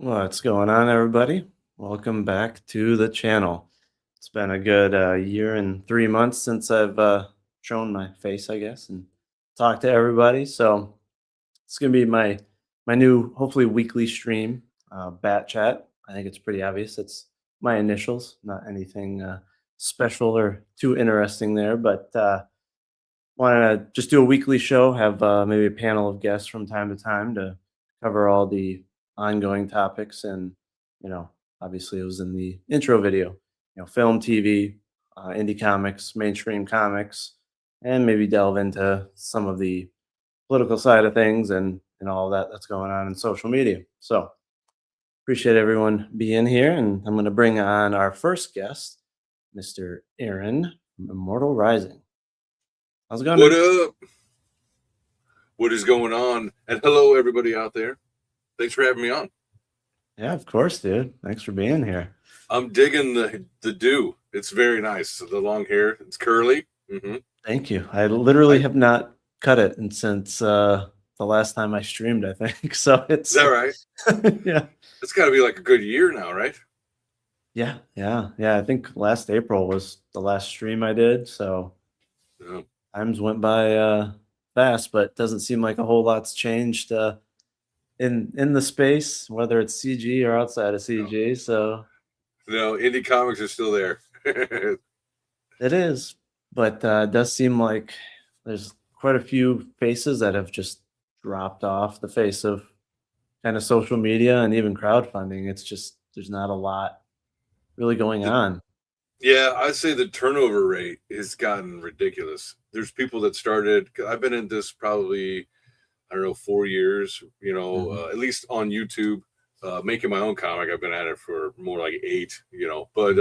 What's going on, everybody? Welcome back to the channel. It's been a good year and 3 months since I've shown my face, I guess, and talked to everybody. So it's gonna be my new, hopefully weekly stream, Bat Chat. I think it's pretty obvious. It's my initials, not anything special or too interesting there, but want to just do a weekly show, have maybe a panel of guests from time to time to cover all the ongoing topics. And, you know, obviously it was in the intro video, film, TV, indie comics, mainstream comics, and maybe delve into some of the political side of things and all that that's going on in social media. So appreciate everyone being here. And I'm going to bring on our first guest, Mr. Aaron from Immortal Rising. How's it going, What man? up? What is going on? And hello, everybody out there. Thanks for having me on. Yeah, of course, dude. Thanks for being here. I'm digging the do. It's very nice. The long hair. It's curly. Thank you. I literally have not cut it and since the last time I streamed, I think. So Is it's that right? yeah. It's got to be like a good year now, right? Yeah. I think last April was the last stream I did. So Yeah. times went by fast, but doesn't seem like a whole lot's changed in the space, whether it's CG or outside of CG. So No, indie comics are still there. it is, but it does seem like there's quite a few faces that have just dropped off the face of kind of social media and even crowdfunding. It's just there's not a lot really going on. Yeah, I'd say the turnover rate has gotten ridiculous. There's people that started. I've been in this probably, I don't know, 4 years. Mhm. At least on YouTube, making my own comic. I've been at it for more like 8. But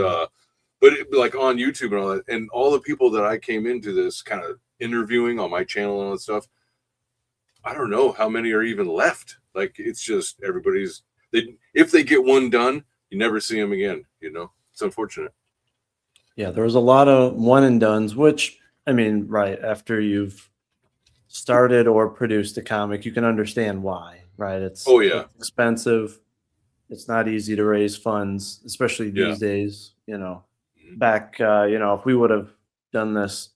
like on YouTube and all that, and all the people that I came into this kind of interviewing on my channel and all that stuff, I don't know how many are even left. Like it's just if they get one done, you never see them again. It's unfortunate. Yeah, there was a lot of one and dones, which I mean, right after you've started or produced a comic, you can understand why, right? Oh It's yeah, expensive. It's not easy to raise funds, especially yeah. these days. Mhm. Back, if we would have done this,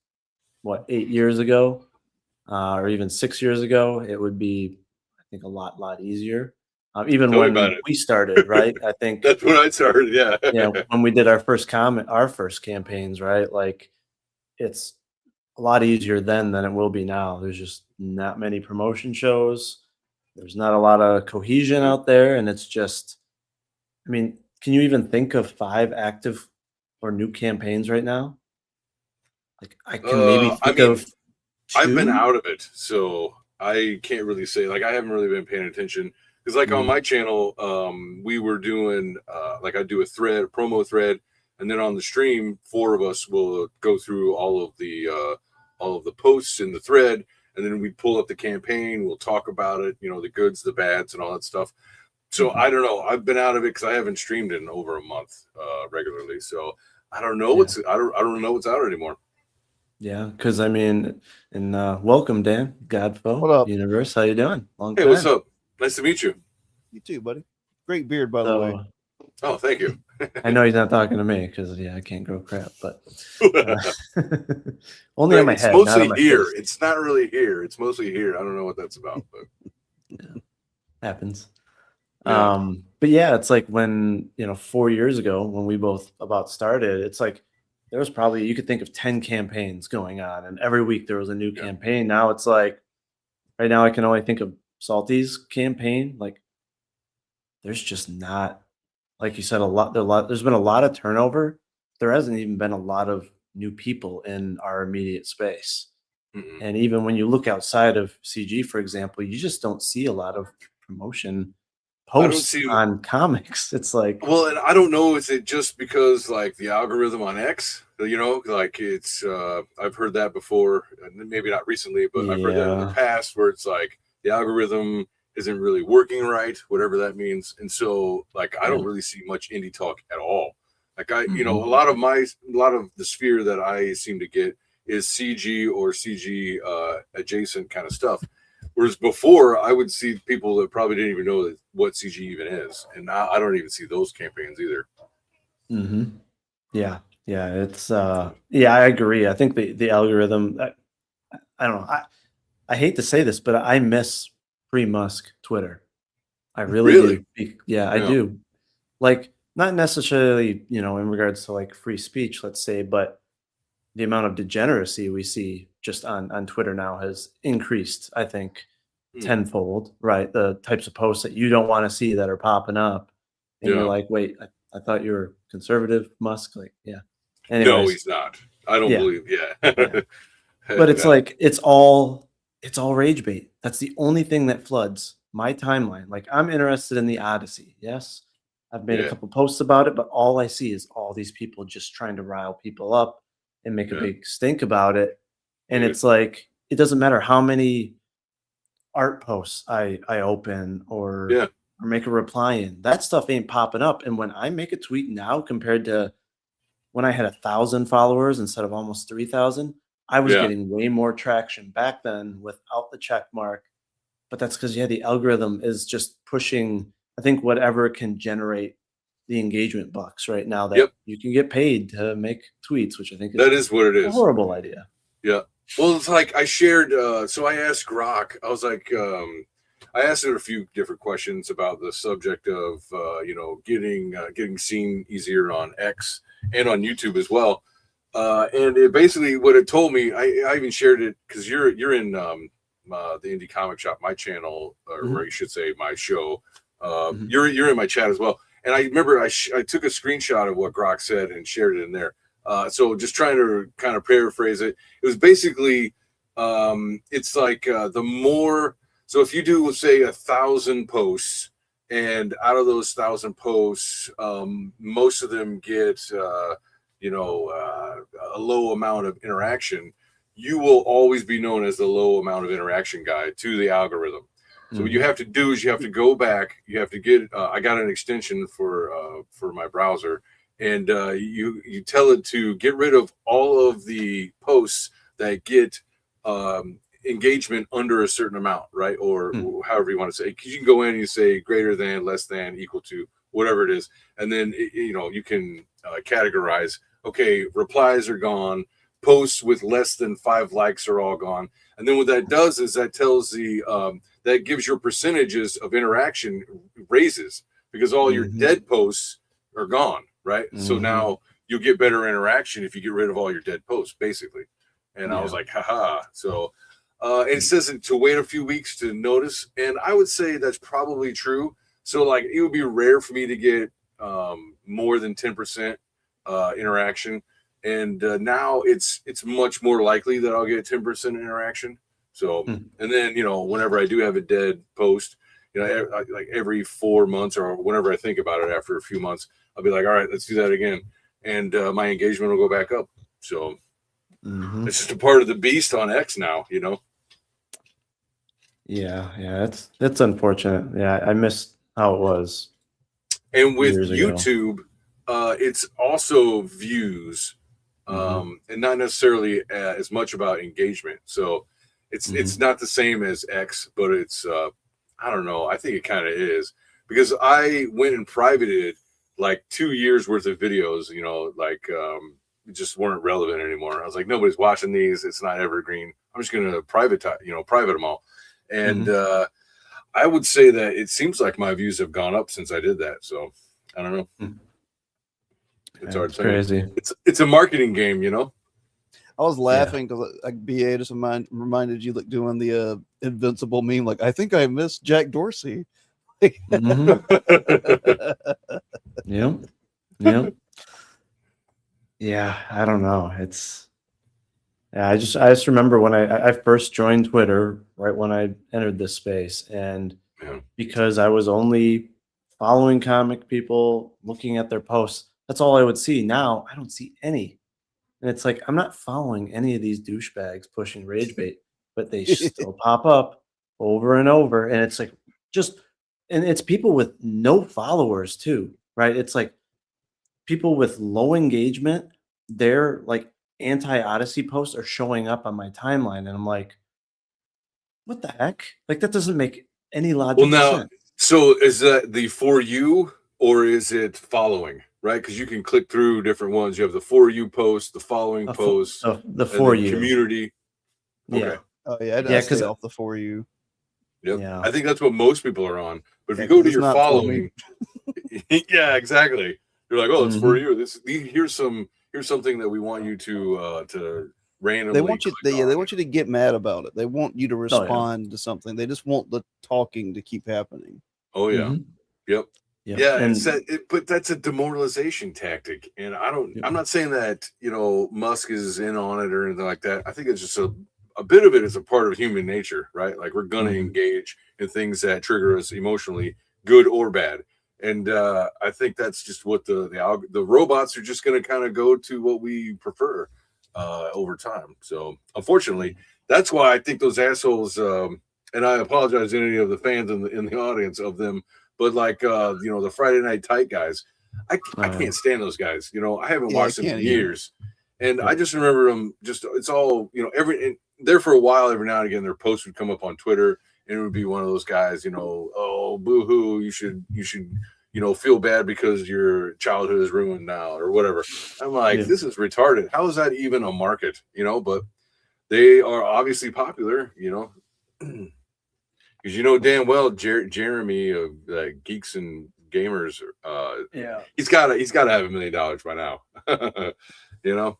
what, 8 years ago, or even 6 years ago, it would be, I think, a lot easier. Even Tell me about when it. we started, right? I think, That's when I started. Yeah. when we did our first campaigns, right? Like, it's a lot easier then than it will be now. There's just not many promotion shows. There's not a lot of cohesion out there, and it's just, I mean, can you even think of 5 active or new campaigns right now? Like, I can maybe I think mean, of I've been 2. out of it, so I can't really say. Like, I haven't really been paying attention because, like, on Mhm. my channel, we were doing like I do a thread, a promo thread, and then on the stream, 4 of us will go through all of the posts in the thread, and then we pull up the campaign. We'll talk about it, the goods, the bads, and all that stuff. So Mhm. I don't know. I've been out of it because I haven't streamed in over a month regularly. So I don't know Yeah. I don't know what's out anymore. Yeah, because I mean, and welcome, Dan, What Godfo up? Universe. How you doing? Long Hey, what's time. up? Nice to meet you. You too, buddy. Great beard, by the way. So Oh, thank you. I know he's not talking to me because I can't grow crap, but uh, only on Right, my it's head, not on mostly my here. face. It's not really here. It's mostly here. I don't know what that's about, but Yeah, happens. yeah. But yeah, it's like when 4 years ago when we both about started, it's like there was probably you could think of 10 campaigns going on, and every week there was a new Yeah. campaign. Now it's like right now I can only think of Salty's campaign. Like there's just not, like you said, there's been a lot of turnover. There hasn't even been a lot of new people in our immediate space. Mm-mm. And even when you look outside of CG, for example, you just don't see a lot of promotion I don't posts see. on comics. It's like, Well, and I don't know. Is it just because like the algorithm on X? Like it's. I've heard that before, and maybe not recently, but I've heard that in the yeah. past, where it's like the algorithm isn't really working right, whatever that means, and so like I don't Yeah. really see much indie talk at all. Like Mhm. a lot of the sphere that I seem to get is CG or CG adjacent kind of stuff. Whereas before, I would see people that probably didn't even know what CG even is, and now I don't even see those campaigns either. Mm-hmm. Yeah, yeah, it's yeah, I agree. I think the algorithm. I don't know. I hate to say this, but I miss pre-Musk Twitter. I really Really? do. Yeah, I Yeah. do. Like, not necessarily, in regards to like free speech, let's say, but the amount of degeneracy we see just on Twitter now has increased, I think, Hmm. tenfold, right? The types of posts that you don't want to see that are popping up. And you're Yeah. like, wait, I thought you were conservative, Musk. Like, yeah. No, Anyways, he's not. I don't yeah, believe. Yeah. yeah. But it's Yeah. like it's all rage bait. That's the only thing that floods my timeline. Like, I'm interested in the Odyssey. Yes. I've made a Yeah. couple posts about it, but all I see is all these people just trying to rile people up and make a Yeah. big stink about it. And Yeah. it's like it doesn't matter how many art posts I open Yeah. or make a reply in. That stuff ain't popping up. And when I make a tweet now compared to when I had 1,000 followers instead of almost 3,000, I was Yeah. getting way more traction back then without the check mark. But that's because, yeah, the algorithm is just pushing, I think, whatever can generate the engagement bucks right now that Yep. you can get paid to make tweets, which I think is That is what it a is. horrible idea. Yeah. Well, it's like I shared. So I asked Grok. I was like, I asked her a few different questions about the subject of, getting seen easier on X and on YouTube as well. And it basically what it told me. I even shared it because you're in the Indie Comic Shop, my channel, or Mhm, you should say my show. mhm, You're in my chat as well. And I remember I took a screenshot of what Grok said and shared it in there. So just trying to kind of paraphrase it, it was basically it's like the more, so if you do, let's say, 1,000 posts, and out of those 1,000 posts, most of them get a low amount of interaction, you will always be known as the low amount of interaction guy to the algorithm. So what you mhm, have to do is you have to go back, you have to get I got an extension for my browser, and you tell it to get rid of all of the posts that get engagement under a certain amount, right? Or mm, however you want to say, because you can go in and you say greater than, less than, equal to, whatever it is, and then you can categorize. Okay, replies are gone. Posts with less than 5 likes are all gone. And then what that does is that tells that gives your percentages of interaction raises, because all your mhm, dead posts are gone, right? So mhm. now you'll get better interaction if you get rid of all your dead posts, basically. And I was Yeah. like, haha. So and it Mm, says to wait a few weeks to notice. And I would say that's probably true. So like it would be rare for me to get more than 10% interaction. And now it's much more likely that I'll get 10% interaction. So, mm. and then, whenever I do have a dead post, like every 4 months or whenever I think about it after a few months, I'll be like, all right, let's do that again. And my engagement will go back up. So Mhm. it's just a part of the beast on X now. Yeah, yeah, it's unfortunate. Yeah, I missed how it was And with years ago. YouTube, it's also views, Mhm, and not necessarily as much about engagement. So it's mhm, not the same as X, but it's I don't know. I think it kind of is, because I went and privated like 2 years worth of videos. Like just weren't relevant anymore. I was like, nobody's watching these. It's not evergreen. I'm just gonna private them all, and mhm. I would say that it seems like my views have gone up since I did that. So I don't know. Mm. It's Yeah, hard it's to say. crazy. It's a marketing game. I was Yeah. laughing because like BA just reminded you like doing the invincible meme. Like I think I missed Jack Dorsey. Mhm. Yep. Yep. Yeah, I don't know. Yeah, I just remember when I first joined Twitter, right when I entered this space, and Yeah. because I was only following comic people, looking at their posts, that's all I would see. Now I don't see any. And it's like I'm not following any of these douchebags pushing rage bait, but they still pop up over and over. And it's like just and it's people with no followers too, right? It's like people with low engagement, their like anti-Odyssey posts are showing up on my timeline. And I'm like, what the heck? Like that doesn't make any Well, logical now, sense. so is that the For You or is it following, right? Because you can click through different ones. You have the For You post, the following post, The and For then You. community. Okay. Yeah. Oh yeah, I Yeah, stay because off the For You. Yep. yeah. I think that's what most people are on. But if Yeah, you go 'cause to it's your not for me. following, yeah, exactly. You're like, oh, it's for Mhm. you. Here's something that we want you to They randomly want you. click They on. want you to get mad about it. They want you to Oh yeah. respond to something. They just want the talking to keep happening. Oh yeah. Mhm. Yep. Yep. Yeah, And but that's a demoralization tactic. And yep. I'm not saying that, Musk is in on it or anything like that. I think it's just a bit of it is a part of human nature, right? Like we're gonna Mhm. engage in things that trigger us emotionally, good or bad. And I think that's just what the robots are just gonna kind of go to what we prefer over time. So unfortunately, that's why I think those assholes and I apologize to any of the fans in the audience of them, but like the Friday Night Tight guys, I Oh, yeah. can't stand those guys. I haven't Yeah, I watched them in can't either. years, and I Yep. just remember them. Just it's all there for a while. Every now and again, their posts would come up on Twitter, and it would be one of those guys. Oh boo hoo, you should feel bad because your childhood is ruined now or whatever. I'm like, Yeah. this is retarded. How is that even a market? But they are obviously popular. Because damn well Jeremy of Geeks and Gamers, Yeah. he's got to have $1 million by now. you know,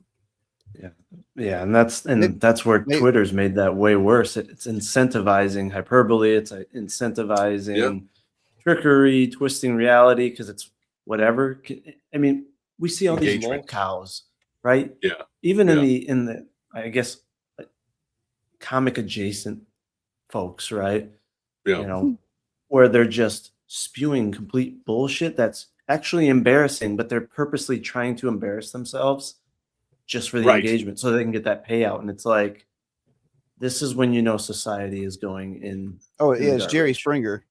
Yeah. Yeah. And that's where Maybe, Twitter's made that way worse. It's incentivizing hyperbole. It's yeah, incentivizing trickery, twisting reality because it's whatever. I mean, we see all these lol engagement. cows, right? Yeah, Even yeah, in the I guess comic adjacent folks, right? yeah. You know, where they're just spewing complete bullshit that's actually embarrassing, but they're purposely trying to embarrass themselves just for the Right. engagement so they can get that payout. And it's like, this is when society is going oh in yeah, the it's Jerry garbage. Springer.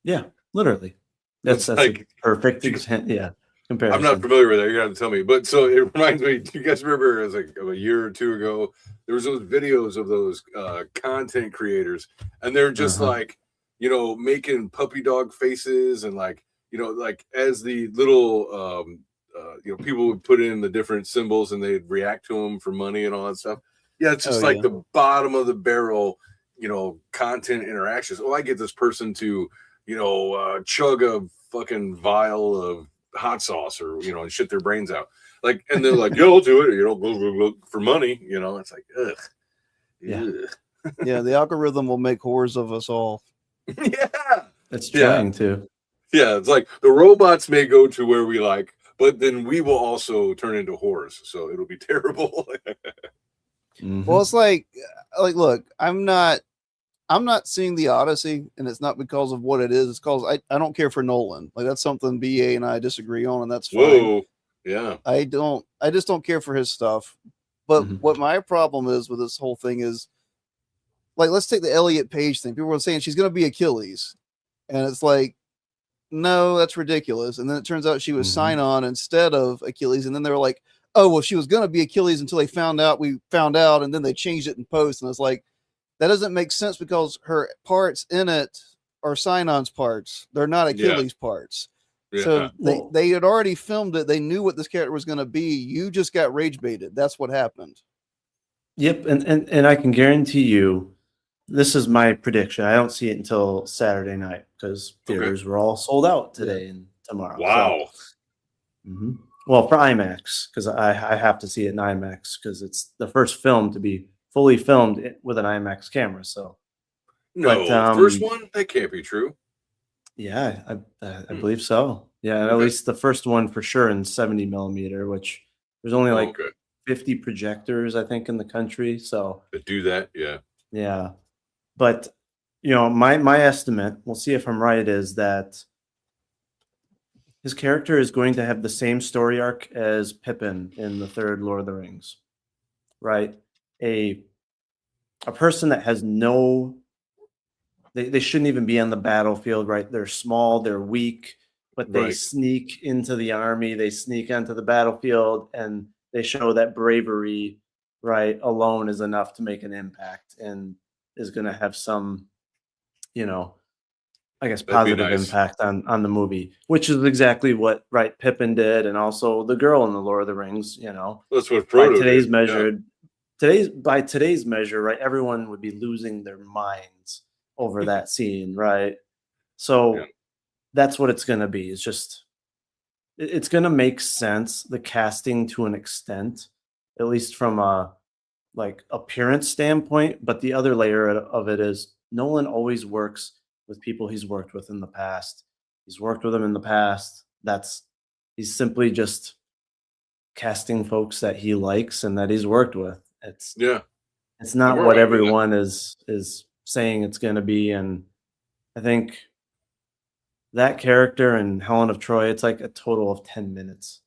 Yeah, literally. It's That's a like perfect you- I'm not comparison. familiar with that. You're gonna have to tell me. But so it reminds me. Do you guys remember? It was like a year or two ago. There was those videos of those content creators, and they're just Uh-huh. like, making puppy dog faces, and like as the little, people would put in the different symbols, and they'd react to them for money and all that stuff. Yeah, it's Oh just like yeah. the bottom of the barrel, content interactions. Oh, I get this person to, chug a fucking vial of hot sauce or and shit their brains out, like, and they're like, yeah, I'll do it, for money. It's like, ugh, Yeah, ugh. Yeah, the algorithm will make whores of us all. Yeah, it's yeah, trying to. it's like the robots may go to where we like, but then we will also turn into whores, so it'll be terrible. Well, Mhm. it's like look, I'm not seeing the Odyssey, and it's not because of what it is. It's because I don't care for Nolan. Like that's something BA and I disagree on, and that's fine. Whoa, yeah, I just don't care for his stuff. But Mhm. what my problem is with this whole thing is, like, let's take the Elliot Page thing. People were saying she's going to be Achilles, and it's like, no, that's ridiculous. And then it turns out she was Mhm. sign on instead of Achilles, and then they were like, oh well, she was going to be Achilles until they found out we found out, and then they changed it in post, and it's like, that doesn't make sense because her parts in it are sign-ons parts. They're not yeah, Achilles parts. yeah. So Well, they had already filmed it. They knew what this character was going to be. You just got rage baited. That's what happened. yep, and I can guarantee you, this is my prediction. I don't see it until Saturday night because Okay, theaters were all sold out Yeah. today and tomorrow. So, wow. well, for IMAX because I have to see it in IMAX because it's the first film to be fully filmed with an IMAX camera. So, but No, the first one, that can't be true. yeah, I Hmm. believe so. Yeah, and at Okay. least the first one for sure in 70 millimeter, which there's only Oh, like okay. 50 projectors, I think, in the country. So To do that, yeah. yeah, but my estimate, we'll see if I'm right, is that his character is going to have the same story arc as Pippin in the third Lord of the Rings, right? A a person that has no they shouldn't even be on the battlefield, right? They're small, they're weak, but they Right. sneak into the army, they sneak onto the battlefield, and they show that bravery, right, alone is enough to make an impact. And is going to have some, you know, I guess That'd be positive nice. impact on the movie, which is exactly what Pippin did, and also the girl in the Lord of the Rings. You know, That's what by Frodo today's did. Yeah. measure, today's measure, right? Everyone would be losing their minds over that scene, right? So Yeah. that's what it's going to be. It's just it's going to make sense, the casting, to an extent, at least from a like appearance standpoint. But the other layer of it is Nolan always works with people he's worked with in the past. He's worked with them in the past. He's simply just casting folks that he likes and that he's worked with. Yeah. It's not we're what all right with that. everyone is saying it's going to be. And I think that character and Helen of Troy, it's like a total of 10 minutes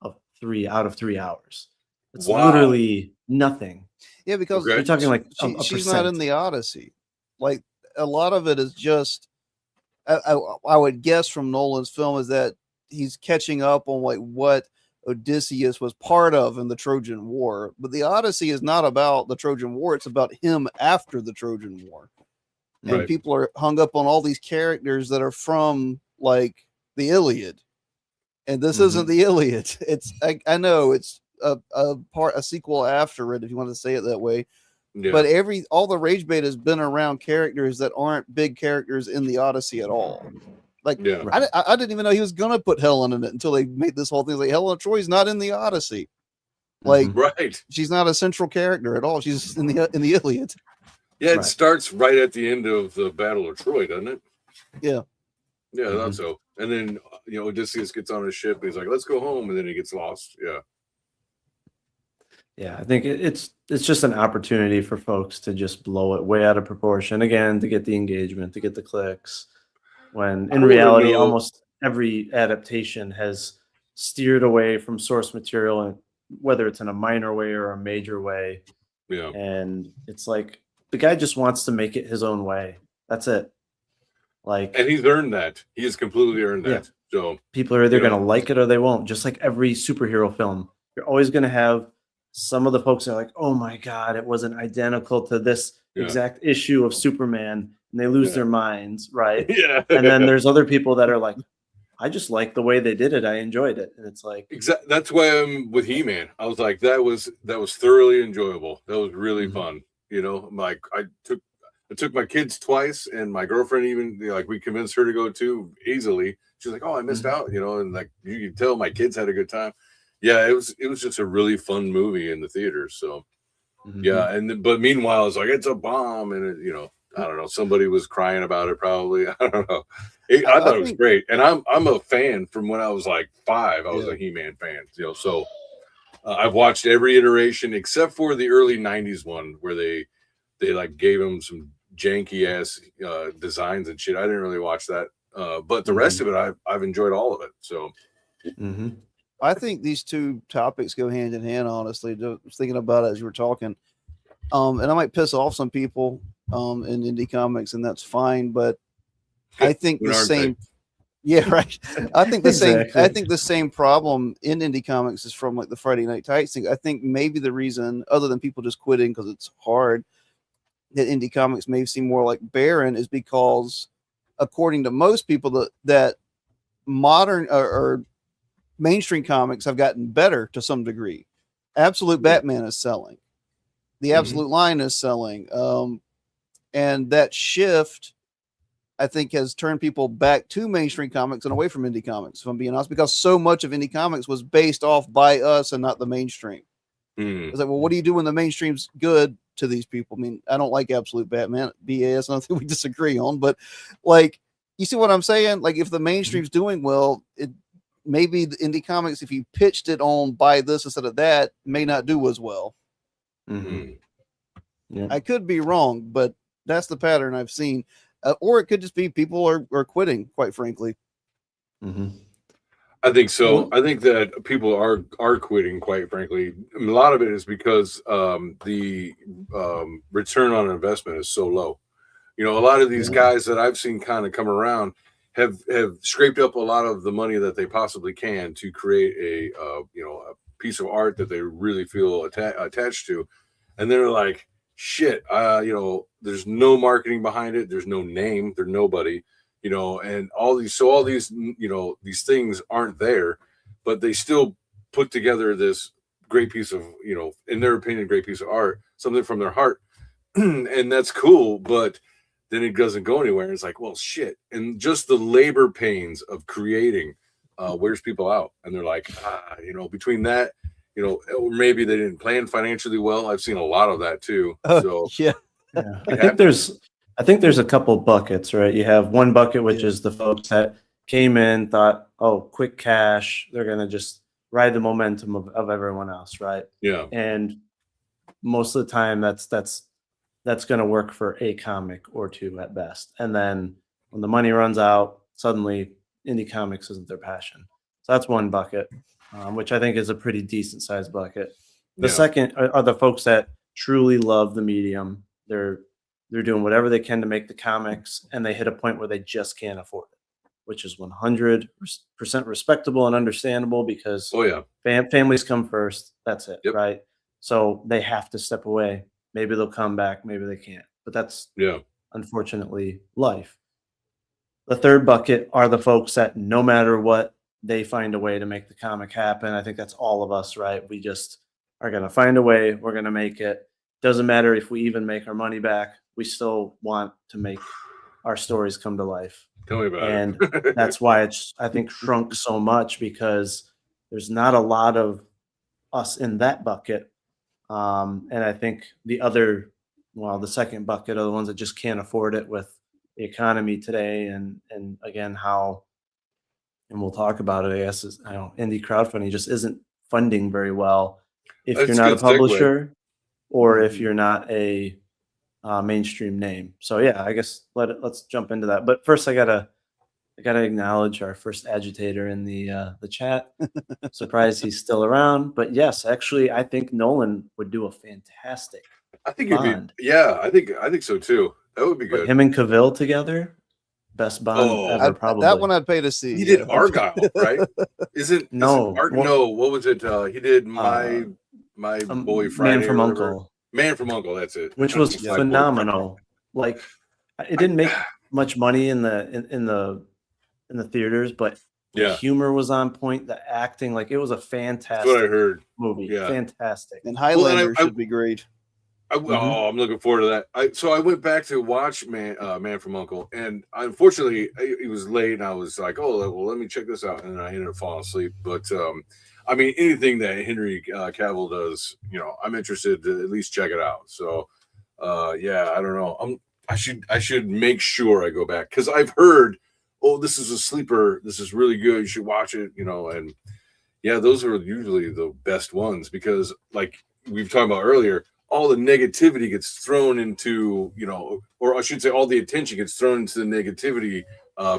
of 3 hours. It's Wow. literally nothing. Yeah, because Okay. You're talking like a she's not in percent. the Odyssey. Like a lot of it is just I would guess from Nolan's film is that he's catching up on like what Odysseus was part of in the Trojan War. But the Odyssey is not about the Trojan War, it's about him after the Trojan War. And Right. people are hung up on all these characters that are from like the Iliad. And this isn't the Iliad. It's I know it's a sequel after it, if you want to say it that way. Yeah. But all the rage bait has been around characters that aren't big characters in the Odyssey at all. Like Yeah. I didn't even know he was gonna put Helen in it until they made this whole thing. Like Helen of Troy's not in the Odyssey. Like Right. she's not a central character at all. She's in the Iliad. Yeah, it Right. starts right at the end of the Battle of Troy, doesn't it? Yeah. Yeah, that's so. And then Odysseus gets on his ship and he's like, "Let's go home," and then he gets lost. Yeah. Yeah, I think it's just an opportunity for folks to just blow it way out of proportion again, to get the engagement, to get the clicks. When in reality, almost every adaptation has steered away from source material, and whether it's in a minor way or a major way. Yeah. And it's like the guy just wants to make it his own way. That's it. Like, And he's earned that. He has completely earned that. Yeah. So people are either going to like it or they won't. Just like every superhero film, you're always going to have some of the folks that are like, "Oh my God, it wasn't identical to this exact issue of Superman," and they lose their minds, right? Yeah. And then there's other people that are like, "I just like the way they did it. I enjoyed it," and it's like, Exactly. That's why I'm with He-Man. I was like, that was thoroughly enjoyable. That was really fun. Like I took my kids twice, and my girlfriend even like we convinced her to go too easily. She's like, "Oh, I missed out," and like you can tell my kids had a good time. Yeah, it was just a really fun movie in the theaters. So yeah, but meanwhile, it's like it's a bomb, and I don't know. Somebody was crying about it, probably. I don't know. I thought it was great, and I'm a fan from when I was like 5. I was a He-Man fan, So I've watched every iteration except for the early '90s one where they like gave him some janky ass designs and shit. I didn't really watch that, but the rest of it, I've enjoyed all of it. So. I think these two topics go hand in hand, honestly. Just thinking about it as you were talking. And I might piss off some people in indie comics, and that's fine, but I think the same right. I think the same I think the same problem in indie comics is from like the Friday Night Tights thing. I think maybe the reason, other than people just quitting because it's hard, that indie comics may seem more like barren is because according to most people that modern or mainstream comics have gotten better to some degree. Absolute Batman is selling. The Absolute line is selling. And that shift, I think, has turned people back to mainstream comics and away from indie comics, if I'm being honest, because so much of indie comics was based off by us and not the mainstream. It's like, well, what do you do when the mainstream's good to these people? I mean, I don't like Absolute Batman. BS, nothing we disagree on, but like, you see what I'm saying? Like, if the mainstream's doing well, maybe the indie comics, if you pitched it on buy this instead of that, may not do as well. Yeah. I could be wrong, but that's the pattern I've seen. Or it could just be people are quitting, quite frankly. I think so. I think that people are quitting, quite frankly. A lot of it is because the return on investment is so low. A lot of these guys that I've seen kind of come around have scraped up a lot of the money that they possibly can to create a piece of art that they really feel attached to, and they're like, shit, there's no marketing behind it. There's no name. There's nobody, and all these, these things aren't there, but they still put together this great piece of, in their opinion, great piece of art, something from their heart. And that's cool. But then it doesn't go anywhere. It's like, well, shit. And just the labor pains of creating wears people out. And they're like, between that, or maybe they didn't plan financially well. I've seen a lot of that too. So Yeah. Yeah. I think there's a couple buckets, right? You have one bucket, which is the folks that came in, thought, oh, quick cash. They're going to just ride the momentum of everyone else, right? yeah. And most of the time that's going to work for a comic or two at best. And then when the money runs out, suddenly indie comics isn't their passion. So that's one bucket, which I think is a pretty decent sized bucket. The second are the folks that truly love the medium. They're doing whatever they can to make the comics, and they hit a point where they just can't afford it, which is 100% respectable and understandable because families come first. That's it, right? So they have to step away. Maybe they'll come back, maybe they can't. But that's unfortunately life. The third bucket are the folks that no matter what, they find a way to make the comic happen. I think that's all of us, right? We just are going to find a way. We're going to make it. Doesn't matter if we even make our money back. We still want to make our stories come to life. Tell me about and it. that's why it's, I think, shrunk so much because there's not a lot of us in that bucket. And I think the second bucket are the ones that just can't afford it with the economy today. And again, and we'll talk about it, I guess, indie crowdfunding just isn't funding very well if That's you're not a publisher or if Mhm. you're not a mainstream name. So yeah, I guess let's jump into that. But first, I gotta acknowledge our first agitator in the chat. Surprised he's still around, but yes, actually, I think Nolan would do a fantastic. I think it'd be, I think so too. That would be But good. him and Cavill together, best Bond ever, probably. That one I'd pay to see. He did Argyle, right? No. What was it? He did my boy Friday. Man from Uncle. Man from Uncle. That's it. Which was phenomenal. Like, it didn't make much money in the theaters, but the humor was on point. The acting, like, it was a fantastic. That's what I heard. Movie. Yeah. Fantastic. And Highlander should be great. Oh, I'm looking forward to that. So I went back to watch Man from Uncle, and unfortunately, it was late, and I was like, "Oh, well, let me check this out," and I ended up falling asleep. But I mean, anything that Henry Cavill does, I'm interested to at least check it out. So, I don't know. I should make sure I go back because I've heard, oh, this is a sleeper. This is really good. You should watch it. And yeah, those are usually the best ones because, like we've talked about earlier, all the negativity gets thrown into, or I should say all the attention gets thrown into the negativity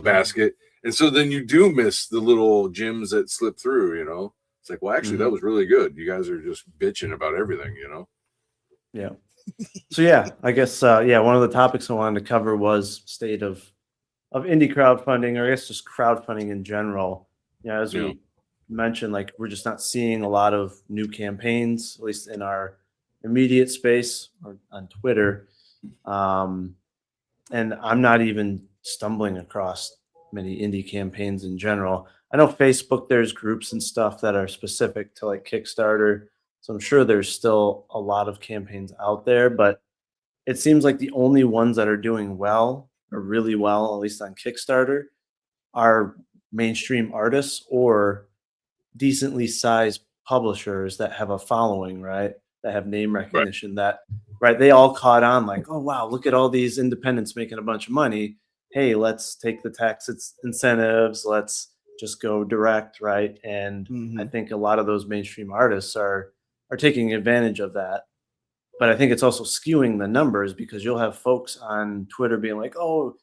basket. And so then you do miss the little gems that slip through, It's like, well, actually, that was really good. You guys are just bitching about everything, Yeah. So, yeah, I guess, one of the topics I wanted to cover was state of indie crowdfunding, or I guess just crowdfunding in general. As we mentioned, like, we're just not seeing a lot of new campaigns, at least in our immediate space or on Twitter. And I'm not even stumbling across many indie campaigns in general. I know Facebook, there's groups and stuff that are specific to like Kickstarter. So I'm sure there's still a lot of campaigns out there, but it seems like the only ones that are doing well or really well, at least on Kickstarter, are mainstream artists or decently sized publishers that have a following, right? That have name recognition, they all caught on like, oh, wow, look at all these independents making a bunch of money. Hey, let's take the tax incentives. Let's just go direct, right? And I think a lot of those mainstream artists are taking advantage of that. But I think it's also skewing the numbers because you'll have folks on Twitter being like, oh,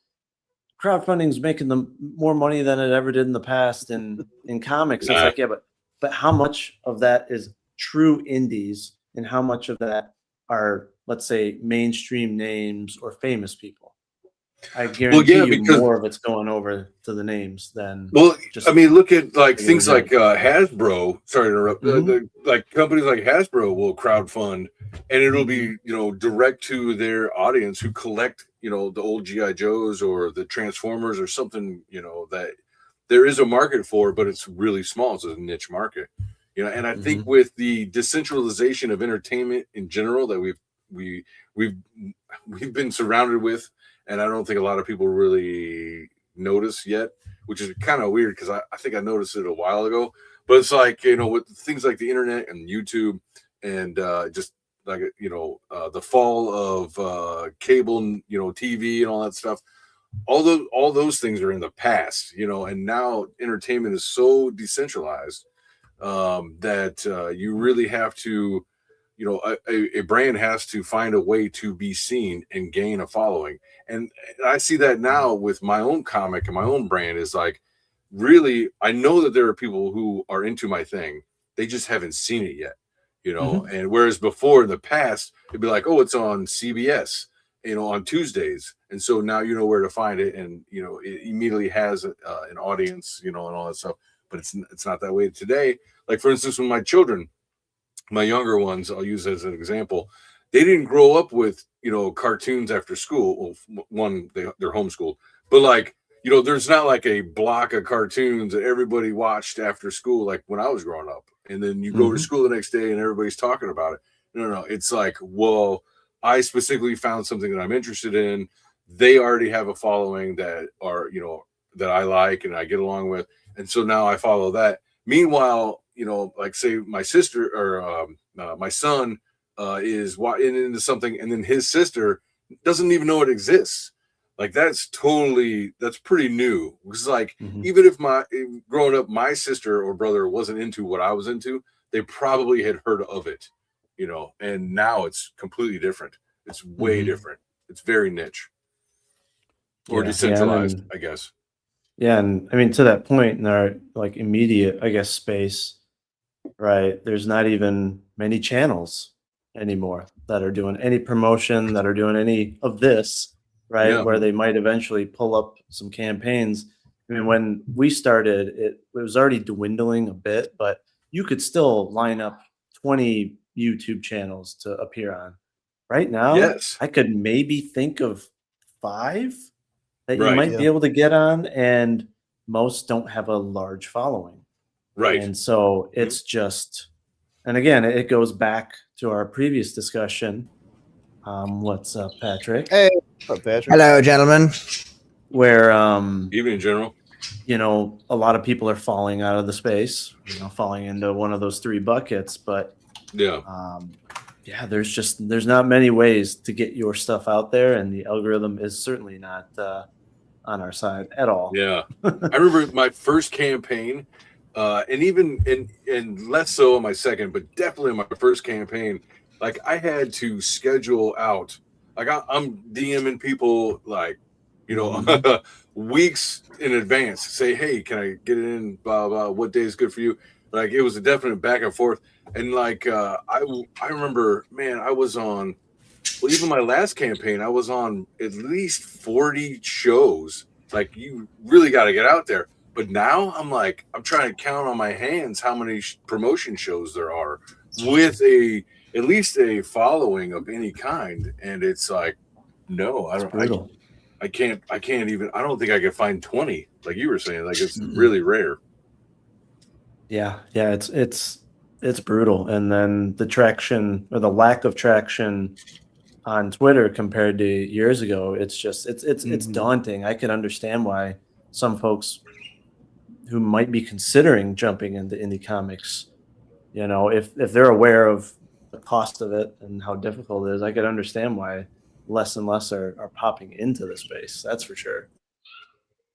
crowdfunding's making them more money than it ever did in the past in comics. It's like, yeah, but how much of that is true indies and how much of that are, let's say, mainstream names or famous people? I guarantee you because more of it's going over to the names than I mean, look at like Really things good. like Hasbro. Sorry to interrupt. Mhm. Like companies like Hasbro will crowdfund, and it'll be Mhm. direct to their audience who collect the old GI Joes or the Transformers or something that there is a market for, but it's really small. It's a niche market. And I think Mhm. with the decentralization of entertainment in general that we we've we've been surrounded with, and I don't think a lot of people really notice yet, which is kind of weird because I think I noticed it a while ago. But it's like with things like the internet and YouTube and just like the fall of cable, TV and all that stuff. All those things are in the past, and now entertainment is so decentralized that you really have to, a brand has to find a way to be seen and gain a following. And I see that now with my own comic and my own brand is like, really, I know that there are people who are into my thing. They just haven't seen it yet, Mhm. and whereas before in the past, it'd be like, oh, it's on CBS, on Tuesdays. And so now you know where to find it. And, it immediately has an audience, and all that stuff. But it's not that way today. Like, for instance, with my children, my younger ones, I'll use as an example. They didn't grow up with cartoons after school. Well, one, they're homeschooled, but like there's not like a block of cartoons that everybody watched after school like when I was growing up. And then you go to Mhm. school the next day and everybody's talking about it. No, it's like, well, I specifically found something that I'm interested in. They already have a following that are that I like and I get along with, and so now I follow that. Meanwhile, like say my sister or my son is into something, and then his sister doesn't even know it exists. Like that's pretty new. It's like Mhm. even if growing up, my sister or brother wasn't into what I was into, they probably had heard of it, and now it's completely different. It's way Mhm. different. It's very niche or Yeah, yeah, and decentralized, then I guess. yeah, and I mean to that point in our like immediate, I guess, space, right? There's not even many channels anymore that are doing any promotion, that are doing any of this, right? Yeah. Where they might eventually pull up some campaigns. I mean, when we started, it was already dwindling a bit, but you could still line up 20 YouTube channels to appear on. Right now, Yes. I could maybe think of 5 that you Right. might be Yeah. able to get on, and most don't have a large following. Right. And so Mhm. it's just, and again, it goes back to our previous discussion. What's up, Patrick? Hey, what's up, Patrick? Hello, gentlemen. Where, Evening, General. a lot of people are falling out of the space, falling into one of those 3 buckets. But Yeah. yeah, there's not many ways to get your stuff out there, and the algorithm is certainly not on our side at all. Yeah. I remember my first campaign, and even and less so on my second, but definitely my first campaign. Like I had to schedule out. Like I'm DMing people like, Mhm. weeks in advance. Say, hey, can I get it in? Blah blah. What day is good for you? Like it was a definite back and forth. And like I remember, man, I was on. Well, even my last campaign, I was on at least 40 shows. Like, you really got to get out there. But now I'm like, I'm trying to count on my hands how many promotion shows there are with at least a following of any kind. And it's like, no, It's brutal. I can't even, I don't think I could find 20, like you were saying. Like, it's Mm-mm. really rare. Yeah, yeah, it's brutal. And then the traction or the lack of traction on Twitter compared to years ago, it's just it's Mhm. daunting. I can understand why some folks who might be considering jumping into indie comics, if they're aware of the cost of it and how difficult it is, I could understand why less and less are popping into the space. That's for sure.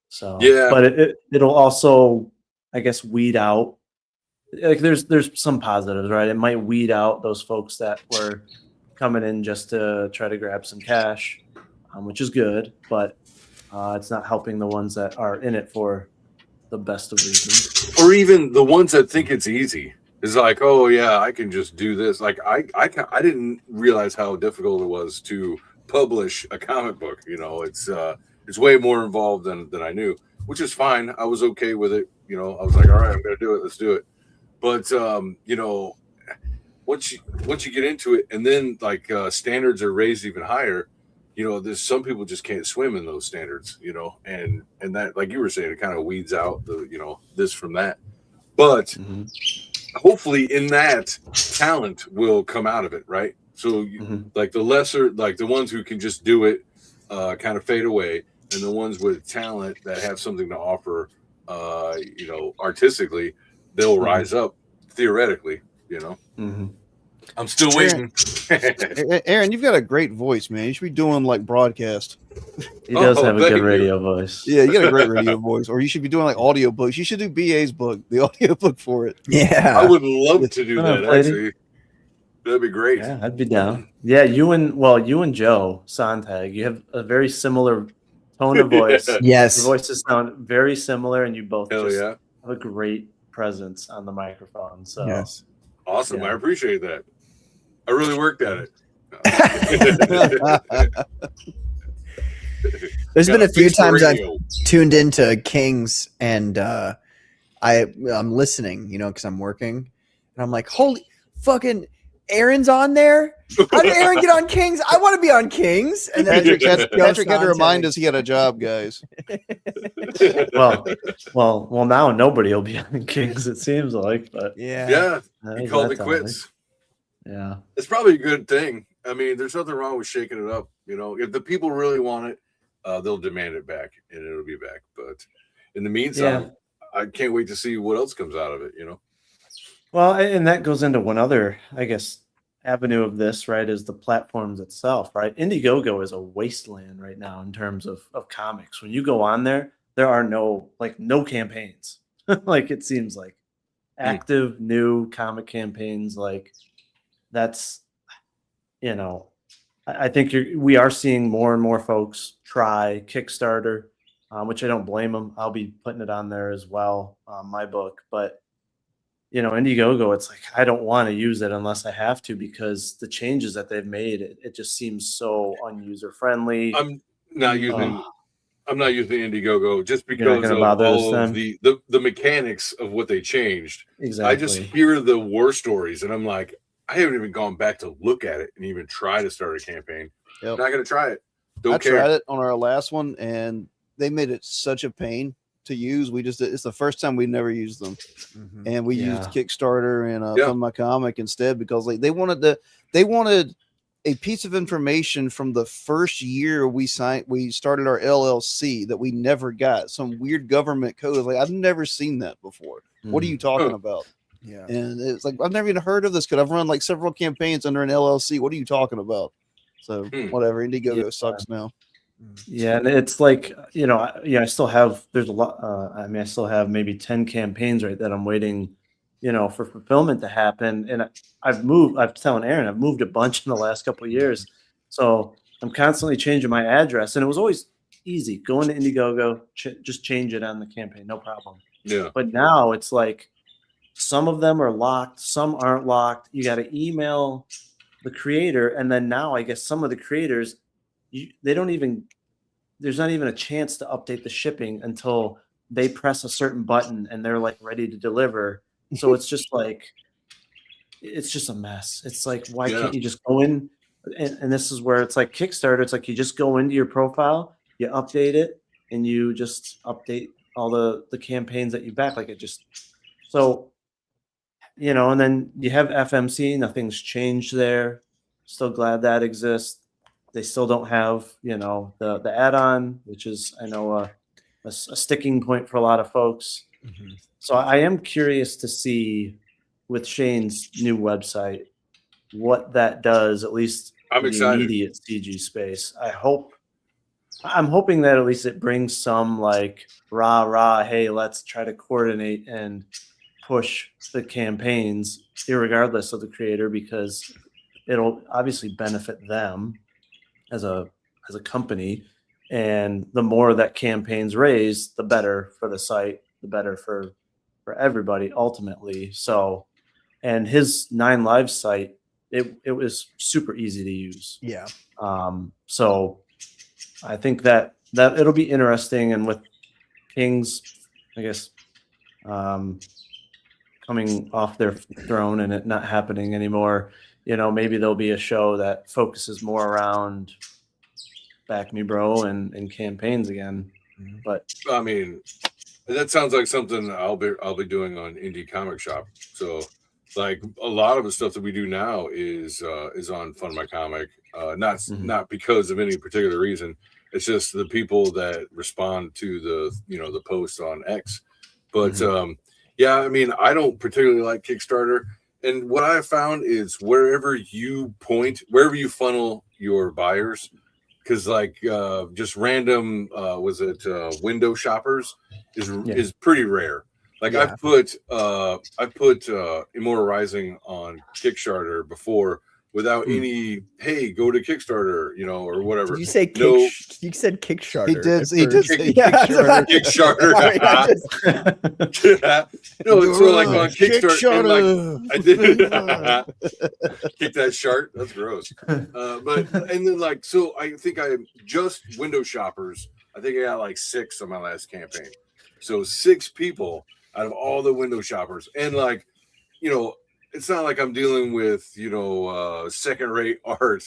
So, Yeah. but it'll also, I guess, weed out, like there's some positives, right? It might weed out those folks that were coming in just to try to grab some cash, which is good, but it's not helping the ones that are in it for the best of reasons. Or even the ones that think it's easy. It's like, oh yeah, I can just do this. Like I didn't realize how difficult it was to publish a comic book. It's it's way more involved than I knew, which is fine. I was okay with it. You know, I was like, all right, I'm gonna do it. Let's do it. But you know, once you get into it, and then like standards are raised even higher, you know, there's some people just can't swim in those standards, you know, and that, like you were saying, it kind of weeds out the, you know, this from that. But hopefully in that, talent will come out of it, right? So like the lesser, like the ones who can just do it kind of fade away, and the ones with talent that have something to offer, you know, artistically, they'll rise up theoretically, you know. I'm still waiting. Aaron, you've got a great voice, man. You should be doing like broadcast. He does have a good radio voice. Yeah, you got a great radio voice. Or you should be doing like audio books. You should do BA's book, the audio book for it. Yeah, I would love to do that. Actually, that'd be great. Yeah, I'd be down. Yeah, you and Joe Sontag, you have a very similar tone of voice. Yes, your voices sound very similar, and you both have a great presence on the microphone. So yes. Awesome. Yeah. I appreciate that. I really worked at it. There's been a few times I've tuned into Kings and I'm listening, you know, because I'm working, and I'm like, holy fucking Aaron's on there. How did Aaron get on Kings? I want to be on Kings. And then Patrick had to remind us he had a job, guys. well, now nobody will be on Kings, it seems like. But yeah, he called it quits. Yeah, it's probably a good thing. I mean, there's nothing wrong with shaking it up. You know, if the people really want it, they'll demand it back, and it'll be back. But in the meantime, I can't wait to see what else comes out of it. You know. Well, and that goes into one other, I guess, avenue of this, right, is the platforms itself, right? Indiegogo is a wasteland right now in terms of comics. When you go on there, there are no campaigns. Like, it seems like active new comic campaigns. Like, that's, you know, I think we are seeing more and more folks try Kickstarter, which I don't blame them. I'll be putting it on there as well, my book. But you know, Indiegogo, it's like, I don't want to use it unless I have to, because the changes that they've made, it just seems so unuser friendly. I'm not using Indiegogo just because of all of the mechanics of what they changed. Exactly. I just hear the war stories, and I'm like, I haven't even gone back to look at it and even try to start a campaign. Not going to try it. Don't care. I tried it on our last one, and they made it such a pain to use. It's the first time we never used them, and we used Kickstarter and Fund My Comic instead, because like they wanted a piece of information from the first year we started our LLC that we never got, some weird government code. Like, I've never seen that before. What are you talking about? Yeah, and it's like, I've never even heard of this, because I've run like several campaigns under an LLC. What are you talking about? So whatever, Indiegogo sucks now. Yeah, and it's like, you know, I still have, there's a lot, I still have maybe 10 campaigns, right, that I'm waiting, you know, for fulfillment to happen. And I've telling Aaron, I've moved a bunch in the last couple of years. So I'm constantly changing my address, and it was always easy. Go into Indiegogo, just change it on the campaign, no problem. Yeah. But now it's like, some of them are locked, some aren't locked. You got to email the creator, and then now I guess some of the creators, there's not even a chance to update the shipping until they press a certain button and they're like ready to deliver. So it's just like, it's just a mess. It's like, why can't you just go in? And this is where it's like Kickstarter. It's like, you just go into your profile, you update it, and you just update all the campaigns that you back. Like, it just, so, you know, and then you have FMC, nothing's changed there. Still glad that exists. They still don't have, you know, the add-on, which is, I know, a sticking point for a lot of folks. So I am curious to see with Shane's new website what that does, at least in the immediate CG space. I'm hoping that at least it brings some like hey, let's try to coordinate and push the campaigns irregardless of the creator, because it'll obviously benefit them as a company, and the more that campaigns raise, the better for the site, the better for everybody ultimately. So, and his 9 Live site, it was super easy to use. Yeah. So I think that that it'll be interesting. And with Kings, I guess, coming off their throne and it not happening anymore, maybe there'll be a show that focuses more around Back Me Bro and campaigns again. But I mean, that sounds like something I'll be doing on Indie Comic Shop. So, like a lot of the stuff that we do now is on Fund My Comic. Not because of any particular reason. It's just the people that respond to the post on X. But yeah, I mean, I don't particularly like Kickstarter. And what I found is wherever you funnel your buyers, because like just random window shoppers is pretty rare. Like I put Immortal Rising on Kickstarter before without any go to Kickstarter, or whatever. Did you say no, you said Kickstarter? He did say Kickstarter. No, so like on Kickstarter, and like, I did kick that shark. That's gross. But and then like so, I think I just window shoppers. I think I got like 6 on my last campaign. So 6 people out of all the window shoppers, and like it's not like I'm dealing with second-rate art.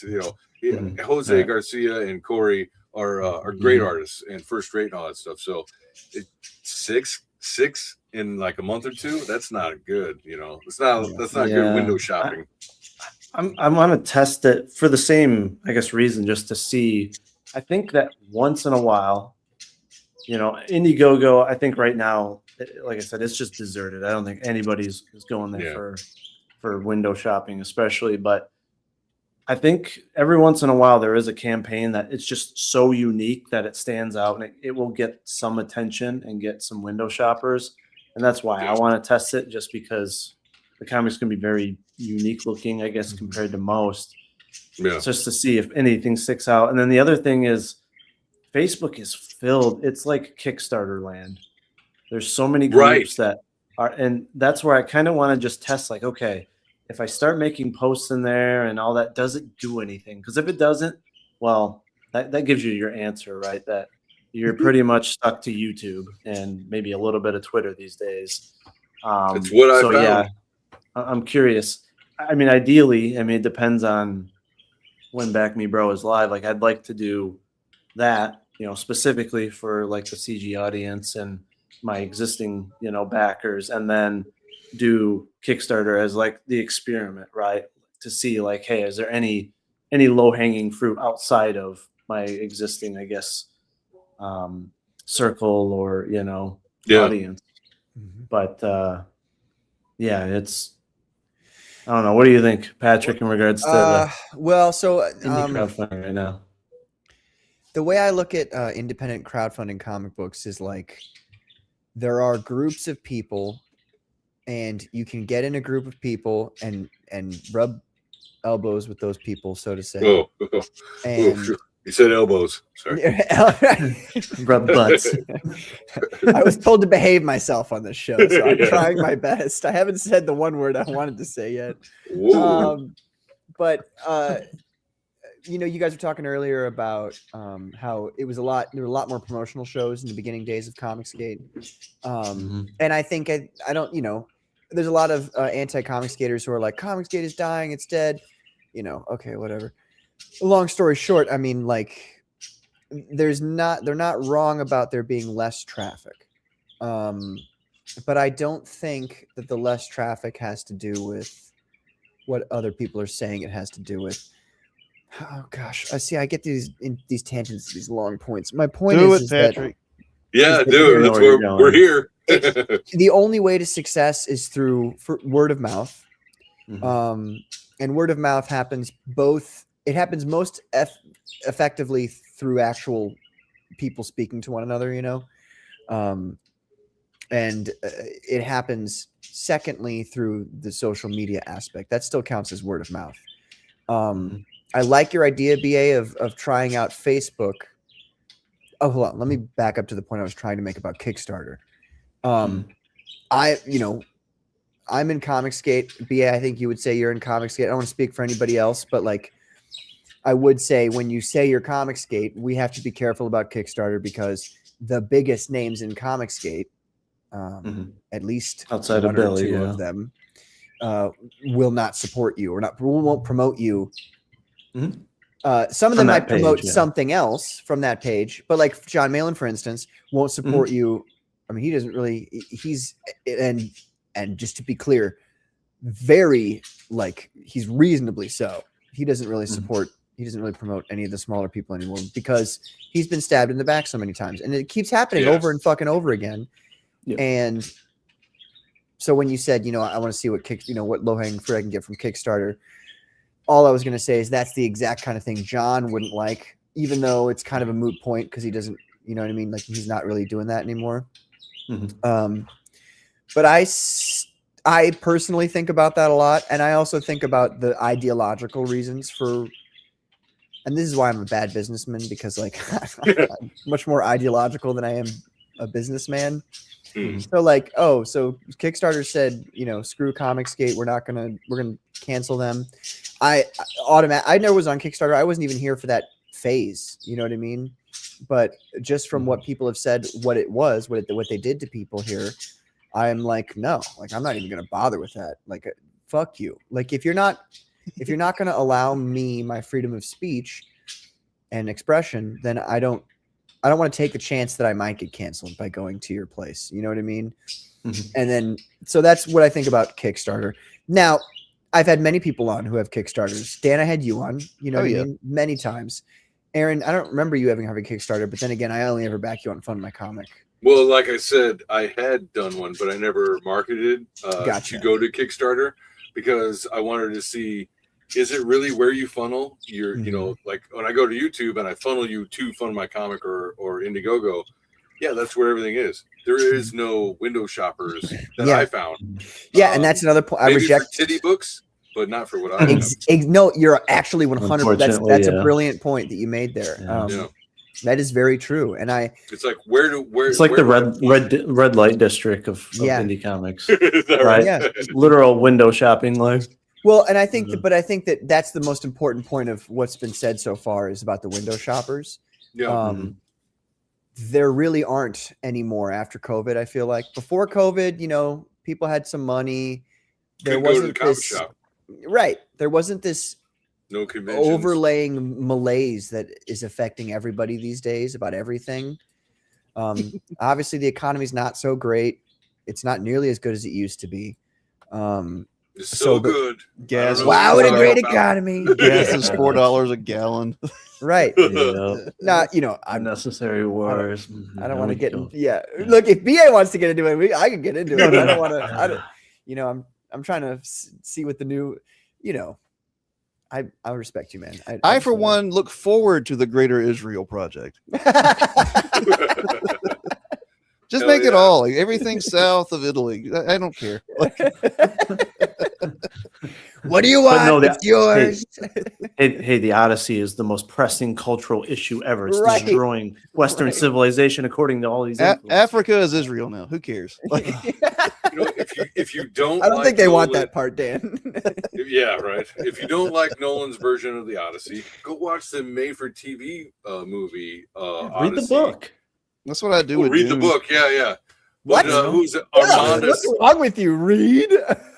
Jose Garcia and Corey are great artists and first-rate and all that stuff. So six in like a month or 2, that's not good. That's not good window shopping. I want to test it for the same, I guess, reason, just to see. I think that once in a while, Indiegogo, I think right now, like I said, it's just deserted. I don't think anybody's going there for window shopping, especially. But I think every once in a while there is a campaign that it's just so unique that it stands out, and it will get some attention and get some window shoppers. And that's why I want to test it, just because the comics can be very unique looking, I guess, compared to most. Yeah. Just to see if anything sticks out. And then the other thing is Facebook is filled. It's like Kickstarter land. There's so many groups that are, and that's where I kind of want to just test, like, okay, if I start making posts in there and all that, does it do anything? Because if it doesn't, well, that gives you your answer, right? That you're pretty much stuck to YouTube and maybe a little bit of Twitter these days. That's what I found. Yeah, I'm curious. I mean, ideally, it depends on when Back Me Bro is live. Like, I'd like to do that, specifically for like the CG audience and my existing, backers, and then do Kickstarter as like the experiment, right? To see like, hey, is there any low hanging fruit outside of my existing, I guess, circle or, audience. But it's, I don't know. What do you think, Patrick, in regards to indie crowdfunding right now? The way I look at independent crowdfunding comic books is like, there are groups of people, and you can get in a group of people and rub elbows with those people, so to say. And you said elbows. Sorry. Rub butts. I was told to behave myself on this show, so I'm trying my best. I haven't said the one word I wanted to say yet. But you guys were talking earlier about how there were a lot more promotional shows in the beginning days of Comicsgate. And I think I don't, there's a lot of anti-comic skaters who are like, Comicsgate is dying, it's dead. Okay, whatever. Long story short, like, they're not wrong about there being less traffic. But I don't think that the less traffic has to do with what other people are saying it has to do with. Oh gosh, I get these tangents, these long points. My point is Patrick. That's where we're here. The only way to success is through word of mouth. And word of mouth happens most effectively through actual people speaking to one another, and it happens secondly through the social media aspect. That still counts as word of mouth. I like your idea, BA, of trying out Facebook. Oh, hold on. Let me back up to the point I was trying to make about Kickstarter. I'm in Comicsgate. BA, I think you would say you're in Comicsgate. I don't want to speak for anybody else, but like, I would say when you say your Comicsgate, we have to be careful about Kickstarter because the biggest names in Comicsgate, at least Outside of one or Billy, two of them, will not support you or won't promote you. Some of them might promote something else from that page, but like John Malin, for instance, won't support you. I mean, he doesn't really. He's and just to be clear, very like he's reasonably so. He doesn't really support. He doesn't really promote any of the smaller people anymore because he's been stabbed in the back so many times, and it keeps happening over and fucking over again. Yep. And so when you said, I want to see what what low hanging fruit I can get from Kickstarter, all I was going to say is that's the exact kind of thing John wouldn't like, even though it's kind of a moot point because he doesn't, you know what I mean? Like he's not really doing that anymore. But I personally think about that a lot, and I also think about the ideological reasons for. And this is why I'm a bad businessman because like I'm much more ideological than I am a businessman. So like, so Kickstarter said, screw Comicsgate. We're going to cancel them. I never was on Kickstarter. I wasn't even here for that phase. You know what I mean? But just from what people have said, what they did to people here, I'm like, no, like, I'm not even going to bother with that. Like, fuck you. Like, if you're not going to allow me my freedom of speech and expression, then I don't want to take a chance that I might get canceled by going to your place. You know what I mean? And then, so that's what I think about Kickstarter. Now, I've had many people on who have Kickstarters. Dan, I had you on, I mean, many times. Aaron, I don't remember you having a Kickstarter, but then again, I only ever back you on Fund My Comic. Well, like I said, I had done one, but I never marketed to go to Kickstarter because I wanted to see, is it really where you funnel your, like when I go to YouTube and I funnel you to Fund My Comic or Indiegogo, yeah, that's where everything is. There is no window shoppers that I found. Yeah, and that's another point. I reject for titty books, but not for what I have. No, you're actually 100%. That's a brilliant point that you made there. That is very true. And it's like where it's like the red light district of indie comics, right? Yeah, literal window shopping life. Well, and I think, I think that that's the most important point of what's been said so far is about the window shoppers. Yeah. There really aren't anymore after COVID. I feel like before COVID, people had some money. There wasn't this shop. Right. There wasn't this overlaying malaise that is affecting everybody these days about everything. Obviously, the economy's not so great. It's not nearly as good as it used to be. It's so good. Gas. Wow, what a great economy. Gas is $4 a gallon. Right. Not, unnecessary wars. I don't want to get Look, if BA wants to get into it, I can get into it. I don't want to. I'm trying to see what the new. I respect you, man. I for one look forward to the Greater Israel Project. Just make it all like everything south of Italy. I don't care. What do you want? It's yours. Hey, the Odyssey is the most pressing cultural issue ever. It's destroying Western civilization, according to all these. Africa is Israel now. Who cares? If you don't, I don't think they want that part, Dan. Yeah, right. If you don't like Nolan's version of the Odyssey, go watch the made-for-TV movie. Read the book. That's what I do. Read the book. Yeah. What? Who's it? What's wrong with you, Reed?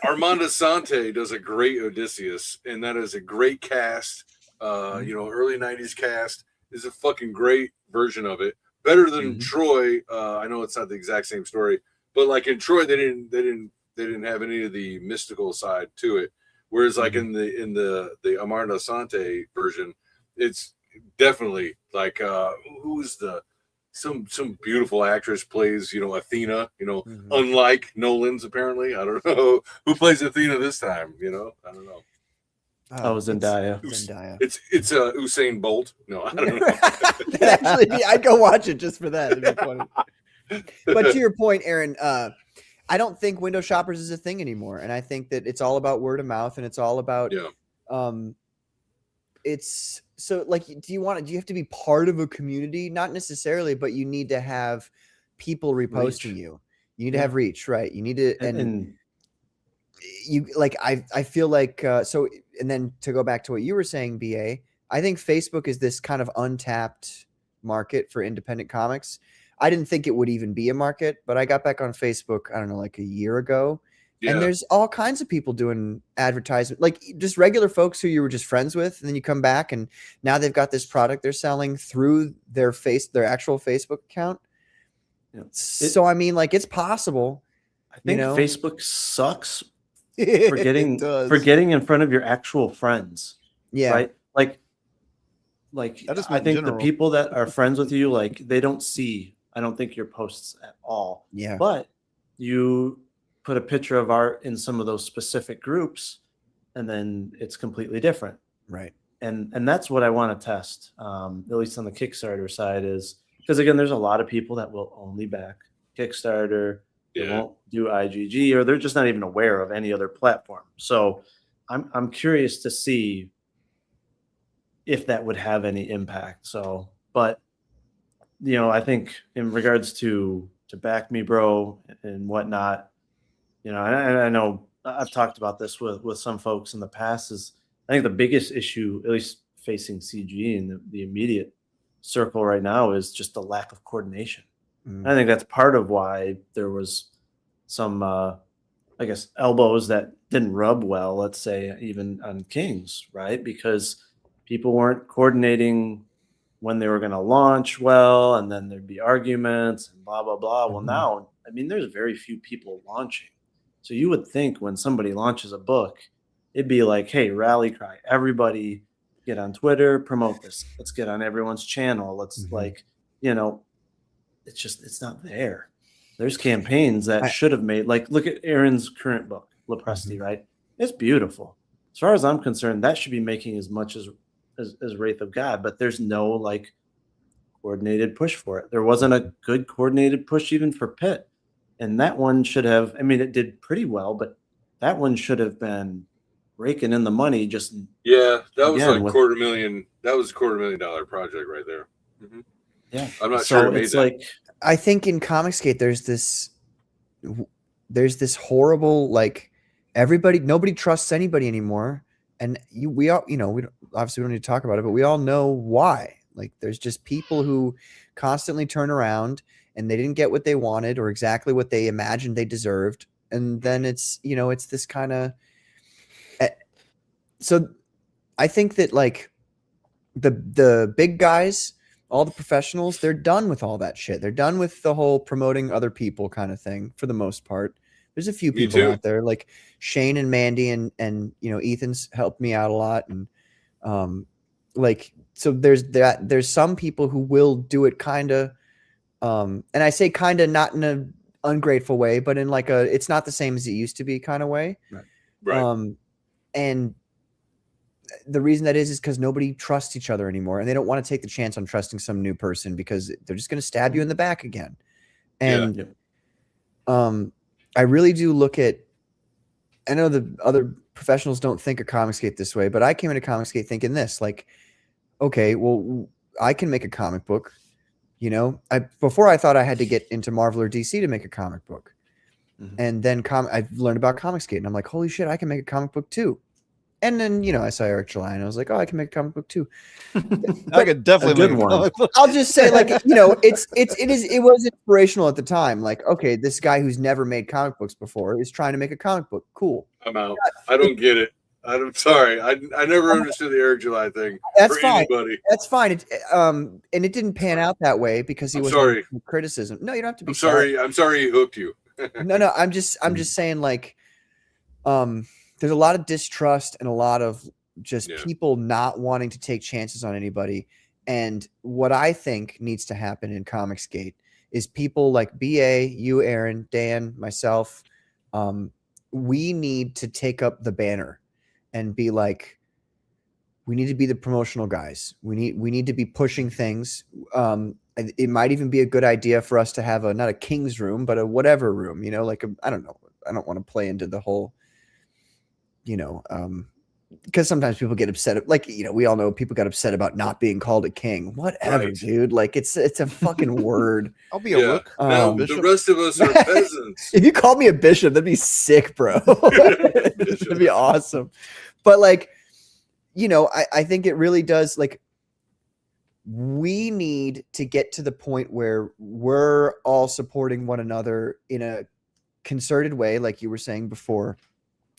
Armando Sante does a great Odysseus, and that is a great cast. Early '90s cast is a fucking great version of it. Better than Troy. I know it's not the exact same story, but like in Troy, they didn't have any of the mystical side to it. Whereas like in the Armando Sante version, it's definitely like who's the some beautiful actress plays, Athena, unlike Nolan's apparently. I don't know who plays Athena this time, I don't know. Zendaya. It's Usain Bolt. No, I don't know. Actually, I'd go watch it just for that. It'd be funny. But to your point, Aaron, I don't think window shoppers is a thing anymore. And I think that it's all about word of mouth and it's all about it's so like, do you have to be part of a community? Not necessarily, but you need to have people reposting you. You need to have reach, right? You need to, and you like, I feel like, so, and then to go back to what you were saying, BA, I think Facebook is this kind of untapped market for independent comics. I didn't think it would even be a market, but I got back on Facebook, I don't know, like a year ago. Yeah. And there's all kinds of people doing advertisement, like just regular folks who you were just friends with. And then you come back and now they've got this product they're selling through their actual Facebook account. Yeah. So, I mean, like, it's possible. I think know? Facebook sucks It for getting does. in front of your actual friends. Yeah. Right. Like I just I meant in think the general. people that are friends with you, like they don't see, I don't think your posts at all. Yeah. But you put a picture of art in some of those specific groups and then it's completely different. Right. And that's what I want to test, at least on the Kickstarter side, is because again, there's a lot of people that will only back Kickstarter. They Yeah. won't do IGG, or they're just not even aware of any other platform. So I'm curious to see if that would have any impact. So, but I think in regards to back me, bro, and whatnot, and I know I've talked about this with some folks in the past, is I think the biggest issue, at least facing CG in the immediate circle right now, is just the lack of coordination. Mm. I think that's part of why there was some, I guess, elbows that didn't rub well, let's say, even on Kings, right? Because people weren't coordinating when they were going to launch well, and then there'd be arguments and blah, blah, blah. Well, Mhm. now, I mean, there's very few people launching. So you would think when somebody launches a book, it'd be like, hey, rally cry, everybody get on Twitter, promote this. Let's get on everyone's channel. Let's Mhm. it's not there. There's campaigns that I- should have made, like, look at Aaron's current book, Lepresti, Mhm. right? It's beautiful. As far as I'm concerned, that should be making as much as Wraith of God, but there's no like coordinated push for it. There wasn't a good coordinated push even for Pitt. And that one should have, I mean, it did pretty well, but that one should have been raking in the money just Yeah, that was Again, like with- $250,000. That was a $250,000 project right there. Mhm. yeah. I'm not So sure it made it's that. like I think in Comicsgate there's this horrible, like, nobody trusts anybody anymore, and we all, we don't, obviously we don't need to talk about it, but we all know why. Like, there's just people who constantly turn around and they didn't get what they wanted or exactly what they imagined they deserved, and then it's it's this kind of so I think that, like, the big guys, all the professionals, they're done with all that shit. They're done with the whole promoting other people kind of thing for the most part. There's a few Me people too. out there like Shane and Mandy and Ethan's helped me out a lot. And so there's some people who will do it kind of, and I say kind of not in an ungrateful way, but in like it's not the same as it used to be kind of way. Right. And the reason that is because nobody trusts each other anymore, and they don't want to take the chance on trusting some new person because they're just going to stab you in the back again. And I really do look at, I know the other professionals don't think of Comicsgate this way, but I came into Comicsgate thinking this, like, okay, well, I can make a comic book. Before I thought I had to get into Marvel or DC to make a comic book. Mhm. And then I've learned about Comicsgate, and I'm like, holy shit, I can make a comic book too. And then, I saw Eric July, and I was like, oh, I can make a comic book too. I could definitely good make a one. comic book. I'll just say, like, it was inspirational at the time. Like, okay, this guy who's never made comic books before is trying to make a comic book. Cool. I'm out. I don't get it. I'm sorry. I never understood the Eric July thing. That's for fine. Anybody. That's fine. And it didn't pan out that way because he I'm was sorry. criticism. No, you don't have to be I'm sorry. I'm sorry he hooked you. No, I'm just saying, like, there's a lot of distrust and a lot of just people not wanting to take chances on anybody. And what I think needs to happen in Comicsgate is people like BA, you, Aaron, Dan, myself, we need to take up the banner and be like, we need to be the promotional guys. We need to be pushing things. It might even be a good idea for us to have not a King's room, but a whatever room, like I don't know. I don't want to play into the whole, because sometimes people get upset. Like, we all know people got upset about not being called a king. Whatever, Right. dude. Like, it's a fucking word. I'll be a Yeah. look. Now, Um, the rest of us are peasants. If you called me a bishop, that'd be sick, bro. That'd be awesome. But, like, you know, I think it really does, like, we need to get to the point where we're all supporting one another in a concerted way, like you were saying before.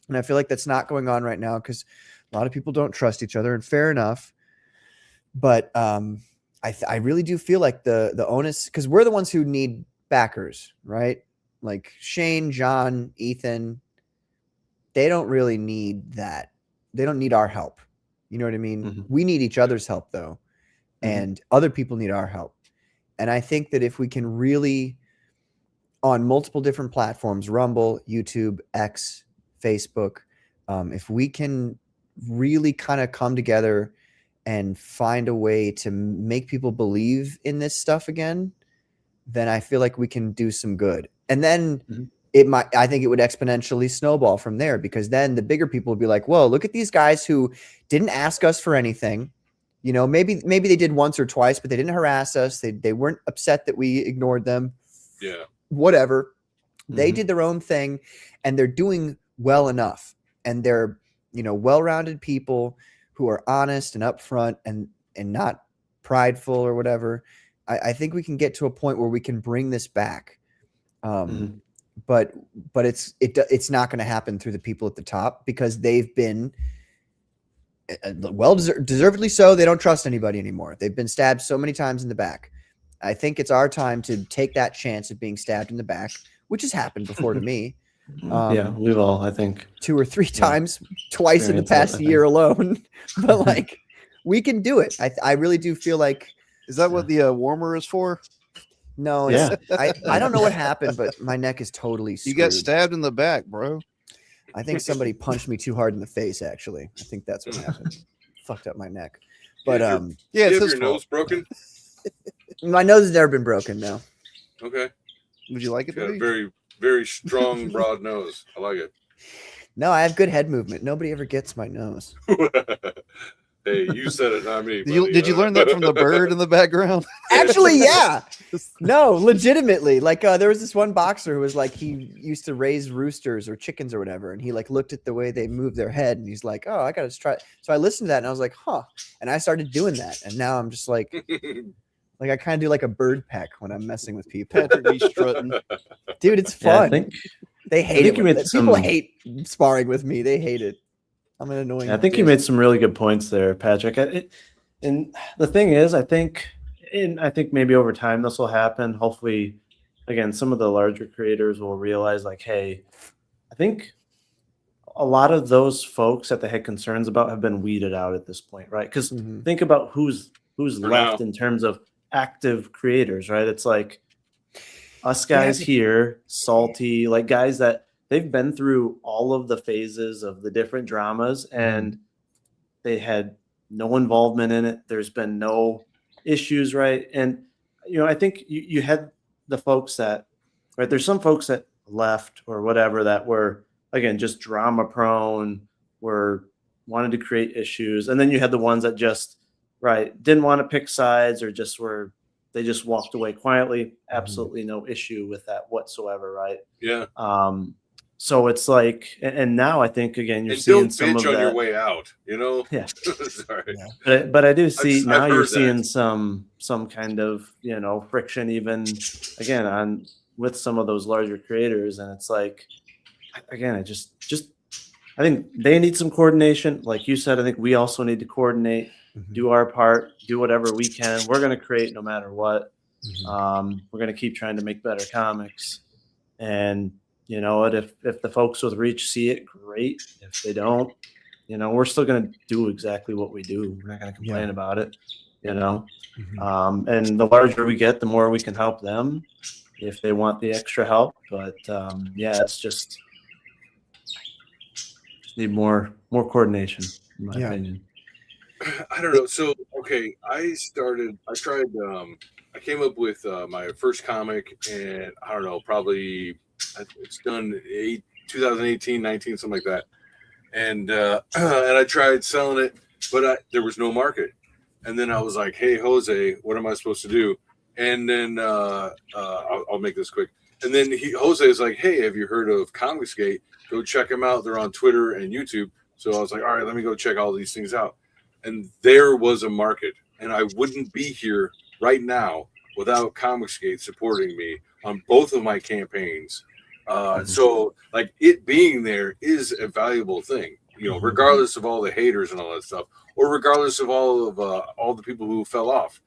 And I feel like that's not going on right now because a lot of people don't trust each other, and fair enough. But I really do feel like the onus, because we're the ones who need backers, right? Like Shane, John, Ethan, they don't really need that. They don't need our help. You know what I mean? Mhm. We need each other's help, though. Mhm. And other people need our help. And I think that if we can really, on multiple different platforms, Rumble, YouTube, X, Facebook, if we can really kind of come together and find a way to make people believe in this stuff again, then I feel like we can do some good. And then Mhm. I think it would exponentially snowball from there, because then the bigger people would be like, whoa, look at these guys who didn't ask us for anything. You know, maybe they did once or twice, but they didn't harass us. They weren't upset that we ignored them. Yeah. Whatever. They Mhm. did their own thing, and they're doing well enough. And they're, you know, well-rounded people who are honest and upfront and not prideful or whatever. I think we can get to a point where we can bring this back. Mhm. But it's not going to happen through the people at the top, because they've been deservedly so. They don't trust anybody anymore. They've been stabbed so many times in the back. I think it's our time to take that chance of being stabbed in the back, which has happened before to me. Yeah, we've all, I think, 2 or 3 times, twice in the experienced that, past I year think. alone. But like, we can do it. I really do feel like, Is that what the warmer is for? no, Yeah. I don't know what happened, but my neck is totally You screwed. got stabbed in the back, bro. I think somebody punched me too hard in the face, actually. I think that's what happened. Fucked up my neck. But Yeah, Do it's you have his your fault. nose broken? my nose has never been broken, no. Okay. Would you like it Got to a be? very, very strong, broad nose. I like No, I have good head movement. Nobody ever gets my nose. it. Hey, you said it, not me. Did you learn that from the bird in the background? Actually, yeah. No, legitimately. Like there was this one boxer who was like, he used to raise roosters or chickens or whatever, and he like looked at the way they move their head, and he's like, oh, I gotta try. So I listened to that, and I was like, huh. And I started doing that, and now I'm just like I kind of do like a bird peck when I'm messing with people. Patrick be strutting. Dude, it's Yeah, fun. I think They hate think it. you made People some- hate sparring with me. They hate it. I'm an annoying. I think you bitch. made some really good points there, Patrick. And the thing is, I think maybe over time this will happen. Hopefully, again, some of the larger creators will realize, like, hey, I think a lot of those folks that they had concerns about have been weeded out at this point, right? Because Mhm. think about who's For left now. in terms of active creators, right? It's like us guys here, Salty, like guys that they've been through all of the phases of the different dramas, and they had no involvement in it. There's been no issues, right? And I think you had the folks that, right? There's some folks that left or whatever that were, again, just drama prone, were wanted to create issues, and then you had the ones that just, right, didn't want to pick sides, or they just walked away quietly. Absolutely no issue with that whatsoever, right? Yeah. So it's like, and now I think again you're And seeing don't some bitch of on that. your way out, Yeah. Sorry. Yeah. But I do see now I've you're heard that. seeing some kind of friction even again on with some of those larger creators, and it's like again I think they need some coordination, like you said. I think we also need to coordinate, do our part, do whatever we can. We're going to create no matter what. We're going to keep trying to make better comics, and you know what, if the folks with reach see it, great. If they don't, we're still going to do exactly what we do. We're not going to complain about it, and the larger we get, the more we can help them if they want the extra help. But yeah, it's just need more coordination, in my opinion. I don't know. So, okay, I came up with my first comic, and I don't know, probably it's done 2018, 19, something like that. And I tried selling it, but there was no market. And then I was like, hey, Jose, what am I supposed to do? And then I'll make this quick. And then Jose is like, hey, have you heard of Comicsgate? Go check them out. They're on Twitter and YouTube. So I was like, all right, let me go check all these things out. and there was a market, and I wouldn't be here right now without Comicsgate supporting me on both of my campaigns. So like it being there is a valuable thing, regardless of all the haters and all that stuff, or regardless of all the people who fell off.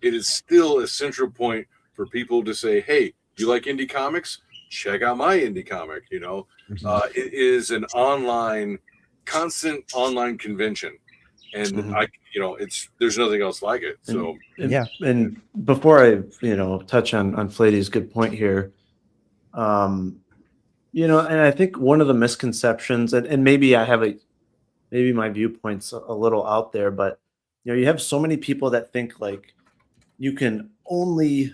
It is still a central point for people to say, hey, you like indie comics? Check out my indie comic. It is an constant online convention, and there's nothing else like it. So and before I touch on Flady's good point here, and I think one of the misconceptions, and maybe maybe my viewpoint's a little out there, but you have so many people that think like you can only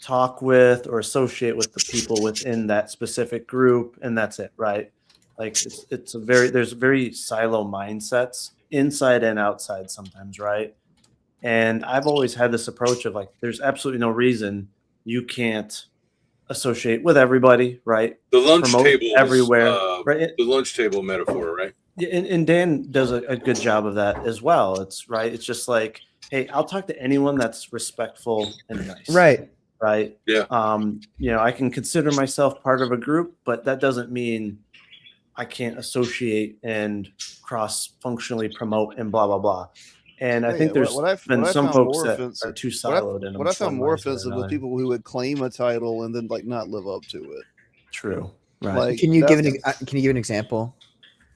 talk with or associate with the people within that specific group, and that's it, right? Like there's very silo mindsets inside and outside sometimes, right? And I've always had this approach of like, there's absolutely no reason you can't associate with everybody, right? The lunch table everywhere, right? The lunch table metaphor, right? And Dan does a good job of that as well. It's right. It's just like, hey, I'll talk to anyone that's respectful and nice. Right. Right. Yeah. I can consider myself part of a group, but that doesn't mean I can't associate and cross-functionally promote and blah blah blah. And I think there's been some folks that are too siloed. What I found more offensive was people who would claim a title and then like not live up to it. True. Right. Like, can you give an example?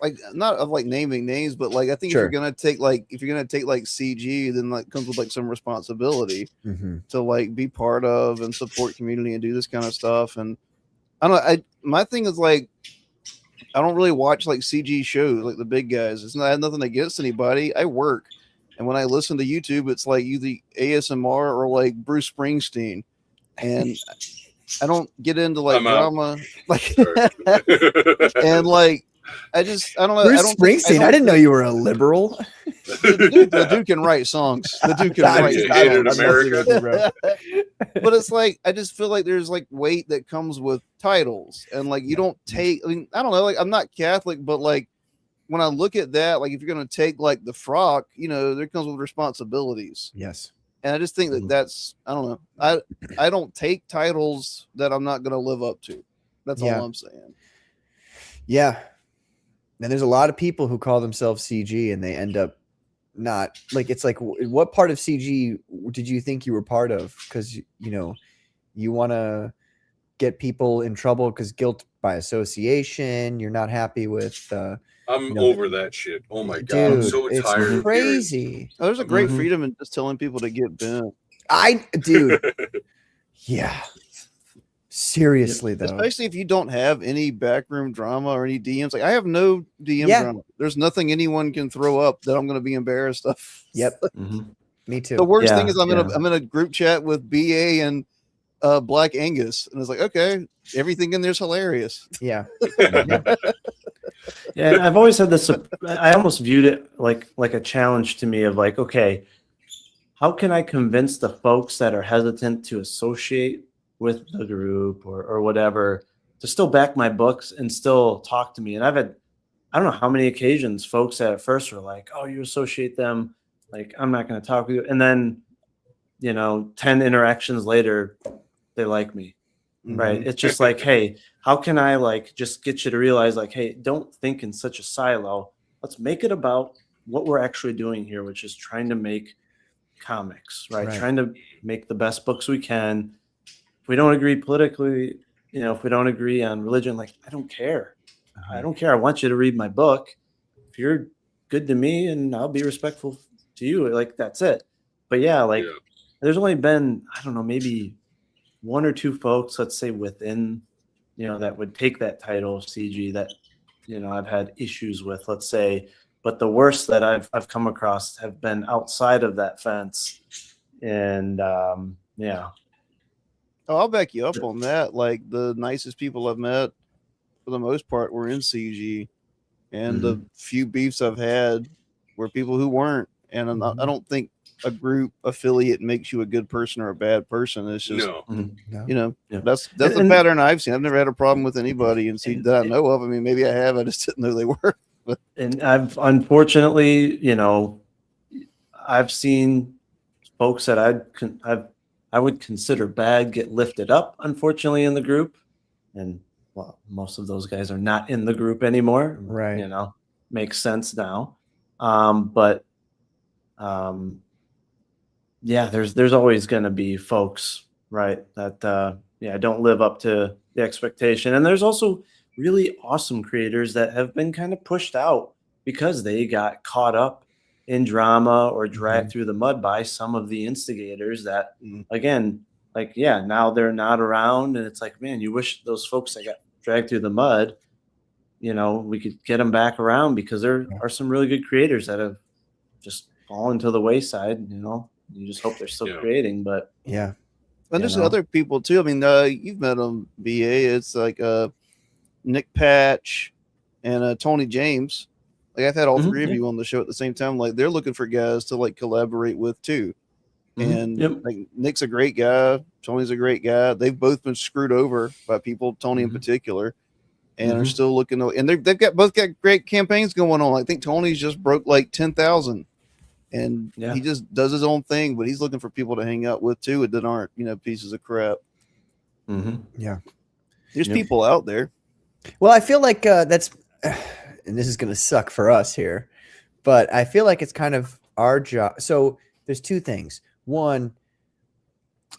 Like not of like naming names, but like I think if you're gonna take CG, then like comes with like some responsibility to like be part of and support community and do this kind of stuff. And I don't know. My thing is like I don't really watch like CG shows like the big guys. I have nothing against anybody. I work, and when I listen to YouTube, it's like either ASMR or like Bruce Springsteen, and I don't get into like drama like and like. I don't know. Bruce Springsteen. I didn't know you were a liberal. The dude can write songs. The dude can write songs. But it's like I just feel like there's like weight that comes with titles, and like you don't take. I mean, I don't know. Like I'm not Catholic, but like when I look at that, like if you're gonna take like the frock, there comes with responsibilities. Yes. And I just think that's I don't know. I don't take titles that I'm not gonna live up to. That's all I'm saying. Yeah. And there's a lot of people who call themselves CG and they end up not like, it's like, what part of CG did you think you were part of? Because, you want to get people in trouble because guilt by association. You're not happy with. I'm over that shit. Oh my God. Dude, I'm so tired. It's crazy. Oh, there's a great freedom in just telling people to get bent. Yeah. Seriously, though, especially if you don't have any backroom drama or any DMs. Like I have no DM drama. There's nothing anyone can throw up that I'm going to be embarrassed of. Yep, me too. The worst thing is I'm in a group chat with BA and Black Angus, and it's like, okay, everything in there's hilarious. Yeah. Yeah, I've always had this. I almost viewed it like a challenge to me of like, okay, how can I convince the folks that are hesitant to associate with the group or whatever to still back my books and still talk to me? And I've had, I don't know how many occasions folks that at first were like, oh, you associate them, like, I'm not going to talk with you. And then, 10 interactions later, they like me, right? It's just like, hey, how can I like just get you to realize like, hey, don't think in such a silo. Let's make it about what we're actually doing here, which is trying to make comics, right? Trying to make the best books we can. We don't agree politically, if we don't agree on religion, like, I don't care. I don't care. I want you to read my book. If you're good to me and I'll be respectful to you, like, that's it. But there's only been, I don't know, maybe one or two folks, let's say within, that would take that title of CG that, I've had issues with, let's say, but the worst that I've come across have been outside of that fence. And Oh, I'll back you up on that. Like the nicest people I've met, for the most part, were in CG, and the few beefs I've had were people who weren't. And I don't think a group affiliate makes you a good person or a bad person. It's just, that's the pattern I've seen. I've never had a problem with anybody in CG that I know of. I mean, maybe I have. I just didn't know they were. And I've unfortunately, I've seen folks that I would consider bad get lifted up, unfortunately, in the group, and well, most of those guys are not in the group anymore. Right. You know, makes sense now. But yeah, there's always going to be folks, right, that don't live up to the expectation, and there's also really awesome creators that have been kind of pushed out because they got caught up in drama or dragged through the mud by some of the instigators that, again, like, yeah, now they're not around, and it's like, man, you wish those folks that got dragged through the mud, we could get them back around, because there are some really good creators that have just fallen to the wayside. You just hope they're still creating, but yeah. And there's other people too. I mean, you've met them, BA. It's like Nick Patch and Tony James. Like, I've had all three of you on the show at the same time. Like, they're looking for guys to like collaborate with too. And like, Nick's a great guy. Tony's a great guy. They've both been screwed over by people, Tony in particular, and are still looking to, and they've both got great campaigns going on. I think Tony's just broke like 10,000, and he just does his own thing, but he's looking for people to hang out with too, that aren't, pieces of crap. Yeah. There's people out there. Well, I feel like that's, and this is going to suck for us here, but I feel like it's kind of our job. So there's two things. One,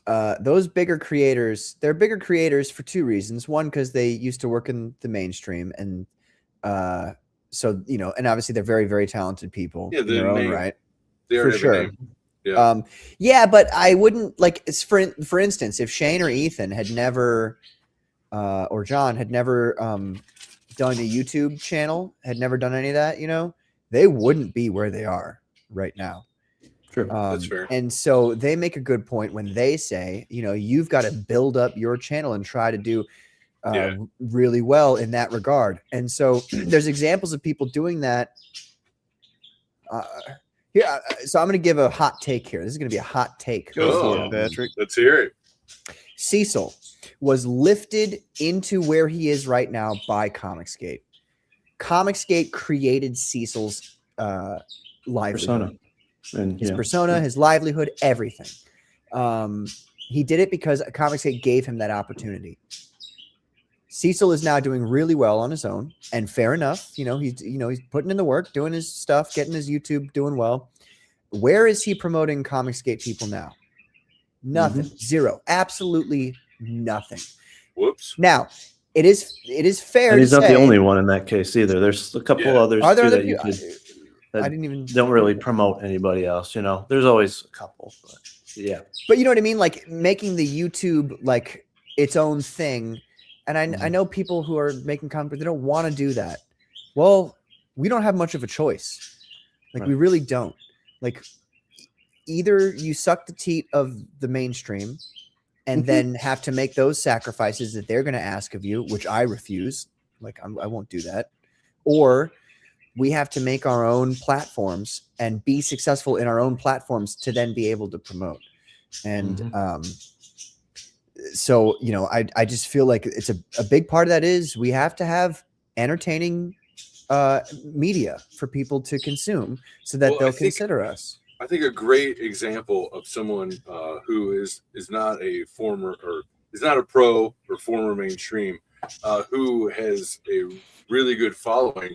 those bigger creators, they're bigger creators for two reasons. One, because they used to work in the mainstream, and so, and obviously they're very, very talented people in their own right. For sure. Yeah. But I wouldn't, like, it's for instance, if Shane or Ethan had never or John had never done a YouTube channel, had never done any of that, they wouldn't be where they are right now. True. That's fair. And so they make a good point when they say, you've got to build up your channel and try to do really well in that regard. And so there's examples of people doing that. Here, so I'm going to give a hot take here. This is going to be a hot take. Go for it, Patrick. Let's hear it. Cecil was lifted into where he is right now by Comicsgate. Comicsgate created Cecil's livelihood. Persona. And, his persona, his livelihood, everything. He did it because Comicsgate gave him that opportunity. Cecil is now doing really well on his own, and fair enough. He's putting in the work, doing his stuff, getting his YouTube, doing well. Where is he promoting Comicsgate people now? Nothing. Zero. Absolutely nothing. Whoops. Now, it is fair. And he's to not say, the only one in that case either. There's a couple others Are there too other that you people? could. That I didn't even don't really promote anybody else. There's always a couple, but yeah. But you know what I mean? Like, making the YouTube like its own thing. And I know people who are making content, they don't want to do that. Well, we don't have much of a choice. Like, we really don't. Like, either you suck the teat of the mainstream and then have to make those sacrifices that they're going to ask of you, which I refuse. Like, I won't do that. Or we have to make our own platforms and be successful in our own platforms to then be able to promote. And so, I just feel like it's a big part of that is we have to have entertaining media for people to consume so that they'll consider us. I think a great example of someone who is not a former, or is not a pro or former mainstream, who has a really good following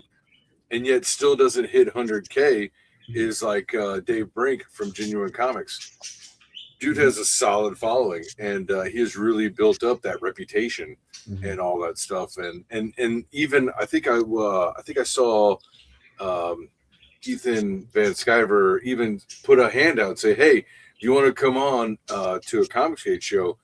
and yet still doesn't hit 100K is like Dave Brink from Genuine Comics. Dude has a solid following, and he has really built up that reputation and all that stuff. And even I think I saw Ethan Van Sciver even put a hand out and say, "Hey, do you want to come on to a Comicsgate show?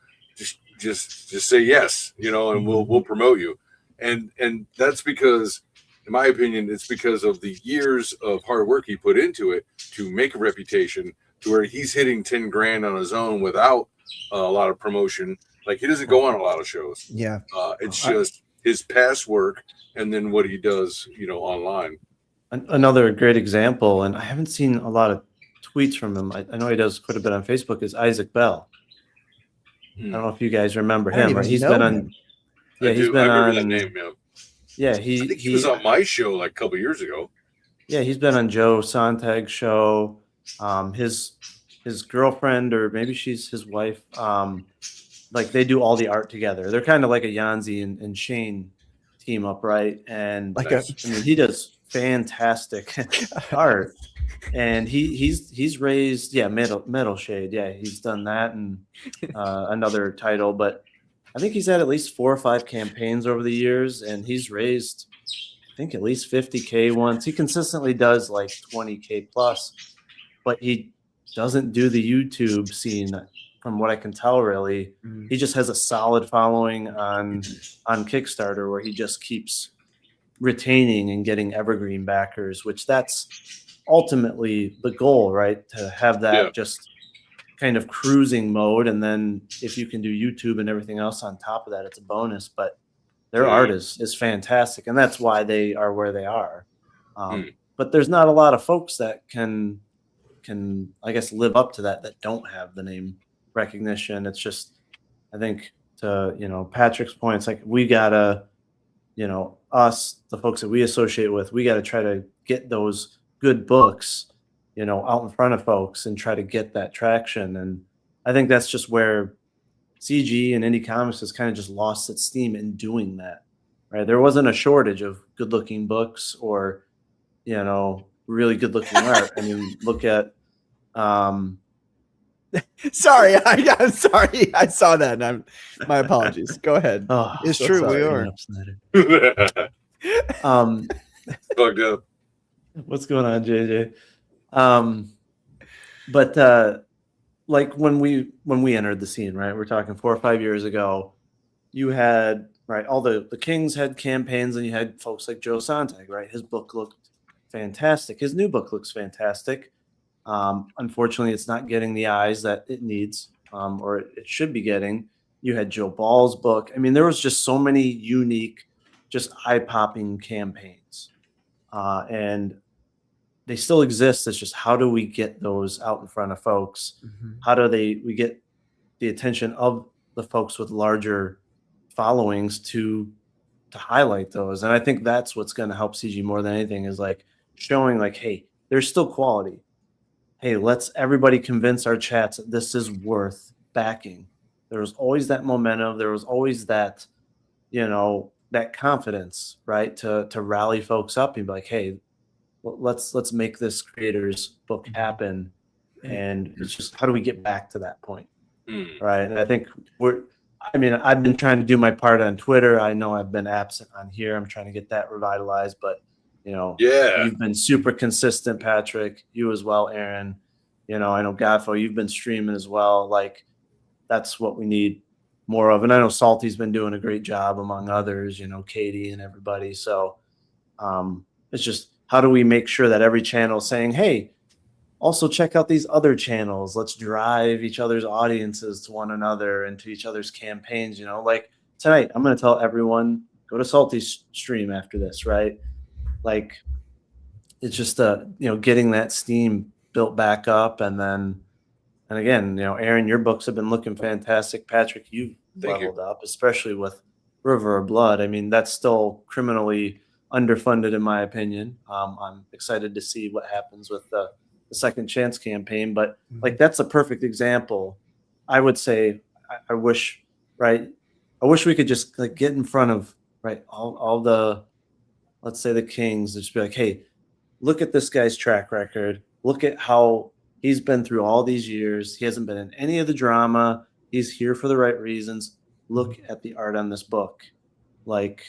Just say yes, and we'll promote you." And that's because, in my opinion, it's because of the years of hard work he put into it to make a reputation, to where he's hitting 10 grand on his own without a lot of promotion. Like, he doesn't go on a lot of shows. Yeah. It's just his past work and then what he does, online. Another great example, and I haven't seen a lot of tweets from him. I know he does quite a bit on Facebook, is Isaac Bell. I don't know if you guys remember him. Right? He's been on. Yeah, he's been on. That name, yeah. Yeah, I think he was on my show like a couple years ago. Yeah, he's been on Joe Sontag's show. His girlfriend, or maybe she's his wife, like they do all the art together. They're kind of like a Yanzi and Shane team up, right? And Like Nice. I mean, he does fantastic art, and he's raised, yeah, metal shade, yeah, he's done that, and another title, but I think he's had at least 4 or 5 campaigns over the years, and he's raised, I think, at least 50K once. He consistently does like 20K plus, but he doesn't do the YouTube scene, from what I can tell, really. He just has a solid following on Kickstarter, where he just keeps retaining and getting evergreen backers, which that's ultimately the goal, right? To have that Yeah. just kind of cruising mode, and then if you can do YouTube and everything else on top of that, it's a bonus. But their art is fantastic, and that's why they are where they are. But there's not a lot of folks that can I guess live up to that don't have the name recognition. It's just, I think, to Patrick's point, it's like we gotta, us, the folks that we associate with, we gotta try to get those good books, out in front of folks and try to get that traction. And I think that's just where CG and indie comics has kind of just lost its steam in doing that. Right? There wasn't a shortage of good-looking books or, really good-looking art. I mean, look at Sorry, I'm sorry. I saw that, and my apologies. Go ahead. oh, It's so true, sorry, we are. Ian Snyder. Fucked up. What's going on, JJ? But like when we entered the scene, right? We're talking 4 or 5 years ago. You had, right, all the Kings had campaigns, and you had folks like Joe Sontag, right? His book looked fantastic. His new book looks fantastic. Unfortunately, it's not getting the eyes that it needs, or it should be getting. You had Joe Ball's book. I mean, there was just so many unique, just eye-popping campaigns, and they still exist. It's just, how do we get those out in front of folks? How do we get the attention of the folks with larger followings to highlight those? And I think that's what's going to help CG more than anything, is like showing like, hey, there's still quality. Hey, let's everybody convince our chats that this is worth backing. There was always that momentum. There was always that, that confidence, right? To rally folks up and be like, hey, let's make this creator's book happen. And it's just, how do we get back to that point? Right. And I think I've been trying to do my part on Twitter. I know I've been absent on here. I'm trying to get that revitalized, but you've been super consistent, Patrick. You as well, Aaron. I know Gaffo, you've been streaming as well. Like, that's what we need more of. And I know Salty's been doing a great job, among others, Katie and everybody. So it's just, how do we make sure that every channel is saying, hey, also check out these other channels. Let's drive each other's audiences to one another and to each other's campaigns. Like tonight, I'm going to tell everyone, go to Salty's stream after this, right? Like, it's just getting that steam built back up. And again, Aaron, your books have been looking fantastic. Patrick, you've leveled up, especially with River of Blood. I mean, that's still criminally underfunded, in my opinion. I'm excited to see what happens with the Second Chance campaign, but like, that's a perfect example. I would say, I wish we could just like get in front of, right, all the, let's say, the Kings, just be like, hey, look at this guy's track record. Look at how he's been through all these years. He hasn't been in any of the drama. He's here for the right reasons. Look at the art on this book. Like,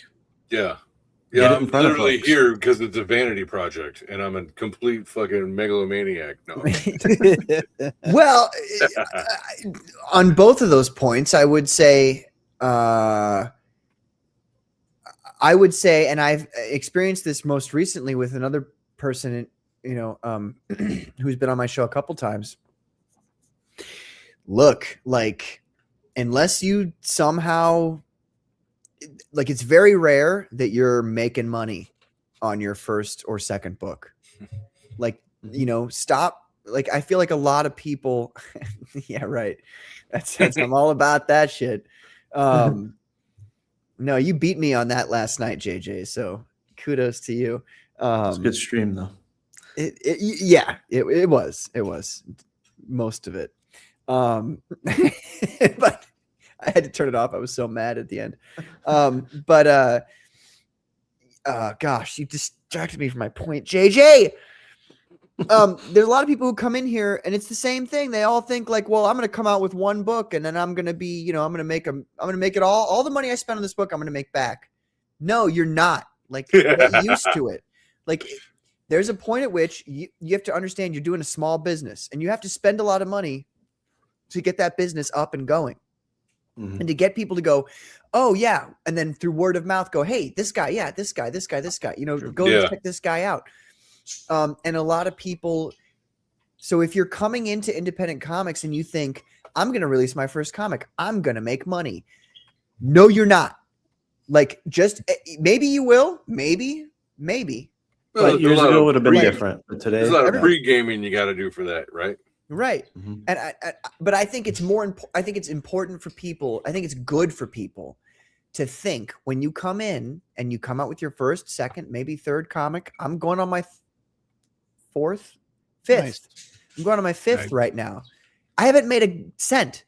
I'm literally here because it's a vanity project, and I'm a complete fucking megalomaniac. No. Well, on both of those points, I would say, and I've experienced this most recently with another person, who's been on my show a couple times. Look, like, unless you somehow, like, it's very rare that you're making money on your first or second book. Like, stop. Like, I feel like a lot of people, yeah, right. That's I'm all about that shit. No, you beat me on that last night, JJ. So kudos to you. It's a good stream, though. It was most of it. But I had to turn it off. I was so mad at the end. Gosh, you distracted me from my point, JJ. There's a lot of people who come in here and it's the same thing. They all think like, well, I'm going to come out with one book and then I'm going to be, I'm going to make it all the money I spent on this book, I'm going to make back. No, you're not. Like, get used to it. Like, there's a point at which you have to understand you're doing a small business and you have to spend a lot of money to get that business up and going. Mm-hmm. And to get people to go, oh yeah. And then through word of mouth go, hey, this guy, go check this guy out. And a lot of people, so if you're coming into independent comics and you think, I'm going to release my first comic, I'm going to make money. No, you're not. Like, just maybe you will, maybe. Well, years ago would have been different. But today, there's a lot of pre-gaming you got to do for that, right? Right. Mm-hmm. But I think it's I think it's important for people. I think it's good for people to think when you come in and you come out with your first, second, maybe third comic. I'm going on my fifth. Nice. I'm going on my fifth right now. I haven't made a cent.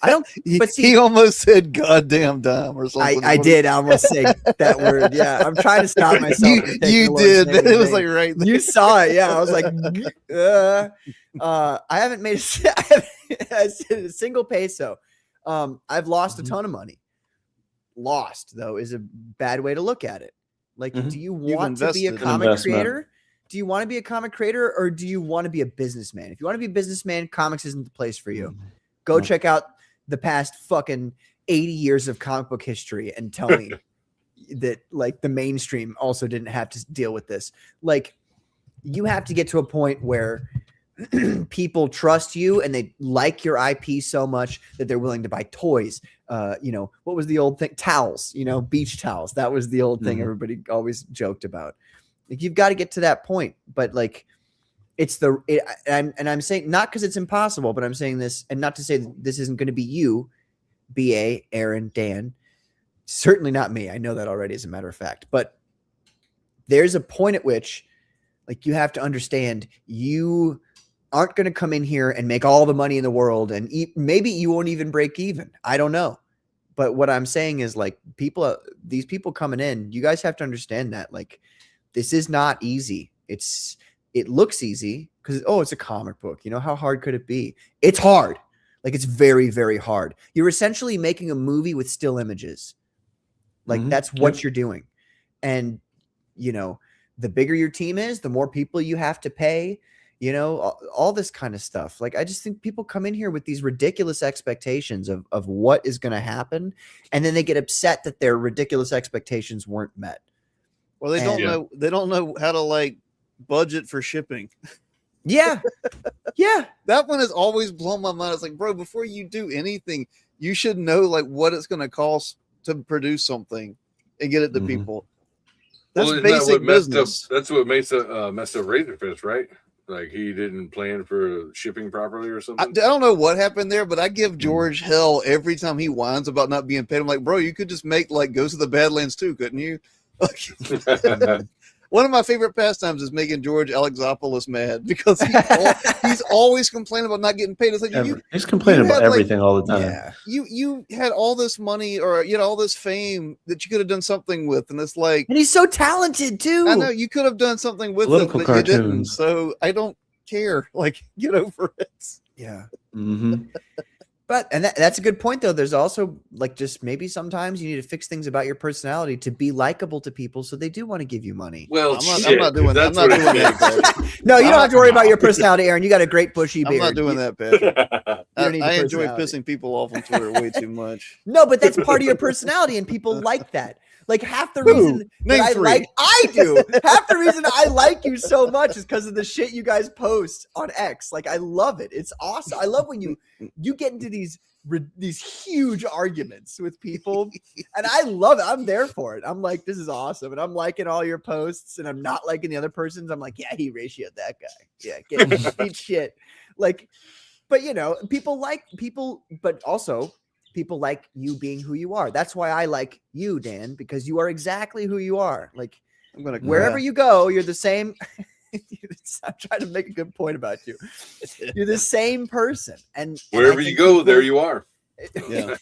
I don't. But see, he almost said "goddamn dime" or something. I did. I almost say that word. Yeah, I'm trying to stop myself. You did. It was like right there. You saw it. Yeah, I was like, I haven't made a single peso. I've lost a ton of money. Lost though is a bad way to look at it. Like, do you want to be a comic creator? Do you want to be a comic creator or do you want to be a businessman? If you want to be a businessman, comics isn't the place for you. Go check out the past fucking 80 years of comic book history and tell me that like the mainstream also didn't have to deal with this. Like, you have to get to a point where people trust you and they like your IP so much that they're willing to buy toys. What was the old thing? Towels, beach towels. That was the old thing everybody always joked about. Like, you've got to get to that point, but like, I'm saying not because it's impossible, but I'm saying this, and not to say that this isn't going to be you, BA, Aaron, Dan, certainly not me. I know that already, as a matter of fact, but there's a point at which, like, you have to understand you aren't going to come in here and make all the money in the world, and maybe you won't even break even. I don't know, but what I'm saying is, like, these people coming in, you guys have to understand that, like, this is not easy. It looks easy because, it's a comic book. How hard could it be? It's hard. Like, it's very, very hard. You're essentially making a movie with still images. Like, that's what you're doing. And, the bigger your team is, the more people you have to pay, all this kind of stuff. Like, I just think people come in here with these ridiculous expectations of what is going to happen. And then they get upset that their ridiculous expectations weren't met. Well, they don't know how to like budget for shipping. Yeah. That one has always blown my mind. It's like, bro, before you do anything, you should know like what it's going to cost to produce something and get it to people. That's basic business. That's what messed up Razorfist, right? Like, he didn't plan for shipping properly or something. I don't know what happened there, but I give George hell every time he whines about not being paid. I'm like, bro, you could just make like Ghost of the Badlands too, couldn't you? One of my favorite pastimes is making George Alexopoulos mad because he's always complaining about not getting paid. It's like he's complaining about everything all the time. Yeah. You had all this money or all this fame that you could have done something with, and it's like, and he's so talented too. I know you could have done something with it, but you didn't. So I don't care. Like, get over it. Yeah. But that's a good point though. There's also like, just maybe sometimes you need to fix things about your personality to be likable to people, so they do want to give you money. Well, I'm not doing that. I'm not doing that. No, you don't have to worry about your personality, Aaron. You got a great bushy beard. I'm not doing that, Patrick. I enjoy pissing people off on Twitter way too much. No, but that's part of your personality, and people like that. Like, half the reason that I do. Half the reason I like you so much is because of the shit you guys post on X. Like, I love it. It's awesome. I love when you get into these huge arguments with people, and I love it. I'm there for it. I'm like, this is awesome, and I'm liking all your posts, and I'm not liking the other person's. I'm like, yeah, he ratioed that guy. Yeah, eat shit. Like, but people like people, but also people like you being who you are. That's why I like you, Dan, because you are exactly who you are. Like, wherever you go, you're the same. I'm trying to make a good point about you. You're the same person, and Wherever you go, there you are. Yeah.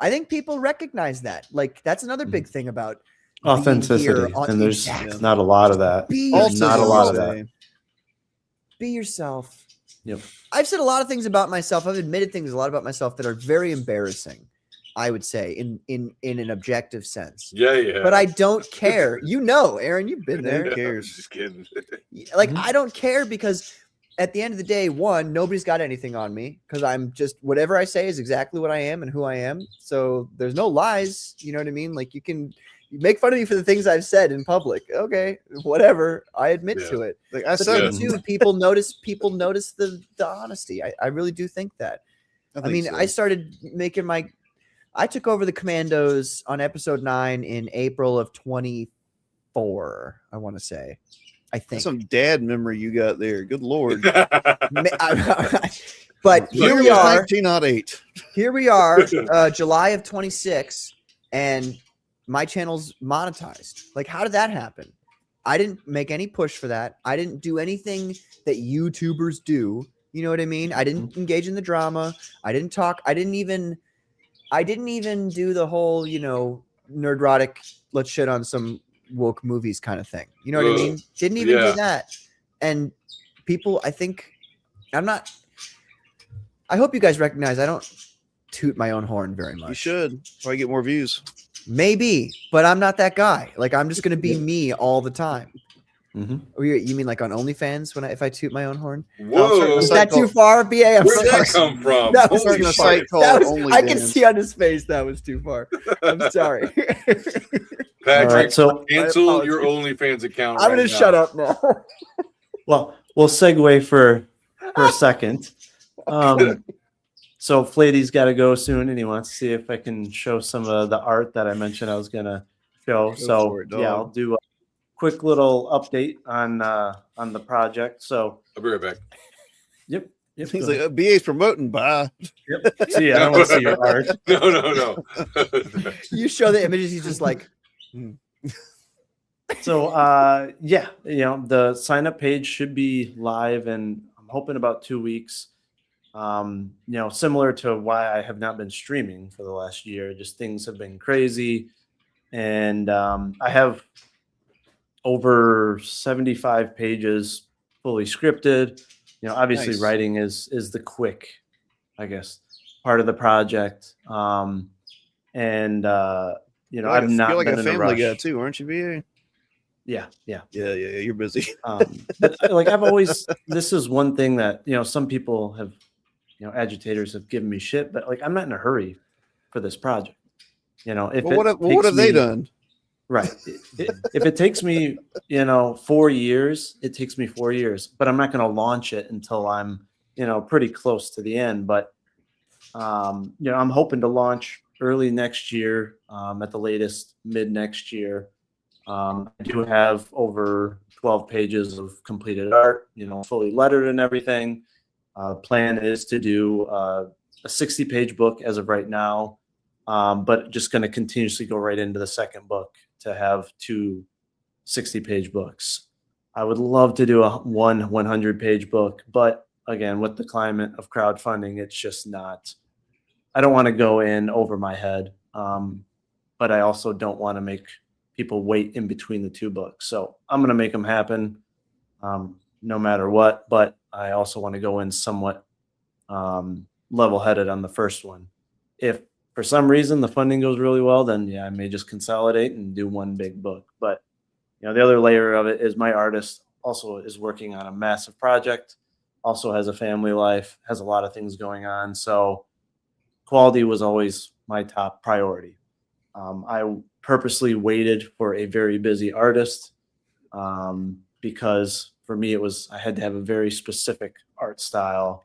I think people recognize that. Like that's another big thing about being Authenticity, here on- and there's Exactly. not a lot of that. Be There's not a lot of yourself. that. Be yourself. Yep. I've said a lot of things about myself. I've admitted things a lot about myself that are very embarrassing, I would say, in an objective sense. Yeah. But I don't care. You know, Aaron, you've been there. Who cares? Just kidding. Like Mhm. I don't care because at the end of the day, one, nobody's got anything on me because I'm just whatever I say is exactly what I am and who I am. So there's no lies. You know what I mean? Like you make fun of me for the things I've said in public. Okay, whatever. I admit Yeah. to it. Like I But said, then too, people notice the honesty. I really do think that. I mean, I started making I took over the Commandos on episode 9 in April of 24. I want to say, I think. That's some dad memory you got there. Good Lord. But here we are. 1908. Here we are, July of 26, and my channel's monetized. Like, how did that happen? I didn't make any push for that. I didn't do anything that YouTubers do. You know what I mean? I didn't engage in the drama. I didn't talk. I didn't even do the whole, nerdrotic, let's shit on some woke movies kind of thing. You know what I mean? Didn't even do that. And people, I hope you guys recognize I don't toot my own horn very much. You should probably get more views. Maybe, but I'm not that guy. Like I'm just gonna be me all the time. Mhm. Or you mean like on OnlyFans if I toot my own horn? Whoa. Is that too far, BA? I'm Where'd sorry. that come from? That was Holy Starting a shit. site called That was- I can OnlyFans. see on his face that was too far. I'm sorry. Patrick, All right, so cancel your OnlyFans account. I'm right gonna now. shut up now. well, we'll segue for a second. So Flady's got to go soon, and he wants to see if I can show some of the art that I mentioned I was gonna show. So for it, yeah, I'll dog. do a quick little update on the project. So I'll be right back. yep. He's go like, ahead. BA's promoting. Bye. Yep. See, I don't want to see your art. No. You show the images. He's just like, So yeah, the sign up page should be live, and I'm hoping about 2 weeks. Similar to why I have not been streaming for the last year, just things have been crazy, and I have over 75 pages fully scripted. Obviously Nice. writing is the quick, I guess, part of the project. I'm not You're like been a in a family rush. guy too, aren't you, BA? Yeah. Yeah. You're busy. But like I've always, this is one thing that some people have, agitators have given me shit, but like I'm not in a hurry for this project. If What have they done? Right. If it takes me 4 years, it takes me 4 years, but I'm not going to launch it until I'm pretty close to the end. But I'm hoping to launch early next year, at the latest mid next year. I do have over 12 pages of completed art, fully lettered and everything. Plan is to do a 60-page book as of right now, but just going to continuously go right into the second book to have 2 60-page books. I would love to do a 100-page book, but again, with the climate of crowdfunding, it's just not. I don't want to go in over my head, but I also don't want to make people wait in between the 2 books. So I'm going to make them happen, no matter what. But I also want to go in somewhat level-headed on the first one. If for some reason the funding goes really well, then yeah, I may just consolidate and do one big book. But the other layer of it is my artist also is working on a massive project, also has a family life, has a lot of things going on. So quality was always my top priority. I purposely waited for a very busy artist because for me I had to have a very specific art style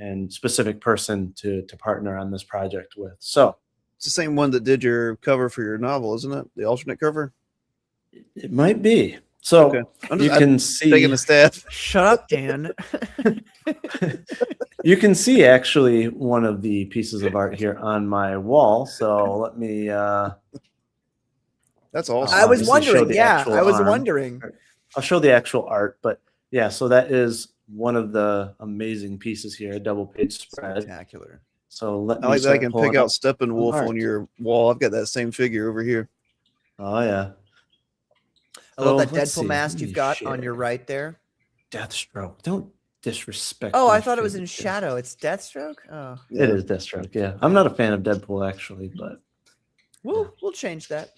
and specific person to partner on this project with. So It's the same one that did your cover for your novel, isn't it? The alternate cover. it might be. So Okay. I'm you just can see taking a stab. shut up, Dan. you can see actually one of the pieces of art here on my wall. So let me That's awesome. I was obviously show wondering. the Yeah, actual I was arm. wondering. I'll show the actual art, but yeah, so that is one of the amazing pieces here, a double page spread. Spectacular. So let I me like that I start can pulling pick out up Steppenwolf art. on your wall. I've got that same figure over here. Oh yeah. I love that So, let's Deadpool see, mask let you've me got on your share. right there. Deathstroke. Don't disrespect. Oh, I my thought it was in favorite character. shadow. It's Deathstroke. Oh, Yeah. It is Deathstroke. Yeah, I'm not a fan of Deadpool actually, but we'll change that.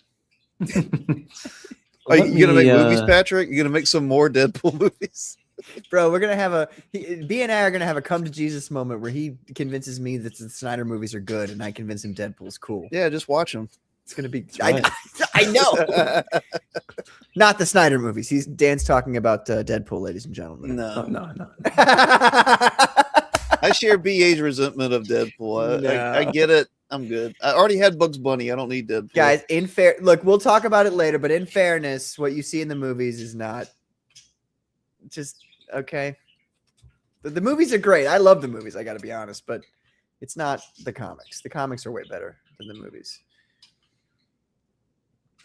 Are let you gonna me, make movies, Patrick? You gonna make some more Deadpool movies? Bro, we're gonna have B and I are gonna have a come to Jesus moment where he convinces me that the Snyder movies are good, and I convince him Deadpool's cool. Yeah, just watch them. It's gonna be. right. I know. Not the Snyder movies. Dan's talking about Deadpool, ladies and gentlemen. Oh, No, no. I share BA's resentment of Deadpool. I No. get it. I'm good. I already had Bugs Bunny. I don't need Deadpool. Guys, look, we'll talk about it later, but in fairness, what you see in the movies is not just okay. The movies are great. I love the movies, I gotta be honest, but it's not the comics. The comics are way better than the movies.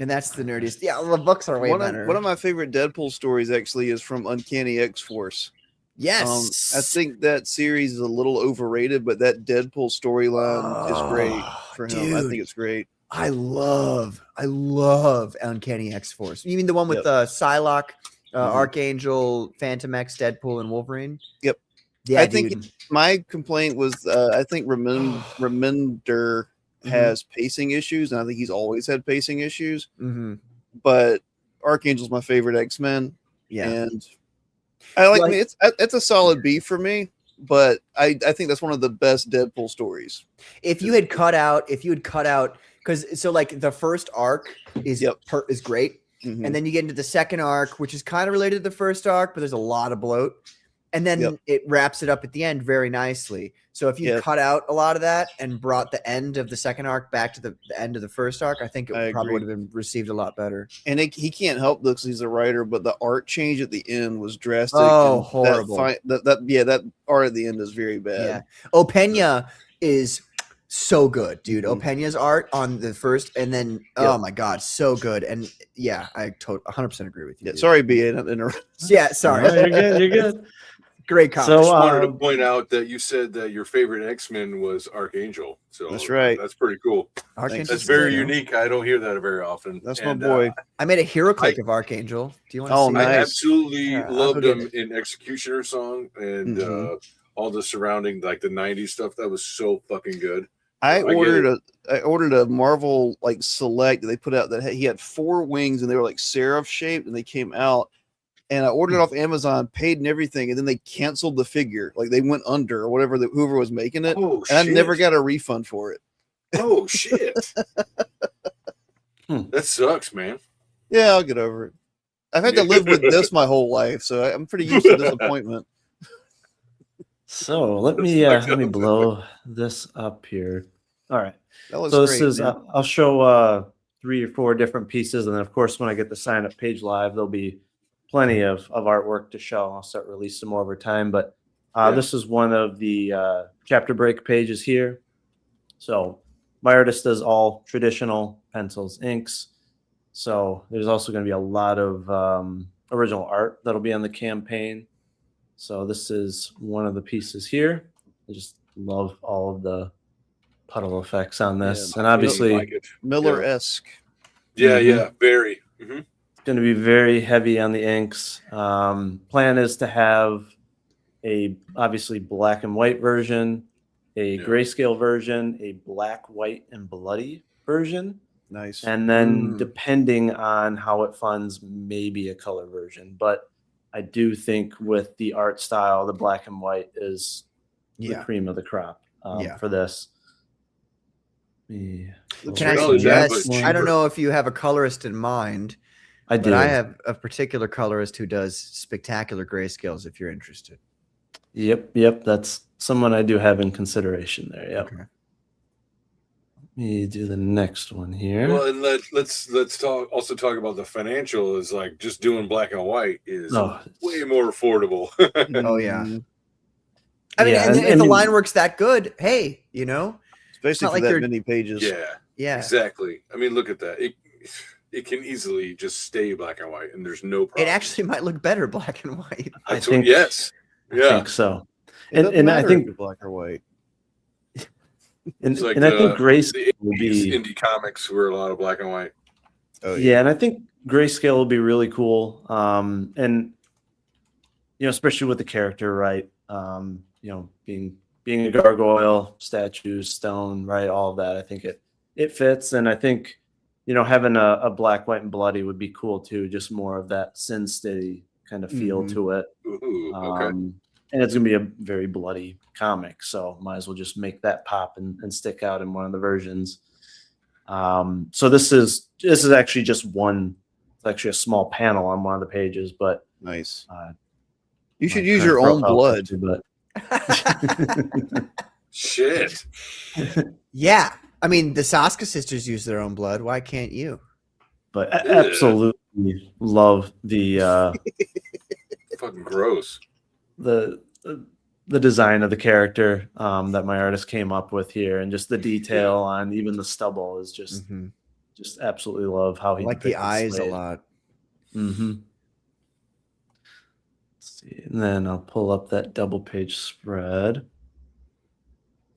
And that's the nerdiest. Yeah, the books are way better. One of my favorite Deadpool stories actually is from Uncanny X-Force. Yes. I think that series is a little overrated, but that Deadpool storyline is great for him. I dude. think it's great. I love Uncanny X-Force. You mean the one with Psylocke, Archangel, Phantom X, Deadpool, and Wolverine? Yep. Yeah, I think dude. my complaint was I think Remender has pacing issues, and I think he's always had pacing issues. Mm-hmm. But Archangel's my favorite X-Men. Yeah. And I like me. It's a solid B for me, but I think that's one of the best Deadpool stories. If you had cut out, because so like the first arc is is great, and then you get into the second arc, which is kind of related to the first arc, but there's a lot of bloat, and then it wraps it up at the end very nicely. So if you cut out a lot of that and brought the end of the second arc back to the end of the first arc, I think it probably would have been received a lot better. And he can't help this; he's a writer, but the art change at the end was drastic. Oh, horrible! That art at the end is very bad. Yeah, Opeña is so good, dude. Opeña's art on the first, and then oh my god, so good. And yeah, I 100% agree with you. Yeah, sorry, BA, not interrupt. Yeah, sorry. No, you're good. You're good. Great comic. So I just wanted to point out that you said that your favorite X-Men was Archangel. So that's right. That's pretty cool. That's very unique. I don't hear that very often. That's my boy. I made a hero click of Archangel. Do you want to see nice. I absolutely loved him in Executioner song and all the surrounding like the 90s stuff. That was so fucking good. I ordered a Marvel like Select that they put out that he had 4 wings and they were like seraph shaped and they came out. And I ordered it off Amazon, paid and everything, and then they canceled the figure. Like they went under or whatever, whoever was making it. Oh, and I never got a refund for it. Oh, shit. That sucks, man. Yeah, I'll get over it. I've had to live with this my whole life, so I'm pretty used to disappointment. So let me blow this up here. All right. That looks so this great, is man. I'll show 3 or 4 different pieces, and then of course when I get the sign up page live, there'll be plenty of artwork to show. I'll start releasing more over time, but this is one of the chapter break pages here. So my artist does all traditional pencils, inks. So there's also going to be a lot of original art that'll be on the campaign. So this is one of the pieces here. I just love all of the puddle effects on this, and obviously Miller-esque. Yeah, very. Going to be very heavy on the inks. Plan is to have a obviously black and white version, a grayscale version, a black, white, and bloody version. Nice. And then depending on how it funds, maybe a color version. But I do think with the art style, the black and white is the cream of the crop for this. Can I suggest? I don't know if you have a colorist in mind. I do. But I have a particular colorist who does spectacular grayscales if you're interested. Yep. That's someone I do have in consideration there. Yep. Okay. Let me do the next one here. Well, and let's talk about the financial is like just doing black and white is way more affordable. Oh yeah. I mean, if the line works that good, hey, especially for that many pages. Yeah, exactly. I mean, look at that. it can easily just stay black and white, and there's no problem. It actually might look better black and white. That's what, yes, I yeah. think so. It doesn't And I matter think if you're black or white. It's like and I think the grayscale will 80s be indie comics were a lot of black and white. Oh yeah, and I think grayscale will be really cool. And especially with the character, right? Being a gargoyle, statue, stone, right? All of that. I think it fits, and I think having a black, white, and bloody would be cool too. Just more of that Sin City kind of feel to it. Ooh, okay. And it's gonna be a very bloody comic, so might as well just make that pop and stick out in one of the versions. So this is actually just one. It's actually a small panel on one of the pages, but nice. my You should use kind your of own profile blood. picture, but Shit. Yeah. I mean, the Saska sisters use their own blood. Why can't you? but absolutely love the Fucking gross. the design of the character that my artist came up with here, and just the detail on even the stubble is just absolutely love how I he like the depicted eyes Slade. a lot. Let's see, and then I'll pull up that double page spread.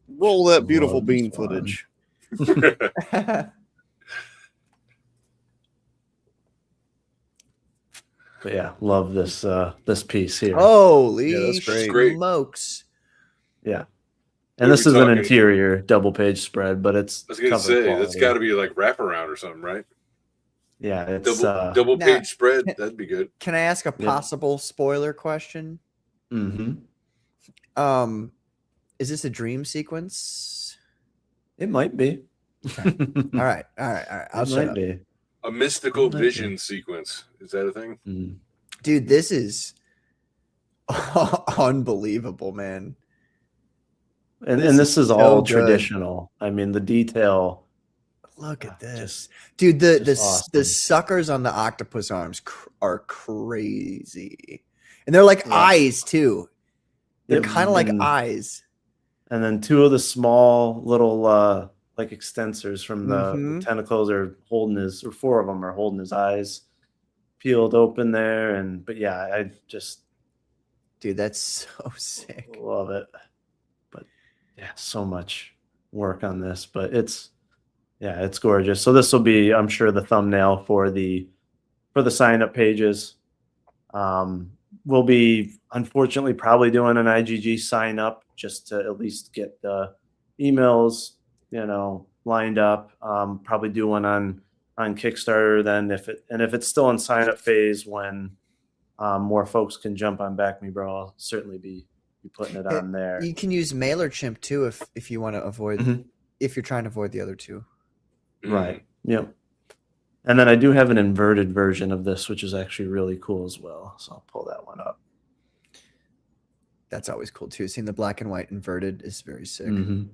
Roll that beautiful Love this bean one. footage. But yeah, love this this piece here. Holy Yeah, that's great. Great. smokes. Yeah. What And are this we is an talking? interior double page spread, but it's I was gonna cover say that's quality. got to be like wraparound or something, right? Yeah, it's Double Now- page spread. That'd be good. Can I ask a Yeah. possible spoiler question? mhm. Is this a dream sequence? It might be. All right. I'll It shut might up. be. A mystical Might be. vision sequence. Is that a thing? Mm. Dude, this is unbelievable, man. And This and this is so all good. traditional. I mean, the detail. Look at this. Just Dude, the just the awesome. suckers on the octopus arms are crazy. And they're like Yeah. eyes too. They're Yeah, kind of like and- eyes. And then two of the small little like extensors from the Mhm. tentacles are holding his, or four of them are holding his eyes peeled open there. And but yeah, I just Dude, that's so sick. love it. But yeah, so much work on this, but it's gorgeous. So this will be, I'm sure, the thumbnail for the sign up pages. We'll be unfortunately probably doing an IGG sign up just to at least get the emails, lined up. Probably do one on Kickstarter then if it's still in sign up phase when more folks can jump on Back Me Bro, I'll certainly be putting it on there. You can use MailerChimp too if you want to avoid Mhm. if you're trying to avoid the other two. Right. Yep. And then I do have an inverted version of this, which is actually really cool as well. So I'll pull that one up. That's always cool too. Seeing the black and white inverted is very sick. Mhm.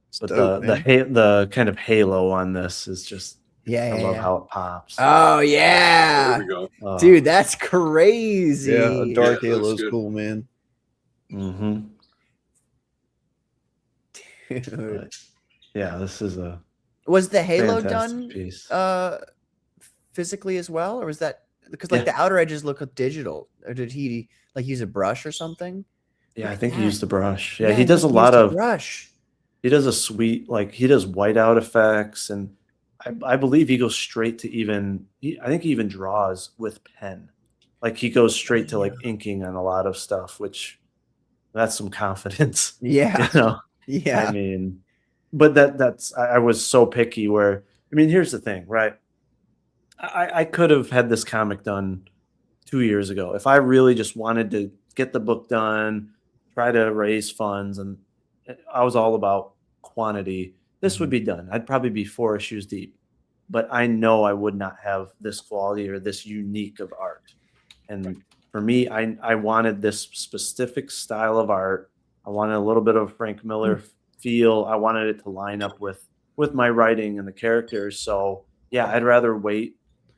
It's But dope, man. the kind of halo on this is just, Yeah, I yeah, love yeah. how it pops. Oh There yeah, we go. Oh, dude, that's crazy. Yeah, a dark Yeah, it looks halo's good. cool, man. mhm. Dude. But yeah, this is a Was the halo fantastic done piece. physically as well, or was that because like Yeah. the outer edges look digital, or did he like use a brush or something? Yeah, I Look think at he that. used the brush. Yeah, Man, he does a he lot used of brush. he does a sweet, like he does whiteout effects, and I believe he goes straight to I think he even draws with pen. Like he goes straight to like inking on a lot of stuff, which that's some confidence. Yeah, yeah. I mean, but that's I was so picky where, I mean, here's the thing, right? I could have had this comic done 2 years ago if I really just wanted to get the book done, try to raise funds, and I was all about quantity. This would be done. I'd probably be 4 issues deep, but I know I would not have this quality or this unique of art. And for me, I wanted this specific style of art. I wanted a little bit of Frank Miller feel. I wanted it to line up with my writing and the characters. So yeah, I'd rather wait,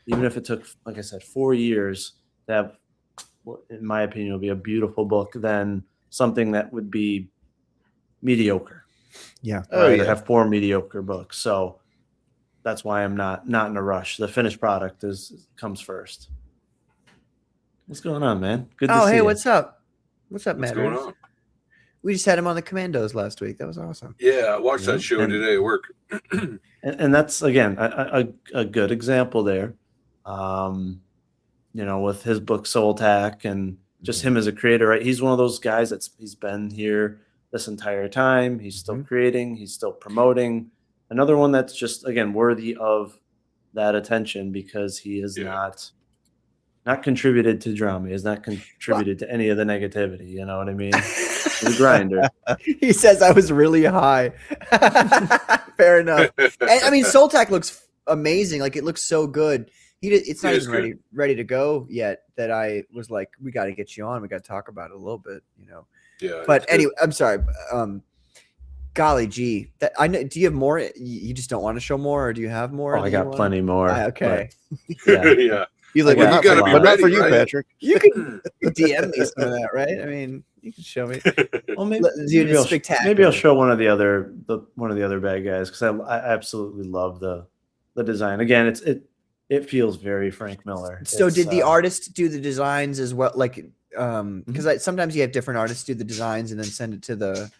even if it took, like I said, 4 years to have what in my opinion would be a beautiful book than something that would be mediocre. Yeah. Oh, Right? yeah. Or have 4 mediocre books. So that's why I'm not in a rush. The finished product comes first. What's going on, man? Good to Oh, see hey, you. what's up? What's up, What's Matt? going on? We just had him on the Commandos last week. That was awesome. Yeah, I watched Yeah, that show and- today at work. And that's again a good example there. With his book Soul Tack and just him as a creator, right? He's one of those guys he's been here this entire time. He's still creating, he's still promoting. Another one that's just again worthy of that attention because he is not contributed to drama. He has not contributed to any of the negativity. You know what I mean? He's a grinder. He says I was really high. Fair enough. And, I mean, Soul Tack looks amazing. Like, it looks so good. It's not It is even ready to go yet. That I was like, we got to get you on. We got to talk about it a little bit, Yeah. But anyway, I'm sorry. Golly gee, I know. Do you have more? You just don't want to show more, or do you have more? Oh, I got plenty more. Okay. Yeah. Yeah. He's like, Well, well, you gotta be but not for ready, you, right? Patrick. You can DM me some of that, right? I mean, you can show me. Well, maybe It's spectacular. maybe I'll show one of the other bad guys because I absolutely love the design. Again, it feels very Frank Miller. So It's, did the artist do the designs as well? Like, because sometimes you have different artists do the designs and then send it to the.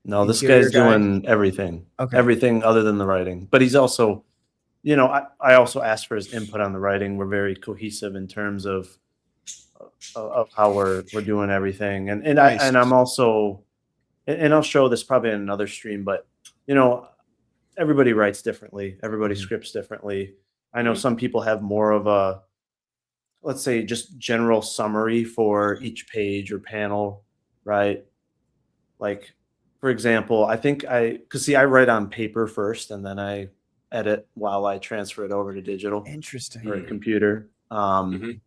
No, this interior guy's guy? doing everything. Okay. Everything other than the writing. But he's also, I also asked for his input on the writing. We're very cohesive in terms of how we're doing everything. And Nice. I'm also, and I'll show this probably in another stream, but everybody writes differently. Everybody scripts differently. I know some people have more of a, let's say, just general summary for each page or panel, right? Like, for example, I think I write on paper first and then I edit while I transfer it over to digital Interesting. or a computer. Mhm.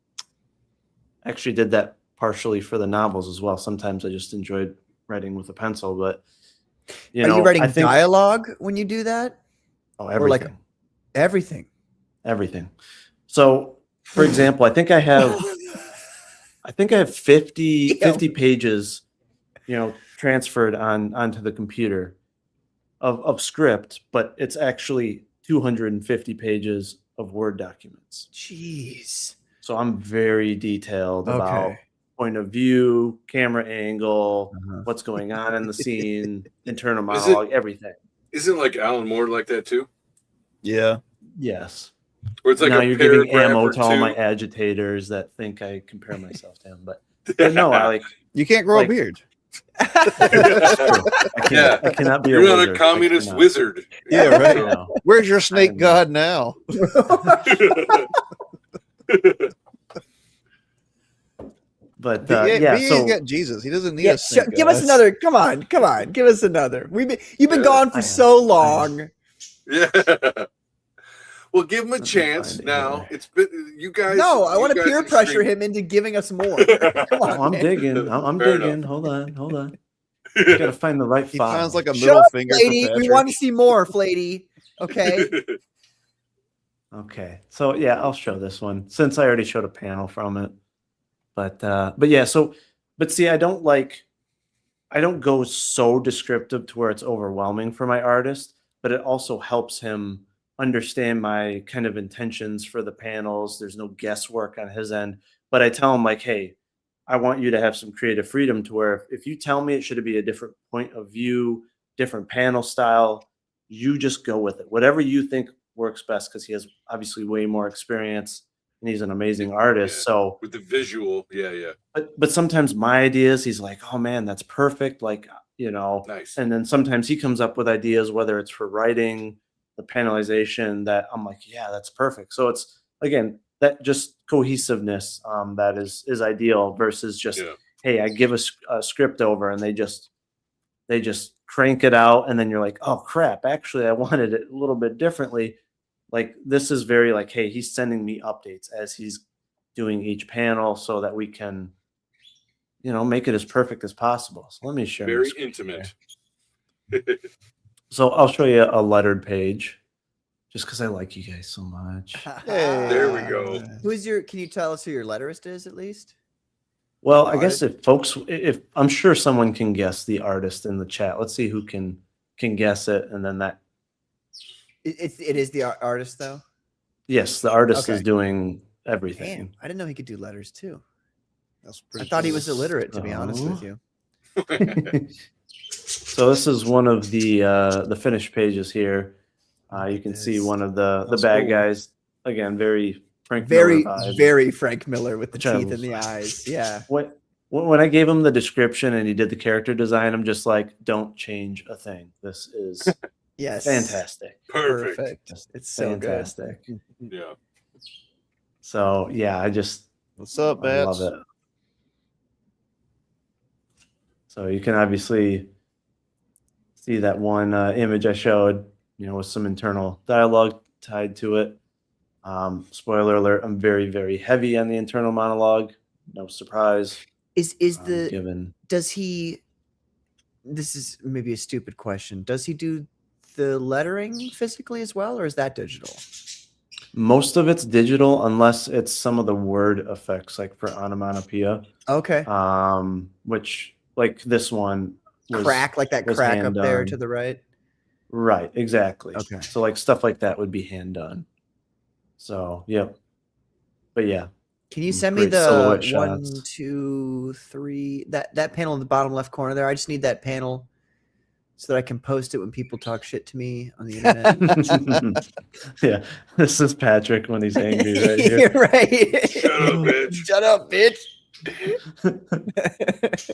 Actually did that partially for the novels as well. Sometimes I just enjoyed writing with a pencil, but Are you writing dialogue when you do that? Oh, Or like everything. everything. So, for example, I think I have 50 pages, transferred onto the computer of script, but it's actually 250 pages of Word documents. Jeez. So I'm very detailed about Okay. point of view, camera angle, Uh-huh. what's going on in the scene, internal monologue, everything. Isn't like Alan Moore like that too? Yeah. Yes. Or it's like Now a you're giving paragraph ammo or to all my two? agitators that think I compare myself to him, but no, I like. You can't grow Like- a beard. That's true. I cannot be You're a not wizard. a I communist cannot. wizard. Yeah, right. No. Where's your snake I'm- god now? But He's so got Jesus. He doesn't need Yeah, a snake give us god. another. Come on, give us another. You've been Yeah, gone for I so know. long. Yeah. Well, give him a Let me chance find it now. here. It's been you guys. No, I want to you peer guys pressure extreme- him into giving us more. Come on, Oh, I'm man. digging. I'm Fair digging. enough. Hold on. You gotta find the right He file. finds like a Shut middle up, finger Flady. for Patrick. We want to see more, Flady. Okay. Okay, so yeah, I'll show this one since I already showed a panel from it. But yeah, but see, I don't go so descriptive to where it's overwhelming for my artist, but it also helps him understand my kind of intentions for the panels. There's no guesswork on his end, but I tell him like, hey, I want you to have some creative freedom to where if you tell me it should be a different point of view, different panel style, you just go with it. Whatever you think works best, because he has obviously way more experience and he's an amazing artist. Yeah. So With the visual, yeah. but sometimes my ideas, he's like, oh man, that's perfect. Like, Nice. and then sometimes he comes up with ideas, whether it's for writing, the panelization, that I'm like, yeah, that's perfect. So it's, again, that just cohesiveness that is ideal versus just, Yeah. hey, I give a script over and they just crank it out. And then you're like, oh crap, actually I wanted it a little bit differently. Like, this is very like, hey, he's sending me updates as he's doing each panel so that we can, make it as perfect as possible. So let me share. my Very screen intimate. here. So I'll show you a lettered page just because I like you guys so much. There we go. Can you tell us who your letterist is at least? Well, I guess if I'm sure someone can guess the artist in the chat. Let's see who can guess it. And then It is the artist though. Yes, the artist is Okay. doing Damn, everything. I didn't know he could do letters too. That's I pretty. thought he cool. was illiterate, to be honest with So- you. So this is one of the finished pages here. You can see one of the That's bad cool. guys. Again, very Frank Very, Miller vibes. very Frank Miller with the Which I teeth in the was- eyes. Yeah. When I gave him the description and he did the character design, I'm just like, don't change a thing. This is Yes. Perfect. Perfect. It's so fantastic. Yeah. So yeah, I just What's up, I love Bats? it. So you can obviously see that one image I showed, with some internal dialogue tied to it. Spoiler alert, I'm very, very heavy on the internal monologue. No surprise. Is the Given does he? This is maybe a stupid question. Does he do the lettering physically as well, or is that digital? most of it's digital unless it's some of the word effects, like for onomatopoeia. Okay. Which like this one was Crack, like that was crack hand up there done. to the right. Right, exactly. Okay. So like stuff like that would be hand done. So yep. But yeah, Can you send me great the silhouette 1, shots. 2, 3 that panel in the bottom left corner there? I just need that panel so that I can post it when people talk shit to me on the internet. yeah, this is Patrick when he's angry right here. You're right. Shut up, bitch. Shut up, bitch.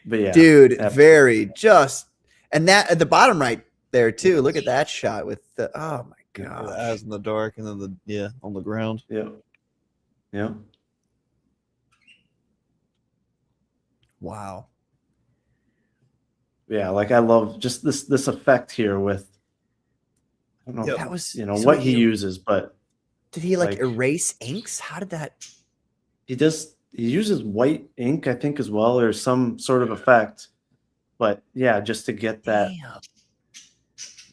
But yeah, Dude, absolutely. very just. And that at the bottom right there too. Look at that shot with the oh my The god. eyes in the dark, and then on the ground. Yep. Yep. Wow. Yeah, like I love just this effect here with I don't know Yep. That was so what he uses, but Did he like like- erase inks? How did that he uses white ink, I think, as well, or some sort of effect. But yeah, just to get that, damn.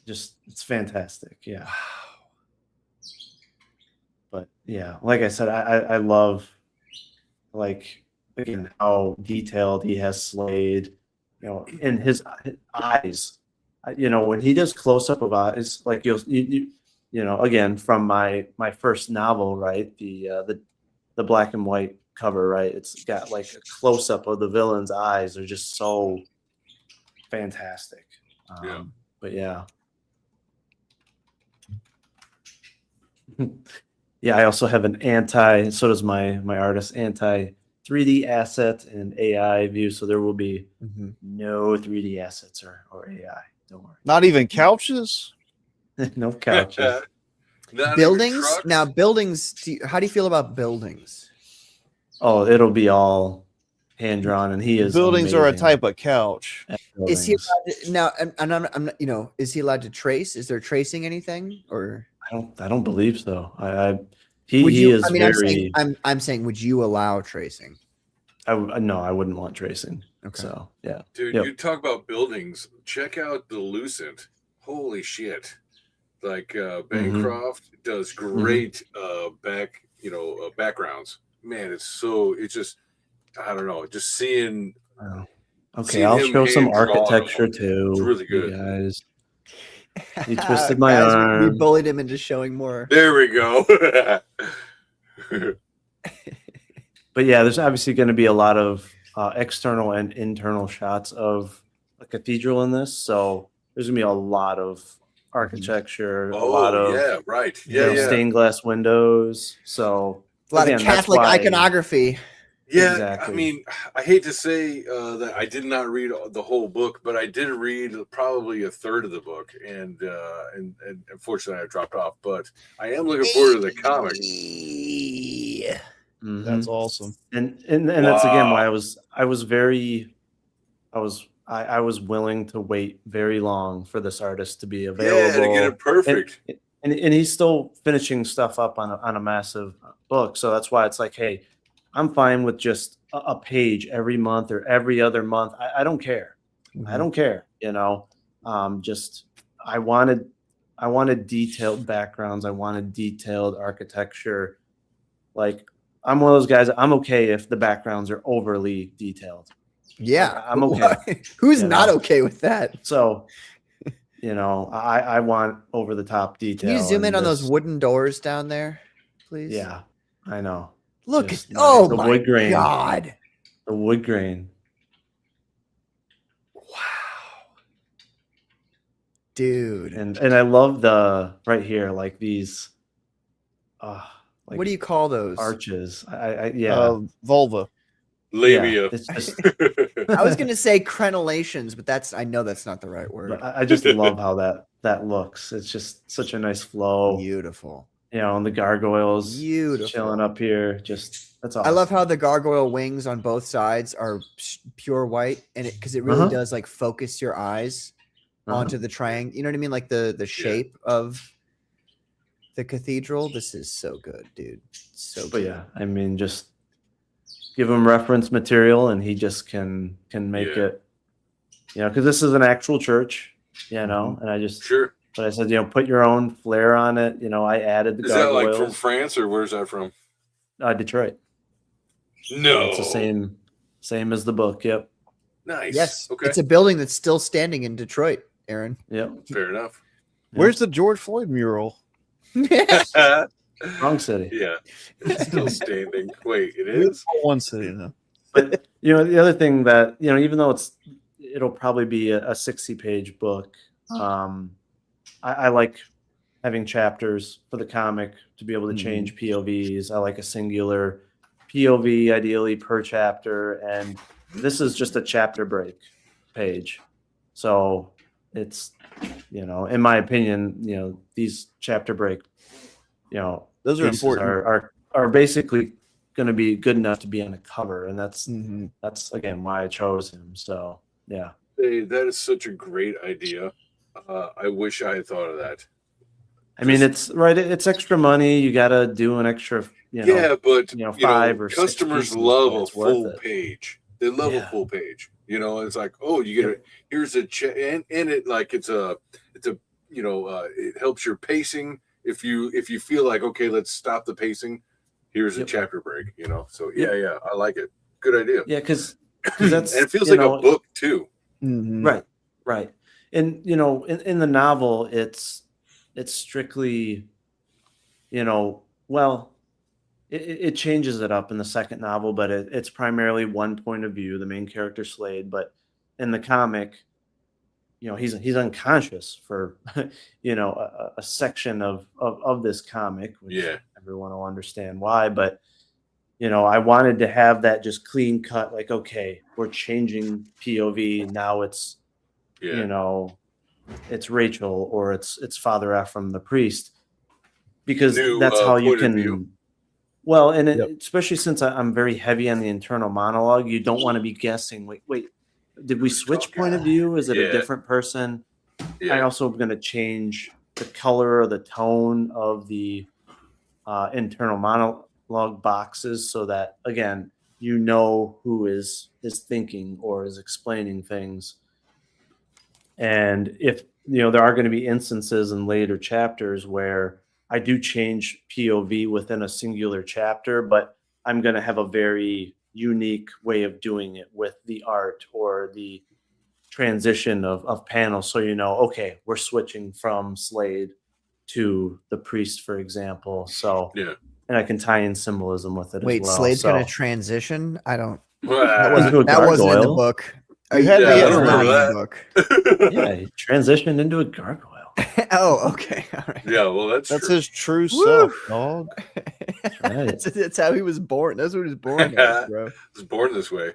just it's fantastic. Yeah. But yeah, like I said, I love like again how detailed he has Slade, in his eyes. When he does close up of eyes, like you again from my first novel, right? The black and white cover, right? It's got like a close up of the villain's eyes. They're just so fantastic. Yeah. But yeah. Yeah, I also have so does my artist, anti 3D asset and AI view. So there will be no 3D assets or AI. Don't worry. Not even couches. No couches. Not even Buildings? trucks? Now buildings, how do you feel about buildings? Oh, it'll be all hand drawn, and he is. Buildings are a amazing type of couch. at Is he buildings. allowed to, now? And I'm not, is he allowed to trace? Is there tracing anything or? I don't believe so. Would He you? is I mean, very. I'm saying, would you allow tracing? No, I wouldn't want tracing. Okay. So yeah. Dude, Yep. you talk about buildings. Check out the Lucent. Holy shit. Like Bancroft does great backgrounds. Man, it's just I don't know, just seeing Wow. Okay, seeing I'll him show some hand draw architecture them. too. It's really you good. guys. He twisted my Guys, arm. We bullied him into showing more. There we go. But yeah, there's obviously going to be a lot of external and internal shots of a cathedral in this. So there's going to be a lot of architecture, a lot Oh of yeah, right. Yeah, yeah. stained glass windows. So A lot again, of that's Catholic why- iconography. Yeah, Exactly. I mean, I hate to say that I did not read the whole book, but I did read probably a third of the book, and unfortunately I dropped off. But I am looking forward to the comic. Yeah. Mhm. That's awesome. And that's again why Wow. I was willing to wait very long for this artist to be available. Yeah, to get it perfect. And he's still finishing stuff up on a massive book, so that's why it's like, hey, I'm fine with just a page every month or every other month. I don't care. I don't care. Just I wanted detailed backgrounds. I wanted detailed architecture. Like I'm one of those guys. I'm okay if the backgrounds are overly detailed. Yeah. I'm okay. Who's You not know. okay with that? So you know, I want over the top detail. Can you zoom in and on those this- wooden doors down there, please? Yeah, I know. Look Just at oh the my wood grain. god. The wood grain. Wow. Dude. And I love the right here, like these like What do you call those? arches. Yeah. Vulva. Labia. It's just I was gonna say crenellations, but I know that's not the right word. but I just love how that looks. It's just such a nice flow. Beautiful. You know, and the gargoyles Beautiful. chilling up here. Just that's awesome. I love how the gargoyle wings on both sides are pure white, and because it really Uh-huh. does like focus your eyes Uh-huh. onto the triangle. You know what I mean? Like the shape of the cathedral. This is so good, dude. So But good. yeah, I mean, just give him reference material, and he just can make Yeah. it. You know, because this is an actual church. You know, and I just Sure. but I said, you know, put your own flair on it. You know, I added the Is that like gargoyles. from France or where's that from? Detroit. No. It's the same as the book. Yep. Nice. Yes, Okay. it's a building that's still standing in Detroit, Aaron. Yep. Fair enough. Where's the George Floyd mural? Wrong city. Yeah. It's still standing. Wait, it is? One city, no. But you know, the other thing that, you know, even though it'll probably be a 60-page book, I like having chapters for the comic to be able to change POVs. I like a singular POV, ideally per chapter, and this is just a chapter break page. So it's, you know, in my opinion, you know, these chapter break, you know, Those are pieces important. are basically going to be good enough to be on the cover, and that's Mhm. again why I chose him. So yeah. Hey, that is such a great idea. I wish I had thought of that. I mean, it's right. It's extra money. You got to do an extra, you know. Yeah, but you know, 5 or 6 customers pieces, love but a it's worth full it. page. They love a Yeah. full page. You know, it's like, oh, you get it. Here's a and it like it's a you know, it helps your pacing. If you feel like, okay, let's stop the pacing, here's a Yep. chapter break. You know, so Yep. yeah, I like it. Good idea. Yeah, because And that's it feels you like know, a book too. Mhm. right. And you know, in the novel, it's strictly, you know, well, it changes it up in the second novel, but it's primarily one point of view, the main character Slade. But in the comic, you know, he's unconscious for you know a section of this comic, which Yeah. everyone will understand why. But you know, I wanted to have that just clean cut, like, okay, we're changing POV now. It's Yeah. you know, it's Rachel or it's Father Ephraim the priest, because New, that's how you point of can. view. Well, and Yep. especially since I'm very heavy on the internal monologue, you don't want to be guessing. Wait, did we switch point of view? Is it Yeah. a different person? Yeah. I also am going to change the color or the tone of the internal monologue boxes so that, again, you know who is thinking or is explaining things. And if, you know, there are going to be instances in later chapters where I do change POV within a singular chapter, but I'm going to have a very unique way of doing it with the art or the transition of panels. So, you know, okay, we're switching from Slade to the priest, for example. So, Yeah. and I can tie in symbolism with it Wait, as well. Slade's so, gonna transition? I don't. Into a That wasn't in the gargoyle. book. You had me That at- was I not in remember the book. Yeah, he transitioned into a gargoyle. Oh, okay. All right. Yeah, well, that's That's true. his true Woo! self, dog. right. That's how he was born. That's what he was born as, bro. I was born this way.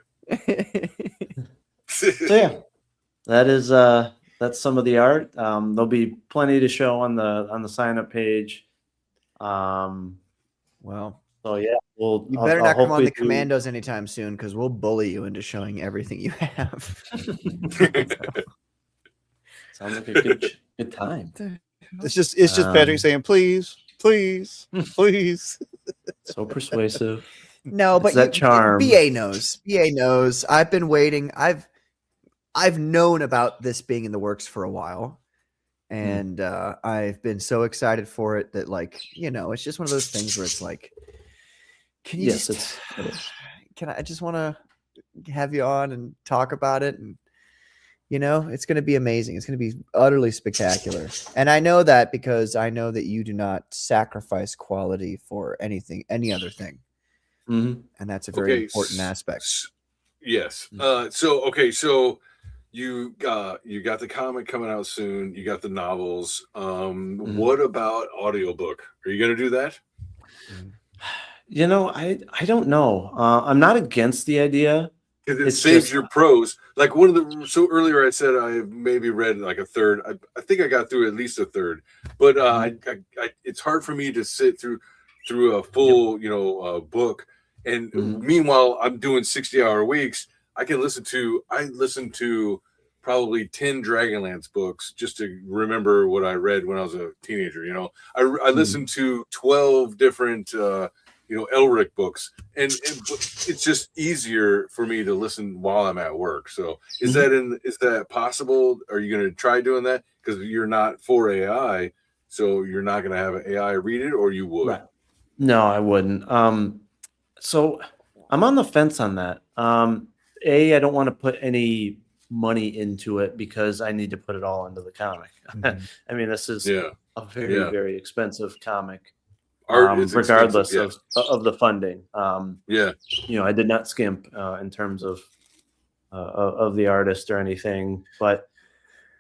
So yeah, that is that's some of the art. There'll be plenty to show on the sign up page. Well, So yeah, you I'll better not come on hopefully the do- commandos anytime soon, because we'll bully you into showing everything you have. Sounds like a good time. It's just Patrick Um, saying, please, please, please. So persuasive. No, but It's that charm. BA knows. BA knows. I've been waiting. I've known about this being in the works for a while, and I've been so excited for it that, like, you know, it's just one of those things where it's like, can you Yes, just it is. can I just want to have you on and talk about it, and You know, it's going to be amazing. It's going to be utterly spectacular. And I know that because I know that you do not sacrifice quality for anything, any other thing. Mhm. And that's a very important aspect. Yes. Mm. So you got the comic coming out soon. You got the novels. What about audiobook? Are you going to do that? You know, I don't know. I'm not against the idea. Because it It's saves just your prose. Like one of the so earlier I said I maybe read like a third. I think I got through at least a third, but it's hard for me to sit through a full book. And Mhm. meanwhile, I'm doing 60-hour weeks. I listen to probably 10 Dragonlance books just to remember what I read when I was a teenager. I listened to 12 different Elric books, and it's just easier for me to listen while I'm at work. So is that possible? Are you going to try doing that? Because you're not for AI, so you're not going to have an AI read it, or you would? Right. No, I wouldn't. So I'm on the fence on that. I don't want to put any money into it because I need to put it all into the comic. I mean, this is Yeah. a very, very expensive comic. Art is regardless expensive, of the funding. Yeah. I did not skimp in terms of the artist or anything. But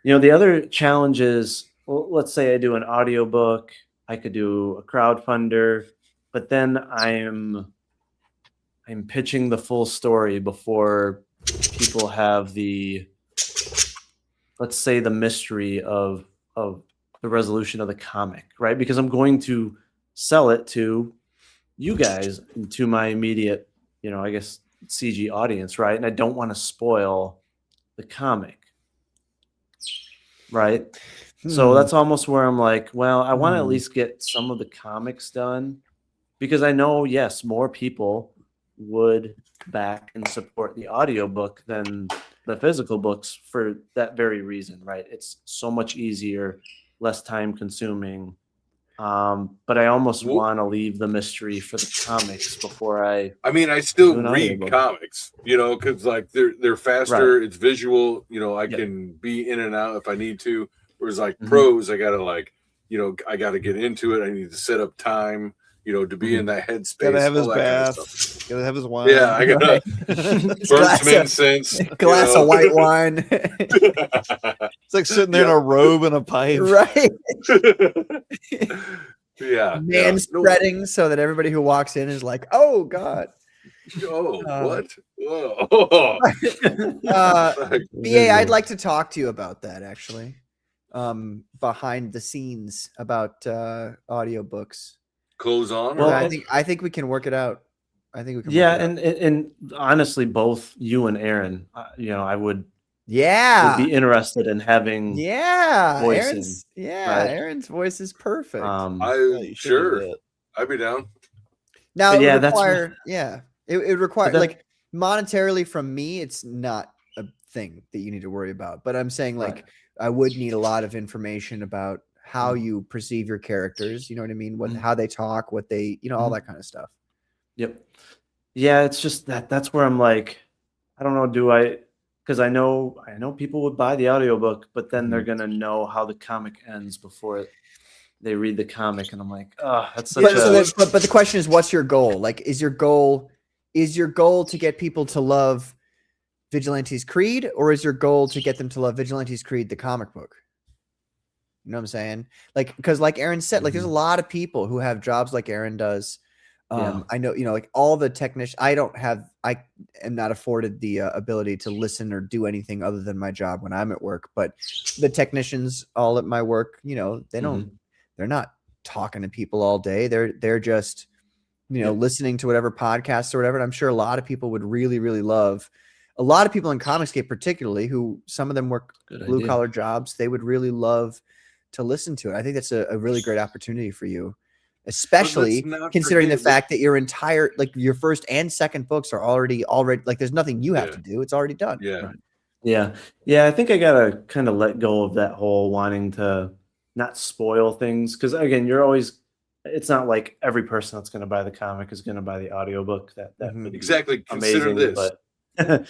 the other challenge is, well, let's say I do an audiobook, I could do a crowdfunder, but then I'm pitching the full story before people have let's say the mystery of the resolution of the comic, right? Because I'm going to sell it to you guys and to my immediate, I guess CG audience, right? And I don't want to spoil the comic, right? So that's almost where I'm like, well, I want to at least get some of the comics done because I know, yes, more people would back and support the audiobook than the physical books for that very reason, right? It's so much easier, less time consuming. But I almost want to leave the mystery for the comics before I mean, I still read comics, because like they're faster. Right. It's visual. I can be in and out if I need to. Whereas like prose, I gotta I gotta get into it. I need to set up time, to be in that headspace. Gotta have his bath. Kind of stuff. Gotta have his wine. Yeah, I gotta burn some incense. Glass of white wine. It's like sitting there in a robe and a pipe. Right. Yeah. Man spreading so that everybody who walks in is like, oh God. Oh, what? Whoa. BA, I'd like to talk to you about that actually. Behind the scenes about audiobooks. Close on? Well, I think we can work it out. I think we can. Yeah, and honestly, both you and Aaron, I would. Yeah, would be interested in having. Yeah, voicing, Aaron's voice is perfect. Sure, I'd be down. Now, it would require, it requires like monetarily from me. It's not a thing that you need to worry about. But I'm saying like I would need a lot of information about how you perceive your characters. You know what I mean? How they talk, what they, all that kind of stuff. Yep. Yeah, it's just that's where I'm like, I don't know, because I know people would buy the audiobook, but then they're gonna know how the comic ends before they read the comic, and I'm like, that's such but the question is, what's your goal? Like, is your goal to get people to love Vigilantes Creed, or is your goal to get them to love Vigilantes Creed the comic book? You know what I'm saying? Like, because like Aaron said, like there's a lot of people who have jobs like Aaron does. I know, like all the technicians, I am not afforded the ability to listen or do anything other than my job when I'm at work. But the technicians all at my work, they're not talking to people all day. They're just, listening to whatever podcasts or whatever. And I'm sure a lot of people would really, really love, a lot of people in Comicscape particularly, who some of them work blue collar jobs, they would really love to listen to it. I think that's a really great opportunity for you. Especially considering the fact that your entire, like your first and second books are already like there's nothing you have to do. It's already done. Yeah. Right. Yeah. I think I gotta kind of let go of that whole wanting to not spoil things. Cause again, it's not like every person that's going to buy the comic is going to buy the audiobook. That would exactly. be amazing, Consider this. But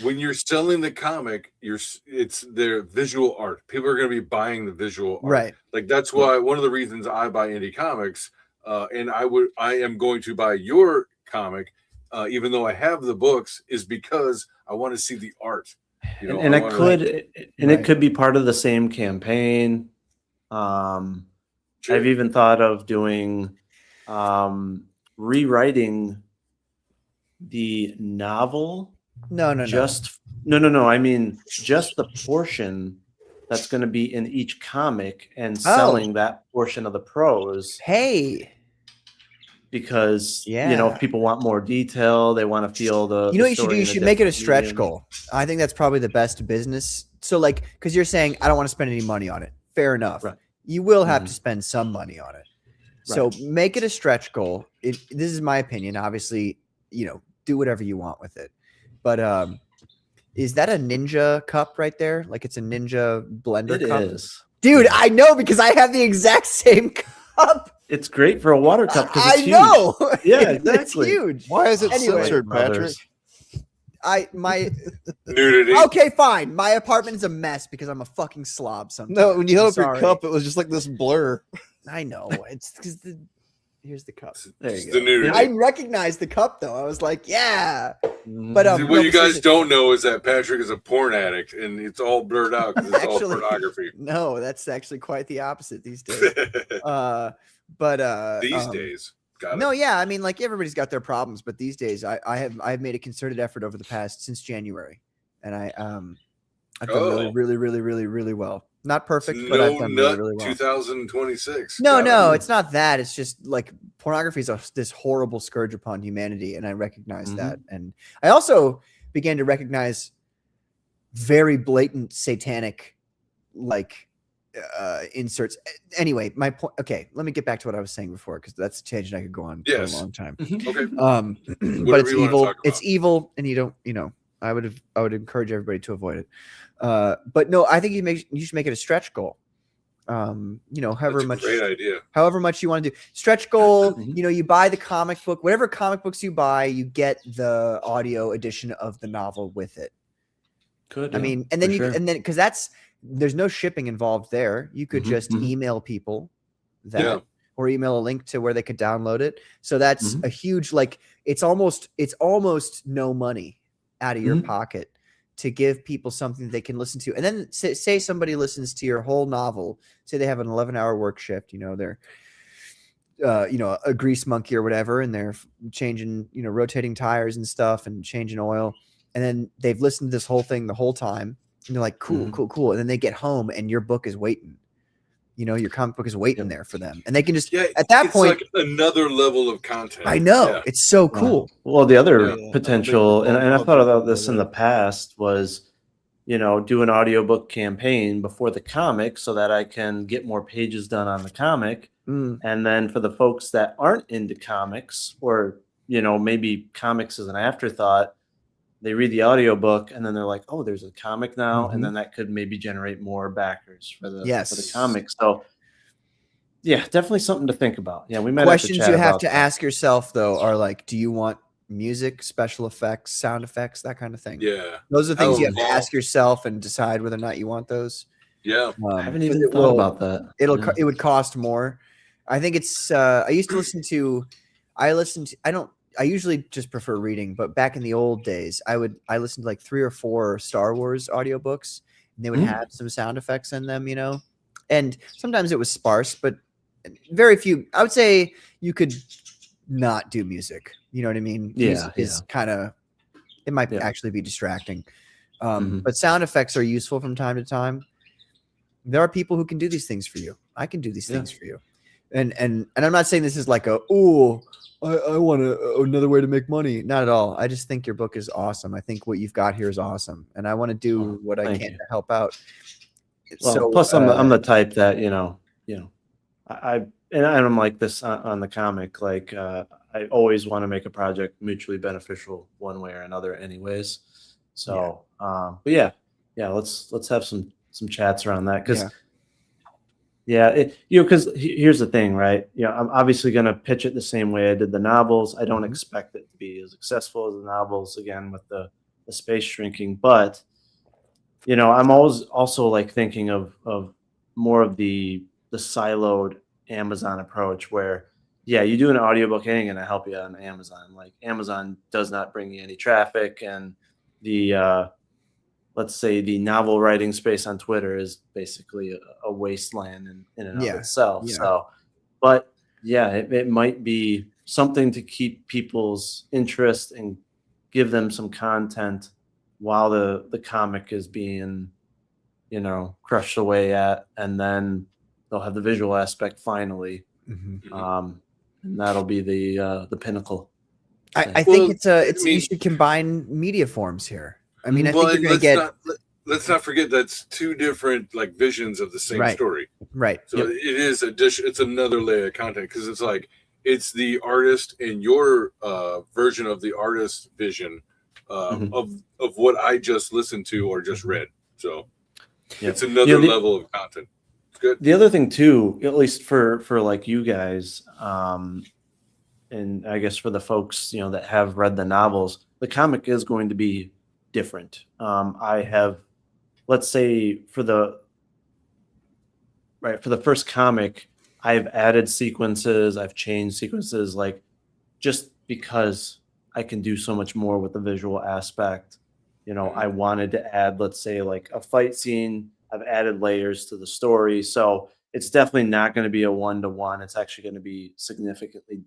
when you're selling the comic, it's their visual art. People are going to be buying the visual art. Right. Like that's why one of the reasons I buy indie comics, and I am going to buy your comic, even though I have the books, is because I want to see the art. You know, and I it wanna- could, and Right. it could be part of the same campaign. Sure. I've even thought of doing rewriting the novel. No. No. I mean, just the portion that's going to be in each comic and Oh. selling that portion of the prose, Hey, because Yeah. if people want more detail, they want to feel the. you know the what you should do? story You in a should make it a different stretch medium. goal. I think that's probably the best business. So, like, because you're saying I don't want to spend any money on it. Fair enough. Right. You will have Mhm. to spend some money on it. So make it a stretch goal. This is my opinion. Obviously, do whatever you want with it. But is that a ninja cup right there? Like it's a ninja blender It cup? is. Dude, Yeah. I know because I have the exact same cup. It's great for a water cup because I it's huge. know. Yeah, It's exactly. huge. Why is it Anyway. censored, Patrick? Brothers. My nudity. okay, fine. My apartment is a mess because I'm a fucking slob sometimes. No, when you held up I'm your sorry. cup, it was just like this blur. I know. It's because here's the cup. There It's you the go. nudity. I recognized the cup though. I was like, yeah. Mhm. But See, no, what you guys seriously. don't know is that Patrick is a porn addict, and it's all blurred out because it's all Actually, pornography. No, that's actually quite the opposite these days. These days, got No, it. yeah, I mean, like everybody's got their problems, but these days, I've made a concerted effort over the past since January, and I've done Oh. really well. Not perfect, but No I've done nut really well. 2026. No, Got it. it's not that. It's just like pornography is this horrible scourge upon humanity, and I recognize Mhm. that. And I also began to recognize very blatant satanic, like inserts. Anyway, my point. Okay, let me get back to what I was saying before because that's a tangent I could go on Yes. for a long time. Okay. But Whatever it's you wanna evil. talk It's about. evil, and you don't. I would encourage everybody to avoid it. But no, I think you should make it a stretch goal. However That's a much great idea. however much you want to do. Stretch goal, Mhm. you buy the comic book, whatever comic books you buy, you get the audio edition of the novel with it. Could. I yeah, mean, and for then sure. because there's no shipping involved there. You could Mhm, just mhm. email people that Yeah. or email a link to where they could download it. So that's Mhm. a huge it's almost no money out of your Mhm. pocket to give people something they can listen to. And then say somebody listens to your whole novel, say they have an 11-hour work shift, they're a grease monkey or whatever, and they're changing, rotating tires and stuff and changing oil. And then they've listened to this whole thing the whole time. And they're like, cool. And then they get home and your book is waiting. Your comic book is waiting Yep. there for them. And they can just, Yeah. at that it's point, like another level of content. I know Yeah. it's so cool. Well, the other Yeah. potential, and I I'll thought be about cool this with in it. the past, was do an audiobook campaign before the comic so that I can get more pages done on the comic. Mm. And then for the folks that aren't into comics, or maybe comics is an afterthought, they read the audiobook and then they're like, oh, there's a comic now. Mhm. And then that could maybe generate more backers for the Yes. comic. So yeah, definitely something to think about. Yeah, we might Questions have to you chat have about to that. ask yourself though are like, do you want music, special effects, sound effects, that kind of thing? Yeah. Those are the things you have to involved. ask yourself and decide whether or not you want those. Yeah. I haven't 'Cause even it thought will- about that. Yeah. It would cost more. I think it's I used to listen to I usually just prefer reading, but back in the old days, I listened to like 3 or 4 Star Wars audiobooks, and they would Mm. have some sound effects in them, and sometimes it was sparse, but very few. I would say you could not do music. You know what I mean? Yeah, Music is kind of, it might Yeah. actually be distracting. Mhm. But sound effects are useful from time to time. There are people who can do these things for you. I can do these Yeah. things for you. And I'm not saying this is like I want another way to make money. Not at all. I just think your book is awesome. I think what you've got here is awesome, and I want to do what I thank can you. to help out. Well, So plus I'm the type that I'm like this on the comic. Like I always want to make a project mutually beneficial one way or another, anyways. So, but yeah, let's have some chats around that because. Yeah. Because here's the thing, right? I'm obviously going to pitch it the same way I did the novels. I don't expect it to be as successful as the novels, again, with the the space shrinking. But you know, I'm always also like thinking of more of the siloed Amazon approach where, yeah, you do an audiobook, it ain't gonna help you on Amazon. Like Amazon does not bring you any traffic, and the let's say the novel writing space on Twitter is basically a wasteland in and of Yeah, itself. yeah. So, but yeah, it might be something to keep people's interest and give them some content while the comic is being, you know, crushed away at, and then they'll have the visual aspect finally, Mhm. and that'll be the pinnacle. I thing. think Well, it's I mean- you should combine media forms here. I mean, I Well, think you're and gonna get let's not forget that's two different like visions of the same Right. story. right. So Yep. it is it's another layer of content because it's like it's the artist and your version of the artist's vision Mhm. of what I just listened to or just read. So Yep. it's another You know, level of content. It's good. the other thing too, at least for like you guys, and I guess for the folks, you know, that have read the novels, the comic is going to be different. I have, let's say for the first comic, I've added sequences, I've changed sequences, like just because I can do so much more with the visual aspect. You know, I wanted to add, let's say, like a fight scene. I've added layers to the story, so it's definitely not going to be a one-to-one. It's actually going to be significantly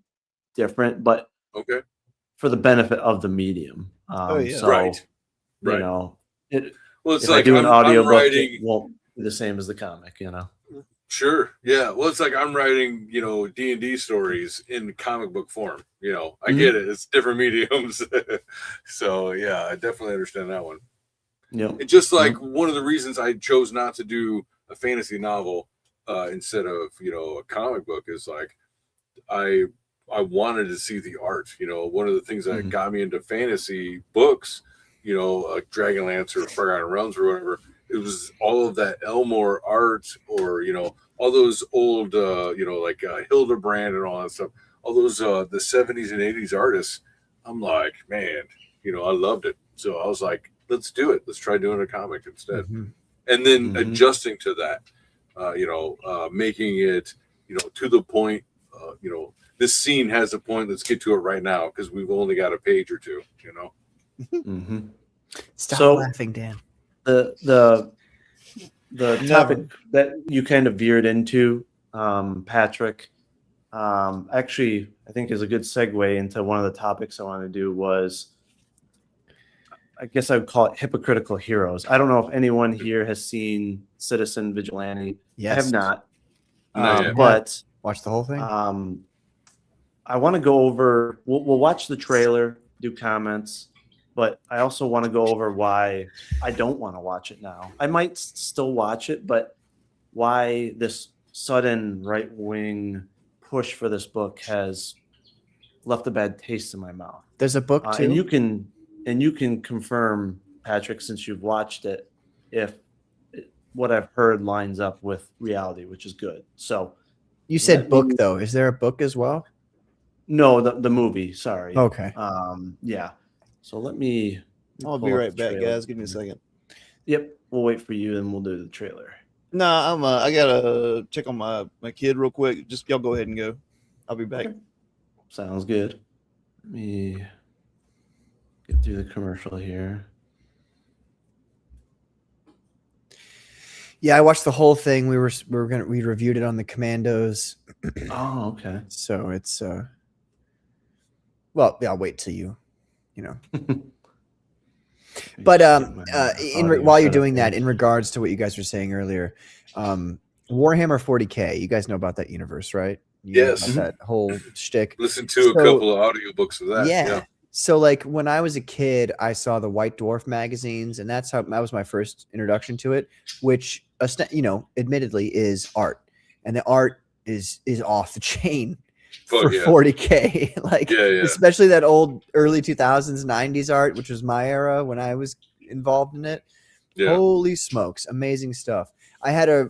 different, but Okay. for the benefit of the medium. Oh, yeah. So, Right. you Right. know, it, Well, it's if like I do an I'm audiobook, writing. it won't be the same as the comic, you know. Sure. Yeah. Well, it's like I'm writing, D&D stories in comic book form. I Mhm. get it. It's different mediums. So, yeah, I definitely understand that one. Yep. And just like one of the reasons I chose not to do a fantasy novel instead of, a comic book is like I wanted to see the art. One of the things that Mhm. got me into fantasy books, like Dragonlance or Forgotten Realms or whatever, it was all of that Elmore art or, all those old, like Hildebrand and all that stuff, all those the 70s and 80s artists. I'm like, man, I loved it. So I was like, let's do it. Let's try doing a comic instead. Mhm. And then Mhm. adjusting to that, making it, to the point, this scene has a point. Let's get to it right now because we've only got a page or two, Mhm. Stop So- laughing, Dan. The Never. topic that you kind of veered into, Patrick, actually, I think is a good segue into one of the topics I want to do was, I guess I would call it hypocritical heroes. I don't know if anyone here has seen Citizen Vigilante. Yes. I have not. Not yet. But Watch the whole thing. I want to go over, we'll watch the trailer, do comments, but I also want to go over why I don't want to watch it now. I might still watch it, but why this sudden right-wing push for this book has left a bad taste in my mouth. There's a book too. And you can confirm, Patrick, since you've watched it, if what I've heard lines up with reality, which is good. So You said let book me- though. Is there a book as well? no, the movie. Sorry. Okay. Yeah. So let me. I'll pull be up right the back, trailer. guys. Give me a second. Yep, we'll wait for you and we'll do the trailer. No, I gotta check on my kid real quick. Just y'all go ahead and go. I'll be back. Okay. Sounds good. Let me get through the commercial here. Yeah, I watched the whole thing. We reviewed it on the Commandos. Oh, okay. So it's well, yeah, I'll wait till you know. But while you're doing that, in regards to what you guys were saying earlier, Warhammer 40K, you guys know about that universe, right? You know Yes. about that whole shtick. Listen to a couple of audiobooks of that. Yeah. So like when I was a kid, I saw the White Dwarf magazines, and that was my first introduction to it, which admittedly is art, and the art is off the chain Fuck for yeah. 40K. Like Yeah. especially that old early 2000s, 90s art, which was my era when I was involved in it. Yeah. Holy smokes, amazing stuff. I had a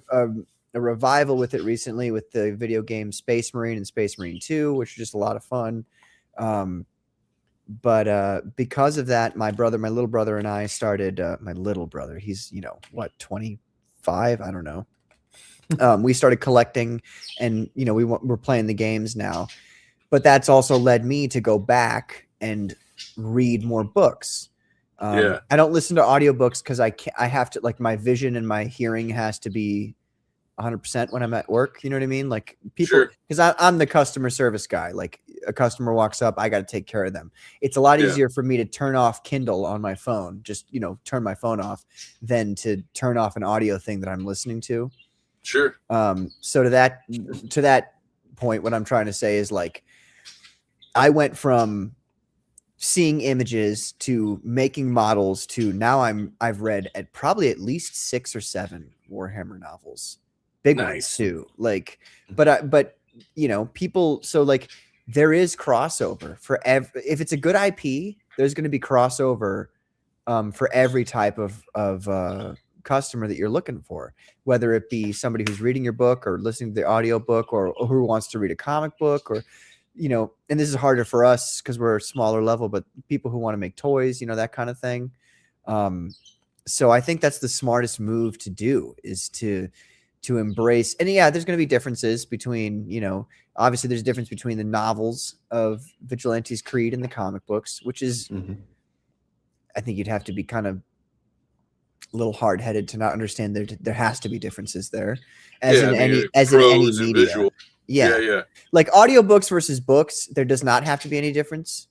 revival with it recently with the video game Space Marine and Space Marine 2, which was just a lot of fun. because of that, my little brother and I started, my little brother, he's, 25, I don't know. We started collecting, and we're playing the games now, but that's also led me to go back and read more books. I don't listen to audiobooks because I have to, like, my vision and my hearing has to be 100% when I'm at work. You know what I mean? Like, people, because I'm the customer service guy. Like, a customer walks up, I got to take care of them. It's a lot easier for me to turn off Kindle on my phone, just, turn my phone off, than to turn off an audio thing that I'm listening to. Sure. So to that point, what I'm trying to say is, like, I went from seeing images to making models to now I've read probably at least 6 or 7 Warhammer novels, big ones too. Like, but people, so, like, there is crossover for if it's a good IP, there's going to be crossover for every type of customer that you're looking for, whether it be somebody who's reading your book or listening to the audio book, or who wants to read a comic book, or and this is harder for us because we're a smaller level, but people who want to make toys, that kind of thing. So I think that's the smartest move to do, is to embrace. And there's going to be differences between, obviously there's a difference between the novels of Vigilante's Creed and the comic books, which is, I think you'd have to be kind of a little hard-headed to not understand there has to be differences there, as in any media. Visual. Yeah. Like, audiobooks versus books, there does not have to be any difference.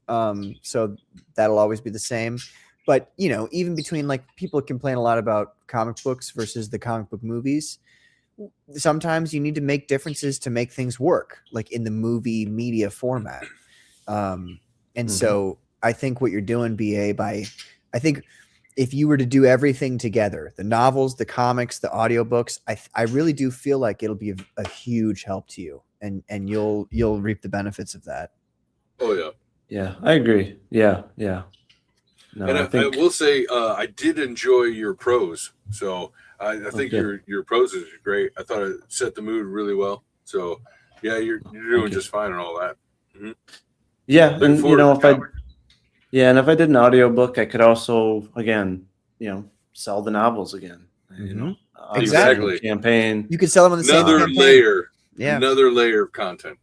So that'll always be the same. But, even between, like, people complain a lot about comic books versus the comic book movies. Sometimes you need to make differences to make things work, like in the movie media format. So I think what you're doing, BA, I think if you were to do everything together, the novels, the comics, the audiobooks, I really do feel like it'll be a huge help to you, and you'll reap the benefits of that. Oh yeah. Yeah, I agree. Yeah. No, and I will say, I did enjoy your prose. So I think your prose is great. I thought it set the mood really well. So yeah, you're doing just fine and all that. Mm-hmm. Yeah, and if I did an audiobook, I could also, again, sell the novels again. Exactly. Campaign. You could sell them on the another same layer. Yeah. Another layer of content.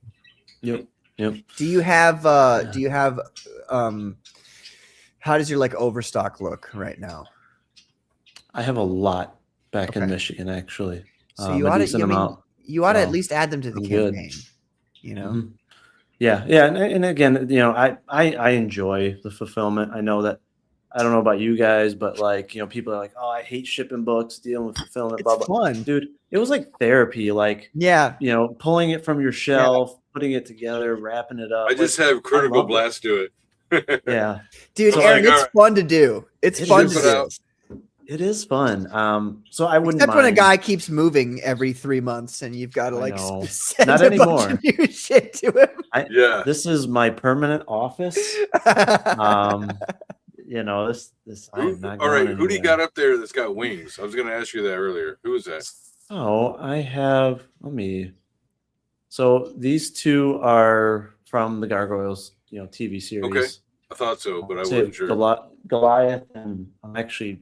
Yep. Do you have how does your, like, overstock look right now? I have a lot back in Michigan, actually. So you ought to at least add them to the campaign. Mm-hmm. Yeah, and again, I enjoy the fulfillment. I know that, I don't know about you guys, but, like, people are like, oh, I hate shipping books, dealing with fulfillment. It's fun, dude. It was like therapy. Like, pulling it from your shelf, putting it together, wrapping it up. I just have Critical Blast do it. Yeah, dude, so, Aaron, it's fun to do. It's fun to do. It is fun. So I wouldn't. Except mind. when a guy keeps moving every 3 months, and you've got to, like, send not a anymore. bunch of new shit to him. This is my permanent office. This. I'm not all right, anywhere. who do you got up there that's got wings? I was going to ask you that earlier. Who is that? Oh, I have. So these two are from the Gargoyles, TV series. Okay, I thought so, but I wasn't sure. Goliath, and I'm actually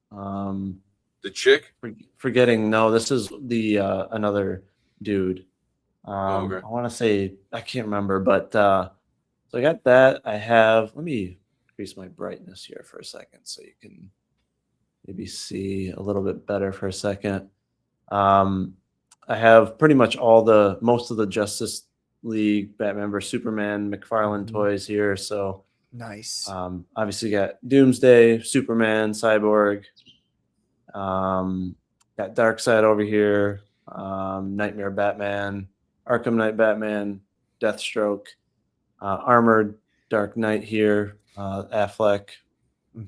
the chick. Forgetting. No, this is the another dude. I want to say, I can't remember, but so I got that. I have. Let me increase my brightness here for a second, so you can maybe see a little bit better for a second. I have pretty much most of the Justice League, Batman vs Superman, McFarlane toys here. So nice. Obviously got Doomsday, Superman, Cyborg. Got Darkseid over here. Nightmare Batman, Arkham Knight Batman, Deathstroke, Armored Dark Knight here. Affleck.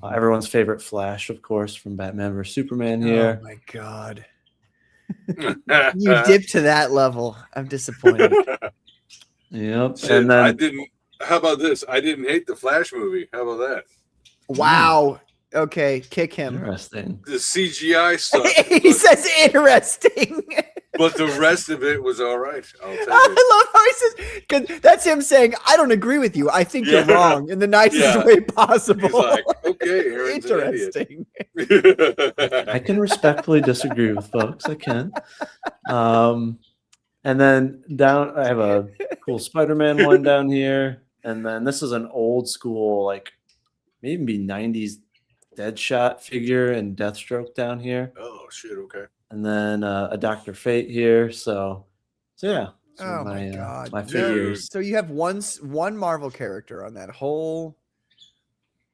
Everyone's favorite Flash, of course, from Batman vs Superman here. Oh my god. You dipped to that level. I'm disappointed. Yep. Shit, and then I didn't. How about this? I didn't hate the Flash movie. How about that? Wow. Okay, kick him. Interesting. The CGI stuff. He says interesting. but the rest of it was all right. I'll tell you. I love how he says, because that's him saying, "I don't agree with you. I think you're wrong," in the nicest way possible. He's like, okay, Aaron's an idiot. Interesting. I can respectfully disagree with folks. I can. And then down, I have a cool Spider-Man one down here. And then this is an old school, like maybe 90s Deadshot figure and Deathstroke down here. Oh, shit, okay. And then a Dr. Fate here. So yeah. Oh my god, my figures. So you have one Marvel character on that whole.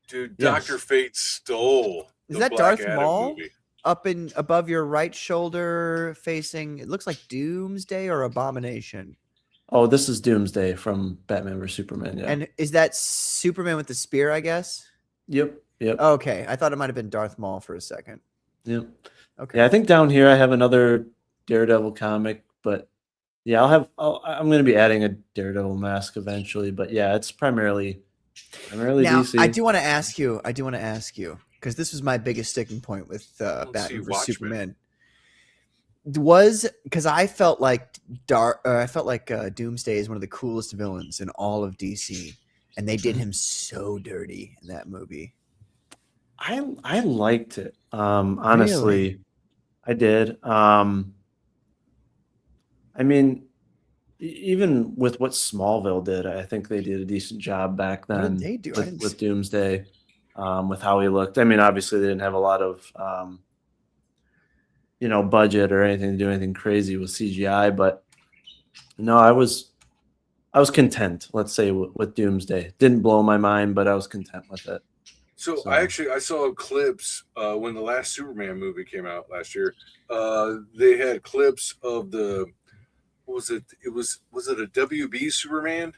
Dude, Yes. Dr. Fate stole. Is the that Black Darth Adam Maul? movie. Up in above your right shoulder, facing it looks like Doomsday or Abomination. Oh, this is Doomsday from Batman vs Superman. Yeah. And is that Superman with the spear? I guess. Yep. Okay, I thought it might have been Darth Maul for a second. Yep. Okay. Yeah, I think down here I have another Daredevil comic, but yeah, I'm going to be adding a Daredevil mask eventually. But yeah, it's primarily Now, DC. I do want to ask you because this was my biggest sticking point with Let's see, Batman vs Watchmen. Superman. Was because I felt like Doomsday is one of the coolest villains in all of DC, and they did him so dirty in that movie. I liked it. Honestly, Really? I did. I mean, even with what Smallville did, I think they did a decent job back What then did they do? I didn't with see- Doomsday, with how he looked. I mean, obviously they didn't have a lot of budget or anything to do anything crazy with CGI, but no, I was content, let's say, with Doomsday. Didn't blow my mind, but I was content with it. So So- I saw clips when the last Superman movie came out last year. They had clips of the was it a WB Superman?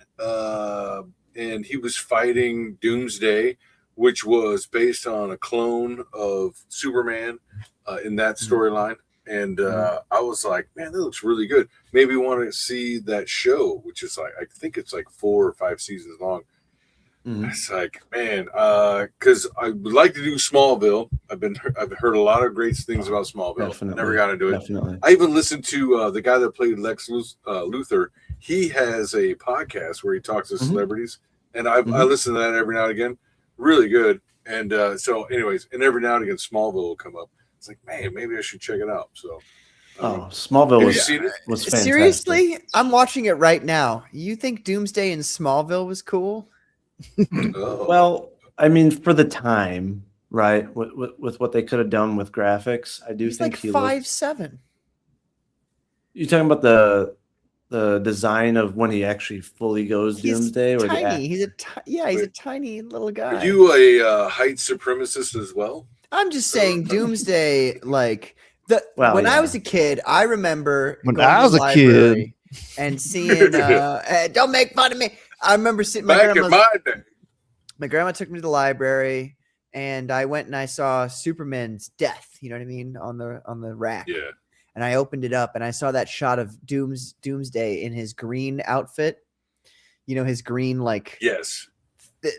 And he was fighting Doomsday, which was based on a clone of Superman in that storyline. And I was like, man, that looks really good. Maybe want to see that show, which is like, I think it's like 4 or 5 seasons long. Mhm. It's like, man, because I would like to do Smallville. I've heard a lot of great things about Smallville. Definitely. Never got to do it. Definitely. I even listened to the guy that played Lex Luthor. He has a podcast where he talks to Mhm. celebrities, and I Mhm. listen to that every now and again. Really good. And so, anyways, and every now and again, Smallville will come up. It's like, man, maybe I should check it out. So, Oh, Smallville have was you seen it? fantastic. Seriously, I'm watching it right now. You think Doomsday in Smallville was cool? Oh. Well, I mean, for the time, right? With what they could have done with graphics, I do He's think like he looked. 5'7". You talking about the design of when he actually fully goes He's Doomsday, or the tiny. He's a Wait. tiny little guy. Are you a height supremacist as well? I'm just saying Doomsday, like Well, when I yeah. was a kid, I remember When going I to was the a kid. library and seeing don't make fun of me. I remember sitting Back in my day. my grandma took me to the library and I went and I saw Superman's death, you know what I mean, on the rack. Yeah. And I opened it up and I saw that shot of Doomsday in his green outfit. You know, his green Yes.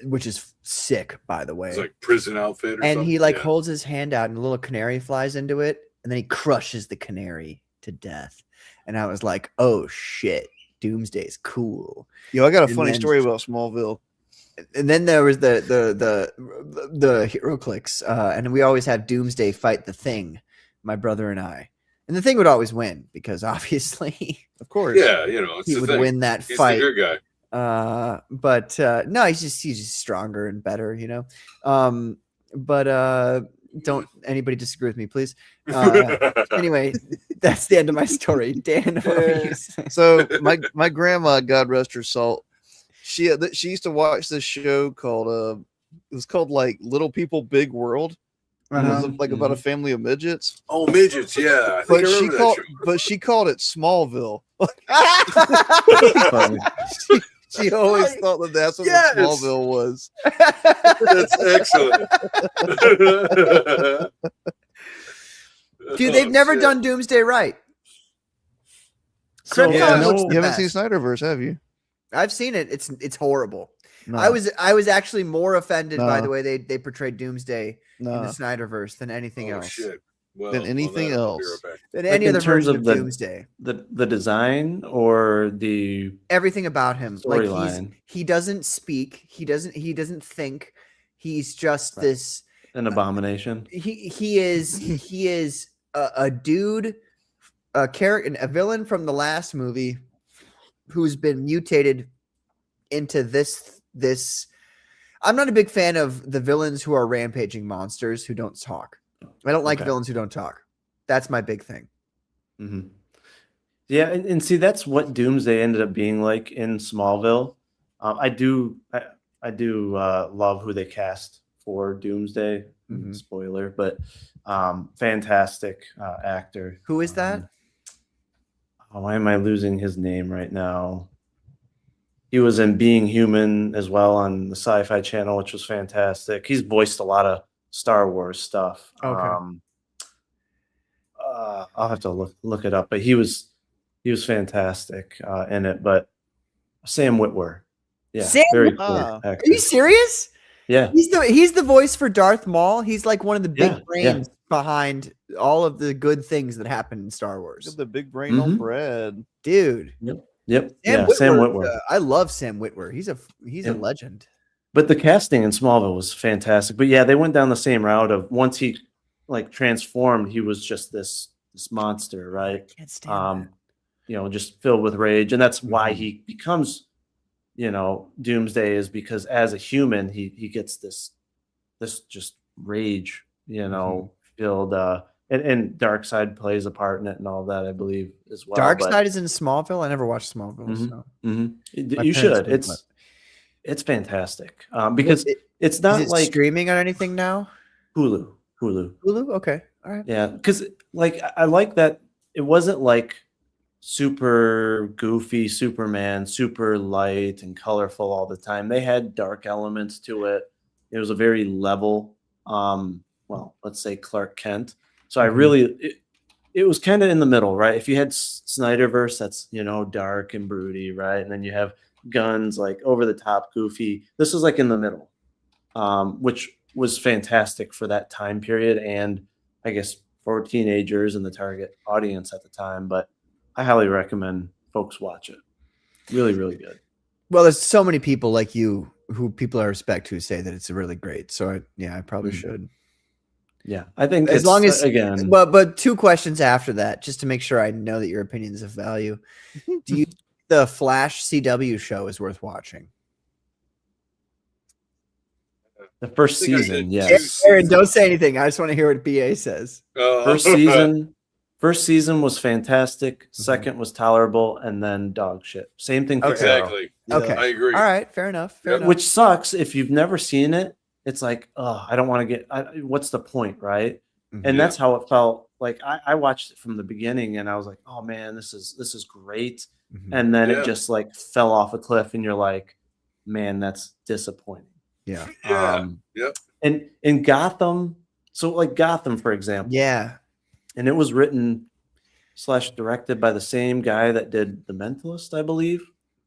which is sick, by the way. It's like prison outfit or And something. he like Yeah. holds his hand out and a little canary flies into it and then he crushes the canary to death. And I was like, oh shit, Doomsday's cool. Yo, I got a And funny then- story about Smallville. And then there was the hero clicks, and we always have Doomsday fight the Thing, my brother and I. And the Thing would always win because obviously Of course. Yeah, it's he the would thing. win that He's fight. the good guy. But no, he's just stronger and better, you know. Don't anybody disagree with me, please. Anyway, that's the end of my story. Dan, what were you saying? So my grandma, God rest her soul, she used to watch this show called it was called like Little People Big World. And It was like about a family of midgets. Oh, midgets, yeah. I think But I remember that show. she called it Smallville. Funny. She always thought that that's what Yes. Smallville was. That's excellent. Dude, they've Oh, never shit. done Doomsday right. So, Krypton yeah, looks You the haven't best. seen Snyderverse, have you? I've seen it. It's horrible. No, I was actually more offended by No. the way they portrayed Doomsday in no. the Snyderverse than anything Oh, else. shit. well than on anything that, I'll be else. right back. Than Like, any in other terms version of of the- Doomsday. The design or the Everything about him, like storyline? he doesn't speak, he doesn't think. He's just Right. this. An abomination. He is a dude, a character, a villain from the last movie, who's been mutated into this. I'm not a big fan of the villains who are rampaging monsters who don't talk. I don't like Okay. villains who don't talk. That's my big thing. Mm-hmm. Yeah, and see, that's what Doomsday ended up being like in Smallville. I do love who they cast for Doomsday. Mhm. Spoiler, but fantastic actor. Who is that? Why am I losing his name right now? He was in Being Human as well on the Sci-Fi Channel, which was fantastic. He's voiced a lot of Star Wars stuff. Okay. I'll have to look it up, but he was fantastic in it. But Sam Witwer, yeah, Sam very Witwer? cool Ah. actor. Are you serious? Yeah, He's the voice for Darth Maul. He's like one of the big Yeah, brains behind all of the good things that happen in Star Wars. The big brain on Mhm. bread. Dude. yep, Sam Sam Witwer, Witwer. I love Sam Witwer. He's a Yep. legend. But the casting in Smallville was fantastic. But yeah, they went down the same route of once he like transformed, he was just this monster, right? Can't stand Just filled with rage, and that's why Mhm. he becomes, Doomsday, is because as a human, he gets this just rage, filled. And Darkseid plays a part in it and all that, I believe, as well. Dark but- Side is in Smallville. I never watched Smallville. Mhm. So. Mhm. My You parents should. did, but- It's fantastic because it's Is not it like streaming on anything now? Hulu. Hulu? Okay. All right. Yeah, because like I like that it wasn't like super goofy Superman, super light and colorful all the time. They had dark elements to it. It was a very level, let's say Clark Kent. So I Mhm. really it was kind of in the middle, right? If you had Snyderverse, that's dark and broody, right? And then you have guns like over the top, goofy. This was like in the middle, which was fantastic for that time period, and I guess for teenagers and the target audience at the time. But I highly recommend folks watch it. Really, really good. Well, there's so many people like you who people I respect who say that it's really great. So I probably Mhm. should. Yeah, I think As it's, long as again, but two questions after that, just to make sure I know that your opinion is of value. Do you think the Flash CW show is worth watching? the first I think I season, did yes. too. Aaron, don't say anything. I just want to hear what BA says. First season was fantastic. Second was tolerable, and then dog shit. Same thing for Arrow. Exactly. Okay. I agree. All right. Fair enough. Fair Yeah. enough. Which sucks if you've never seen it. It's like, oh, I don't want to get. What's the point, right? Mhm. And Yeah. that's how it felt. Like I watched it from the beginning, and I was like, oh man, this is great. Mhm. And then Yeah. it just like fell off a cliff, and you're like, man, that's disappointing. Yeah. Yeah. Yep. And in Gotham, so like Gotham, for example, Yeah. and it was written / directed by the same guy that did The Mentalist, I believe.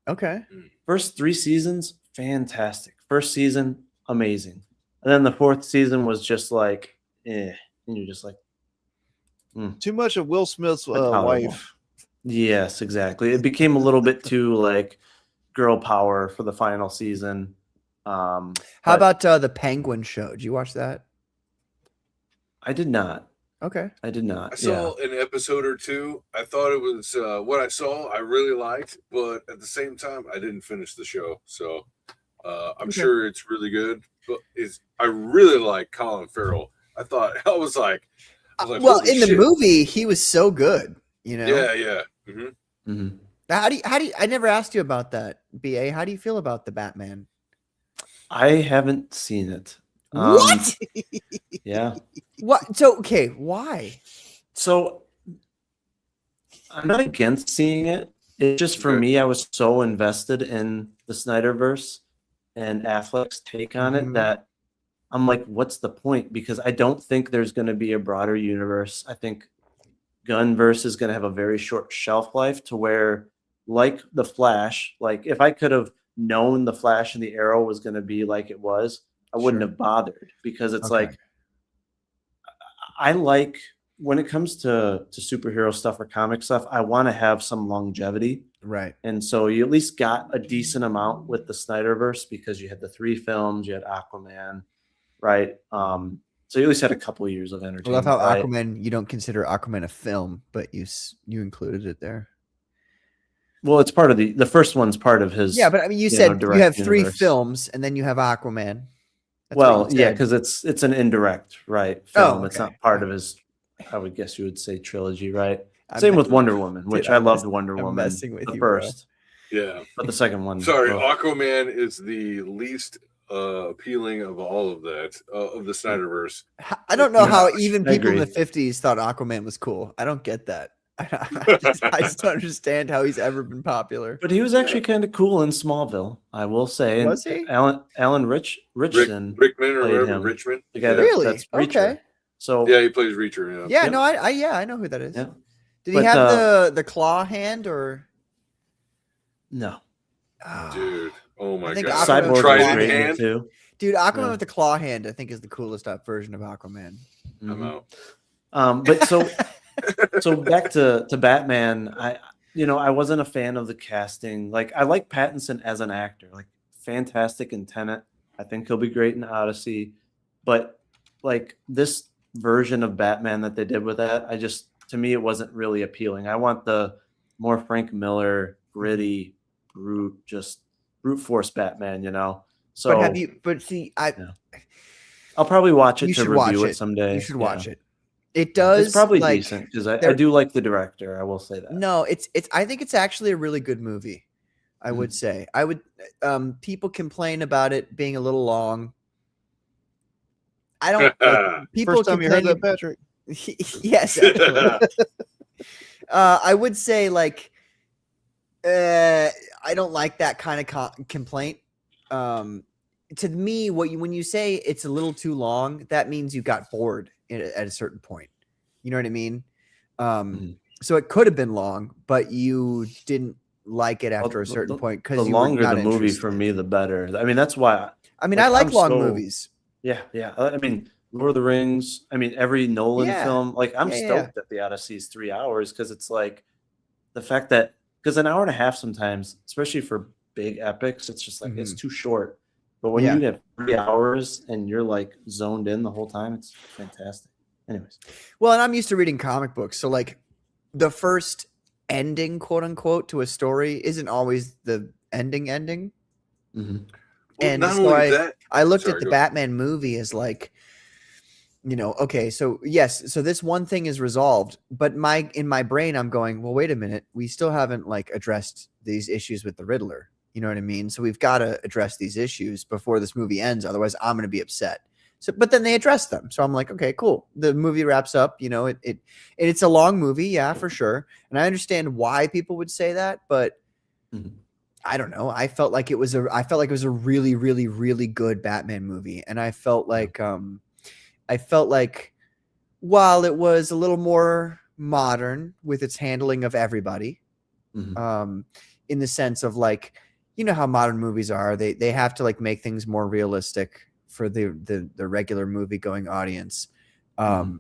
Okay. First 3 seasons, fantastic. First season, amazing. And then the 4th season was just like, and you're just like, Too much of Will Smith's Intolerable. wife. yes, exactly. It became a little bit too like girl power for the final season. How but about the Penguin show? Did you watch that? I did not. Okay. I did not. I saw an episode or two. I thought it was what I saw. I really liked, but at the same time, I didn't finish the show. So I'm Okay. sure it's really good. But I really like Colin Farrell. I was like, Well, holy in the shit. movie, he was so good. You know. Yeah. Mhm. hmm How do you? I never asked you about that, BA. How do you feel about the Batman? I haven't seen it. What? Yeah. What? So okay, why? So I'm not against seeing it. It's just for Okay. me, I was so invested in the Snyderverse and Affleck's take on Mhm. it that I'm like, what's the point? Because I don't think there's going to be a broader universe. I think Gunverse is going to have a very short shelf life to where, like the Flash, like if I could have known the Flash and the Arrow was going to be like it was, I wouldn't Sure. have bothered because it's Okay. like I like when it comes to superhero stuff or comic stuff, I want to have some longevity. Right. And so you at least got a decent amount with the Snyderverse because you had the 3 films, you had Aquaman, right? So you at least had a couple of years of I love entertainment. how right? Aquaman, you don't consider Aquaman a film, but you included it there. Well, it's part of the first one's part of his. Yeah, but I mean, you know, said you direct have 3 universe. films and then you have Aquaman. That's what Well, you yeah, said. because it's an indirect right Oh, film. It's okay. not part of his. I would guess you would say trilogy, right? I'm Same with messing- Wonder Woman, which Dude, I I'm loved messing- Wonder I'm Woman messing with the you, bro. first, Yeah. but the second one. Sorry, ugh. Aquaman is the least appealing of all of that of the Snyderverse. I don't know how Yeah, even I people in the agree. 50s thought Aquaman was cool. I don't get that. I just don't understand how he's ever been popular. But he was actually kind of cool in Smallville, I will say. And Was he? Alan Richardson, Rickman or played whatever, him. Richmond. the guy Yeah. Really? that's Reacher. Okay. So Yeah, he plays Reacher. Yeah, Yep. no, I know who that is. Yeah. Did he But, have the claw hand or? no, Ah. Dude. Oh my I think god. Aquaman Cyborg was Trident great in it hand. too. Dude, Aquaman Yeah. with the claw hand, I think, is the coolest version of Aquaman. I'm Mhm. out. But so back to Batman, I wasn't a fan of the casting. Like I like Pattinson as an actor, like fantastic in Tenet. I think he'll be great in Odyssey, but like this version of Batman that they did with that, to me it wasn't really appealing. I want the more Frank Miller, gritty, brute force Batman, So But have you? But see, Yeah. I'll probably watch it You to should watch review it. it someday. You should Yeah. watch it. It does. It's probably like, decent because I there- do like the director. I will say that. No, it's. I think it's actually a really good movie. I would say. I would. People complain about it being a little long. I don't. Like, people First time you heard complain. that, Patrick. Yes. Actually. I would say like. I don't like that kind of complaint. To me, when you say it's a little too long, that means you got bored at a certain point. You know what I mean? So it could have been long, but you didn't like it after a certain point The because you longer were not the movie interested. for me, the better. I mean, that's why. I mean, like, I like I'm long so- movies. Yeah. I mean, Lord of the Rings. I mean, every Nolan Yeah. film. Like, I'm Yeah. stoked that the Odyssey is 3 hours because it's like the fact that because an hour and a half sometimes, especially for big epics, it's just like it's too short. But when Mm-hmm. Yeah. you have 3 hours and you're like zoned in the whole time, it's fantastic. Anyways, Well, and I'm used to reading comic books, so like the first ending, quote unquote, to a story isn't always the ending. Mhm. Well, And not so only that, I looked Sorry, at the go. Batman movie as like, okay, so yes, so this one thing is resolved, but in my brain, I'm going, well, wait a minute, we still haven't like addressed these issues with the Riddler. You know what I mean? So we've got to address these issues before this movie ends. Otherwise, I'm going to be upset. So, but then they address them. So I'm like, okay, cool. The movie wraps up. It's a long movie, yeah, for sure. And I understand why people would say that, but Mhm. I don't know. I felt like it was a really, really, really good Batman movie, and I felt like while it was a little more modern with its handling of everybody, Mhm. in the sense of like, you know how modern movies are, they have to like make things more realistic for the regular movie going audience. Mhm.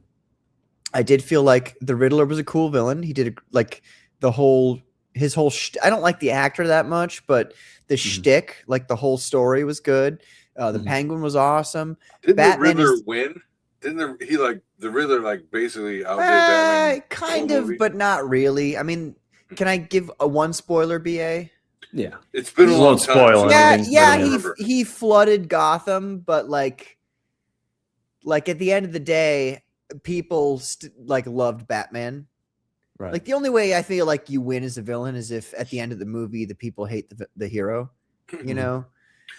I did feel like the Riddler was a cool villain. He did like his whole I don't like the actor that much, but the shtick, like the whole story was good. The Penguin was awesome. didn't Batman the Riddler is- win? Didn't the Riddler like basically outdid Batman? Kind the whole of, movie? but not really. I mean, can I give a one spoiler, BA? Yeah. It's been a We long won't time. spoil so it. Yeah, Anything's yeah, better I than remember. he flooded Gotham, but like at the end of the day, people loved Batman. Right. Like the only way I feel like you win as a villain is if at the end of the movie the people hate the hero. You know,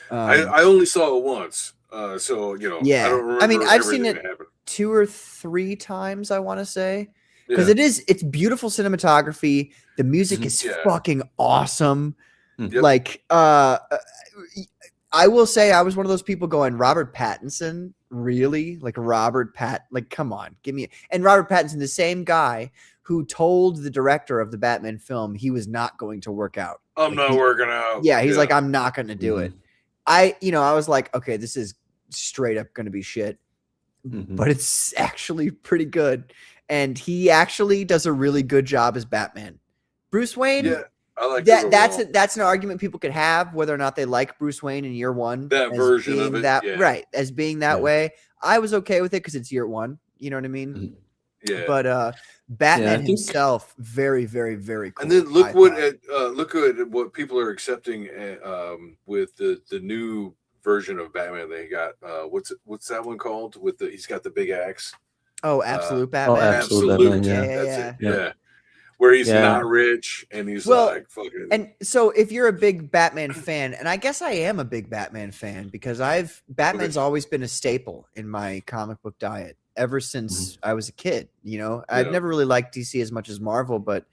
I only saw it once, so Yeah. I don't remember. I mean, I've seen everything it- that happened. 2 or 3 times, I want to say, because Yeah. it's beautiful cinematography. The music is Yeah. fucking awesome. Yep. Like, I will say I was one of those people going, Robert Pattinson, really? Like like, come on, give me. And Robert Pattinson, the same guy who told the director of the Batman film he was not going to work out. I'm Like, not working out. Yeah, he's like, I'm not going to do it. I was like, okay, this is straight up going to be shit. Mhm. but it's actually pretty good. And he actually does a really good job as Batman. Bruce Wayne, Yeah, I like it overall. that's an argument people could have whether or not they like Bruce Wayne in year one That as version of being it, that yeah. right as being that Yeah. way. I was okay with it because it's year one. You know what I mean? Mhm. Yeah. But Batman I think- himself, very, very, very cool. And then look I what thought. look at what people are accepting with the new version of Batman they got. What's that one called? He's got the big axe. Oh, Absolute Batman. Absolute Absolute. Batman, yeah. That's Yeah. it. Yeah. Yeah. Where he's Yeah. not rich and he's Well, like fucking. And so if you're a big Batman fan, and I guess I am a big Batman fan because Batman's always been a staple in my comic book diet ever since I was a kid. You know, I've Yeah. never really liked DC as much as Marvel, but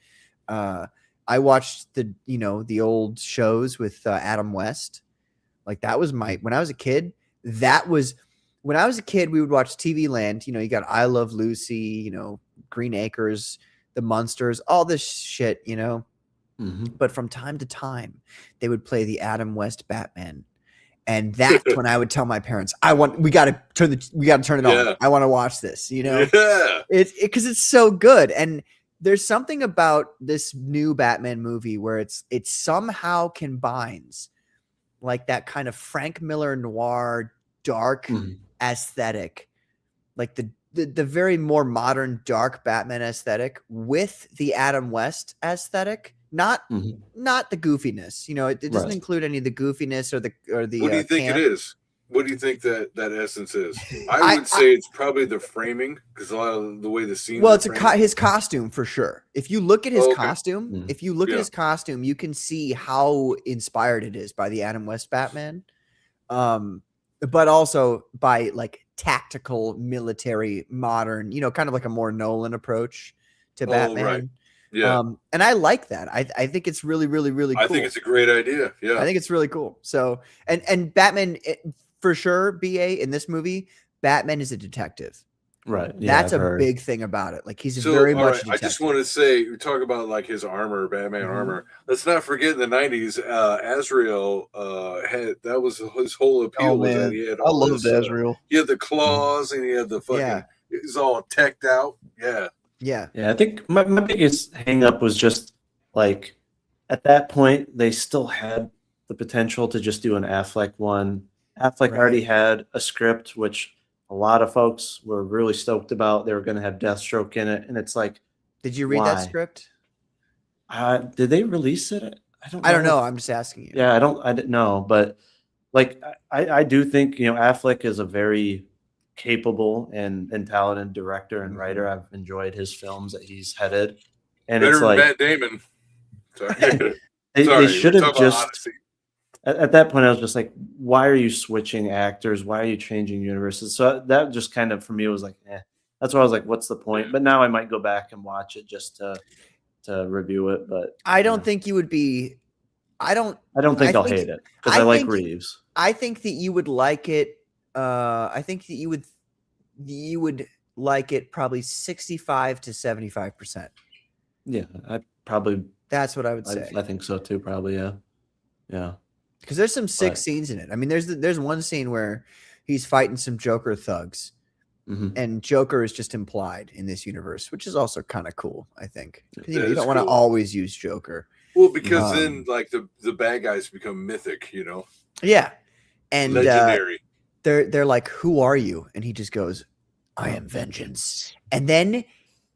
I watched the old shows with Adam West. Like that was when I was a kid, when I was a kid, we would watch TV Land. You know, you got I Love Lucy, you know, Green Acres, The Munsters, all this shit, you know. Mhm. But from time to time, they would play the Adam West Batman, and that's when I would tell my parents, we got to turn it Yeah. on. I want to watch this. You know, Yeah. because it's so good. And there's something about this new Batman movie where it somehow combines like that kind of Frank Miller noir dark Mhm. aesthetic, like the very more modern dark Batman aesthetic with the Adam West aesthetic, not Mhm. the goofiness. You know, it doesn't Right. include any of the goofiness or the What do you think camp. it is? What do you think that essence is? I would say it's probably the framing because a lot of the way the scenes. Well, are it's framed. his costume for sure. If you look at his Okay. costume, Mm. if you look at Yeah. his costume, you can see how inspired it is by the Adam West Batman. But also by like tactical, military, modern, you know, kind of like a more Nolan approach to Batman. Right. Yeah. And I like that. I think it's really, really, really cool. I think it's a great idea. Yeah. I think it's really cool. So, and Batman, for sure, BA in this movie, Batman is a detective. Right. Yeah, That's I've a heard. big thing about it. Like he's So, very all much. right, A I detective. just want to say, we talk about like his armor, Batman Mhm. armor. Let's not forget in the '90s, Azrael that was his whole appeal. Oh was that man, he had I all loved this, Azrael. he had the claws and he had the fucking. Yeah. He's all teched out. Yeah. Yeah. Yeah, I think my biggest hang up was just like at that point they still had the potential to just do an Affleck one. Affleck Right. already had a script which a lot of folks were really stoked about. They were going to have Deathstroke in it, and it's like, Did you read that why? script? Did they release it? I don't know. I'm just asking you. Yeah, I didn't know, but like I do think, you know, Affleck is a very capable and talented director and Mhm. writer. I've enjoyed his films that he's headed, and Better it's than like Matt Damon. Sorry. they Sorry, should we're have talking about just Odyssey. at that point I was just like, why are you switching actors? Why are you changing universes? So that just kind of for me was like, that's why I was like, what's the point? Yeah. But now I might go back and watch it just to review it. But I don't think you would be. I don't think I I'll think- hate it because I I like think- Reeves. I think that you would like it. I think that you would like it probably 65 to 75%. Yeah, I probably That's what I would say. I think so too. Probably, yeah. Because there's some sick But- scenes in it. I mean, there's one scene where he's fighting some Joker thugs, Mhm. and Joker is just implied in this universe, which is also kind of cool. I think 'Cause, you That know, you is don't want to cool. always use Joker. Well, because then Um, like the bad guys become mythic, you know, Yeah, and legendary. they're like, "Who are you?" And he just goes, "I am vengeance." And then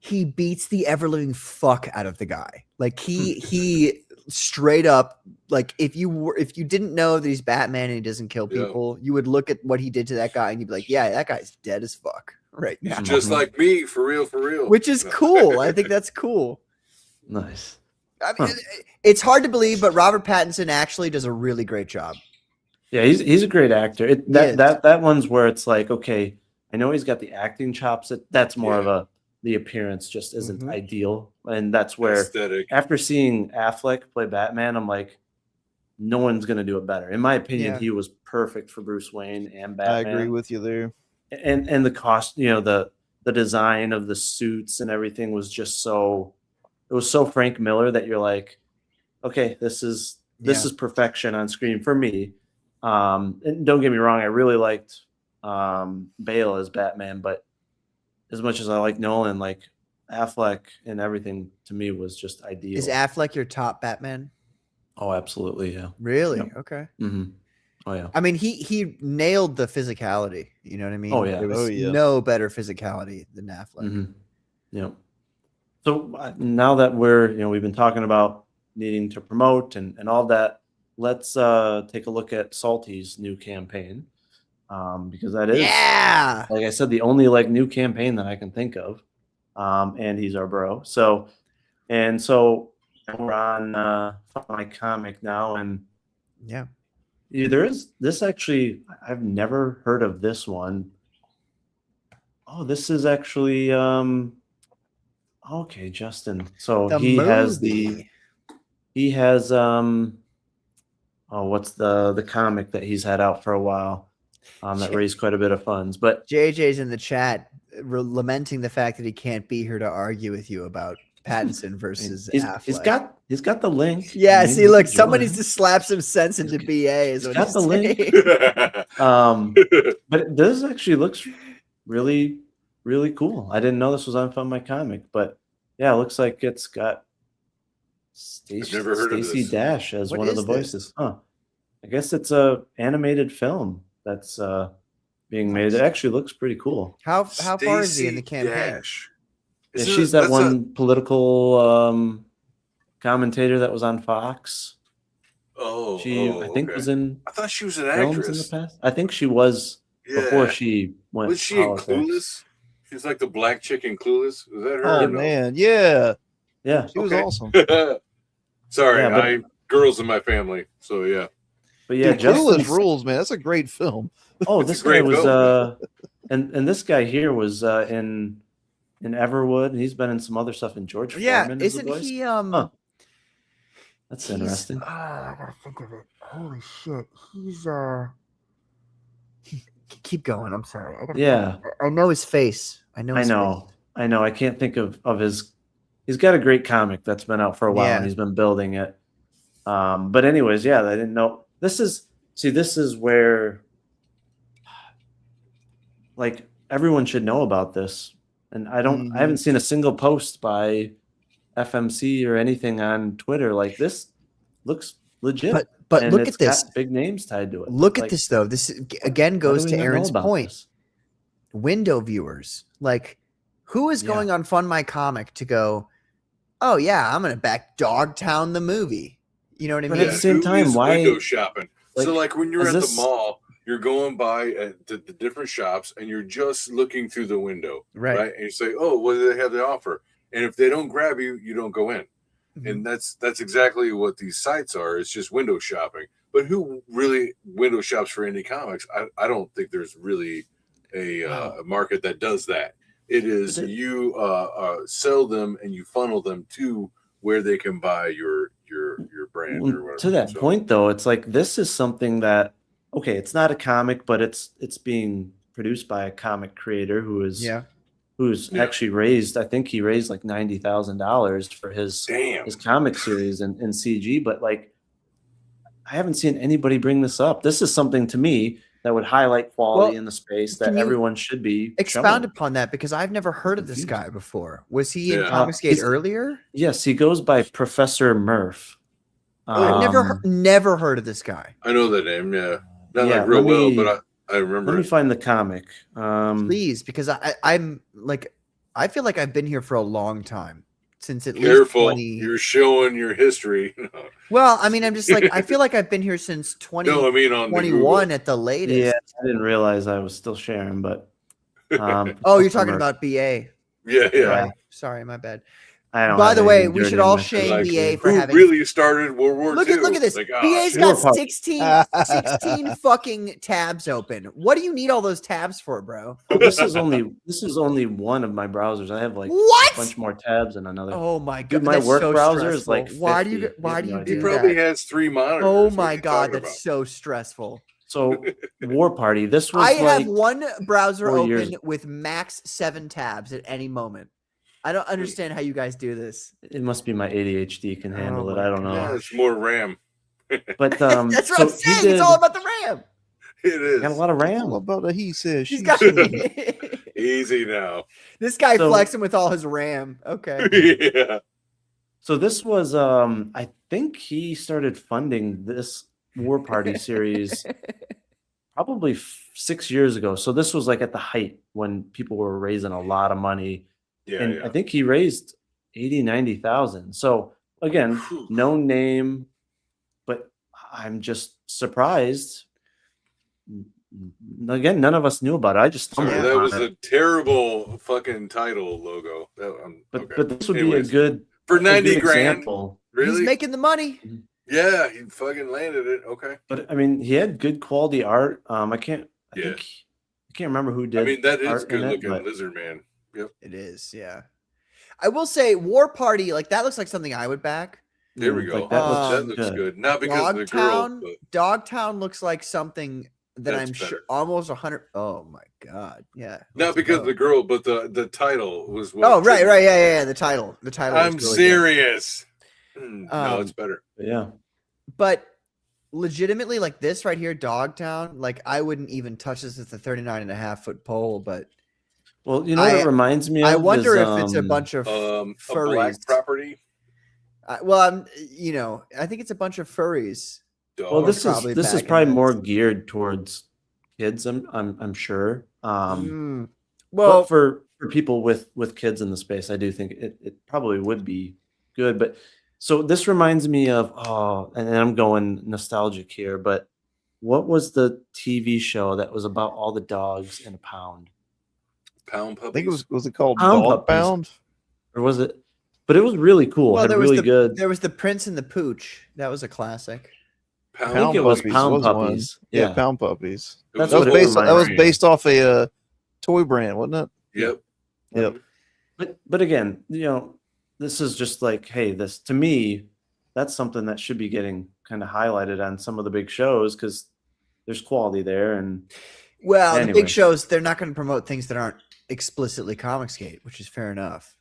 he beats the ever living fuck out of the guy. Like he straight up, like if you didn't know that he's Batman and he doesn't kill Yeah. people, you would look at what he did to that guy and you'd be like, "Yeah, that guy's dead as fuck right now." Just Mhm. like me, for real, for real. Which is No. cool. I think that's cool. Nice. I mean, it's hard to believe, but Robert Pattinson actually does a really great job. Yeah, he's a great actor. is. That one's where it's like, okay, I know he's got the acting chops. That's more of the appearance just isn't Mhm. ideal, and that's where Aesthetic. after seeing Affleck play Batman, I'm like, no one's gonna do it better. In my opinion, Yeah. he was perfect for Bruce Wayne and I Batman. agree with you there. And the cost, you know, the design of the suits and everything was just so. It was so Frank Miller that you're like, okay, this is Yeah. perfection on screen for me. And don't get me wrong, I really liked Bale as Batman, but as much as I like Nolan, like Affleck and everything to me was just ideal. Is Affleck your top Batman? Oh, absolutely, yeah. Really? Yep. Okay. Mm-hmm. Oh yeah. I mean, he nailed the physicality. You know what I mean? Oh, yeah. There was Oh, yeah. no better physicality than Affleck. Mm-hmm. Yeah. So now that we've been talking about needing to promote and all that, let's take a look at Salty's new campaign, because that is, Yeah. like I said, the only like new campaign that I can think of, and he's our bro. So we're on my comic now, and Yeah. there is this actually. I've never heard of this one. Oh, this is actually okay, Justin. So The he has movie. what's the comic that he's had out for a while, that raised quite a bit of funds. But JJ's in the chat lamenting the fact that he can't be here to argue with you about Pattinson versus Affleck. he's got the link. Yeah, I mean, see, you look, can someone join. needs to slap some sense into BA. Is he's what got he's the link. saying. But this actually looks really, really cool. I didn't know this was on Fun My Comic, but yeah, it looks like it's got I've never heard of Stacey this. Dash as What one of the is this? voices. Huh. I guess it's a animated film that's being made. It actually looks pretty cool. How far is he in the Stacey campaign? Dash. Yeah, Isn't she's it- that one political commentator that was on Fox. I think was in I thought she was an films actress. in the past. I think she was before Yeah. she went. Was she in politics. Clueless? She's like the black chick in Clueless. Was that her? Oh or no? man, yeah, Yeah, she was Okay. awesome. Sorry, Yeah, but- I girls in my family. So yeah. but yeah, Dude, Clueless Justin. rules, man. That's a great film. Oh, It's a this guy great was film. and this guy here was in Everwood. He's been in some other stuff in George Yeah, Foreman. is the isn't voice. he? That's he's- interesting. I gotta think of it. Holy shit, he's Keep going. I'm sorry. Yeah, I know his face. I know. I His know. Face. I know. I can't think of his. He's got a great comic that's been out for a while, Yeah. and he's been building it. But anyways, yeah, I didn't know. This is where, like, everyone should know about this, and I haven't seen a single post by FMC or anything on Twitter. Like, this looks legit. But and look it's at this. got big names tied to it. Look at Like, this though. This again how goes do to we not know Aaron's about point. this? Window viewers, like, who is Yeah. going on Fund My Comic to go, oh yeah, I'm gonna back Dogtown the movie. You know what I But mean? at the same who time, is why- window shopping? So like, like when you're is at the this- mall, you're going by at the different shops and you're just looking through the window, Right. And you say, "Oh, what do they have to offer?" And if they don't grab you, you don't go in. Mhm. And that's exactly what these sites are. It's just window shopping. But who really window shops for indie comics? I don't think there's really a market that does that. It is But it- you sell them and you funnel them to where they can buy your brand or whatever. To that So, point, though, it's like this is something that, okay, it's not a comic, but it's being produced by a comic creator who's Yeah. actually raised. I think he raised like $90,000 for his comic series in CG. But like, I haven't seen anybody bring this up. This is something to me that would highlight quality Well, in the space that can you everyone should be Expound showing. upon that, because I've never heard of this guy before. Was he in Yeah. Comicsgate He's- earlier? Yes, he goes by Professor Murph. I've never heard of this guy. I know that name, yeah. Not Yeah, like real let well, me- but I remember Let me it. find the comic. Please, because I'm like, I feel like I've been here for a long time, since at least Careful, 20. you're showing your history. Well, I mean, I'm just like, I feel like I've been here since No, I mean on the 2021 at the latest. Yeah, I didn't realize I was still sharing, but Oh, you're talking about BA. Yeah. Sorry, my bad. I don't By have the way, anything we dirty should in all my shame collection. BA for Who having. really started World War Look II? at this. Like, oh, BA's shit. got 16 fucking tabs open. What do you need all those tabs for, bro? Oh, this is only one of my browsers. I have like What? a bunch more tabs in another. Oh my god, Dude, my that's work so browser is stressful. like Why do 50. you why do you no do He idea. probably that? has 3 monitors. Oh What are my you god, talking that's about? so stressful. So War Party. This was I like have one browser 4 open years- with max 7 tabs at any moment. I don't understand how you guys do this. It must be my ADHD can handle it. my I don't know. Yeah, it's more RAM. But That's what so I'm he saying. did- It's all about the RAM. It is. Got a lot of All RAM. about a he says He's she got says. Easy now. this guy So- flexing with all his RAM. Okay. Yeah. So this was, I think he started funding this War Party series probably 6 years ago. So this was like at the height when people were raising a lot of money. Yeah. And Yeah. I think he raised 80, 90,000. So again, Whew. no name, but I'm just surprised. Again, none of us knew about it. I just Sorry, stumbled that on was it. a terrible fucking title logo. But Okay. but this would Anyways, be a good for a 90 good grand. example. Really? He's making the money. Yeah, he fucking landed it. Okay. But I mean, he had good quality art. I Yeah. can't remember who did. I mean, that is art in good it, looking, but- Lizard Man. Yep. It is, yeah. I will say, War Party, like that looks like something I would back. There we Mm, go. like, that looks that looks good. Not because of the girl, Dogtown, but Dogtown looks like something that That's I'm sure better. almost 100. Oh my god, yeah. not let's because go. of the girl, but the title was what. Oh right, triggered right, it. yeah. The title, I'm was really good. serious. No, it's better. But yeah. But legitimately, like this right here, Dogtown, like I wouldn't even touch this with a 39.5-foot pole. But Well, you know what I- it reminds me of? I wonder is, if it's a bunch of A furries. black property. Well, I think it's a bunch of furries. Dog. Well, this probably is back in probably this. more geared towards kids. I'm sure. Well, But for people with kids in the space, I do think it probably would be good. But so this reminds me of and I'm going nostalgic here, but what was the TV show that was about all the dogs in a pound? Pound puppies. I think it was it called Pound Dog Puppies. Pound? Or was it? But it was really cool. well, Had there really was good. there was the Prince and the Pooch. That was a classic. Pound I think it was Puppies Pound was one. Puppies. Yeah, Yeah. Pound Puppies. It That's That was what based. it That was reminds me based off a toy brand, wasn't it? Yep. Yep. But again, this is just like, hey, this to me, that's something that should be getting kind of highlighted on some of the big shows because there's quality there. And Well, the Anyway. big shows, they're not going to promote things that aren't explicitly Comicsgate, which is fair enough.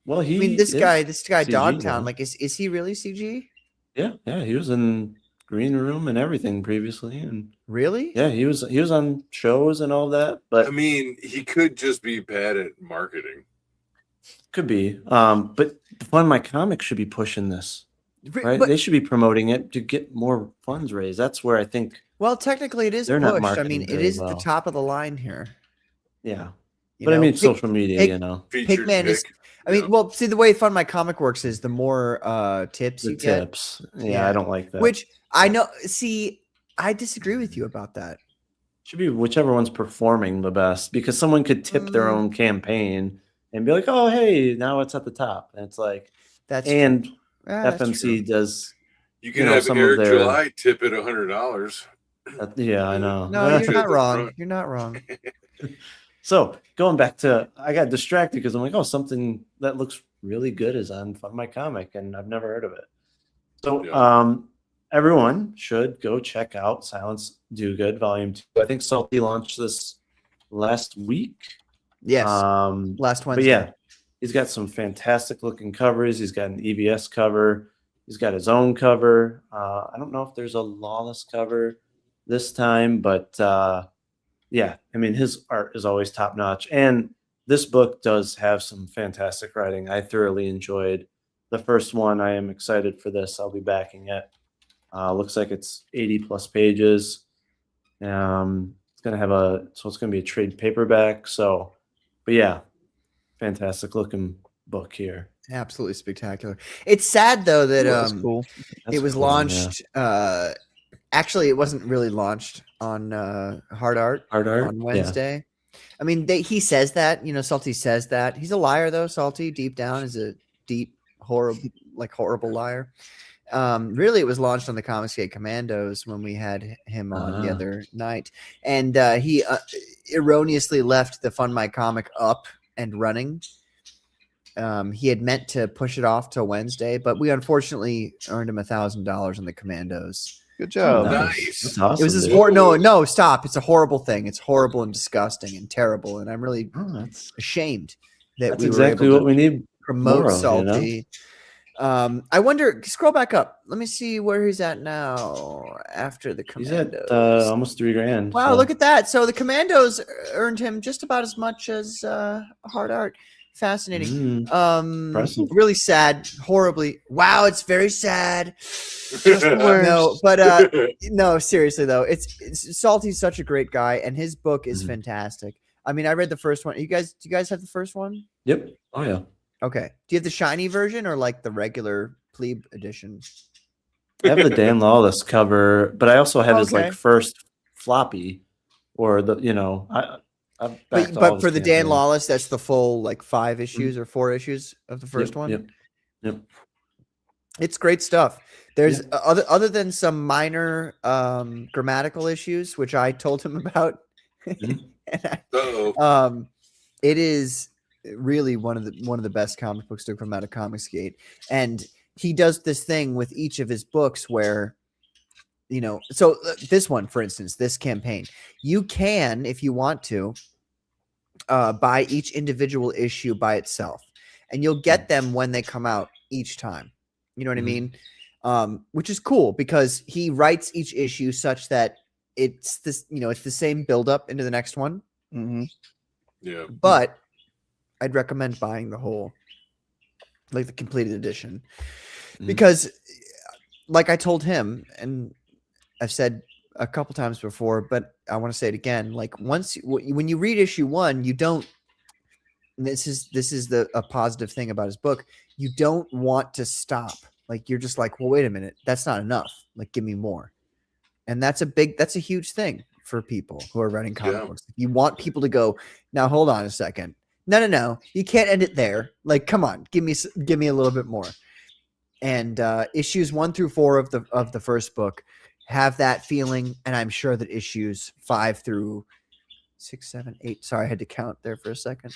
well, I mean, this is- guy, CG, Dogtown, though. like, is he really CG? yeah, he was in Green Room and everything previously, and Really? yeah, he was on shows and all that. But I mean, he could just be bad at marketing. could be. But Fund My Comic should be pushing this, right? But, They should be promoting it to get more funds raised. That's where I think, well, technically, it is They're not pushed. I marketing mean, it very is at well. the top of the line here. yeah. You But I know? mean, Pig- social media, Pig- Featured Pigman is. pick. I mean, Yeah. well, see, the way Fund My Comic works is the more tips The you get, tips. Yeah, Yeah. I don't like that. which I know. See, I disagree with you about that. Should be whichever one's performing the best because someone could tip their Mm. own campaign and be like, "Oh, hey, now it's at the top." And it's like, That's and true. That's FMC true. does. You can know, have some of Eric their- July tip it $100. Yeah, I know. No, Put you're it not at the wrong. front. You're not wrong. So going back to, I got distracted because I'm like, oh, something that looks really good is on Fund My Comic, and I've never heard of it. So, Yeah. everyone should go check out Silence Do Good Volume 2. I think Salty launched this last week. Yes. Um, Last but Wednesday. yeah, he's got some fantastic looking covers. He's got an EBS cover. He's got his own cover. I don't know if there's a Lawless cover this time, but yeah, I mean, his art is always top notch. And this book does have some fantastic writing. I thoroughly enjoyed the first one. I am excited for this. I'll be backing it. Looks like it's 80 plus pages. It's going to be a trade paperback. So, but yeah, fantastic looking book here. Absolutely spectacular. It's sad though that That's cool. That's it was cool, yeah. launched. Actually, it wasn't really launched on Hard Art Hard art on Yeah. Wednesday. I mean, he says that. Salty says that. He's a liar though. Salty, deep down, is a deep, horrible liar. Really, it was launched on the Comicsgate Commandos when we had him on the Ah. other night, and he erroneously left the Fund My Comic up and running. He had meant to push it off till Wednesday, but we unfortunately earned him $1,000 on the Commandos. Good job. Nice. That's awesome. It was his dude. no, stop! It's a horrible thing. It's horrible and disgusting and terrible, and I'm really Oh, that's ashamed that that's we exactly were what able we to need. promote more of, you know? Salty. I wonder. Scroll back up. Let me see where he's at now after the He's Commandos. at almost $3,000. Wow, so. look at that. So the Commandos earned him just about as much as Hard Art. Fascinating. Impressive. Really sad. Horribly. Wow, it's very sad. worst. No, but no, seriously though, it's Salty's such a great guy, and his book is fantastic. I mean, I read the first one. Do you guys have the first one? Yep. Oh yeah. Okay. Do you have the shiny version or like the regular plebe edition? I have the Dan Lawless cover, but I also have his Okay. like first floppy, or the I've backed all But of for his the Dan campaigns. Lawless, that's the full like 5 issues or 4 issues of the first one. Yep. It's great stuff. There's other than some minor grammatical issues, which I told him about. Mhm. And it is really one of the best comic books to come out of Comicsgate, and he does this thing with each of his books where, so this one, for instance, this campaign, you can, if you want to, buy each individual issue by itself, and you'll get them when they come out each time. You know what I mean? Which is cool because he writes each issue such that it's this, it's the same build up into the next one. Mm-hmm. Yeah. But I'd recommend buying the whole, like the completed edition, because like I told him, and I've said a couple times before, but I want to say it again. Like when you read issue 1, you don't, and this is a positive thing about his book. You don't want to stop. Like you're just like, well, wait a minute, that's not enough. Like, give me more. And that's a huge thing for people who are writing comic books. You want people to go, now hold on a second. No. You can't end it there. Like, come on, give me a little bit more. And issues 1 through 4 of the first book have that feeling, and I'm sure that issues 5 through 6, 7, 8. Sorry, I had to count there for a second.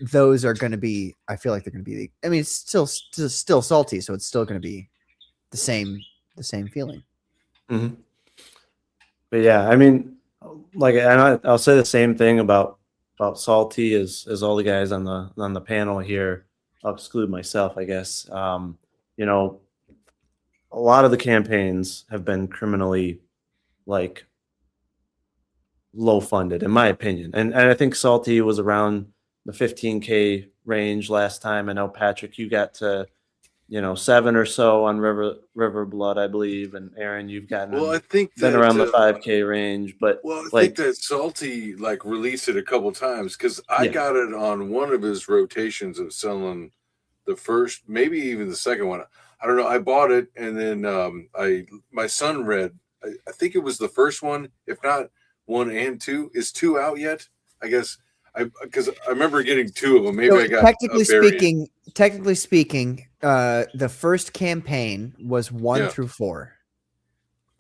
Those are going to be. I feel like they're going to be. I mean, it's still Salty, so it's still going to be the same feeling. Mm-hmm. But yeah, I mean, like, and I'll say the same thing about Salty as all the guys on the panel here. I'll exclude myself, I guess. A lot of the campaigns have been criminally, like, low funded, in my opinion, and I think Salty was around the $15K range last time. I know, Patrick, you got to 7 or so on River Blood, I believe, and Aaron, you've gotten I think been that, around the 5K range. But I think that Salty like released it a couple times because I got it on one of his rotations of selling the first, maybe even the second one. I don't know. I bought it, and then my son read. I think it was the first one, if not 1 and 2. Is 2 out yet? I guess because I remember getting 2 of them. Maybe So I got technically speaking, the first campaign was 1 through 4.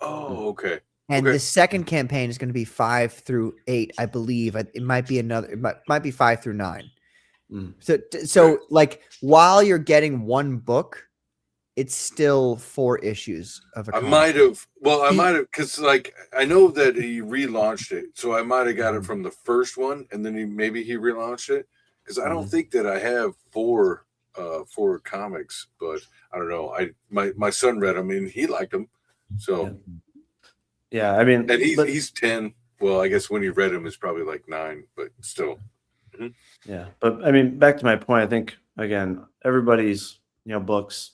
Oh, okay. And the second campaign is going to be 5 through 8, I believe. It might be another. It might be 5 through 9. So like while you're getting one book, it's still 4 issues of a I might have because like I know that he relaunched it, so I might have got it from the first one, and then he relaunched it because I don't think that I have 4 comics, but I don't know. My son read them and he liked them, so I mean, and he's 10. Well, I guess when he read them, it's probably like 9, but still. Mm-hmm. Yeah, but I mean, back to my point. I think again, everybody's books,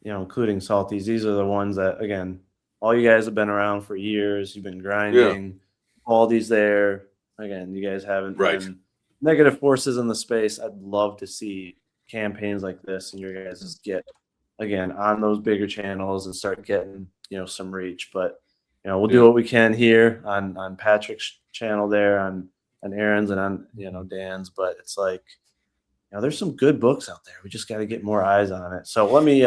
including Salty's, these are the ones that, again, all you guys have been around for years. You've been grinding. All these there. Again, you guys haven't been negative forces in the space. I'd love to see campaigns like this, and your guys just get again on those bigger channels and start getting some reach. But we'll do what we can here on Patrick's channel there, on Aaron's, and on Dan's. But it's like there's some good books out there. We just got to get more eyes on it. So let me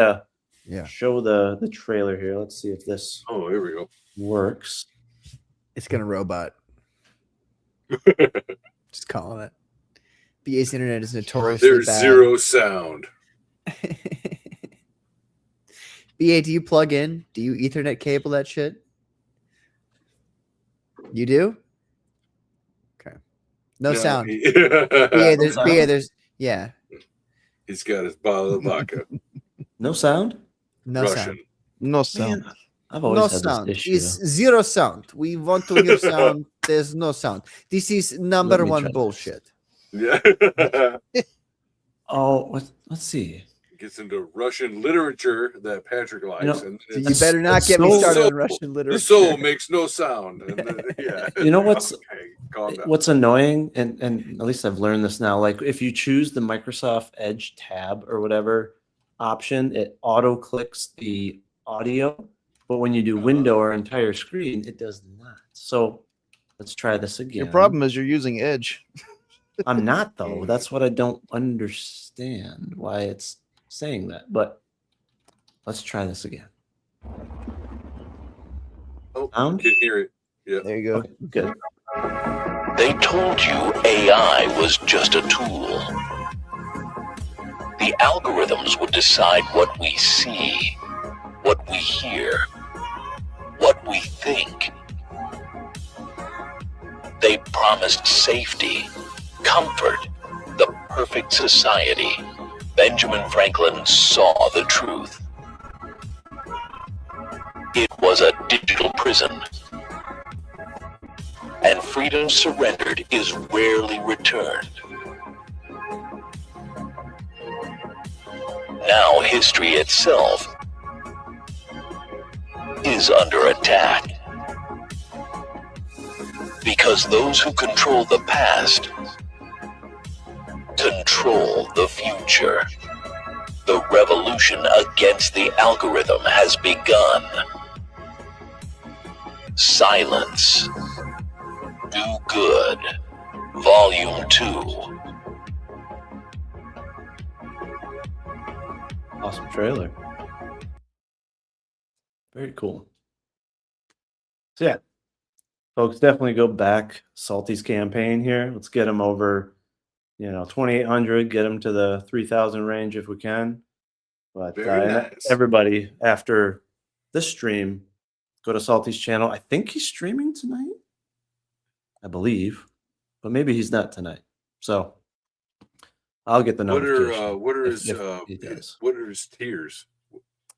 show the trailer here. Let's see if this here we go works. It's gonna robot. Just calling it. BA's internet is notoriously There's bad. zero sound. BA, do you plug in? Do you Ethernet cable that shit? You do? Okay. No sound. BA, there's He's got his bottle of vodka. No sound? No Russian. sound. No sound. Man, I've always No had sound. this issue. It's zero sound. We want to hear sound. There's no sound. This is number me one try this. bullshit. Yeah. Oh, let's see. Gets into Russian literature that Patrick likes. know, and So you it's- better not It's get me so- started on so- Russian literature. the soul makes no sound. And then, yeah. You know what's- Okay, calm down. What's annoying, and at least I've learned this now, like if you choose the Microsoft Edge tab or whatever option, it auto clicks the audio, but when you do window or entire screen, it does not. So let's try this again. Your problem is you're using Edge. I'm not though. That's what I don't understand why it's saying that. But let's try this again. Oh, Sound? can hear it. Yeah. There you go. Okay, good. They told you AI was just a tool. The algorithms would decide what we see, what we hear, what we think. They promised safety, comfort, the perfect society. Benjamin Franklin saw the truth. It was a digital prison. And freedom surrendered is rarely returned. Now history itself is under attack. Because those who control the past control the future. The revolution against the algorithm has begun. Silence. Do Good, Volume 2. Awesome trailer. Very cool. So yeah, folks, definitely go back Salty's campaign here. Let's get him over, 2,800. Get him to the 3,000 range if we can. But Very and nice. everybody, after this stream, go to Salty's channel. I think he's streaming tonight. I believe, but maybe he's not tonight. So I'll get the notification. What are if- his if he does. what are his tiers?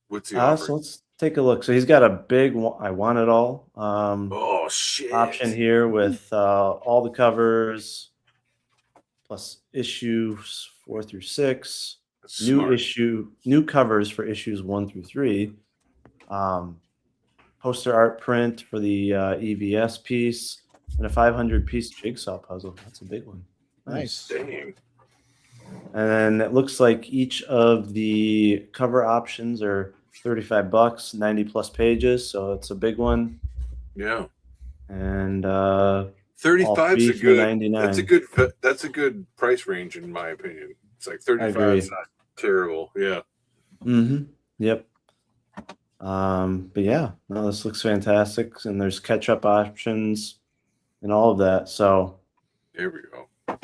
What's he So offering? let's take a look. So he's got a big I want it all Oh shit! option here with all the covers plus issues 4 through 6, That's new smart. new covers for issues 1 through 3, poster art print for the EVS piece, and a 500-piece jigsaw puzzle. That's a big one. Nice. Dang. And then it looks like each of the cover options are $35, 90 plus pages, so it's a big one. Yeah. And 35 is a free for good. $99. That's a good price range in my opinion. It's like agree. 35 is not terrible. Yeah. Yep. But yeah, no, this looks fantastic, and there's catch-up options and all of that. So There we go.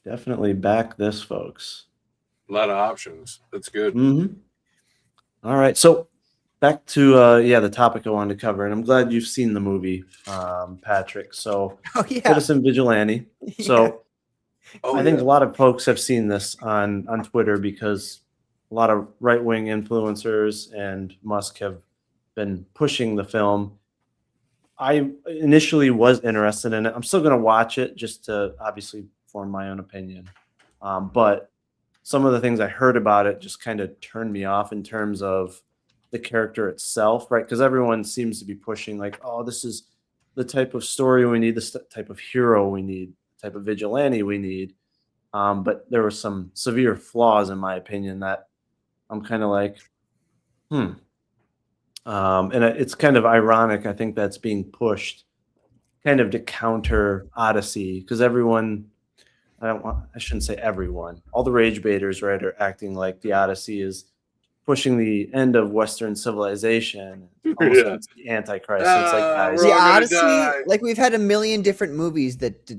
definitely back this, folks. A lot of options. That's good. All right, so back to the topic I wanted to cover, and I'm glad you've seen the movie, Patrick. So Oh yeah. Citizen Vigilante. So Oh, I think yeah. a lot of folks have seen this on Twitter because a lot of right-wing influencers and Musk have been pushing the film. I initially was interested in it. I'm still going to watch it just to obviously form my own opinion. But some of the things I heard about it just kind of turned me off in terms of the character itself, right? Because everyone seems to be pushing like, oh, this is the type of story we need, this type of hero we need, type of vigilante we need. But there were some severe flaws, in my opinion, that I'm kind of like, and it's kind of ironic. I think that's being pushed kind of to counter Odyssey because everyone, I shouldn't say everyone, all the rage baiters, right, are acting like the Odyssey is pushing the end of Western civilization. Almost Yeah. it's the Antichrist. So it's like, guys, we're The all gonna Odyssey, die. like we've had a million different movies that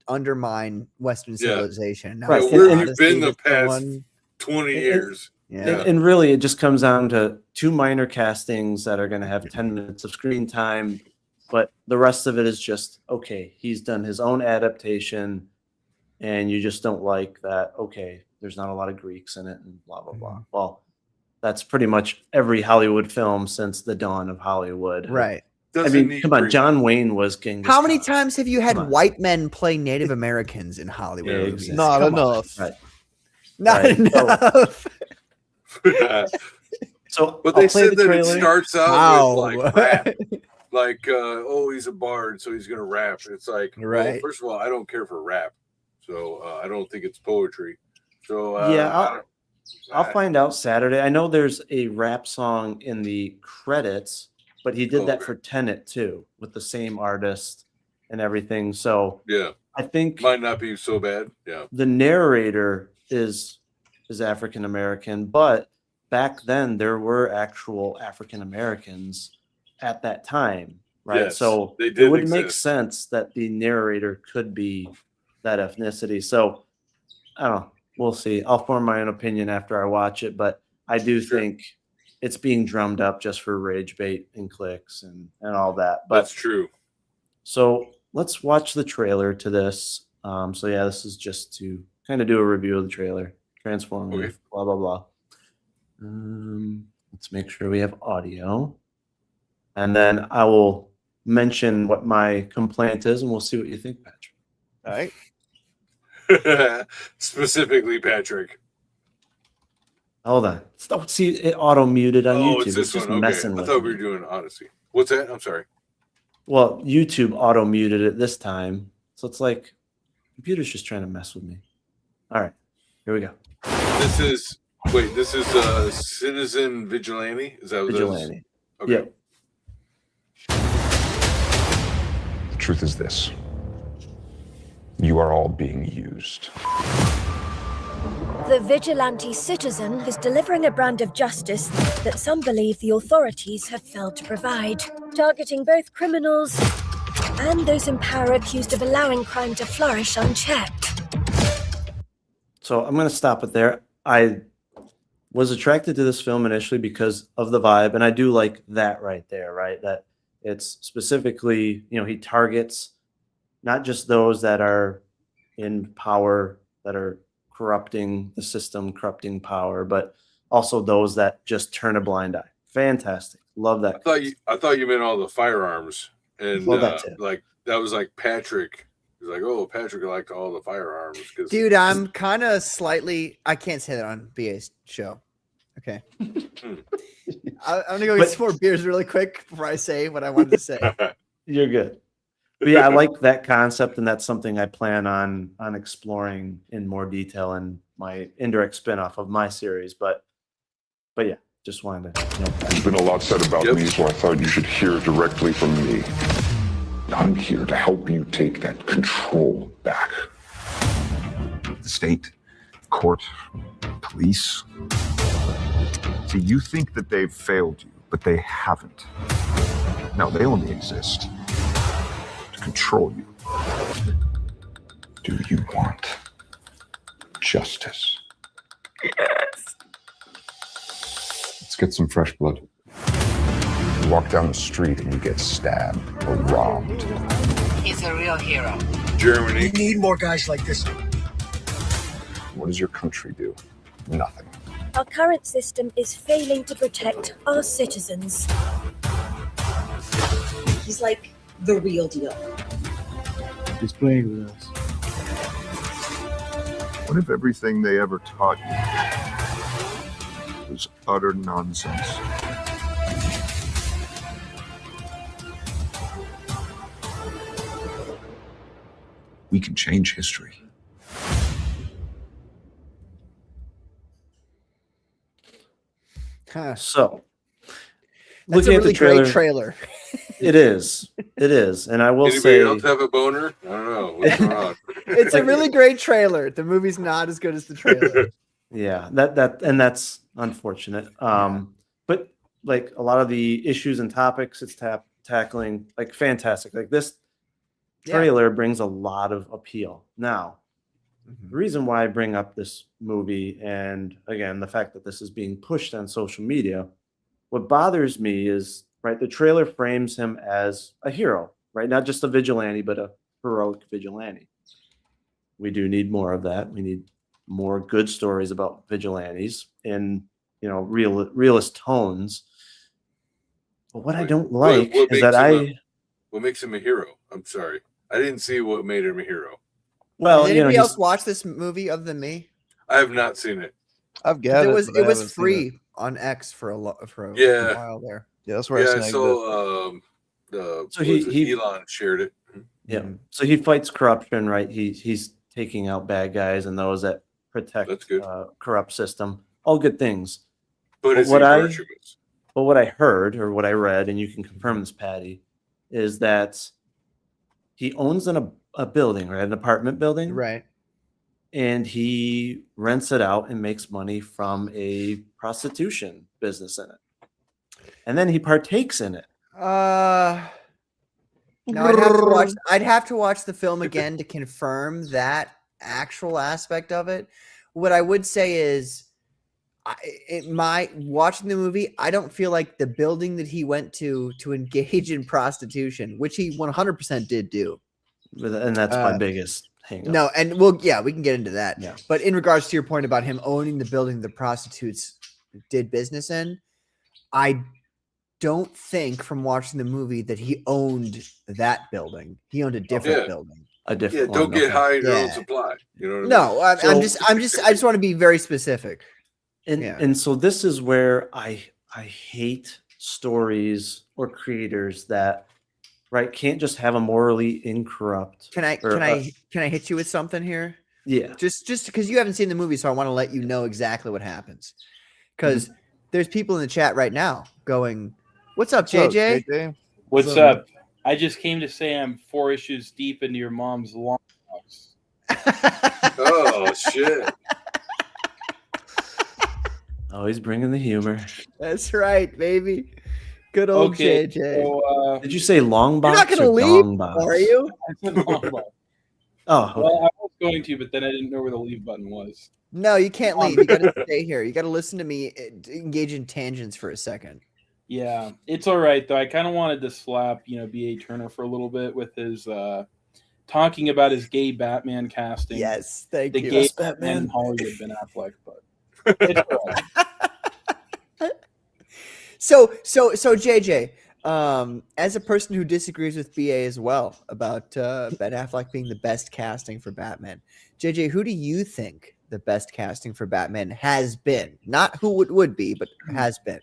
undermine Western Yeah. civilization. Now, Right, it's where we've Odyssey been the that's past one- 20 It- years. Yeah. And really, it just comes down to 2 minor castings that are going to have 10 minutes of screen time, but the rest of it is just, okay, he's done his own adaptation, and you just don't like that, okay, there's not a lot of Greeks in it and blah blah blah. Well, that's pretty much every Hollywood film since the dawn of Hollywood. Right. Doesn't need come on, Greek. John Wayne was Genghis How many Khan. times have you had Come on. white men play Native Americans in Hollywood Yeah, movies? exactly. Not Come on. enough. Right. Not Right. enough. So But I'll they play said the that it trailer. starts out Wow. with like rap. Like, oh, he's a bard, so he's gonna rap. It's like, well, Right. first of all, I don't care for rap, so I don't think it's poetry. So Yeah, I'll find out Saturday. I know there's a rap song in the credits, but he did Oh, that okay. for Tenet too, with the same artist and everything. So Yeah, I think might not be so bad. Yeah, the narrator is African American, but back then there were actual African Americans at that time, right? Yes, So they it did would make exist. sense that the narrator could be that ethnicity. So I don't know. We'll see. I'll form my own opinion after I watch it, but I do Sure. think it's being drummed up just for rage bait and clicks and all that. But that's true. so let's watch the trailer to this. So yeah, this is just to kind of do a review of the trailer. Transformative, Okay. blah blah blah. Let's make sure we have audio, and then I will mention what my complaint is, and we'll see what you think, Patrick. All right. Specifically, Patrick. Hold on. Don't see it auto muted on Oh, YouTube. it's this just one. Okay, messing I with thought we me. were doing Odyssey. What's that? I'm sorry. Well, YouTube auto muted it this time. So it's like computer's just trying to mess with me. All right. Here we go. This is Citizen Vigilante. Is that what Vigilante. That is? Okay. Yep. The truth is this. You are all being used. The vigilante citizen is delivering a brand of justice that some believe the authorities have failed to provide, targeting both criminals and those in power accused of allowing crime to flourish unchecked. So I'm going to stop it there. I was attracted to this film initially because of the vibe, and I do like that right there, right? That it's specifically, he targets not just those that are in power, that are corrupting the system, corrupting power, but also those that just turn a blind eye. Fantastic. Love that. I thought you meant all the firearms, and Well, that too. like that was like Patrick. He's like, oh, Patrick liked all the firearms. Dude, I'm kind of slightly. I can't say that on BA's show. Okay. I'm going to go get some more beers really quick before I say what I wanted to say. You're good. But yeah, I like that concept, and that's something I plan on exploring in more detail in my indirect spinoff of my series. But yeah, just wanted to. There's been a lot said about me, so I thought you should hear directly from me. I'm here to help you take that control back. The state, court, police. See, you think that they've failed you, but they haven't. No, they only exist to control you. Do you want justice? Yes. Let's get some fresh blood. You walk down the street and you get stabbed or robbed. He's a real hero. Germany. We need more guys like this. What does your country do? Nothing. Our current system is failing to protect our citizens. He's like the real deal. He's playing with us. What if everything they ever taught you was utter nonsense? We can change history. Huh. So, That's a looking at really the trailer, great trailer. it is, and I will Anybody say, else have a boner? I don't know. What's going on? It's a really great trailer. The movie's not as good as the trailer. yeah, that's unfortunate. But like a lot of the issues and topics it's tackling, like fantastic. Like this trailer brings a lot of appeal. Now, the reason why I bring up this movie, and again, the fact that this is being pushed on social media, what bothers me is, right, the trailer frames him as a hero, right? Not just a vigilante, but a heroic vigilante. We do need more of that. We need more good stories about vigilantes in, you know, realist tones. But what I don't like is that what makes him a hero? I'm sorry, I didn't see what made him a hero. well, Did you know, anybody he's, else watch this movie other than me? I have not seen it. I've got It it. was but I haven't seen free on X for a Yeah. while there. Yeah, that's where I Yeah, I snagged it. saw. So So he Elon shared it. yeah. Mhm. So he fights corruption, right? He's taking out bad guys and those that protect That's good. corrupt system. All good things. But is he what I virtuous? But what I heard or what I read, and you can confirm this, Patty, is that he owns a building, right? An apartment building. Right. And he rents it out and makes money from a prostitution business in it. And then he partakes in it. No, I'd have to watch the film again to confirm that actual aspect of it. What I would say is watching the movie, I don't feel like the building that he went to engage in prostitution, which he 100% did do. And that's my biggest hang up. No, and we can get into that. Yeah. But in regards to your point about him owning the building the prostitutes did business in, I don't think from watching the movie that he owned that building. He owned a different building. A different one. Don't get high in your own Yeah. supply. You know what I mean? No, I So- just want to be very specific. And so this is where I hate stories or creators that can't just have a morally incorrupt. Can I hit you with something here? Yeah. Just because you haven't seen the movie, so I want to let you know exactly what happens. Because there's people in the chat right now going, "What's up, JJ? What's up? I just came to say I'm 4 issues deep into your mom's long box." Oh shit! Always bringing the humor. That's right, baby. Good old JJ. So, Did you say long You're box? not going to or leave, dong box? are you? I said long box. Oh, okay. Well, I was going to, but then I didn't know where the leave button was. No, you can't leave. You got to stay here. You got to listen to me engage in tangents for a second. Yeah, it's all right though. I kind of wanted to slap, B.A. Turner for a little bit with his talking about his gay Batman casting. Yes, thank the you. gay Yes, Batman Hollywood Ben Affleck, but it's all right. So JJ, as a person who disagrees with BA as well about Ben Affleck being the best casting for Batman, JJ, who do you think the best casting for Batman has been? Not who it would be, but has been.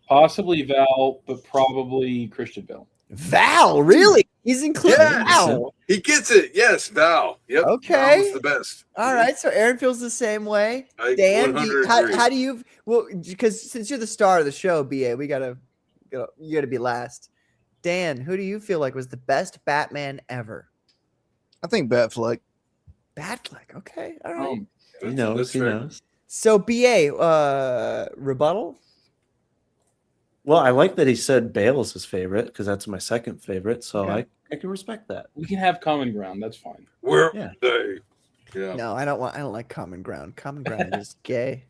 Possibly Val, but probably Christian Bale. Val, really? He's included. Val. He gets it. Yes, Val. Yep. Okay. Val's the best. All right. So Aaron feels the same way. I Dan, 100 how agree. do you? Well, because since you're the star of the show, BA, you gotta be last. Dan, who do you feel like was the best Batman ever? I think Batfleck. Batfleck. Okay. All right. He knows. He knows. So BA, rebuttal. Well, I like that he said Bale is his favorite because that's my second favorite. So Okay. I can respect that. We can have common ground. That's fine. Where Yeah. they? Yeah. No, I don't like common ground. Common ground is gay.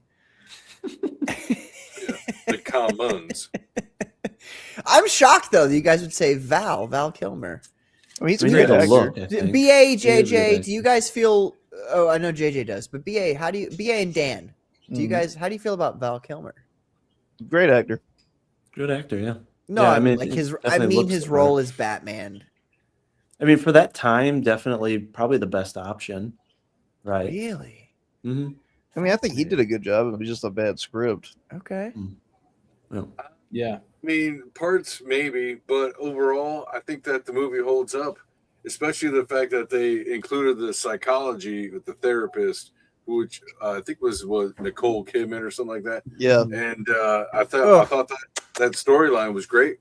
The commons. I'm shocked though that you guys would say Val Kilmer. I mean, he's a We great need to actor. look, I think. BA, He is a good JJ, actor. do you guys feel? Oh, I know JJ does, but BA, BA and Dan, do you Mhm. guys? How do you feel about Val Kilmer? Great actor. Good actor, yeah. No, Yeah, I mean it his. I definitely mean looks his better. role as Batman. I mean, for that time, definitely probably the best option, right? Really? Mm-hmm. I mean, I think he did a good job. It was just a bad script. Okay. Yeah. I mean, parts maybe, but overall, I think that the movie holds up, especially the fact that they included the psychology with the therapist, which I think was Nicole Kidman or something like that. Yeah. And I thought that storyline was great.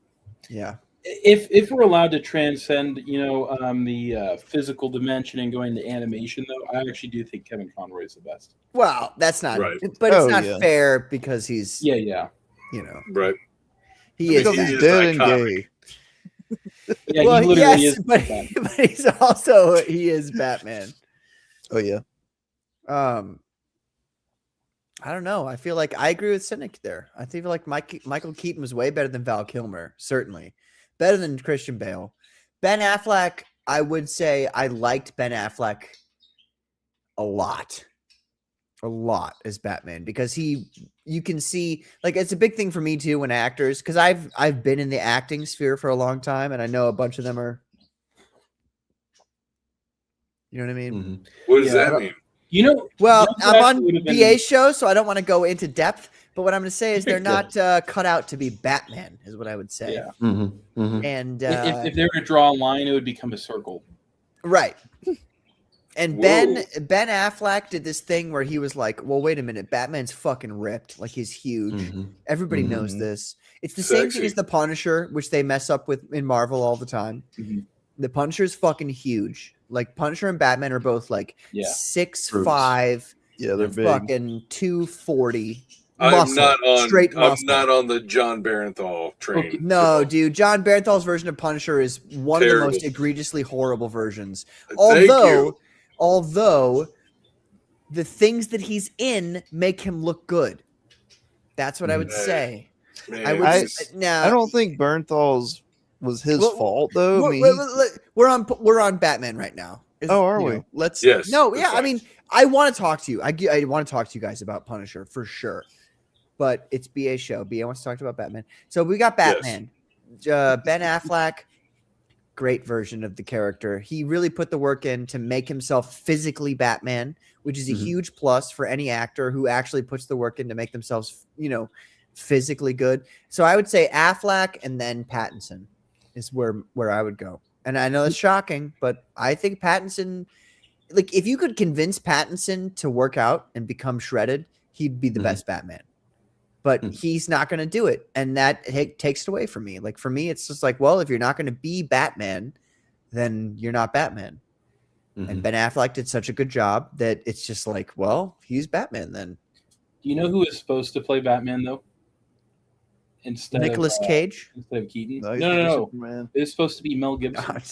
Yeah. If we're allowed to transcend, the physical dimension and going to animation, though, I actually do think Kevin Conroy is the best. Well, that's not. Right. But it's Oh, not yeah. fair because he's. Yeah. Right. He is. Because He he's is dead and iconic. gay. Yeah, Well, he literally yes, is. but he's also he is Batman. Oh yeah. I don't know. I feel like I agree with Cynic there. I feel like Michael Keaton was way better than Val Kilmer, certainly. Better than Christian Bale. Ben Affleck, I would say I liked Ben Affleck a lot. a lot as Batman because you can see like it's a big thing for me too when actors because I've been in the acting sphere for a long time and I know a bunch of them are, you know what I mean? Mm-hmm. What does that mean? You know, Well, you know I'm who on actually would've been- BA show, so I don't want to go into depth. But what I'm going to say is they're not cut out to be Batman, is what I would say. Yeah. Mm-hmm. Mm-hmm. And if they were to draw a line, it would become a circle. right. And Whoa. Ben Affleck did this thing where he was like, "Well, wait a minute, Batman's fucking ripped, like he's huge. Mm-hmm. Everybody Mhm. knows this. It's the same Sexy. thing as the Punisher, which they mess up with in Marvel all the time. Mhm. The Punisher's fucking huge. Like Punisher and Batman are both like Yeah. 6'5", Yeah, they're big. fucking 240. I'm Muscle, not on. straight I'm muscle. not on the John Barenthal train. Okay. No, so- dude. John Barenthal's version of Punisher is one of the Terrible. most egregiously horrible versions. Thank you. Although the things that he's in make him look good. That's what I would Hey, say. Man, I would it's- now. I don't think Bernthal's was his Well, fault though. I mean, we're on Batman right now. Oh, are you we? know, let's Yes, no, that's yeah. I fine. mean, I want to talk to you. I want to talk to you guys about Punisher for sure. But it's BA show. BA wants to talk about Batman. So we got Batman. Ben Affleck, great version of the character. He really put the work in to make himself physically Batman, which is a Mhm. huge plus for any actor who actually puts the work in to make themselves, physically good. So I would say Affleck and then Pattinson is where I would go. And I know it's shocking, but I think Pattinson, like if you could convince Pattinson to work out and become shredded, he'd be the Mhm. best Batman. But Mhm. he's not going to do it. And that takes it away from me. Like for me, it's just like, well, if you're not going to be Batman, then you're not Batman. Mhm. And Ben Affleck did such a good job that it's just like, well, he's Batman then. Do you know who is supposed to play Batman though? Instead Nicolas of Cage. instead of Keaton. he's No. not Superman. It's supposed to be Mel Gibson. God.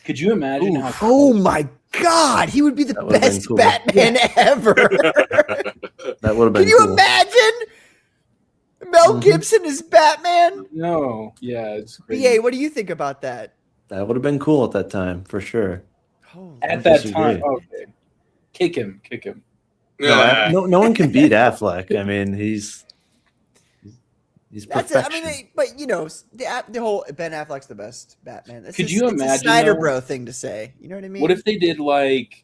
Could you imagine Ooh, how? oh my God, he would be the That would've been best cool. Batman ever. That would have been Can you cool. imagine Mel Mhm. Gibson as Batman? No, yeah, it's crazy. BA, what do you think about that? That would have been cool at that time for sure. Holy At I that disagree. time, okay, kick him. No, one can beat Affleck. I mean, he's That's it. I perfection. mean, but the whole Ben Affleck's the best Batman. It's Could you it's a imagine, Snyder though? Bro thing to say? You know what I mean? What if they did like,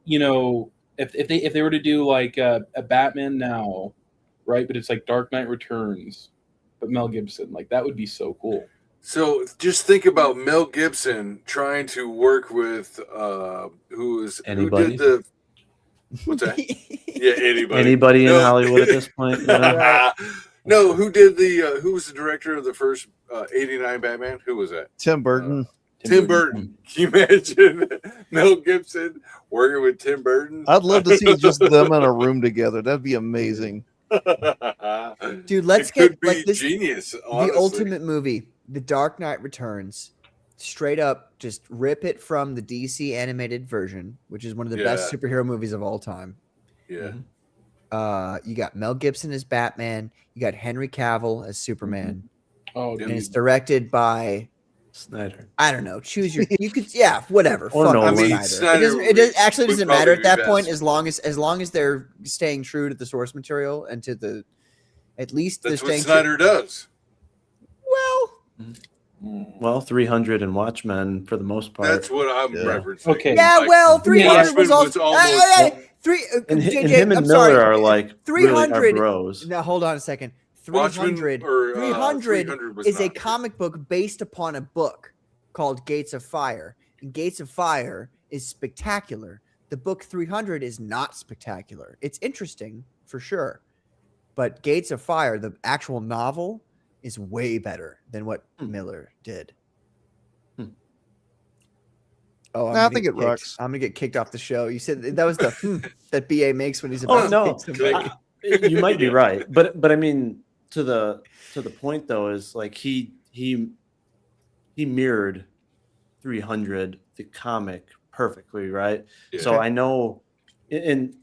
if they were to do like a Batman now, right? But it's like Dark Knight Returns, but Mel Gibson. Like that would be so cool. So just think about Mel Gibson trying to work with who Anybody? did the what's that? Yeah, anybody. Anybody in No. Hollywood at this point? You know? No, who did the who was the director of the first 89 Batman? Who was that? Tim Burton. Tim Burton. Can you imagine Mel Gibson working with Tim Burton? I'd love to see just them in a room together. That'd be amazing. Dude, let's It could get be like this genius. Honestly. the ultimate movie, The Dark Knight Returns. Straight up, just rip it from the DC animated version, which is one of the best Yeah. superhero movies of all time. Yeah. You got Mel Gibson as Batman. You got Henry Cavill as Superman, Oh, and dude. it's directed by Snyder. I don't know. Choose your. You could whatever. Or Fuck Nolan. Snyder. I mean, Snyder It actually would doesn't probably matter at be that best. point as long as they're staying true to the source material and to the at least That's they're what staying Snyder does. Well, Well, 300 and Watchmen for the most part. That's what I'm Yeah. referencing. Okay. yeah. Like, Well, 300 was Watchmen also almost. and JJ, him and I'm Miller sorry. are like 300 really our bros. Now hold on a second. Watchmen 300 or, 300 was is a not. comic book based upon a book called Gates of Fire. And Gates of Fire is spectacular. The book 300 is not spectacular. It's interesting for sure. But Gates of Fire, the actual novel, is way better than what Miller did. Oh, I gonna think get it kicked. rocks. I'm gonna get kicked off the show. You said that was the that BA makes when he's Oh about no, to hit somebody. you might be right, but I mean to the point though is like he mirrored 300 the comic perfectly, right? Yeah. So I know, and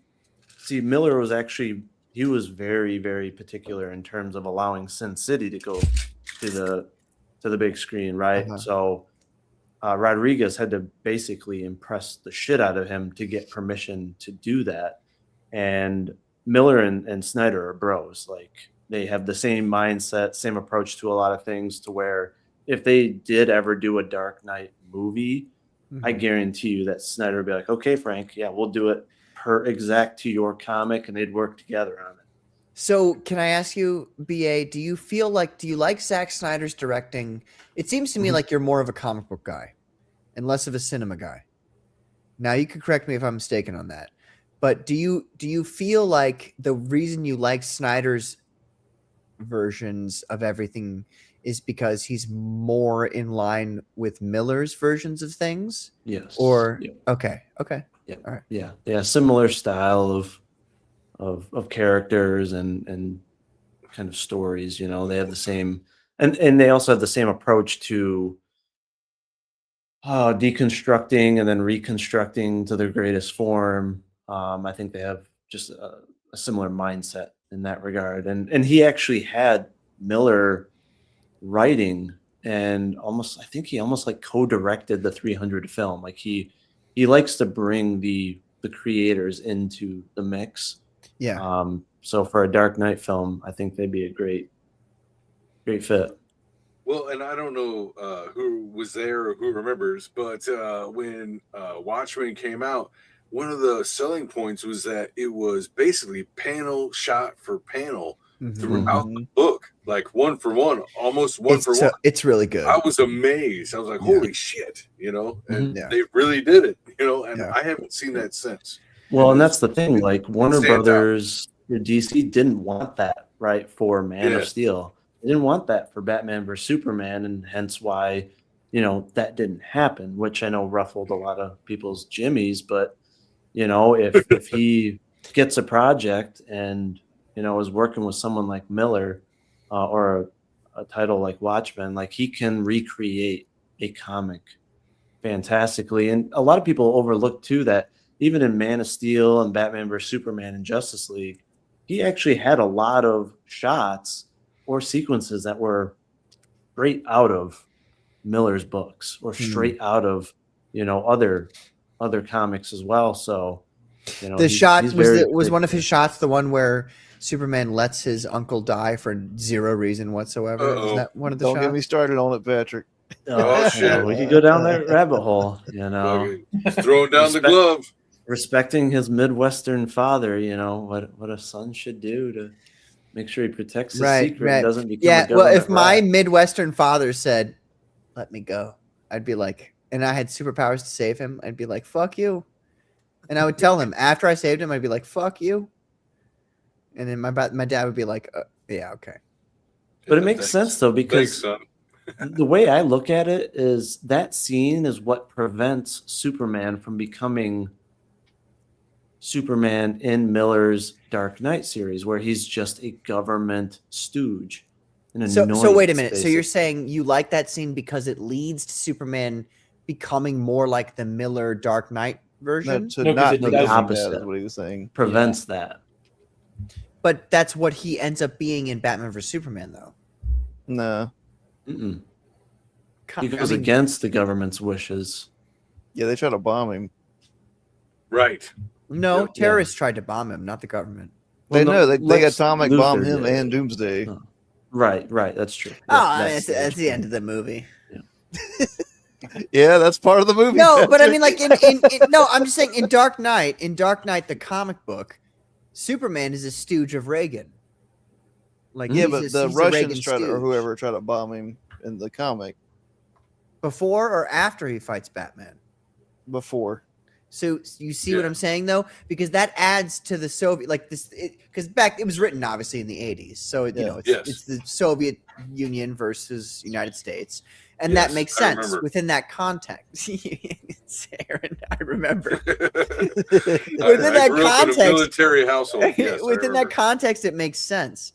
see, Miller was actually he was very very particular in terms of allowing Sin City to go to the big screen, right? Uh-huh. So Rodriguez had to basically impress the shit out of him to get permission to do that. And Miller and Snyder are bros. Like they have the same mindset, same approach to a lot of things, to where if they did ever do a Dark Knight movie, I guarantee you that Snyder would be like, okay, Frank, yeah, we'll do it per exact to your comic, and they'd work together on it. So can I ask you, BA, do you like Zack Snyder's directing? It seems to me like you're more of a comic book guy and less of a cinema guy. Now you could correct me if I'm mistaken on that. But do you feel like the reason you like Snyder's versions of everything is because he's more in line with Miller's versions of things? Yes. Or yeah. okay. Yeah. All right. Yeah. Similar style of characters and kind of stories. You know, they have the same, and they also have the same approach to deconstructing and then reconstructing to their greatest form. I think they have just a similar mindset in that regard. And he actually had Miller writing, and I think he almost like co-directed the 300 film. Like he likes to bring the creators into the mix. Yeah. So for a Dark Knight film, I think they'd be a great fit. Well, and I don't know who was there or who remembers, but when Watchmen came out, one of the selling points was that it was basically panel shot for panel throughout the book, like one for one, almost one for one. It's really good. I was amazed. I was like, holy shit, you know, and they really did it, you know, and I haven't seen that since. Well, and that's the thing, like Warner Brothers or DC didn't want that, right, for Man of Steel. They didn't want that for Batman vs Superman, and hence why, you know, that didn't happen, which I know ruffled a lot of people's jimmies. But, you know, if he gets a project and, you know, is working with someone like Miller or a title like Watchmen, like he can recreate a comic fantastically. And a lot of people overlook too that even in Man of Steel and Batman vs Superman and Justice League, he actually had a lot of shots or sequences that were straight out of Miller's books or straight out of, you know, other comics as well. So, you know, the shot was one of his shots the one where Superman lets his uncle die for zero reason whatsoever. Is that one of the shots? Don't get me started on it, Patrick. Oh shit! We could go down that rabbit hole, you know. Throwing down the gloves. Respecting his Midwestern father, you know, what a son should do to make sure he protects his secret and doesn't become a well, if rat. my Midwestern father said, let me go, I'd be like, and I had superpowers to save him, I'd be like, fuck you. And I would tell him after I saved him, I'd be like, fuck you. And then my dad would be like, yeah, okay. But it makes sense though, because the way I look at it is that scene is what prevents Superman from becoming Superman in Miller's Dark Knight series, where he's just a government stooge. So wait a minute. So you're saying you like that scene because it leads to Superman becoming more like the Miller Dark Knight version? The opposite. That's what he was saying. Prevents that. But that's what he ends up being in Batman vs Superman, though. No. Mm-mm. He goes against the government's wishes. Yeah, they try to bomb him. Right. No, terrorists tried to bomb him, not the government. They they atomic bomb him and Doomsday. Oh. Right. That's true. That's the end of the movie. Yeah, that's part of the movie. No, but I mean, like, no, I'm just saying in Dark Knight, the comic book, Superman is a stooge of Reagan. Like, yeah, but the Russians or whoever tried to bomb him in the comic. Before or after he fights Batman? Before. So you see what I'm saying, though, because that adds to the Soviet, like this, because it was written obviously in the 80s, so you know it's the Soviet Union versus United States, and that makes sense within that context. Aaron, I remember. Within that context, in a military household. Yes, within that context, it makes sense.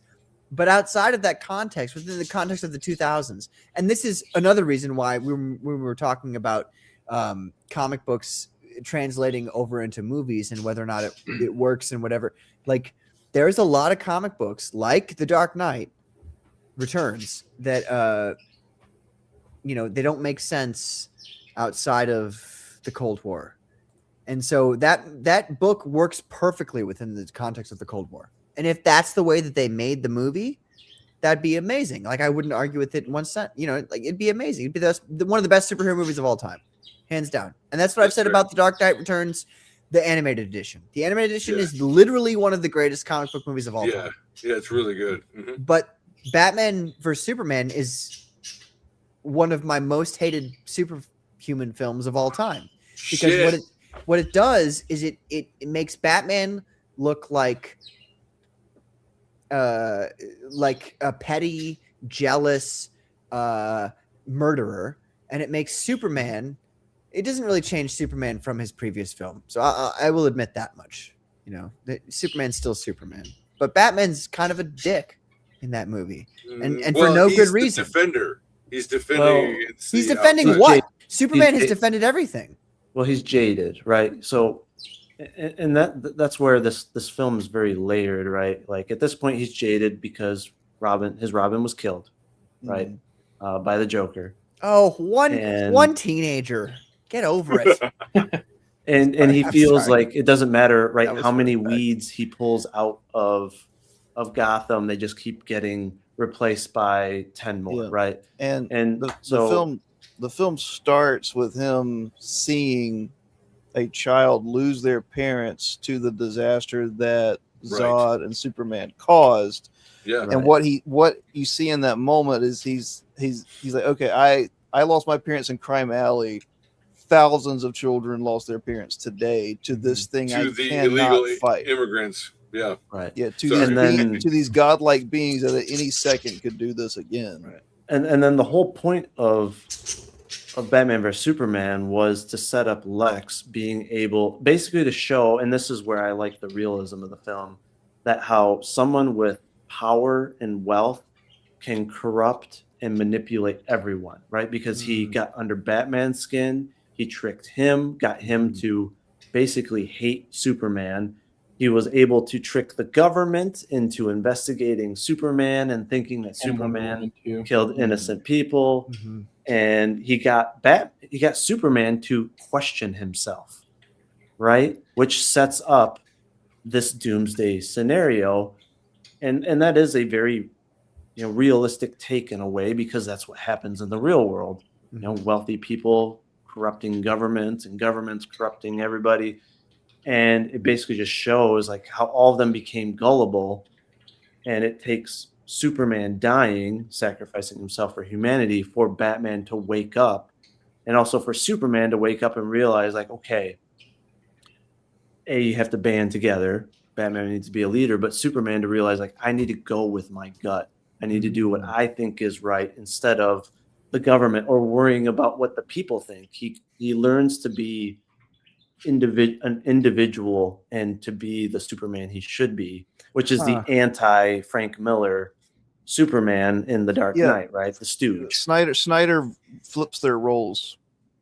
But outside of that context, within the context of the 2000s, and this is another reason why we were talking about comic books translating over into movies and whether or not it works and whatever. Like, there's a lot of comic books like The Dark Knight Returns that they don't make sense outside of the Cold War. And so that book works perfectly within the context of the Cold War. And if that's the way that they made the movie, that'd be amazing. Like, I wouldn't argue with it in one cent. You know, like, it'd be amazing. It'd be one of the best superhero movies of all time, hands down. And that's what I've said about The Dark Knight Returns, the animated edition. The animated edition is literally one of the greatest comic book movies of all time. Yeah, it's really good. But Batman vs Superman is one of my most hated superhuman films of all time, because what it does is it makes Batman look like a petty, jealous murderer, and it makes Superman. It doesn't really change Superman from his previous film, so I will admit that much. You know, Superman's still Superman, but Batman's kind of a dick in that movie, and for no good reason. Defender. He's defending. He's defending what? Superman has defended everything. Well, he's jaded, right? So, and that's where this film is very layered, right? Like, at this point, he's jaded because his Robin was killed, right, by the Joker. Oh, one teenager, get over it. and he feels like it doesn't matter, right? How many weeds he pulls out of Gotham, they just keep getting replaced by 10 more, right? And the film starts with him seeing a child lose their parents to the disaster that Zod and Superman caused. Yeah. And what you see in that moment is he's like, okay, I lost my parents in Crime Alley. Thousands of children lost their parents today to this thing I cannot fight. Immigrants. Yeah. Right. Yeah. To these godlike beings that at any second could do this again. Right. And then the whole point of Batman vs Superman was to set up Lex being able, basically, to show, and this is where I like the realism of the film, that how someone with power and wealth can corrupt and manipulate everyone, right? Because he got under Batman's skin, he tricked him, got him to basically hate Superman. He was able to trick the government into investigating Superman and thinking that Superman killed innocent people. And he got Superman to question himself, right? Which sets up this doomsday scenario. And that is a very, realistic take in a way, because that's what happens in the real world. Wealthy people corrupting governments and governments corrupting everybody. And it basically just shows like how all of them became gullible, and it takes Superman dying, sacrificing himself for humanity, for Batman to wake up, and also for Superman to wake up and realize, like, okay, you have to band together. Batman needs to be a leader, but Superman to realize, like, I need to go with my gut. I need to do what I think is right instead of the government or worrying about what the people think. He learns to be an individual and to be the Superman he should be, which is the anti Frank Miller Superman in The Dark Knight, right? The stooge. Snyder flips their roles.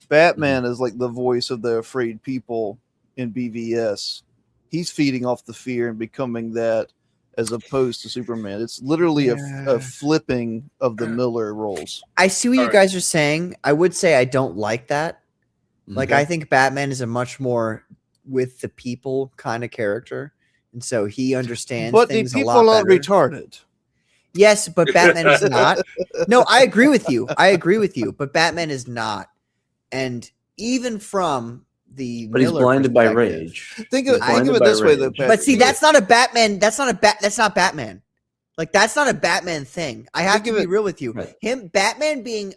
Batman is like the voice of the afraid people in BVS. He's feeding off the fear and becoming that, as opposed to Superman. It's literally a flipping of the Miller roles. I see what you guys are saying. I would say I don't like that. Like, I think Batman is a much more with the people kind of character, and so he understands things a lot better. But the people are retarded. Yes, but Batman is not. No, I agree with you. But Batman is not. And even from the But he's blinded by rage. Think of it this way, though. But see, that's not a Batman. That's not Batman. Like, that's not a Batman thing. I have to be real with you. Right. Batman being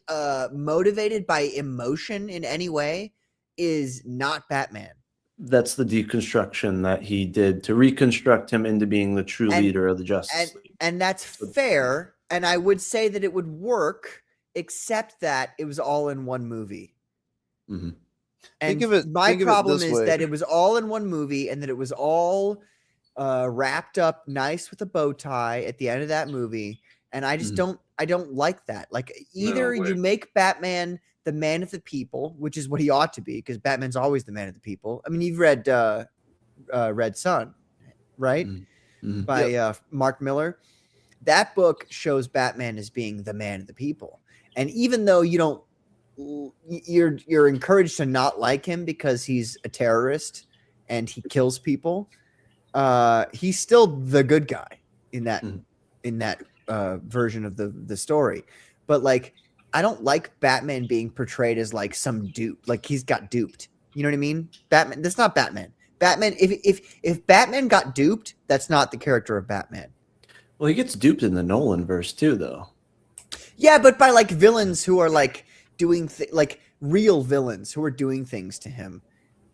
motivated by emotion in any way is not Batman. That's the deconstruction that he did to reconstruct him into being the true leader of the Justice League. And that's fair. And I would say that it would work, except that it was all in one movie. And my problem is that it was all in one movie, and that it was all wrapped up nice with a bow tie at the end of that movie. And I just don't like that. Like, either you make Batman the man of the people, which is what he ought to be, because Batman's always the man of the people. I mean, you've read Red Son, right? By Mark Miller. That book shows Batman as being the man of the people. And even though you don't you're encouraged to not like him because he's a terrorist and he kills people. He's still the good guy in that version of the story. But like, I don't like Batman being portrayed as like some dupe, like he's got duped. You know what I mean? Batman. That's not Batman. Batman. If Batman got duped, that's not the character of Batman. Well, he gets duped in the Nolan verse too, though. Yeah, but by like villains who are like doing like real villains who are doing things to him.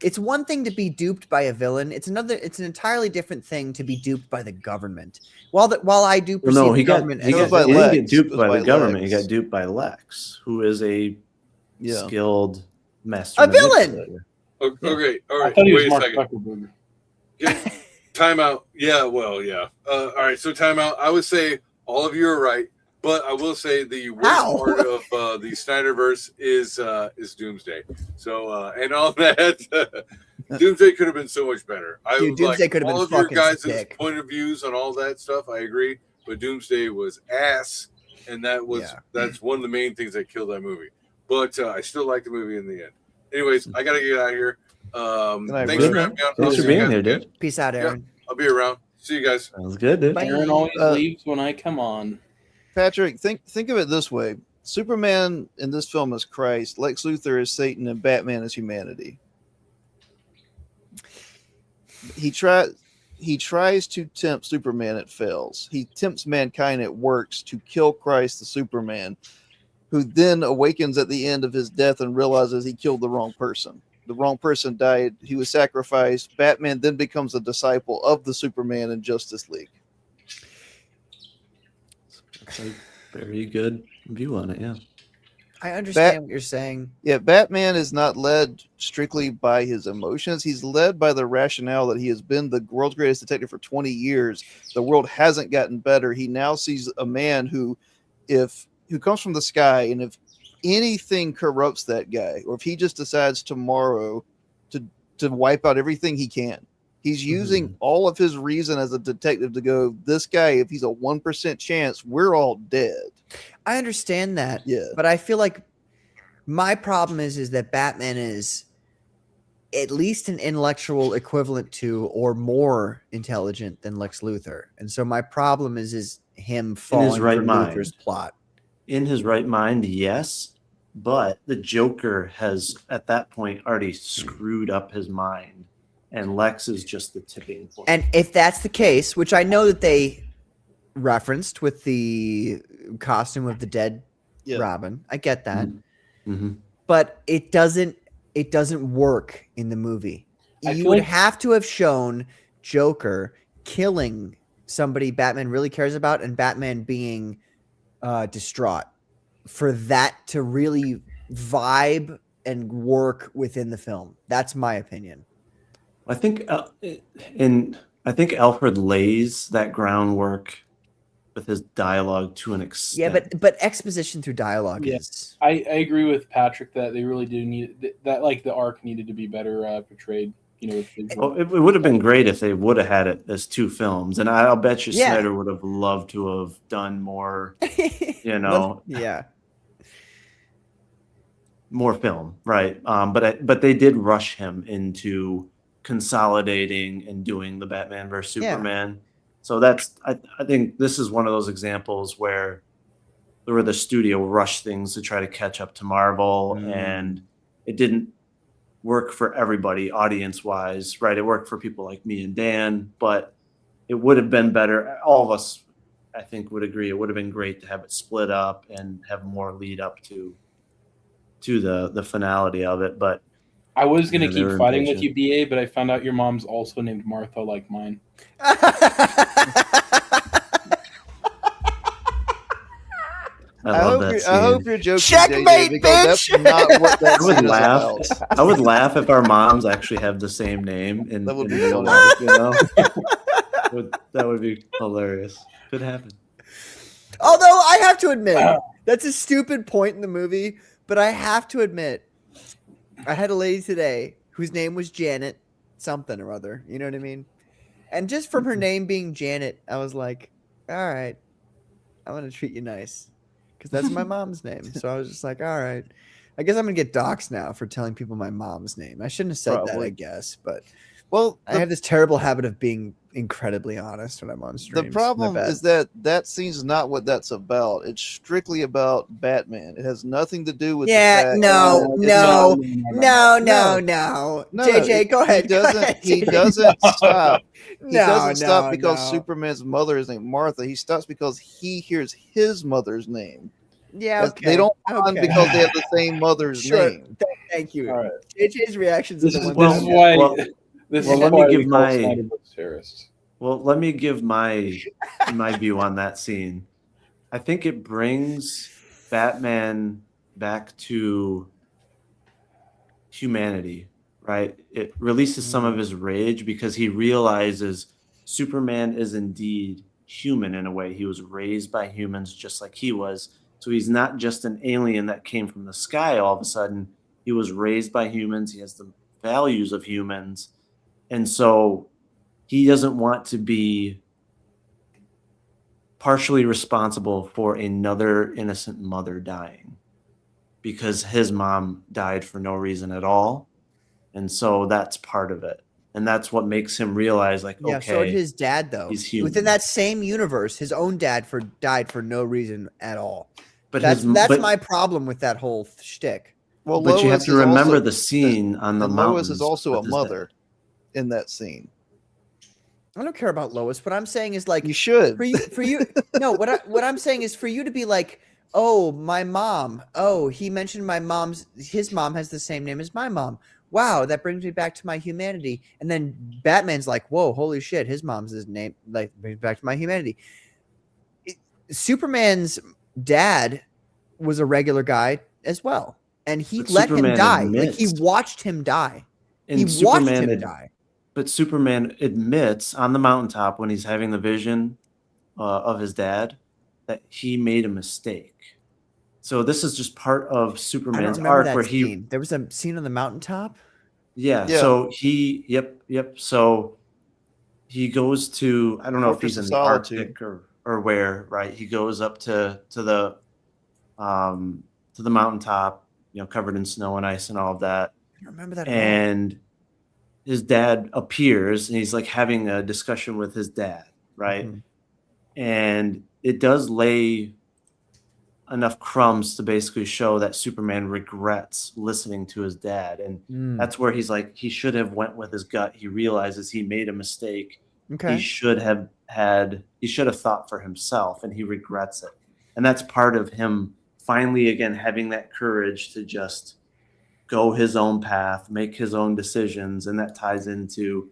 It's one thing to be duped by a villain. It's an entirely different thing to be duped by the government. While I do perceive the government he as didn't get duped by the government. He got duped by Lex, who is a skilled master. A villain. Okay, all right. I thought he was Wait a Mark second. Zuckerberg. Timeout. Yeah, well, yeah. All right, so timeout. I would say all of you are right, but I will say the worst part of the Snyderverse is Doomsday. So and all that, Doomsday could have been so much better. Doomsday could have been all of your fucking guys' sick. point of views on all that stuff. I agree, but Doomsday was ass, and that's one of the main things that killed that movie. But I still like the movie in the end. Anyways, I gotta get out of here. Thanks for having me on. Thanks for being here, dude. Peace out, Aaron. Yeah, I'll be around. See you guys. Sounds good, dude. Aaron always leaves when I come on. Patrick, think of it this way: Superman in this film is Christ, Lex Luthor is Satan, and Batman is humanity. He tries to tempt Superman, it fails. He tempts mankind, it works to kill Christ, the Superman, who then awakens at the end of his death and realizes he killed the wrong person. The wrong person died. He was sacrificed. Batman then becomes a disciple of the Superman in Justice League. Very good view on it, yeah. I understand what you're saying. Yeah, Batman is not led strictly by his emotions. He's led by the rationale that he has been the world's greatest detective for 20 years. The world hasn't gotten better. He now sees a man who comes from the sky, and if anything corrupts that guy, or if he just decides tomorrow to wipe out everything he can, he's using all of his reason as a detective to go, this guy, if he's a 1% chance, we're all dead. I understand that. Yeah. But I feel like my problem is that Batman is at least an intellectual equivalent to or more intelligent than Lex Luthor. And so my problem is him falling for Luthor's plot. In his right mind, yes. But the Joker has, at that point, already screwed up his mind. And Lex is just the tipping point. And if that's the case, which I know that they referenced with the costume of the dead Robin, I get that. But it doesn't work in the movie. You would have to have shown Joker killing somebody Batman really cares about and Batman being distraught for that to really vibe and work within the film. That's my opinion. I think Alfred lays that groundwork with his dialogue to an extent. Yeah, but exposition through dialogue is. I agree with Patrick that they really do need that. Like the arc needed to be better portrayed. You know, it would have been great if they would have had it as two films, and I'll bet you Snyder would have loved to have done more. You know, more film, right? But they did rush him into consolidating and doing the Batman versus Superman. So I think this is one of those examples where the studio rushed things to try to catch up to Marvel, and it didn't work for everybody audience wise, right? It worked for people like me and Dan, but it would have been better. All of us, I think, would agree it would have been great to have it split up and have more lead up to the finality of it. But I was going to keep fighting with you, BA, but I found out your mom's also named Martha, like mine. I hope you're joking. Checkmate, JJ, bitch! That's not what that I would scene is laugh. about. I would laugh if our moms actually have the same name in That would be real life. You know, that would be hilarious. Could happen. Although I have to admit, that's a stupid point in the movie, but I have to admit, I had a lady today whose name was Janet something or other. You know what I mean? And just from her name being Janet, I was like, all right, I'm going to treat you nice. Because that's my mom's name. So I was just like, all right. I guess I'm gonna get doxxed now for telling people my mom's name. I shouldn't have said that, Probably. I guess, but Well, I have this terrible habit of being incredibly honest when I'm on streams. the problem is that scene's not what that's about. It's strictly about Batman. It has nothing to do with the fact no. JJ, go ahead. He doesn't. Go ahead, He JJ. doesn't stop. He No, doesn't stop no, because no. Superman's mother is named Martha. He stops because he hears his mother's name. Yeah, okay. They don't bond okay. because they have the same mother's Sure. name. Thank you. All right. JJ's reactions This are is, the this ones is that- why. well- This well, is let me why give we call my- Snyder Bros terrorists. Well, let me give my view on that scene. I think it brings Batman back to humanity, right? It releases some of his rage because he realizes Superman is indeed human in a way. He was raised by humans just like he was. So he's not just an alien that came from the sky all of a sudden. He was raised by humans. He has the values of humans. And so he doesn't want to be partially responsible for another innocent mother dying because his mom died for no reason at all. And so that's part of it. And that's what makes him realize, like, Yeah, okay, so did his dad, though. he's human. Within that same universe, his own dad died for no reason at all. but That's but, my problem with that whole shtick. Well, but you have Lois to is remember also- the scene on the and mountains. Lois is also a with his dad. mother in that scene. I don't care about Lois. What I'm saying is like You should. for you. No, what I'm saying is for you to be like, oh, my mom. Oh, he mentioned his mom has the same name as my mom. Wow, that brings me back to my humanity. And then Batman's like, whoa, holy shit, his mom's his name, like brings me back to my humanity. Superman's dad was a regular guy as well, and he But let Superman him die. Like he admits- watched him die. And He watched Superman him ad- die. But Superman admits on the mountaintop when he's having the vision of his dad that he made a mistake. So this is just part of I don't Superman's remember arc that where he, scene. There was a scene on the mountaintop. yeah. Yeah. So he, yep. So he goes to, I don't know if Fortress he's in of the Solitude. Arctic or where, right? He goes up to the mountaintop, covered in snow and ice and all of that. I don't remember that at all. And his dad appears and he's like having a discussion with his dad, right? Mhm. And it does lay enough crumbs to basically show that Superman regrets listening to his dad. And Mm, that's where he's like, he should have went with his gut. He realizes he made a mistake. okay. He should have thought for himself, and he regrets it. And that's part of him finally, again, having that courage to just go his own path, make his own decisions. And that ties into,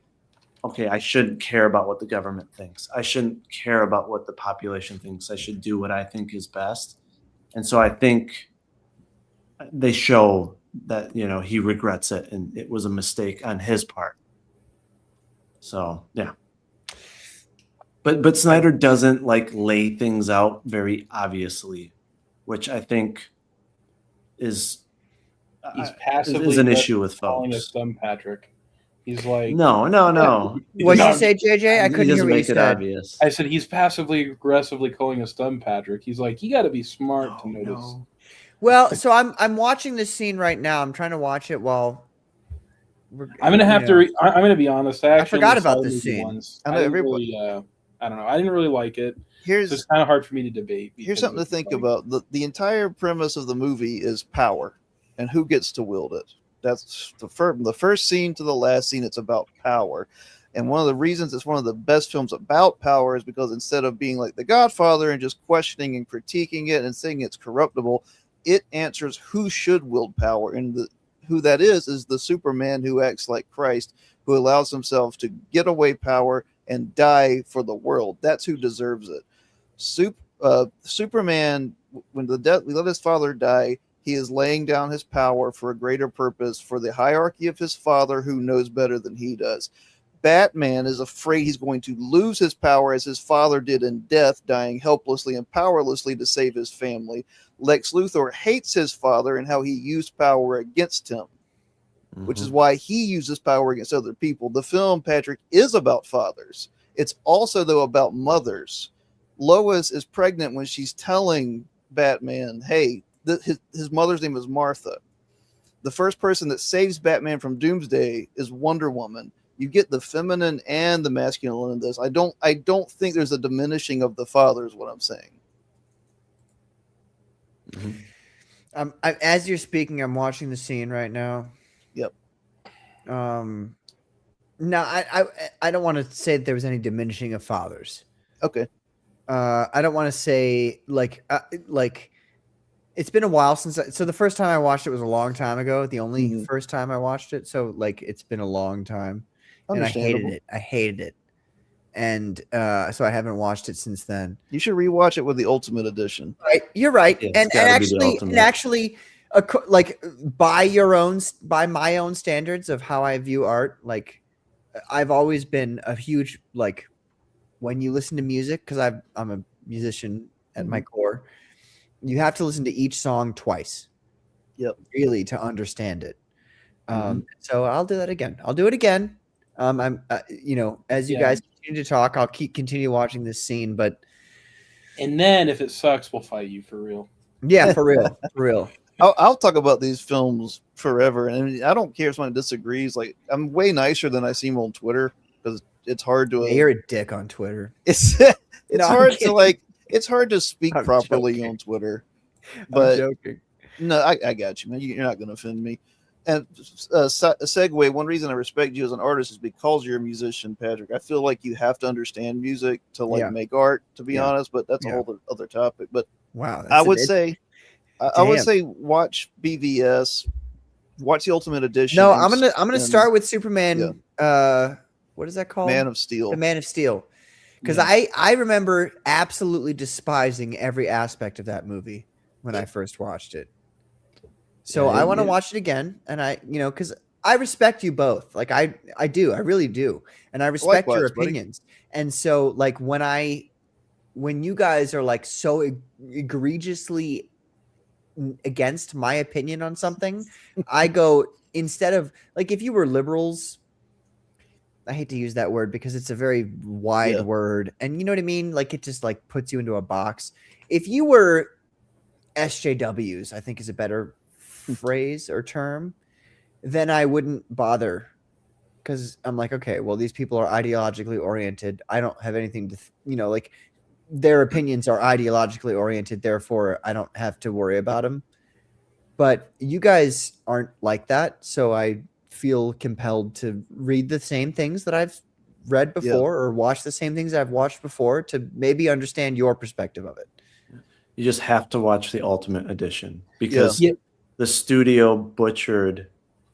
okay, I shouldn't care about what the government thinks. I shouldn't care about what the population thinks. I should do what I think is best. And so I think they show that, he regrets it and it was a mistake on his part. So, yeah. But Snyder doesn't lay things out very obviously, which I think is He's passively is an issue with calling us folks. dumb, Patrick. He's like, No. What did No, you say, JJ? I He couldn't hear doesn't what you make it said. obvious. I said he's passively aggressively calling us dumb, Patrick. He's like, you got to be smart to notice. No. Well, so I'm watching this scene right now. I'm trying to watch it while I'm gonna have to. I'm gonna be honest. I actually forgot only saw about the this movie scene. once. I know I didn't everybody- really. I don't know. I didn't really like it. So Here's it's kind of hard for me to debate. here's because something to it's think like- about. The entire premise of the movie is power and who gets to wield it. That's the first scene to the last scene. It's about power. And one of the reasons it's one of the best films about power is because instead of being like The Godfather and just questioning and critiquing it and saying it's corruptible, it answers who should wield power. And who that is the Superman who acts like Christ, who allows himself to get away power and die for the world. That's who deserves it. Superman, when we let his father die, he is laying down his power for a greater purpose, for the hierarchy of his father who knows better than he does. Batman is afraid he's going to lose his power as his father did in death, dying helplessly and powerlessly to save his family. Lex Luthor hates his father and how he used power against him, which is why he uses power against other people. The film, Patrick, is about fathers. It's also, though, about mothers. Lois is pregnant when she's telling Batman, hey, his mother's name is Martha. the first person that saves Batman from Doomsday is Wonder Woman. You get the feminine and the masculine in this. I don't think there's a diminishing of the father, is what I'm saying. As you're speaking, I'm watching the scene right now. Yep. No, I don't want to say that there was any diminishing of fathers. Okay. I don't want to say like it's been a while since. So the first time I watched it was a long time ago. The only first time I watched it, so like it's been a long time, and I hated it. I hated it, and so I haven't watched it since then. You should rewatch it with the Ultimate Edition. Right, you're right, Yeah, and actually, like by my own standards of how I view art, like I've always been a huge like when you listen to music, because I'm a musician at my core. You have to listen to each song twice. Yep. Really to understand it. So I'll do that again. I'll do it again. I'm, as you guys continue to talk, I'll continue watching this scene, but. And then if it sucks, we'll fight you for real. Yeah, for real. For real. I'll talk about these films forever. And I don't care if someone disagrees. Like, I'm way nicer than I seem on Twitter because it's hard to. Yeah, you're a dick on Twitter. It's hard to like. It's hard to speak properly on Twitter. But I'm joking. No, I got you, man. You're not going to offend me. And a segue, one reason I respect you as an artist is because you're a musician, Patrick. I feel like you have to understand music to make art, to be honest, but that's a whole other topic. But wow, I would say watch BVS, watch the Ultimate Edition. No, I'm gonna start with Superman. What is that called? Man of Steel. The Man of Steel. Because I remember absolutely despising every aspect of that movie when I first watched it. So I want to watch it again, and because I respect you both. Like I do, I really do, and I respect your opinions. Buddy. And so, like when you guys are like so egregiously against my opinion on something, I go instead of like if you were liberals. I hate to use that word because it's a very wide word, and you know what I mean? Like it just like puts you into a box. If you were SJWs, I think is a better phrase or term, then I wouldn't bother because I'm like, okay, well, these people are ideologically oriented. I don't have anything to, like their opinions are ideologically oriented. Therefore, I don't have to worry about them. But you guys aren't like that. So I feel compelled to read the same things that I've read before or watch the same things I've watched before to maybe understand your perspective of it. You just have to watch the Ultimate Edition because the studio butchered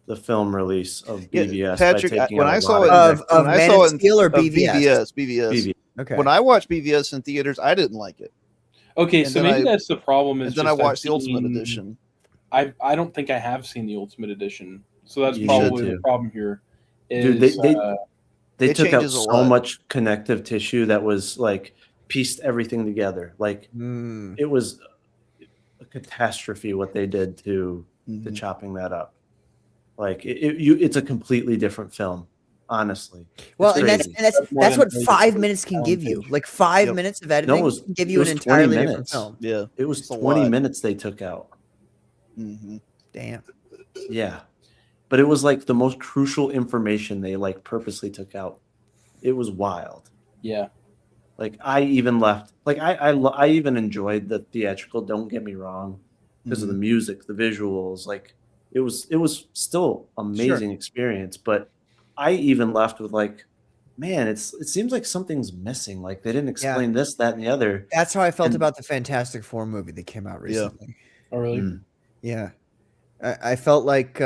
the film release of BVS. Patrick, when I saw it of Man of Steel or BVS? BVS. Okay. When I watched BVS in theaters, I didn't like it. Okay, so maybe that's the problem. And then I watched the Ultimate Edition. I don't think I have seen the Ultimate Edition. So that's probably the problem here. Dude, they took out so much connective tissue that was like pieced everything together. Like it was a catastrophe what they did to chopping that up. Like it's a completely different film, honestly. Well, and that's what 5 minutes can give you. Like 5 minutes of editing can give you an entirely different film. Yeah, it was 20 minutes they took out. Damn. Yeah. But it was like the most crucial information they like purposely took out. It was wild. Yeah. Like I even left. Like I even enjoyed the theatrical. Don't get me wrong, because of the music, the visuals. Like it was still amazing experience. But I even left with like, man, it seems like something's missing. Like they didn't explain this, that, and the other. That's how I felt about the Fantastic Four movie that came out recently. Oh, really? Yeah. I felt like.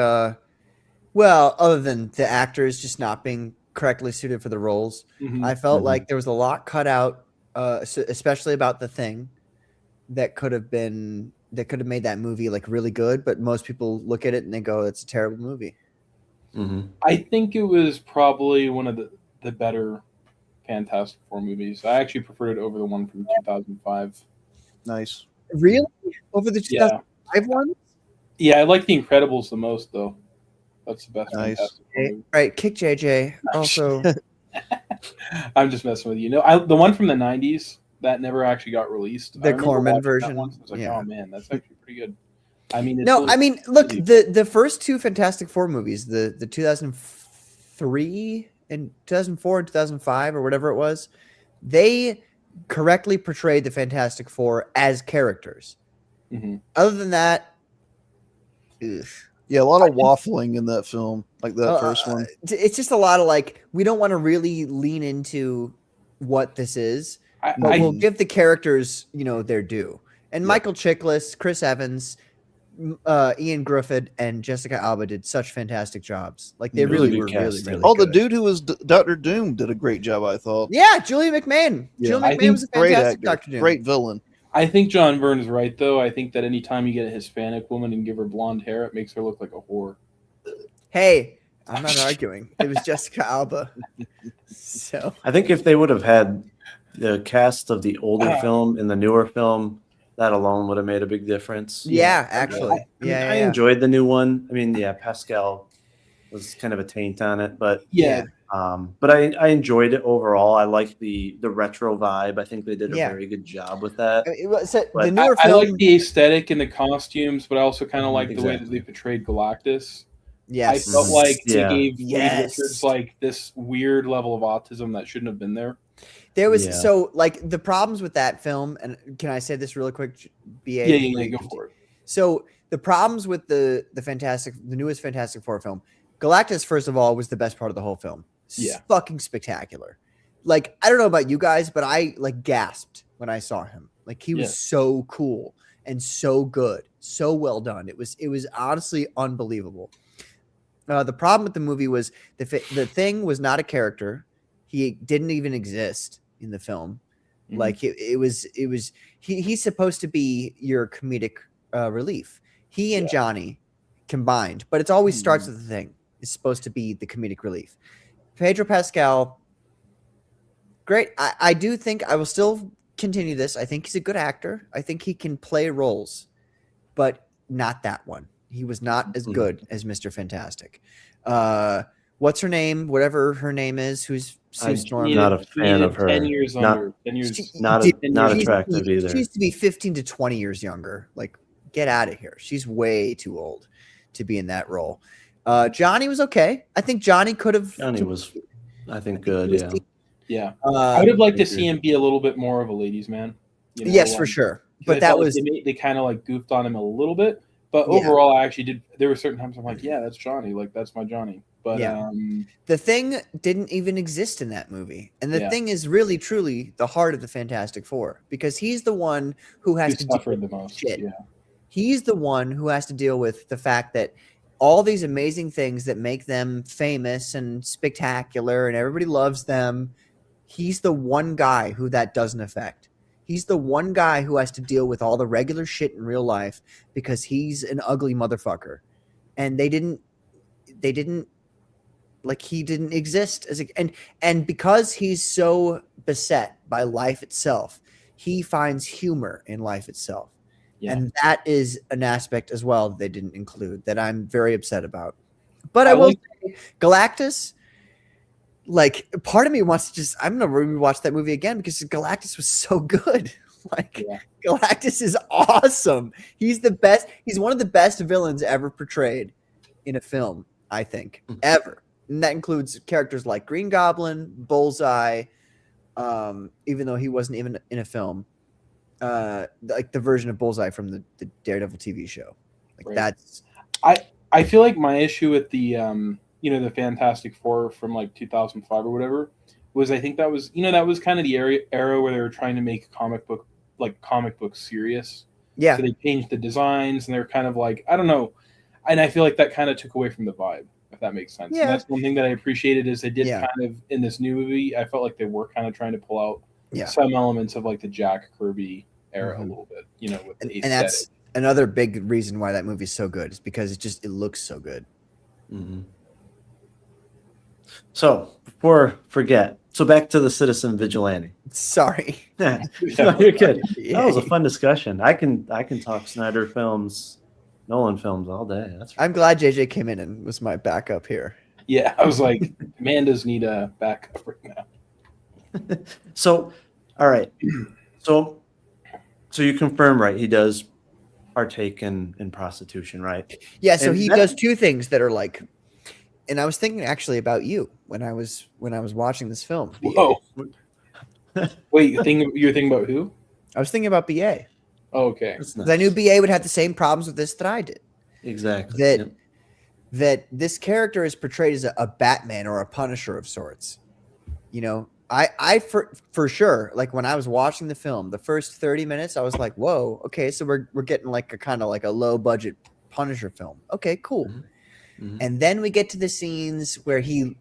Well, other than the actors just not being correctly suited for the roles, I felt like there was a lot cut out, especially about the Thing, that could have made that movie like really good. But most people look at it and they go, "It's a terrible movie." I think it was probably one of the better Fantastic Four movies. I actually preferred it over the one from 2005. Nice. Really? Over the 2005 one? Yeah, I like The Incredibles the most, though. That's the best. Nice. Right, kick JJ. Also, I'm just messing with you. No, the one from the 90s that never actually got released. The Corman version. I was like, oh man, that's actually pretty good. I mean, No, I mean, look, the first two Fantastic Four movies, the 2003 and 2004 and 2005 or whatever it was, they correctly portrayed the Fantastic Four as characters. Other than that, ugh. Yeah, a lot of waffling in that film, like that first one. It's just a lot of like, we don't want to really lean into what this is, but we'll give the characters, their due. And Michael Chiklis, Chris Evans, Ian Griffith, and Jessica Alba did such fantastic jobs. Like they really were really good. Oh, the dude who was Dr. Doom did a great job, I thought. Yeah, Julie McMahon. Yeah. Julie McMahon was a fantastic Dr. Doom. Great villain. I think John Byrne is right, though. I think that anytime you get a Hispanic woman and give her blonde hair, it makes her look like a whore. Hey, I'm not arguing. It was Jessica Alba. So I think if they would have had the cast of the older film and the newer film, that alone would have made a big difference. Yeah, actually. I enjoyed the new one. I mean, Pascal was kind of a taint on it, but but I enjoyed it overall. I like the retro vibe. I think they did a very good job with that. The newer I film, like the aesthetic and the costumes, but I also kind of like the way that they portrayed Galactus. Yes. I felt like they gave Reed Yes. Richards like this weird level of autism that shouldn't have been there. There was so like the problems with that film, and can I say this really quick? BA, Go for it. So the problems with the newest Fantastic Four film, Galactus, first of all, was the best part of the whole film. Fucking spectacular. Like, I don't know about you guys, but I like gasped when I saw him. Like, he was so cool and so good, so well done. It was honestly unbelievable. The problem with the movie was the Thing was not a character. He didn't even exist in the film. Like he's supposed to be your comedic relief. He and Johnny combined, but it always starts with the Thing. It's supposed to be the comedic relief. Pedro Pascal, great. I do think I will still continue this. I think he's a good actor. I think he can play roles, but not that one. He was not as good as Mr. Fantastic. What's her name? Whatever her name is, who's Sue Storm. I'm not a fan of her. 10 years under. 10 years. Not attractive either. She used to be 15 to 20 years younger. Like, get out of here. She's way too old to be in that role. Johnny was okay. I think Johnny could have. Johnny was, I think, good. Yeah. I would have liked to see him be a little bit more of a ladies' man. Yes, for sure. But that was they kind of like goofed on him a little bit. But overall, I actually did. There were certain times I'm like, yeah, that's Johnny. Like, that's my Johnny. But the Thing didn't even exist in that movie, and the Thing is really, truly the heart of the Fantastic Four because he's the one who has to suffer deal the with most. shit. Yeah. He's the one who has to deal with the fact that all these amazing things that make them famous and spectacular, and everybody loves them. He's the one guy who that doesn't affect. He's the one guy who has to deal with all the regular shit in real life because he's an ugly motherfucker. And he didn't exist as and because he's so beset by life itself, he finds humor in life itself. Yeah. And that is an aspect as well that they didn't include that I'm very upset about. But I will say, Galactus, like, part of me wants to I'm going to rewatch that movie again because Galactus was so good. Galactus is awesome. He's the best. He's one of the best villains ever portrayed in a film, I think, ever. And that includes characters like Green Goblin, Bullseye, even though he wasn't even in a film, like the version of Bullseye from the Daredevil TV show. Like that's. I feel like my issue with the the Fantastic Four from like 2005 or whatever was I think that was kind of the era where they were trying to make comic book serious. Yeah. So they changed the designs and they're kind of like, I don't know. And I feel like that kind of took away from the vibe, if that makes sense. Yeah. And that's one thing that I appreciated is they did kind of in this new movie. I felt like they were kind of trying to pull out some elements of like the Jack Kirby era a little bit, with the aesthetic. And that's another big reason why that movie is so good is because it looks so good. Mm-hmm. So before forget, back to the Citizen Vigilante. Sorry. No, you're good. That was a fun discussion. I can talk Snyder films, Nolan films all day. I'm glad JJ came in and was my backup here. Yeah, I was like, man does need a backup right now. So, all right. So you confirm, right? He does partake in prostitution, right? Yeah, so And he that- does two things that are like, and I was thinking actually about you when I was watching this film. BA. Whoa. Wait, you're thinking about who? I was thinking about BA. Oh, okay. That's Because I knew nice. BA would have the same problems with this that I did. Exactly. That Yep. that this character is portrayed as a Batman or a Punisher of sorts. You know, I for sure, like when I was watching the film, the first 30 minutes, I was like, whoa, okay, so we're getting like a kind of like a low budget Punisher film. Okay, cool. Mhm. And then we get to the scenes where he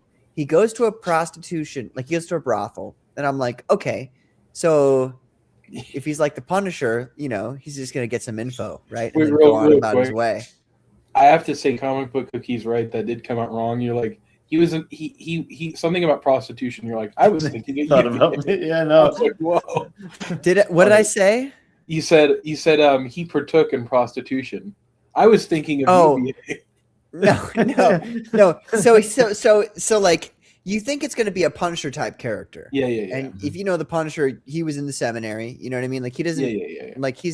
goes to a prostitution, like he goes to a brothel, and I'm like, okay, so if he's like the Punisher, you know, he's just gonna get some info, right? And Wait, then real go on about his quick. way. I have to say, comic book cookies, right? That did come out wrong. You're like, he something about prostitution. You're like, I was thinking it. Thought about me. Yeah, I no. was like, whoa. What did I say? You said he partook in prostitution. I was thinking of Oh. you. No. So like you think it's gonna be a Punisher type character. Yeah. And if you know the Punisher, he was in the seminary. You know what I mean? Like he doesn't. Yeah. Like he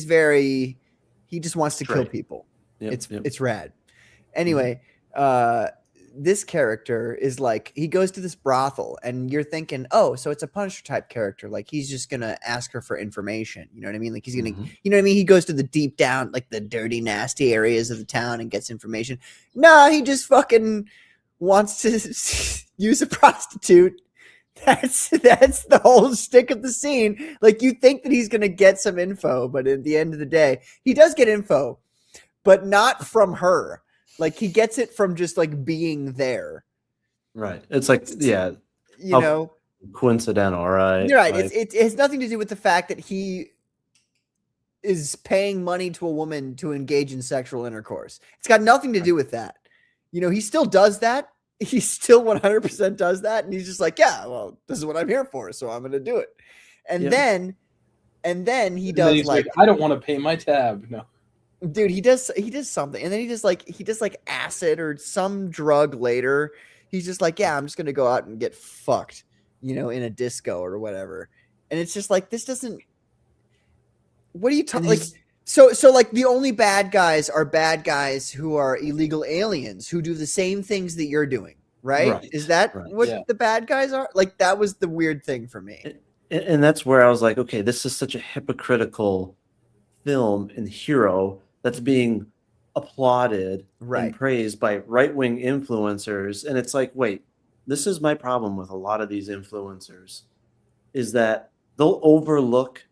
just wants to kill Straight. people. Yep, It's rad. Anyway, this character is like he goes to this brothel, and you're thinking, oh, so it's a Punisher type character. Like he's just gonna ask her for information. You know what I mean? Like he's gonna, you know what I mean? He goes to the deep down, like the dirty, nasty areas of the town and gets information. Nah, he just fucking wants to use a prostitute. That's the whole stick of the scene. Like you think that he's gonna get some info, but at the end of the day, he does get info, but not from her. Like he gets it from just like being there. Right. It's like, yeah, You How- know, coincidental, right? you're right. Like, It has nothing to do with the fact that he is paying money to a woman to engage in sexual intercourse. It's got nothing to do with that. You know, he still does that. He still 100% does that. And he's just like, yeah, well, this is what I'm here for. So I'm going to do it. And Yeah. then he And then does he's like, I don't want to pay my tab. No. dude, he does something. And then he does like acid or some drug later. He's just like, yeah, I'm just going to go out and get fucked, you know, in a disco or whatever. And it's just like, this doesn't, what are you talking like? So like the only bad guys are bad guys who are illegal aliens who do the same things that you're doing, right? Right, Is that right. what Yeah. the bad guys are? Like that was the weird thing for me. And that's where I was like, okay, this is such a hypocritical film and hero that's being applauded Right. and praised by right-wing influencers. And it's like, wait, this is my problem with a lot of these influencers is that they'll overlook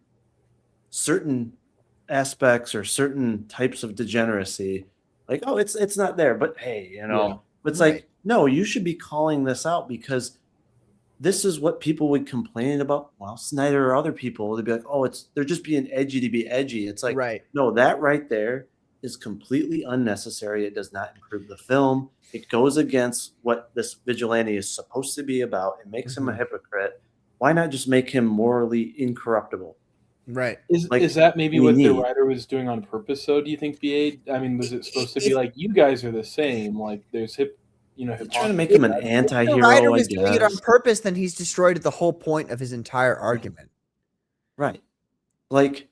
certain aspects or certain types of degeneracy. Like, oh, it's not there, but hey, you know, Yeah. it's Right. like, no, you should be calling this out because this is what people would complain about. Well, Snyder or other people, they'd be like, oh, they're just being edgy to be edgy. It's like, Right. no, that right there is completely unnecessary. It does not improve the film. It goes against what this vigilante is supposed to be about. It makes him a hypocrite. Why not just make him morally incorruptible? Right. Is Like, that maybe we what the need- writer was doing on purpose? So do you think BA? I mean, was it supposed to be like you guys are the same? Like there's Trying to make him an If the anti-hero, writer I was doing it on guess. purpose, then he's destroyed the whole point of his entire argument. Right. Like,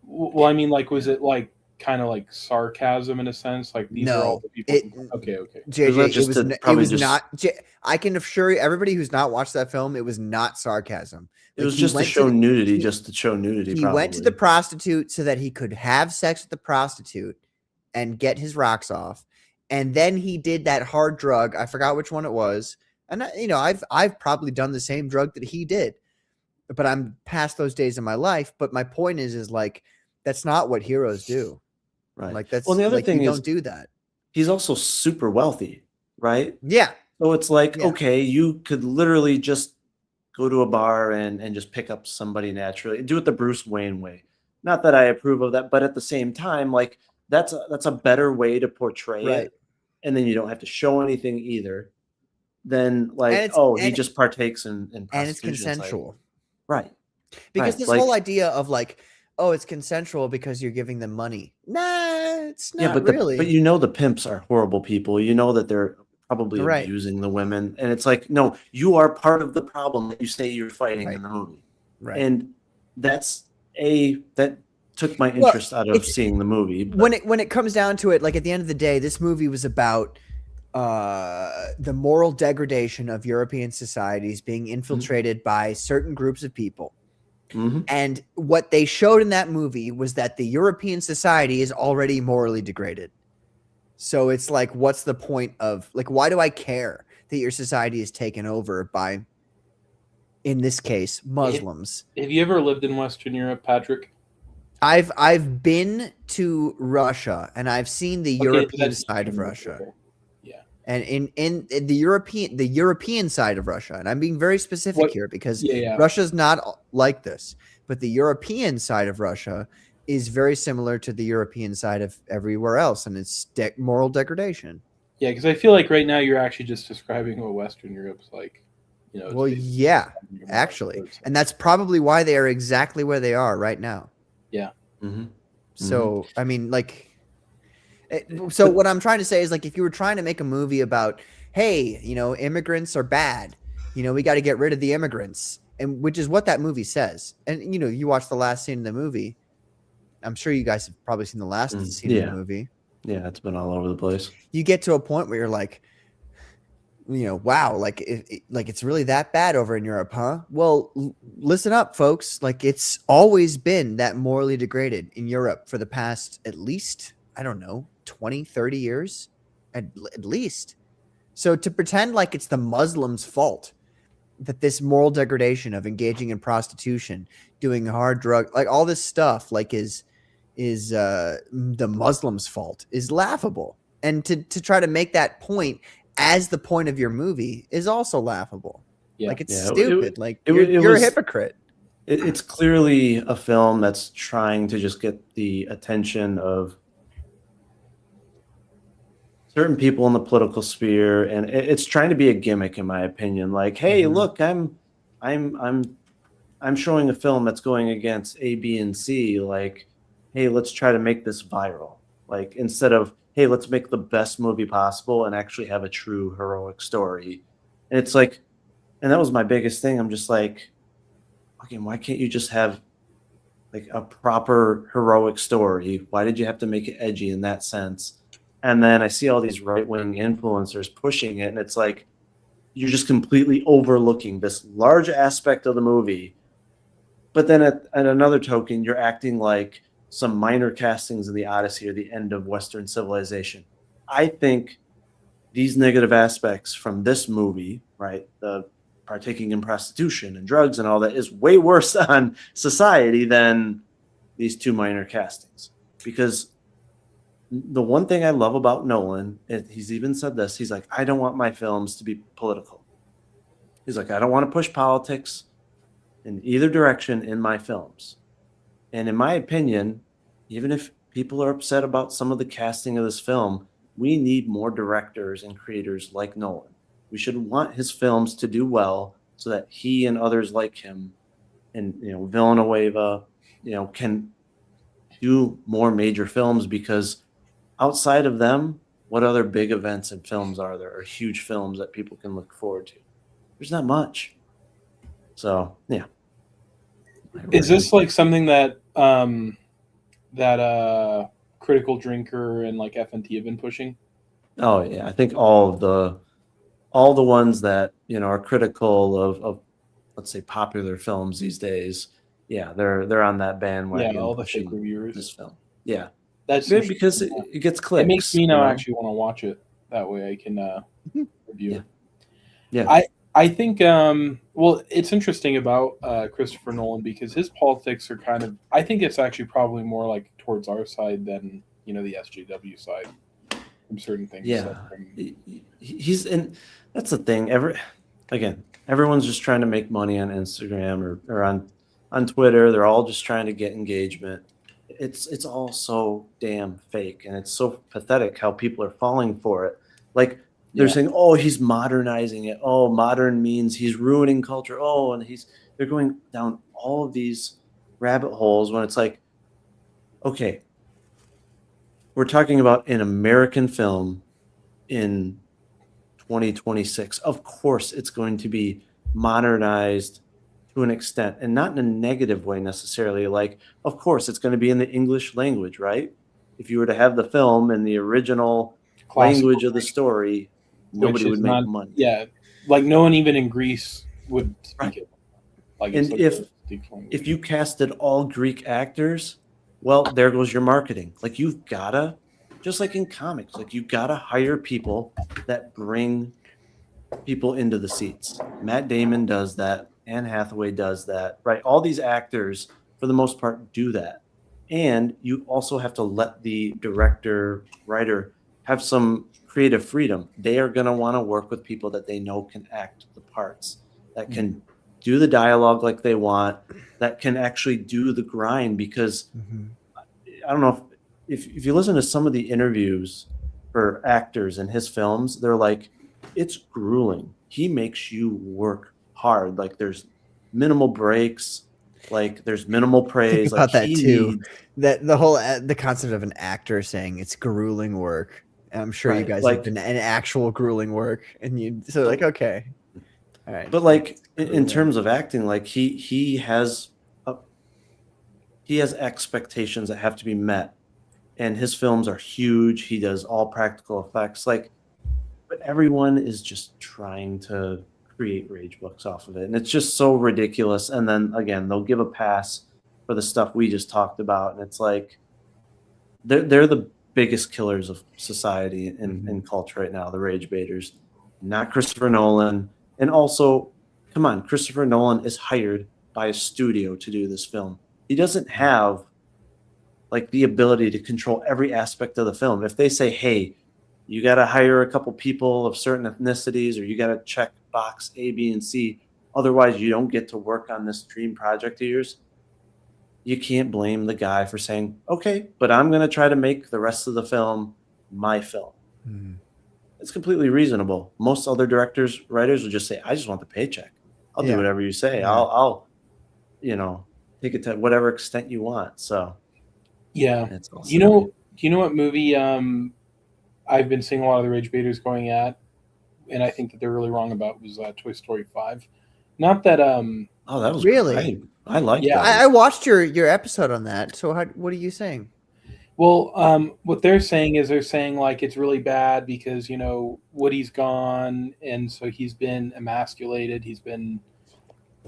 Well, I mean, like, was it like kind of like sarcasm in a sense? Like these are all the people. Okay. JJ, just it to was probably just- not. I can assure you, everybody who's not watched that film, it was not sarcasm. it Like, was he just to went show the- nudity, just to show nudity. He went to the probably. prostitute so that he could have sex with the prostitute and get his rocks off, and then he did that hard drug. I forgot which one it was, and I've probably done the same drug that he did, but I'm past those days in my life. But my point is like that's not what heroes do. Right. Like that's Well, the other like, thing you is don't do that. he's also super wealthy, right? Yeah. So it's like, Yeah. okay, you could literally just go to a bar and just pick up somebody naturally. Do it the Bruce Wayne way. Not that I approve of that, but at the same time, like that's a better way to portray Right. it. And then you don't have to show anything either. Then And like, it's- oh, he and- just partakes in And it's prostitution. It's like, consensual. right. Because Right, this like- whole idea of like, oh, it's consensual because you're giving them money. Nah, it's not Yeah, but really. but you know the pimps are horrible people. You know that they're probably Right. abusing the women, and it's like, no, you are part of the problem that you say you're fighting Right. in the movie, Right. and that took my Well, interest out of it's- seeing the movie. But when it comes down to it, like at the end of the day, this movie was about the moral degradation of European societies being infiltrated by certain groups of people. Mhm. And what they showed in that movie was that the European society is already morally degraded. So it's like, what's the point of, like, why do I care that your society is taken over by, in this case, Muslims? Have you ever lived in Western Europe, Patrick? I've been to Russia and I've seen the European that's side of Eastern Russia. Europe. Yeah. And in the European side of Russia, and I'm being very specific here because Russia's not like this, but the European side of Russia is very similar to the European side of everywhere else, and it's moral degradation. Yeah, because I feel like right now you're actually just describing what Western Europe's like. You know. Well, yeah, actually, and that's probably why they are exactly where they are right now. Yeah. Mm-hmm. So I mean, like. So what I'm trying to say is, like, if you were trying to make a movie about, hey, you know, immigrants are bad, you know, we got to get rid of the immigrants, and which is what that movie says. And you know, you watch the last scene of the movie. I'm sure you guys have probably seen the last scene of the movie. Yeah, it's been all over the place. You get to a point where you're like, you know, wow, like it's really that bad over in Europe, huh? Well, listen up, folks. Like, it's always been that morally degraded in Europe for the past, at least, I don't know, 20, 30 years at least. So to pretend like it's the Muslims' fault that this moral degradation of engaging in prostitution, doing hard drug, like all this stuff, like is the Muslims' fault is laughable. And to try to make that point as the point of your movie is also laughable. Yeah. Like, it's stupid. It you're was a hypocrite. It's clearly a film that's trying to just get the attention of certain people in the political sphere, and it's trying to be a gimmick, in my opinion. Like, hey, look, I'm showing a film that's going against A, B, and C. Like, hey, let's try to make this viral. Like, instead of, hey, let's make the best movie possible and actually have a true heroic story. And it's like, and that was my biggest thing. I'm just like, okay, why can't you just have like a proper heroic story? Why did you have to make it edgy in that sense? And then I see all these right-wing influencers pushing it, and it's like you're just completely overlooking this large aspect of the movie. But then at another token, you're acting like some minor castings in the Odyssey or the end of Western civilization. I think these negative aspects from this movie, right, the partaking in prostitution and drugs and all that, is way worse on society than these two minor castings. Because the one thing I love about Nolan, he's even said this, he's like, I don't want my films to be political. He's like, I don't want to push politics in either direction in my films. And in my opinion, even if people are upset about some of the casting of this film, we need more directors and creators like Nolan. We should want his films to do well so that he and others like him and, you know, Villanueva, you know, can do more major films, because outside of them, what other big events and films are there, or huge films that people can look forward to? There's not much. So, yeah. Is this like something that Critical Drinker and like FNT have been pushing? Oh yeah, I think all the ones that, you know, are critical of let's say popular films these days, yeah, they're on that bandwagon. Yeah, all the pushing fake reviewers. this film. Yeah, That's good because it gets clicks. It makes me now you know? actually want to watch it. That way I can review it. Yeah. I think well, it's interesting about Christopher Nolan because his politics are kind of, I think it's actually probably more like towards our side than, you know, the SJW side from certain things. Yeah, he's, and that's the thing. Everyone's just trying to make money on Instagram or on Twitter. They're all just trying to get engagement. It's all so damn fake, and it's so pathetic how people are falling for it. Like, they're saying, oh, he's modernizing it. Oh, modern means he's ruining culture. Oh, and they're going down all of these rabbit holes when it's like, okay, we're talking about an American film in 2026. Of course, it's going to be modernized to an extent, and not in a negative way necessarily. Like, of course, it's going to be in the English language, right? If you were to have the film in the original Classical language of the story, nobody which would is make not, money. yeah, like no one even in Greece would speak Right. it. Like And it's like if- a distinct language. If you casted all Greek actors, well, there goes your marketing. Like, you've gotta, just like in comics, like, you gotta hire people that bring people into the seats. Matt Damon does that. Anne Hathaway does that, right? All these actors, for the most part, do that. And you also have to let the director, writer have some creative freedom. They are going to want to work with people that they know can act the parts, that can do the dialogue like they want, that can actually do the grind. Because I don't know if you listen to some of the interviews for actors in his films, they're like, it's grueling. He makes you work hard. Like, there's minimal breaks. Like, there's minimal praise. Think about like, that he too. needs- That the whole the concept of an actor saying it's grueling work. I'm sure you Right, guys like- have been in actual grueling work, and you so like okay, all right. But like in grueling. terms of acting, like he has expectations that have to be met, and his films are huge. He does all practical effects, like, but everyone is just trying to create rage books off of it, and it's just so ridiculous. And then again, they'll give a pass for the stuff we just talked about, and it's like they're the biggest killers of society in culture right now, the rage baiters, not Christopher Nolan. And also, come on, Christopher Nolan is hired by a studio to do this film. He doesn't have like the ability to control every aspect of the film. If they say, hey, you got to hire a couple people of certain ethnicities, or you got to check box A, B, and C, otherwise you don't get to work on this dream project of yours, you can't blame the guy for saying, okay, but I'm going to try to make the rest of the film my film. It's completely reasonable. Most other directors, writers would just say, I just want the paycheck. I'll Yeah. do whatever you say. Yeah. I'll, take it to whatever extent you want. So Yeah. it's all You know what movie I've been seeing a lot of the rage baiters going at, and I think that they're really wrong about, was Toy Story 5. Not that oh, that was Really? great. I like Yeah, that. I watched your episode on that. So what are you saying? well, what they're saying is like it's really bad because Woody's gone, and so he's been emasculated. He's been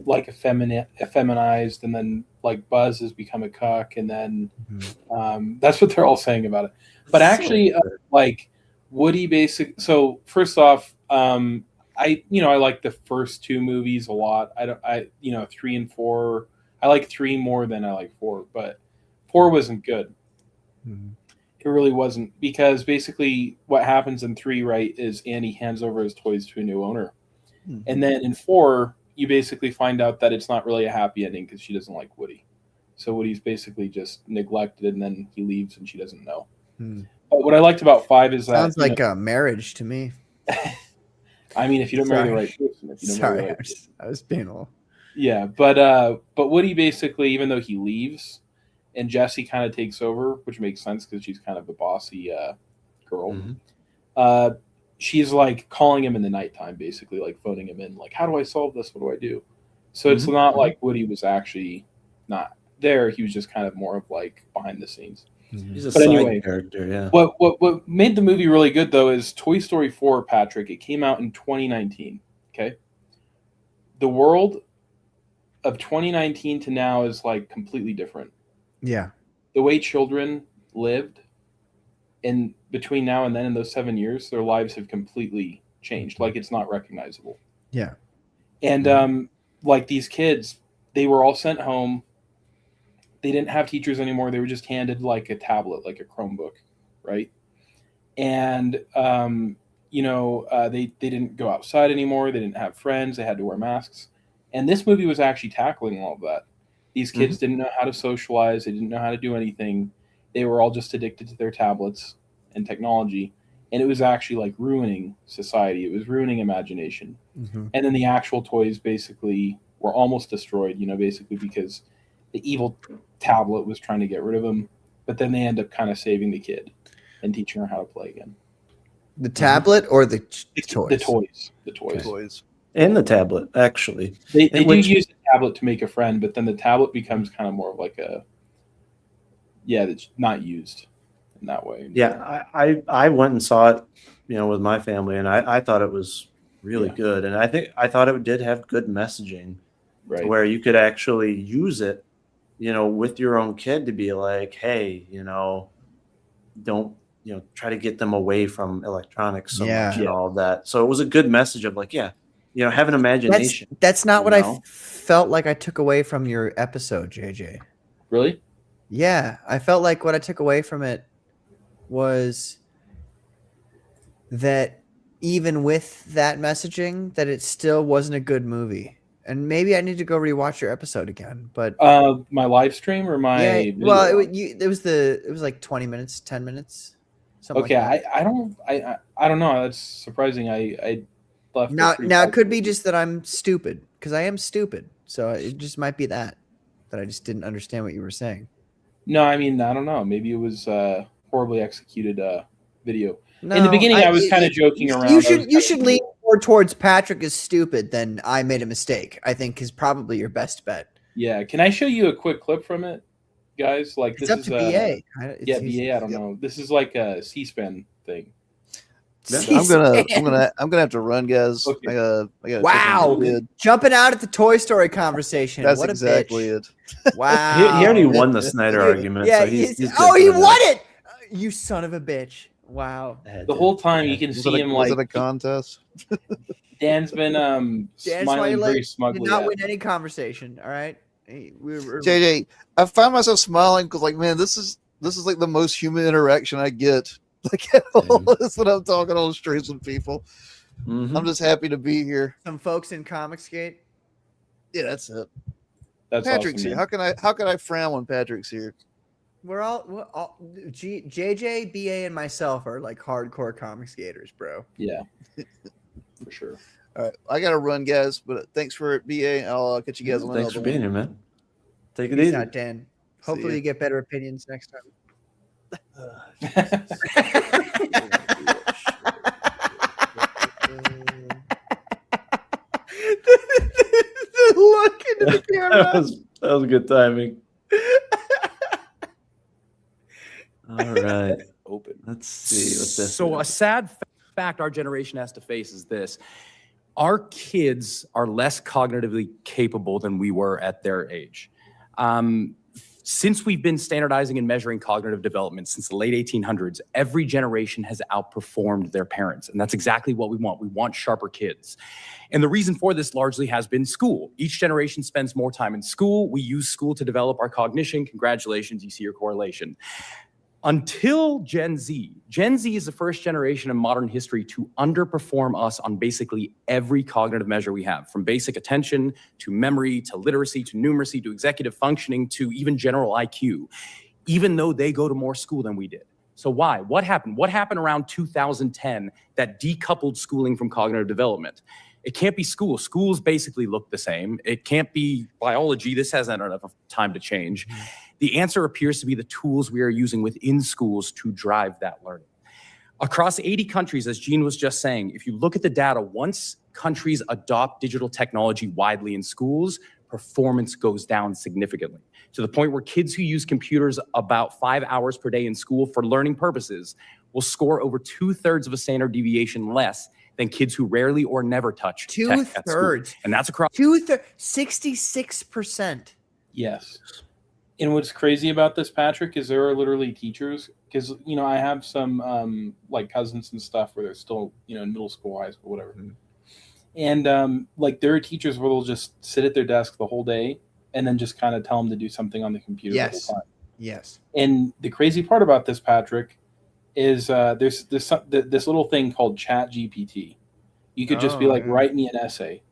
like effeminized, and then like Buzz has become a cuck, and then that's what they're all saying about it. But actually, like Woody so first off, I like the first two movies a lot. 3 and 4. I like 3 more than I like 4, but 4 wasn't good. It really wasn't, because basically what happens in 3, right, is Annie hands over his toys to a new owner. And then in 4, you basically find out that it's not really a happy ending because she doesn't like Woody. So Woody's basically just neglected, and then he leaves and she doesn't know. But what I liked about 5 is that Sounds like a marriage to me. I mean, if you don't marry the right person, if you don't marry the right person. I was being a little. Yeah, but Woody basically, even though he leaves, and Jessie kind of takes over, which makes sense because she's kind of a bossy girl. She's like calling him in the nighttime, basically like phoning him in, like, how do I solve this? What do I do? So it's not like Woody was actually not there. He was just kind of more of like behind the scenes. He's a But side anyway, character, yeah. What made the movie really good, though, is Toy Story 4, Patrick. It came out in 2019, okay? The world of 2019 to now is like completely different. Yeah. The way children lived in between now and then, in those 7 years, their lives have completely changed. Like, it's not recognizable. Yeah. And like these kids, they were all sent home. They didn't have teachers anymore. They were just handed like a tablet, like a Chromebook, right? And they didn't go outside anymore. They didn't have friends. They had to wear masks. And this movie was actually tackling all of that. These kids didn't know how to socialize. They didn't know how to do anything. They were all just addicted to their tablets and technology. And it was actually like ruining society. It was ruining imagination. And then the actual toys basically were almost destroyed, basically because the evil tablet was trying to get rid of them. But then they end up kind of saving the kid and teaching her how to play again. The tablet or the toys? The toys. Toys. And the tablet, actually. They do use the tablet to make a friend, but then the tablet becomes kind of more of like it's not used in that way. Yeah, I went and saw it, with my family, and I thought it was really good, and I thought it did have good messaging, Right. to where you could actually use it, with your own kid to be like, hey, don't try to get them away from electronics so much and all of that. So it was a good message of like, have an imagination. That's not what I felt like I took away from your episode, JJ. Really? Yeah, I felt like what I took away from it was that even with that messaging, that it still wasn't a good movie. And maybe I need to go rewatch your episode again. But my live stream or my video? Well, it was like 20 minutes, 10 minutes. Okay, like I don't know. That's surprising. I left. Now it could be just that I'm stupid, because I am stupid. So it just might be that I just didn't understand what you were saying. No, I mean, I don't know. Maybe it was horribly executed video. In the beginning, I was kind of joking around. You should lean more towards Patrick is stupid than I made a mistake, I think, is probably your best bet. Yeah. Can I show you a quick clip from it, guys? Like, it's this up is to BA. BA. I don't know. This is like a C-SPAN thing. I'm gonna have to run, guys. Okay. I gotta wow, jumping out at the Toy Story conversation. That's what exactly a bitch. it. Wow, he already won the Snyder argument. Yeah, so he's he good for won that. it. You son of a bitch. Wow. The whole time you can Was see him was like it a contest? Dan's been smiling very smugly. Did not win any conversation. All right. JJ, I find myself smiling because, like, man, this is like the most human interaction I get. Like, all this when I'm talking on the streets with people. I'm just happy to be here. Some folks in Comicsgate. Yeah, that's it. That's Patrick's awesome, here. man. How can I frown when Patrick's here? We're all JJ, BA, and myself are like hardcore Comicsgaters, bro. Yeah, for sure. All right, I got to run, guys. But thanks for BA. I'll catch you guys on Thanks for being here, man. Take it Peace easy. out, Dan. Hopefully you get better opinions next time. The look into the camera. that was good timing. All right. Open. Let's see what this So a is. sad fact our generation has to face is this. Our kids are less cognitively capable than we were at their age. Since we've been standardizing and measuring cognitive development since the late 1800s, every generation has outperformed their parents. And that's exactly what we want. We want sharper kids. And the reason for this largely has been school. Each generation spends more time in school. We use school to develop our cognition. Congratulations, you see your correlation. Until Gen Z. Gen Z is the first generation in modern history to underperform us on basically every cognitive measure we have, from basic attention to memory to literacy to numeracy to executive functioning to even general IQ, even though they go to more school than we did. So why? What happened? What happened around 2010 that decoupled schooling from cognitive development? It can't be school. Schools basically look the same. It can't be biology. This hasn't had enough time to change. The answer appears to be the tools we are using within schools to drive that learning. Across 80 countries, as Gene was just saying, if you look at the data, once countries adopt digital technology widely in schools, performance goes down significantly, to the point where kids who use computers about 5 hours per day in school for learning purposes will score over 2/3 of a standard deviation less than kids who rarely or never touch tech at school. 2/3. And that's across 66%. Yes. And what's crazy about this, Patrick, is there are literally teachers, because, I have some like cousins and stuff where they're still, in middle school, high school, whatever. And like there are teachers where they'll just sit at their desk the whole day and then just kind of tell them to do something on the computer the whole time. Yes. And the crazy part about this, Patrick, is there's this little thing called Chat GPT. You could just be like, write me an essay.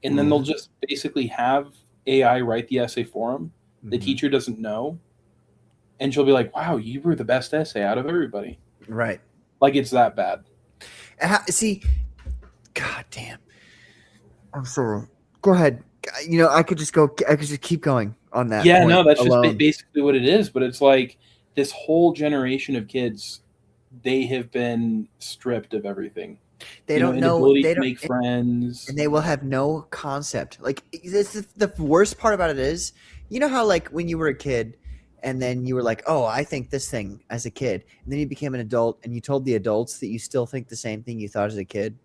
And then they'll just basically have AI write the essay for them. The teacher doesn't know. And she'll be like, wow, you were the best essay out of everybody. Right. Like it's that bad. See, God damn. I'm sorry. Go ahead. I could just keep going on that. Yeah, point no, that's alone. just basically what it is. But it's like this whole generation of kids, they have been stripped of everything. They don't an know. ability They to don't make friends. and they will have no concept. Like this is the worst part about it is, you know how like when you were a kid and then you were like, oh, I think this thing as a kid, and then you became an adult and you told the adults that you still think the same thing you thought as a kid,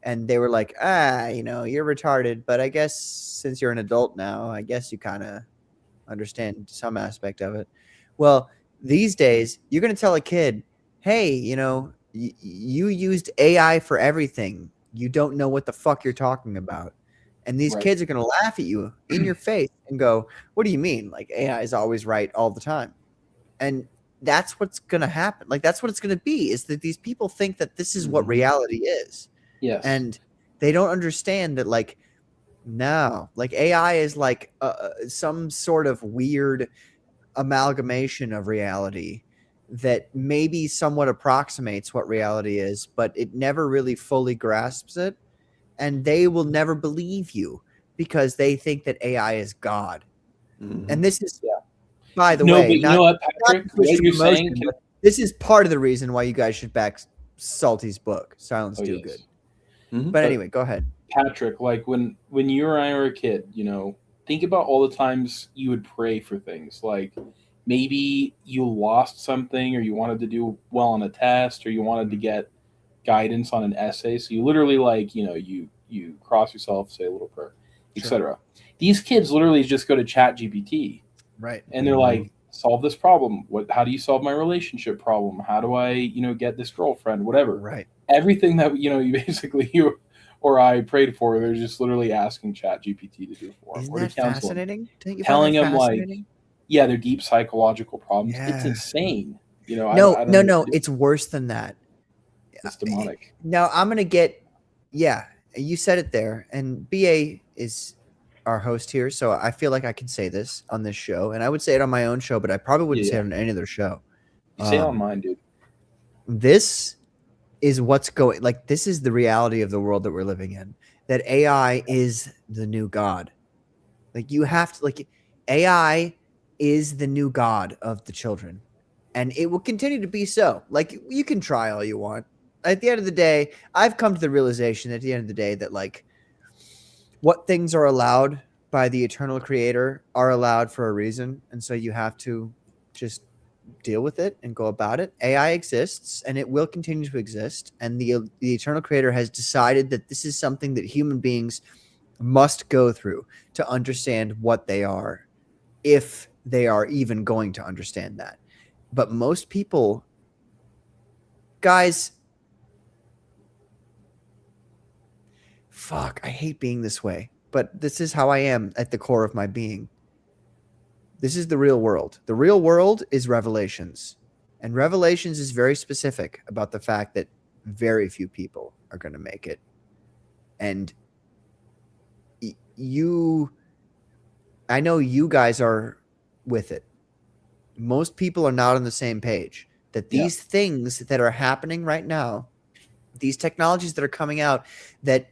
and they were like, you're retarded, but I guess since you're an adult now, I guess you kind of understand some aspect of it. Well, these days you're going to tell a kid, hey, you used AI for everything. You don't know what the fuck you're talking about. And these kids are going to laugh at you in your face and go, what do you mean? Like AI is always right all the time. And that's what's going to happen. Like that's what it's going to be, is that these people think that this is what reality is. Yes. And they don't understand that like, no, like AI is like some sort of weird amalgamation of reality that maybe somewhat approximates what reality is, but it never really fully grasps it. And they will never believe you because they think that AI is God. And this is, by the way, but you know what, Patrick? What you're saying, this is part of the reason why you guys should back Salty's book, Silence Do Good. But anyway, go ahead. Patrick, like when you or I were a kid, think about all the times you would pray for things. Like maybe you lost something, or you wanted to do well on a test, or you wanted to get guidance on an essay. So you literally you cross yourself, say a little prayer, etc. These kids literally just go to Chat GPT. Right. And they're like, solve this problem. How do you solve my relationship problem? How do I, get this girlfriend, whatever. Right. Everything that, you or I prayed for, they're just literally asking Chat GPT to do for them. Isn't or that to counsel fascinating? them. Telling them like, their deep psychological problems. Yeah. It's insane. No, I don't no, it's worse than that. It's demonic. Now I'm going to get, you said it there. And BA is our host here, so I feel like I can say this on this show, and I would say it on my own show, but I probably wouldn't say it on any other show. You say it on mine, dude. This is what's going, like, this is the reality of the world that we're living in, that AI is the new God. Like, you have to, like, AI is the new God of the children, and it will continue to be so. Like, you can try all you want. At the end of the day, I've come to the realization at the end of the day that, like, what things are allowed by the eternal creator are allowed for a reason. And so you have to just deal with it and go about it. AI exists and it will continue to exist. And the eternal creator has decided that this is something that human beings must go through to understand what they are, if they are even going to understand that. But most people, guys, fuck, I hate being this way, but this is how I am at the core of my being. This is the real world. The real world is Revelations. And Revelations is very specific about the fact that very few people are going to make it. And I know you guys are with it. Most people are not on the same page. That these things that are happening right now, these technologies that are coming out that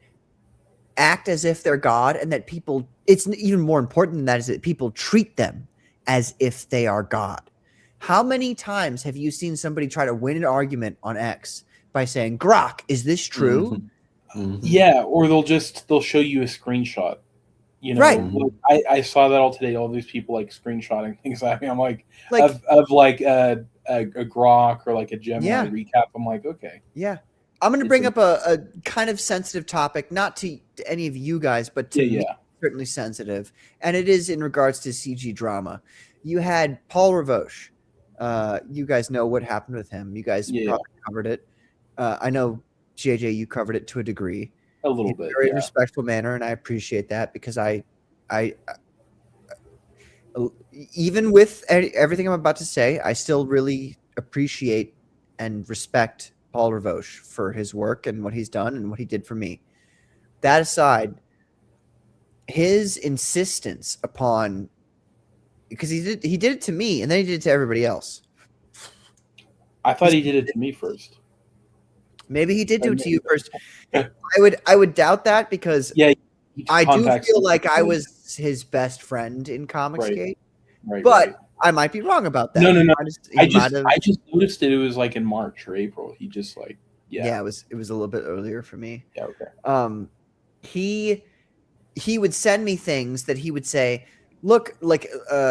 act as if they're God, and that people, it's even more important than that, is that people treat them as if they are God. How many times have you seen somebody try to win an argument on X by saying, Grok, is this true? Yeah, or they'll show you a screenshot. Right. Like, I saw that all today, all these people like screenshotting things at me. I'm like of like a Grok or like a Gemini recap. I'm like, okay. Yeah. I'm going to bring up a kind of sensitive topic, not to any of you guys, but to me, certainly sensitive. And it is in regards to CG drama. You had Paul Ravoche. You guys know what happened with him. You guys probably covered it. I know, JJ, you covered it to a degree. A little bit. Very respectful manner, and I appreciate that, because I even with everything I'm about to say, I still really appreciate and respect Paul Ravoche for his work and what he's done and what he did for me. That aside, his insistence upon, because he did it to me and then he did it to everybody else. I thought he did it to me first. Maybe he did do it to you first. I would doubt that, because I do feel like I was his best friend in Comicsgate. But I might be wrong about that. No. I just noticed it was like in March or April. He just like, Yeah, it was a little bit earlier for me. Yeah, okay. He would send me things that he would say, look, like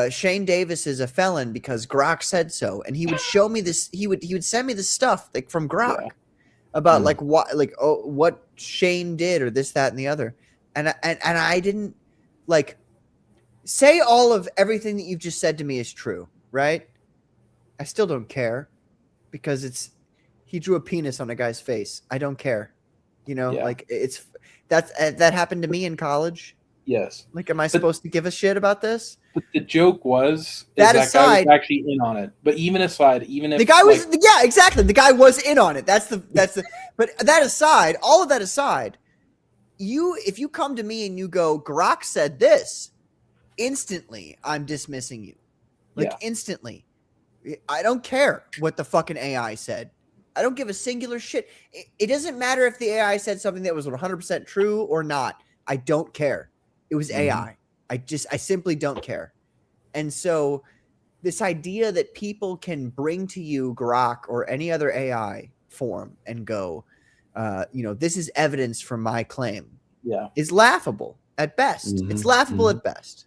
Shane Davis is a felon because Grok said so, and he would show me this. He would send me this stuff like from Grok about like what Shane did or this, that, and the other, and I didn't like say all of everything that you've just said to me is true, right? I still don't care because he drew a penis on a guy's face. I don't care, like that happened to me in college. Yes. Like, am I supposed to give a shit about this? But the joke was that guy aside, was actually in on it. But even if the guy was, exactly, the guy was in on it. That's the. But that aside, all of that aside, if you come to me and you go, Grok said this, instantly, I'm dismissing you. Like instantly, I don't care what the fucking AI said. I don't give a singular shit. It doesn't matter if the AI said something that was 100% true or not. I don't care. It was AI. I simply don't care. And so this idea that people can bring to you Grok or any other AI form and go, this is evidence for my claim, is laughable at best. It's laughable at best.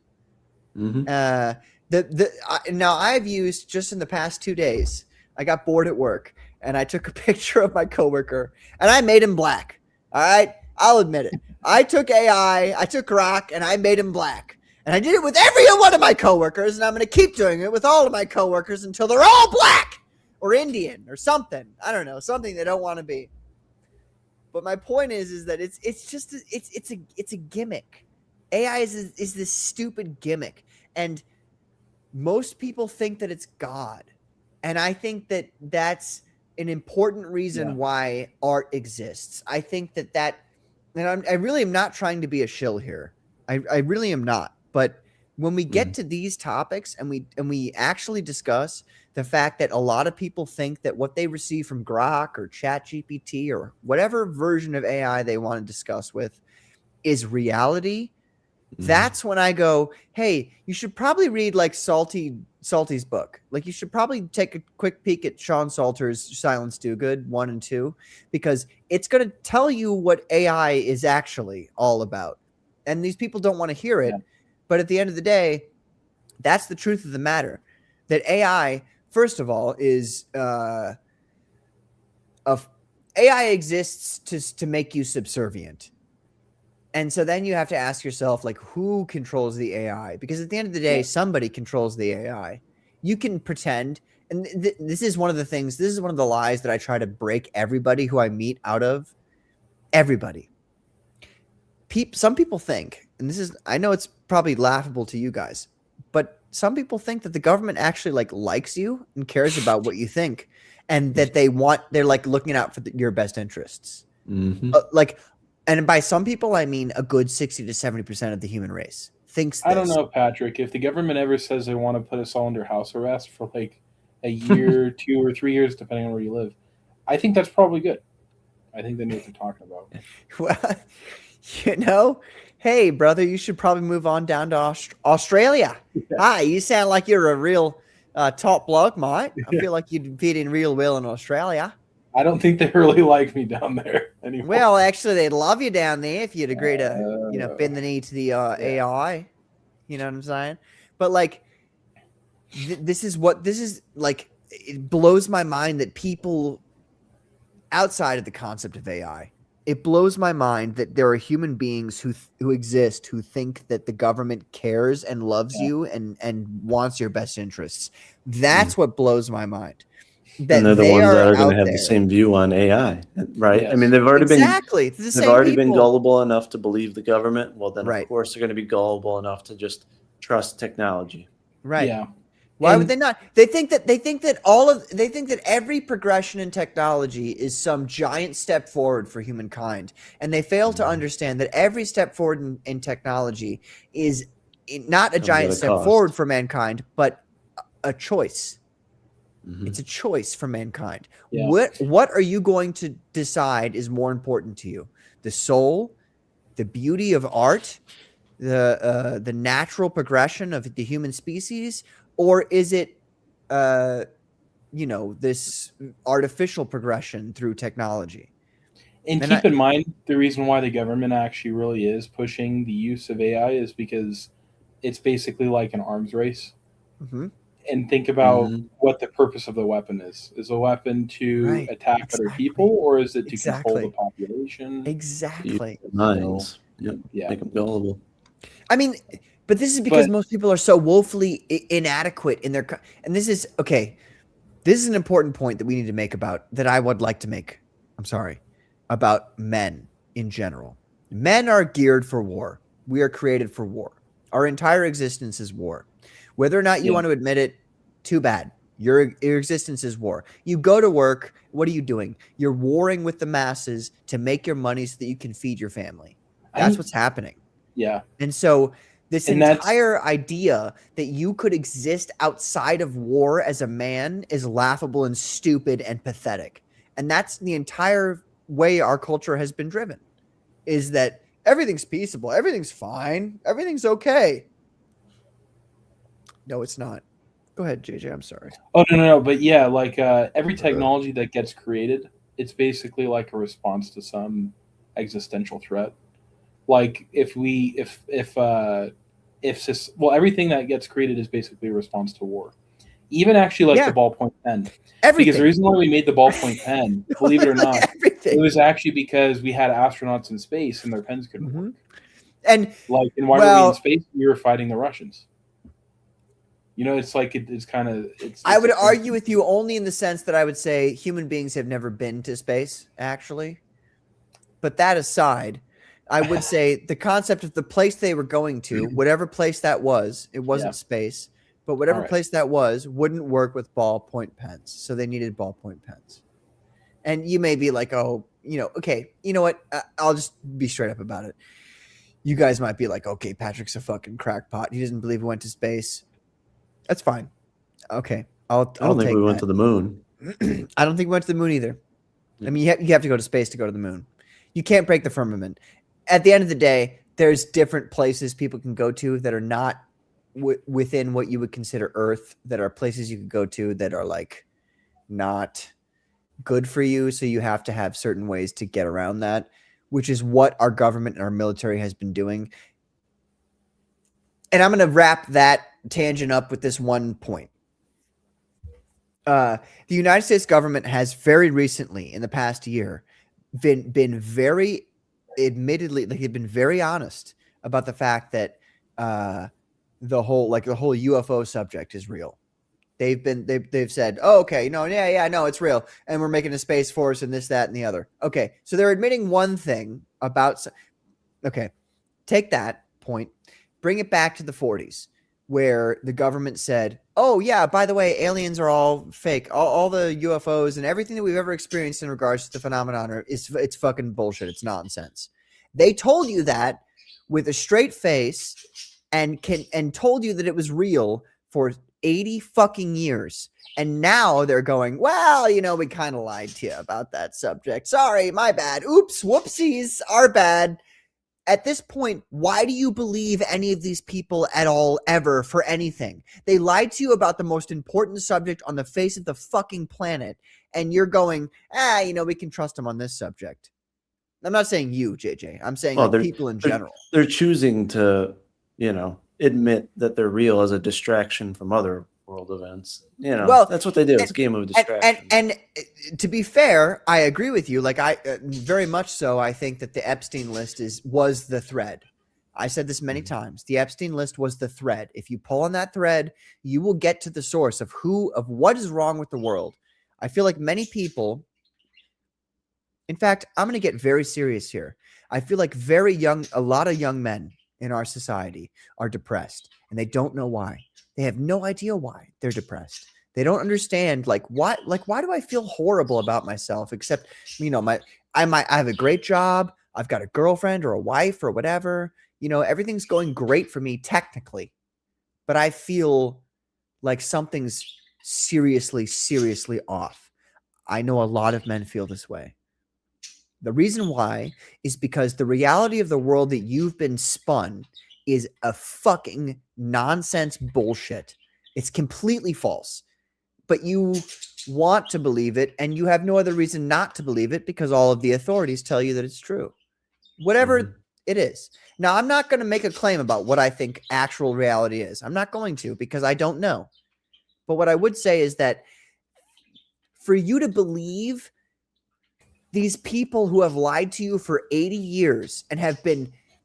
Now I've used, just in the past 2 days, I got bored at work and I took a picture of my coworker and I made him black. All right. I'll admit it. I took AI, I took Grok, and I made him black. And I did it with every one of my coworkers, and I'm going to keep doing it with all of my coworkers until they're all black or Indian or something. I don't know, something they don't want to be. But my point is that it's a gimmick. AI is this stupid gimmick, and most people think that it's God. And I think that that's an important reason why art exists. I think that and I really am not trying to be a shill here. I really am not. But when we get to these topics and we actually discuss the fact that a lot of people think that what they receive from Grok or ChatGPT or whatever version of AI they want to discuss with is reality, that's when I go, hey, you should probably read like Salty's book. Like, you should probably take a quick peek at Sean Salter's Silence Do Good 1 and 2, because it's going to tell you what AI is actually all about. And these people don't want to hear it. But at the end of the day, that's the truth of the matter. That AI, first of all, is AI exists to make you subservient. And so then you have to ask yourself, like, who controls the AI? Because at the end of the day, somebody controls the AI. You can pretend, and this is one of the things, this is one of the lies that I try to break everybody who I meet out of. Everybody. Some people think, and this is, I know it's probably laughable to you guys, but some people think that the government actually likes you and cares about what you think, and that they're like looking out for your best interests. And by some people, I mean a good 60 to 70% of the human race thinks this. I don't know, Patrick. If the government ever says they want to put us all under house arrest for like a year, 2 or 3 years, depending on where you live, I think that's probably good. I think they know what they're talking about. Well, hey, brother, you should probably move on down to Australia. Hi, you sound like you're a real top bloke, mate. I feel like you'd fit in real well in Australia. I don't think they really like me down there anymore. Well, actually, they'd love you down there if you'd agree to, bend the knee to the AI. You know what I'm saying? But like, this is like. It blows my mind that people outside of the concept of AI, it blows my mind that there are human beings who exist who think that the government cares and loves you and wants your best interests. That's what blows my mind. And they're the ones that are going to have the same view on AI, right? Yes. I mean, they've already been gullible enough to believe the government. Well, then of course they're going to be gullible enough to just trust technology. Right. Yeah. Why would they not? They think that every progression in technology is some giant step forward for humankind, and they fail to understand that every step forward in technology is not a giant step forward for mankind, but a choice. It's a choice for mankind. Yeah. What are you going to decide is more important to you? The soul, the beauty of art, the natural progression of the human species, or is it this artificial progression through technology. And keep in mind, the reason why the government actually really is pushing the use of AI is because it's basically like an arms race. Mm-hmm. And think about what the purpose of the weapon is. Is a weapon to attack other people, or is it to control the population? Exactly. Minds. Yep. Yeah. Make them gullible. I mean, but this is because most people are so woefully inadequate in their. And this is okay. This is an important point that we need to make that I would like to make. I'm sorry, about men in general. Men are geared for war. We are created for war. Our entire existence is war. Whether or not you want to admit it, too bad. Your existence is war. You go to work. What are you doing? You're warring with the masses to make your money so that you can feed your family. That's what's happening. Yeah. And so this entire idea that you could exist outside of war as a man is laughable and stupid and pathetic. And that's the entire way our culture has been driven, is that everything's peaceable. Everything's fine. Everything's okay. No, it's not. Go ahead, JJ. I'm sorry. Oh, no. But yeah, like every technology that gets created, it's basically like a response to some existential threat. Like everything that gets created is basically a response to war. Even actually like the ballpoint pen. Everything. Because the reason why we made the ballpoint pen, believe it or not, it was actually because we had astronauts in space and their pens couldn't work. And why were we in space? We were fighting the Russians. It's like it's kind of. I would argue with you only in the sense that I would say human beings have never been to space, actually. But that aside, I would say the concept of the place they were going to, whatever place that was, it wasn't space, but whatever place that was, wouldn't work with ballpoint pens. So they needed ballpoint pens. And you may be like, oh, okay, you know what? I'll just be straight up about it. You guys might be like, okay, Patrick's a fucking crackpot. He doesn't believe we went to space. That's fine. Okay. I don't think we went to the moon. I don't think we went to the moon either. I mean, you have to go to space to go to the moon. You can't break the firmament. At the end of the day, there's different places people can go to that are not within what you would consider Earth, that are places you could go to that are like not good for you. So you have to have certain ways to get around that, which is what our government and our military has been doing. And I'm going to wrap that tangent up with this one point. The United States government has very recently, in the past year, been very admittedly, they've been very honest about the fact that the whole UFO subject is real. They've said, oh, okay, no, it's real, and we're making a space force and this, that, and the other. Okay, so they're admitting one thing about. Okay, take that point, bring it back to the 40s, where the government said, oh yeah, by the way, aliens are all fake. All the UFOs and everything that we've ever experienced in regards to the phenomenon it's fucking bullshit. It's nonsense. They told you that with a straight face and told you that it was real for 80 fucking years. And now they're going, well, we kind of lied to you about that subject. Sorry, my bad. Oops, whoopsies, our bad. At this point, why do you believe any of these people at all, ever, for anything? They lied to you about the most important subject on the face of the fucking planet, and you're going, we can trust them on this subject. I'm not saying you, JJ. I'm saying people in general. They're choosing to, admit that they're real as a distraction from other world events. Well, that's what they do. It's a game of distraction. And to be fair, I agree with you. Like I very much so. I think that the Epstein list was the thread. I said this many times. The Epstein list was the thread. If you pull on that thread, you will get to the source of what is wrong with the world. I feel like many people. In fact, I'm going to get very serious here. I feel like a lot of young men in our society are depressed, and they don't know why. They have no idea why they're depressed. They don't understand why do I feel horrible about myself? Except, I have a great job. I've got a girlfriend or a wife or whatever. Everything's going great for me technically, but I feel like something's seriously, seriously off. I know a lot of men feel this way. The reason why is because the reality of the world that you've been spun is a fucking nonsense bullshit. It's completely false. but you want to believe it, and you have no other reason not to believe it because all of the authorities tell you that it's true. Whatever it is. Now, I'm not going to make a claim about what I think actual reality is. I'm not going to, because I don't know. But what I would say is that for you to believe these people who have lied to you for 80 years and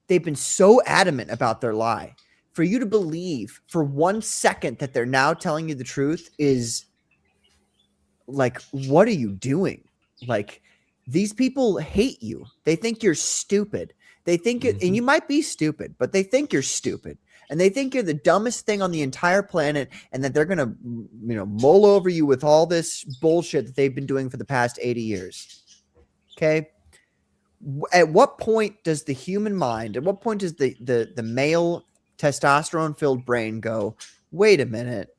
they've been so adamant about their lie, for you to believe for 1 second that they're now telling you the truth is like, what are you doing? Like, these people hate you. They think you're stupid. They think it, and you might be stupid, but they think you're stupid. And they think you're the dumbest thing on the entire planet, and that they're going to, mull over you with all this bullshit that they've been doing for the past 80 years. Okay? At what point does the human mind, at what point does the male testosterone-filled brain go, wait a minute,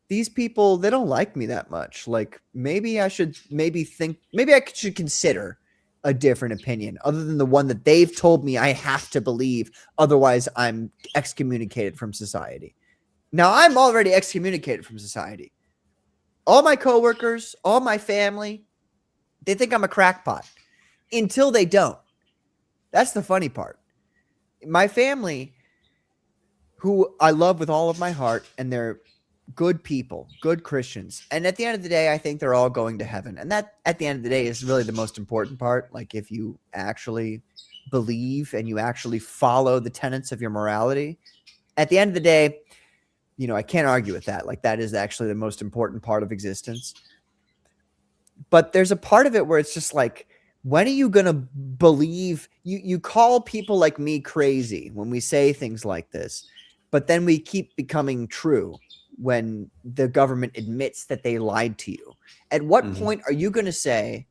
these people, they don't like me that much. Like, maybe I should should consider a different opinion other than the one that they've told me I have to believe. Otherwise, I'm excommunicated from society. Now, I'm already excommunicated from society. All my coworkers, all my family, they think I'm a crackpot until they don't. That's the funny part. My family, who I love with all of my heart, and they're good people, good Christians. And at the end of the day, I think they're all going to heaven. And that, at the end of the day, is really the most important part. Like, if you actually believe and you actually follow the tenets of your morality, at the end of the day, I can't argue with that. Like, that is actually the most important part of existence. But there's a part of it where it's just like, when are you going to believe? You call people like me crazy when we say things like this, but then we keep becoming true when the government admits that they lied to you. At what point are you going to say,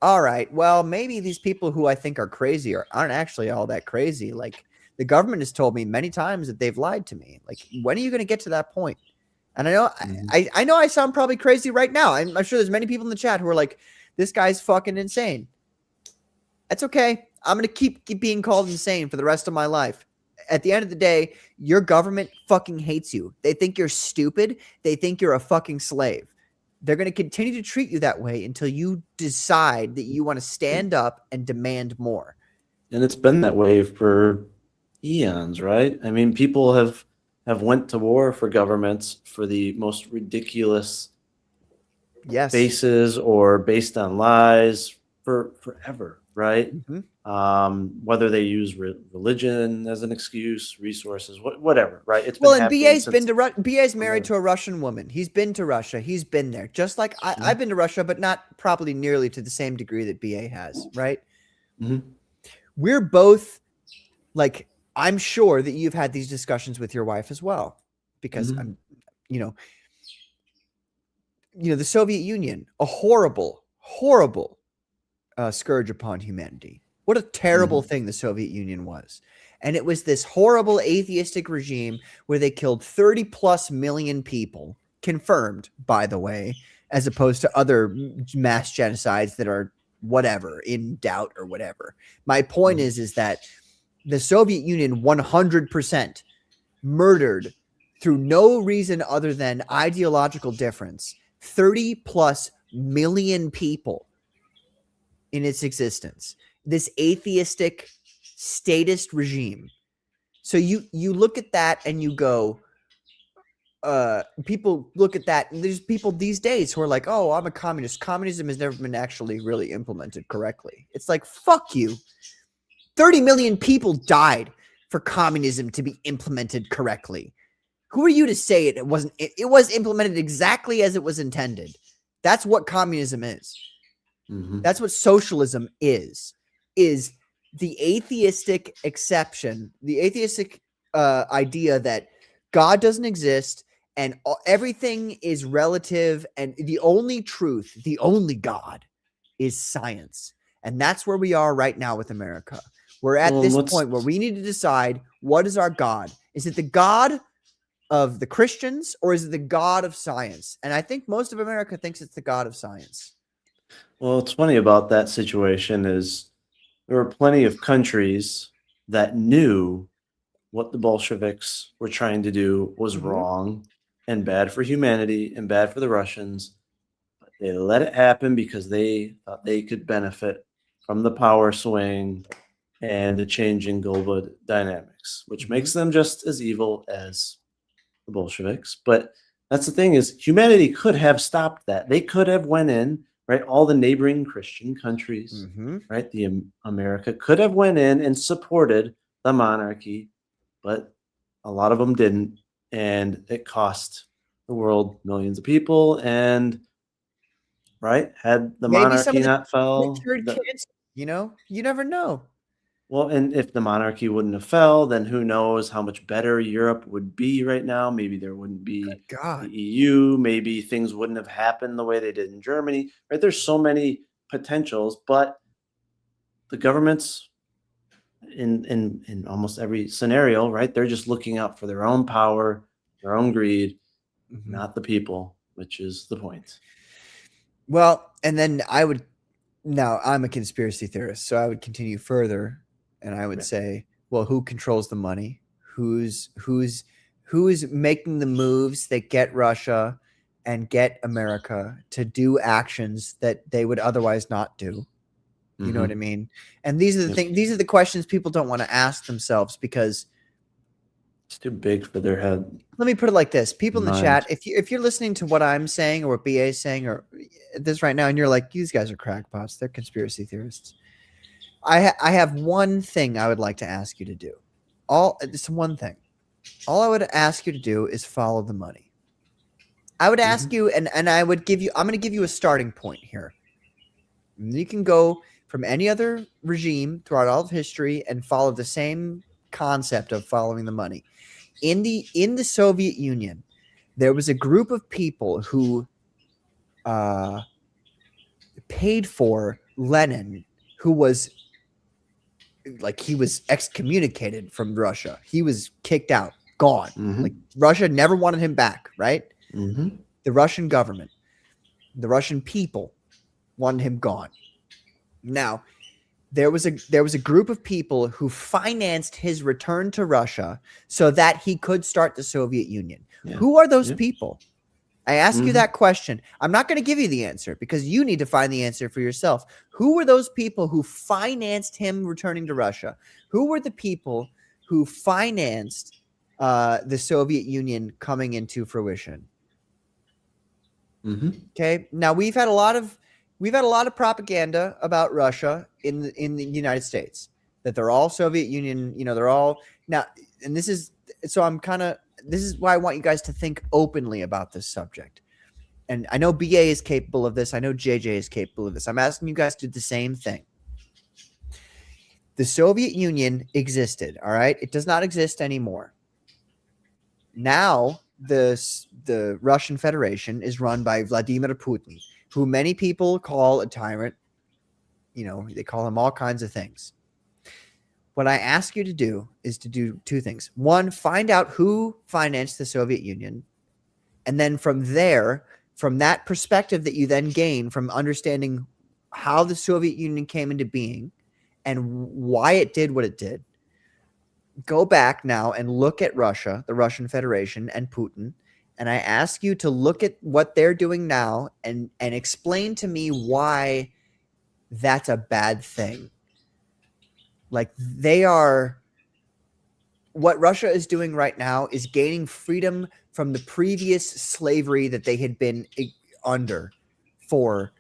all right, well, maybe these people who I think are crazy aren't actually all that crazy. Like, the government has told me many times that they've lied to me. Like, when are you going to get to that point? And I know, I know I sound probably crazy right now. I'm sure there's many people in the chat who are like, this guy's fucking insane. That's okay. I'm going to keep being called insane for the rest of my life. At the end of the day, your government fucking hates you. They think you're stupid. They think you're a fucking slave. They're going to continue to treat you that way until you decide that you want to stand up and demand more. And it's been that way for eons, right? I mean, people have went to war for governments for the most ridiculous bases or based on lies for forever, right? Whether they use religion as an excuse, resources, whatever, right? It's and BA's married to a Russian woman. He's been to Russia. He's been there, just like I've been to Russia, but not probably nearly to the same degree that BA has, right? We're both, like, I'm sure that you've had these discussions with your wife as well, because I'm, the Soviet Union, a horrible, horrible scourge upon humanity. What a terrible thing the Soviet Union was. And it was this horrible atheistic regime where they killed 30 plus million people, confirmed, by the way, as opposed to other mass genocides that are whatever, in doubt or whatever. My point is that the Soviet Union 100% murdered, through no reason other than ideological difference, 30 plus million people in its existence. This atheistic statist regime. So you look at that and you go, people look at that, and there's people these days who are like, oh, I'm a communist. Communism has never been actually really implemented correctly. It's like, fuck you. 30 million people died for communism to be implemented correctly. Who are you to say it wasn't? It was implemented exactly as it was intended. That's what communism is. That's what socialism is the atheistic exception, the atheistic idea that God doesn't exist and everything is relative, and the only truth, the only God, is science. And that's where we are right now with America. We're at this point where we need to decide, what is our God? Is it the God of the Christians, or is it the God of science? And I think most of America thinks it's the God of science. Well, what's funny about that situation is there were plenty of countries that knew what the Bolsheviks were trying to do was wrong, and bad for humanity and bad for the Russians. But they let it happen because they thought they could benefit from the power swing and the change in global dynamics, which makes them just as evil as the Bolsheviks. But that's the thing, is humanity could have stopped that. They could have went in, right? All the neighboring Christian countries, right? America could have went in and supported the monarchy, but a lot of them didn't, and it cost the world millions of people. And right, had the Maybe some monarchy of the not fell, cured kids, you never know. well, and if the monarchy wouldn't have fell, then who knows how much better Europe would be right now. Maybe there wouldn't be God. the EU. Maybe things wouldn't have happened the way they did in Germany, right? There's so many potentials, but the governments in almost every scenario, right? They're just looking out for their own power, their own greed, not the people, which is the point. Well, and then now I'm a conspiracy theorist, so I would continue further, and I would say, well, who controls the money? Who's making the moves that get Russia and get America to do actions that they would otherwise not do? You know what I mean? And these are the things. These are the questions people don't want to ask themselves because it's too big for their head. Let me put it like this: people in the chat, if you're listening to what I'm saying or what BA is saying or this right now, and you're like, these guys are crackpots, they're conspiracy theorists. I have one thing I would like to ask you to do. It's one thing. All I would ask you to do is follow the money. I would ask you, and I would give you. I'm going to give you a starting point here. You can go from any other regime throughout all of history and follow the same concept of following the money. In the Soviet Union, there was a group of people who paid for Lenin, who was he was excommunicated from Russia. He was kicked out, gone. Like Russia never wanted him back, right? The Russian government, the Russian people wanted him gone. Now, there was a group of people who financed his return to Russia so that he could start the Soviet Union. Yeah. Who are those people? I ask you that question. I'm not going to give you the answer because you need to find the answer for yourself. Who were those people who financed him returning to Russia? Who were the people who financed the Soviet Union coming into fruition? Okay. Now we've had a lot of propaganda about Russia in the United States, that they're all Soviet Union, they're all now, and this is why I want you guys to think openly about this subject. And I know BA is capable of this. I know JJ is capable of this. I'm asking you guys to do the same thing. The Soviet Union existed. All right. It does not exist anymore. Now the Russian Federation is run by Vladimir Putin, who many people call a tyrant. They call him all kinds of things. What I ask you to do is to do two things. One, find out who financed the Soviet Union. And then from there, from that perspective that you then gain from understanding how the Soviet Union came into being and why it did what it did, go back now and look at Russia, the Russian Federation, and Putin. And I ask you to look at what they're doing now and explain to me why that's a bad thing. What Russia is doing right now is gaining freedom from the previous slavery that they had been under for,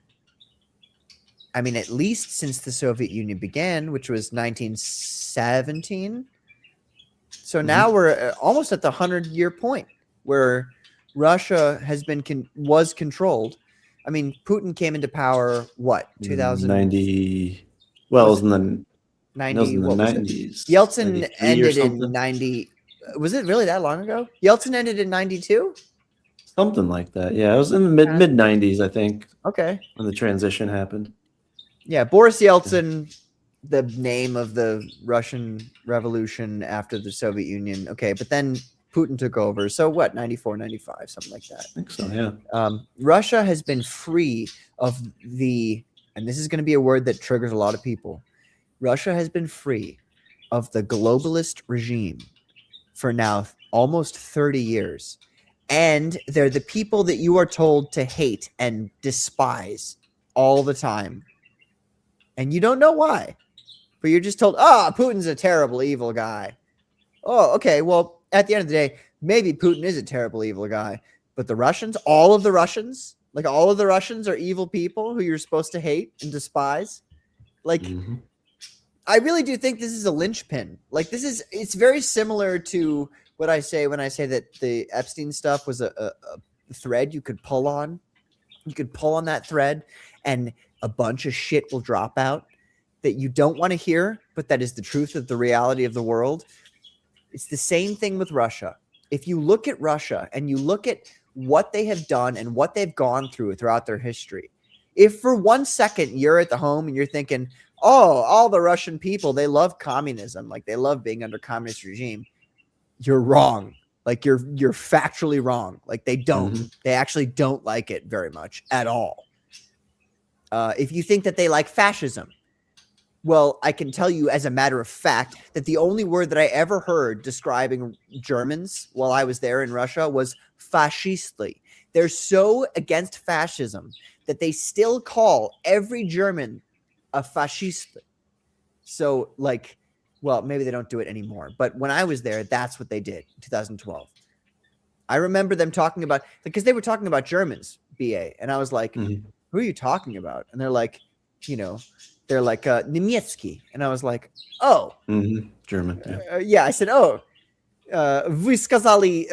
at least since the Soviet Union began, which was 1917. So now we're almost at the 100-year point where Russia was controlled. Putin came into power, 2090? Well, it was in the 90. What was it? 90s. Yeltsin ended in 90. Was it really that long ago? Yeltsin ended in 92? Something like that. Yeah, it was in the mid 90s, I think. Okay. When the transition happened. Yeah, Boris Yeltsin, the name of the Russian Revolution after the Soviet Union. Okay, but then Putin took over. So 94, 95, something like that. I think so, yeah. Russia has been free of and this is going to be a word that triggers a lot of people. Russia has been free of the globalist regime for now almost 30 years. And they're the people that you are told to hate and despise all the time. And you don't know why. But you're just told, Putin's a terrible, evil guy. Oh, okay. Well, at the end of the day, maybe Putin is a terrible, evil guy. But the Russians, all of the Russians are evil people who you're supposed to hate and despise. Like, I really do think this is a linchpin. Like, it's very similar to what I say when I say that the Epstein stuff was a thread you could pull on. You could pull on that thread and a bunch of shit will drop out that you don't want to hear, but that is the truth of the reality of the world. It's the same thing with Russia. If you look at Russia and you look at what they have done and what they've gone through throughout their history, if for 1 second you're at the home and you're thinking, all the Russian people, they love communism, like they love being under communist regime, you're wrong. Like you're factually wrong. Like they don't. They actually don't like it very much at all. If you think that they like fascism, well, I can tell you as a matter of fact that the only word that I ever heard describing Germans while I was there in Russia was fascistly. They're so against fascism that they still call every German a fascist. So like, well, maybe they don't do it anymore. But when I was there, that's what they did in 2012. I remember them talking about, because they were talking about Germans, BA. And I was like, who are you talking about? And they're like, Niemiecki. And I was like, oh. German. Yeah, I said, вы сказали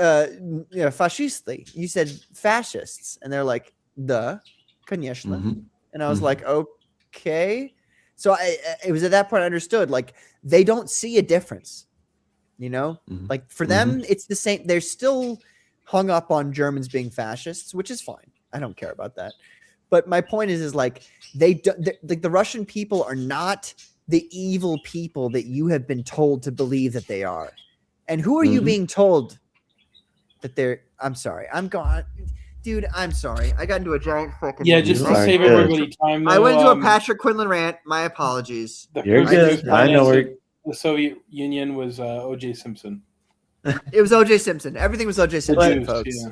fascisты. You said fascists. And they're like, конечно. And I was like, okay. So it was at that point I understood, like, they don't see a difference, like for them, it's the same. They're still hung up on Germans being fascists, which is fine. I don't care about that. But my point is like like the Russian people are not the evil people that you have been told to believe that they are. And who are you being told that they're? I'm sorry. I'm gone. Dude, I'm sorry. I got into a giant fucking... Yeah, just to save everybody time. Though, I went into a Patrick Quinlan rant. My apologies. You're good. I know where... The Soviet Union was O.J. Simpson. It was O.J. Simpson. Everything was O.J. Simpson, folks. Yeah.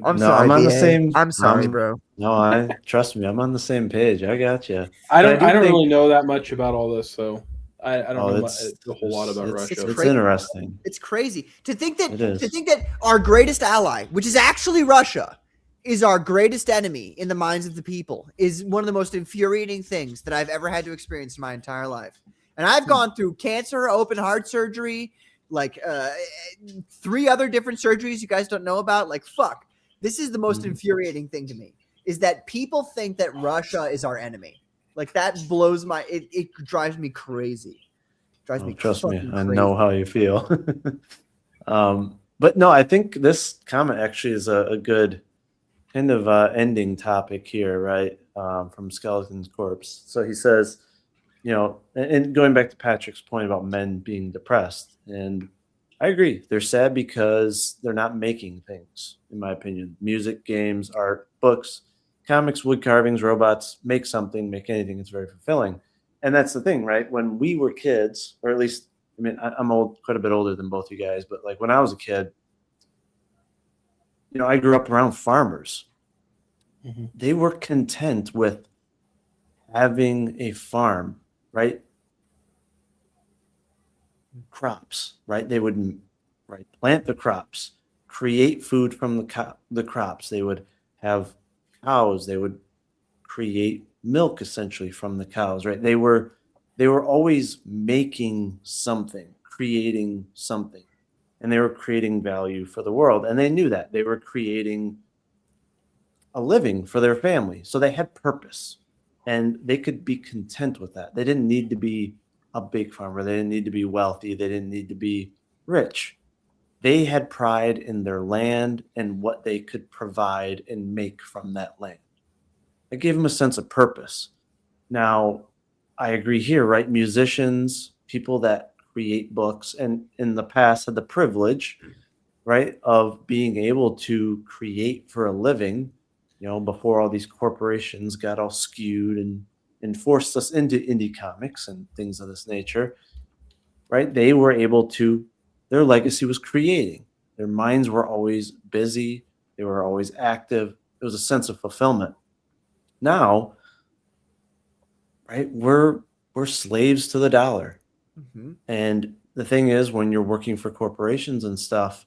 I'm sorry, I'm on the same... I'm sorry, bro. No, trust me. I'm on the same page. I got you. I don't really know that much about all this, so... I don't know a whole lot about Russia. It's interesting. It's crazy to think that our greatest ally, which is actually Russia, is our greatest enemy in the minds of the people, is one of the most infuriating things that I've ever had to experience in my entire life. And I've gone through cancer, open heart surgery, like 3 other different surgeries you guys don't know about. Like, fuck, this is the most infuriating thing to me, is that people think that Russia is our enemy. Like that blows my it drives me crazy. Trust me, I know how you feel. But no, I think this comment actually is a good kind of ending topic here, right? From Skeleton's Corpse. So he says, and going back to Patrick's point about men being depressed, and I agree, they're sad because they're not making things, in my opinion. Music, games, art, books, comics, wood carvings, robots, make something, make anything. It's very fulfilling. And that's the thing, right? When we were kids, or at least, I mean, I'm old, quite a bit older than both you guys, but like when I was a kid, I grew up around farmers. They were content with having a farm, right? Crops, right? They would plant the crops, create food from the crops. They would have cows. They would create milk essentially from the cows, right? They were always making something, creating something, and they were creating value for the world. And they knew that they were creating a living for their family. So they had purpose and they could be content with that. They didn't need to be a big farmer. They didn't need to be wealthy. They didn't need to be rich. They had pride in their land and what they could provide and make from that land. It gave them a sense of purpose. Now, I agree here, right? Musicians, people that create books, and in the past had the privilege, right, of being able to create for a living, before all these corporations got all skewed and forced us into indie comics and things of this nature, right? They were able to, their legacy was creating. Their minds were always busy. They were always active. It was a sense of fulfillment. Now, right, we're slaves to the dollar. Mhm. And the thing is, when you're working for corporations and stuff,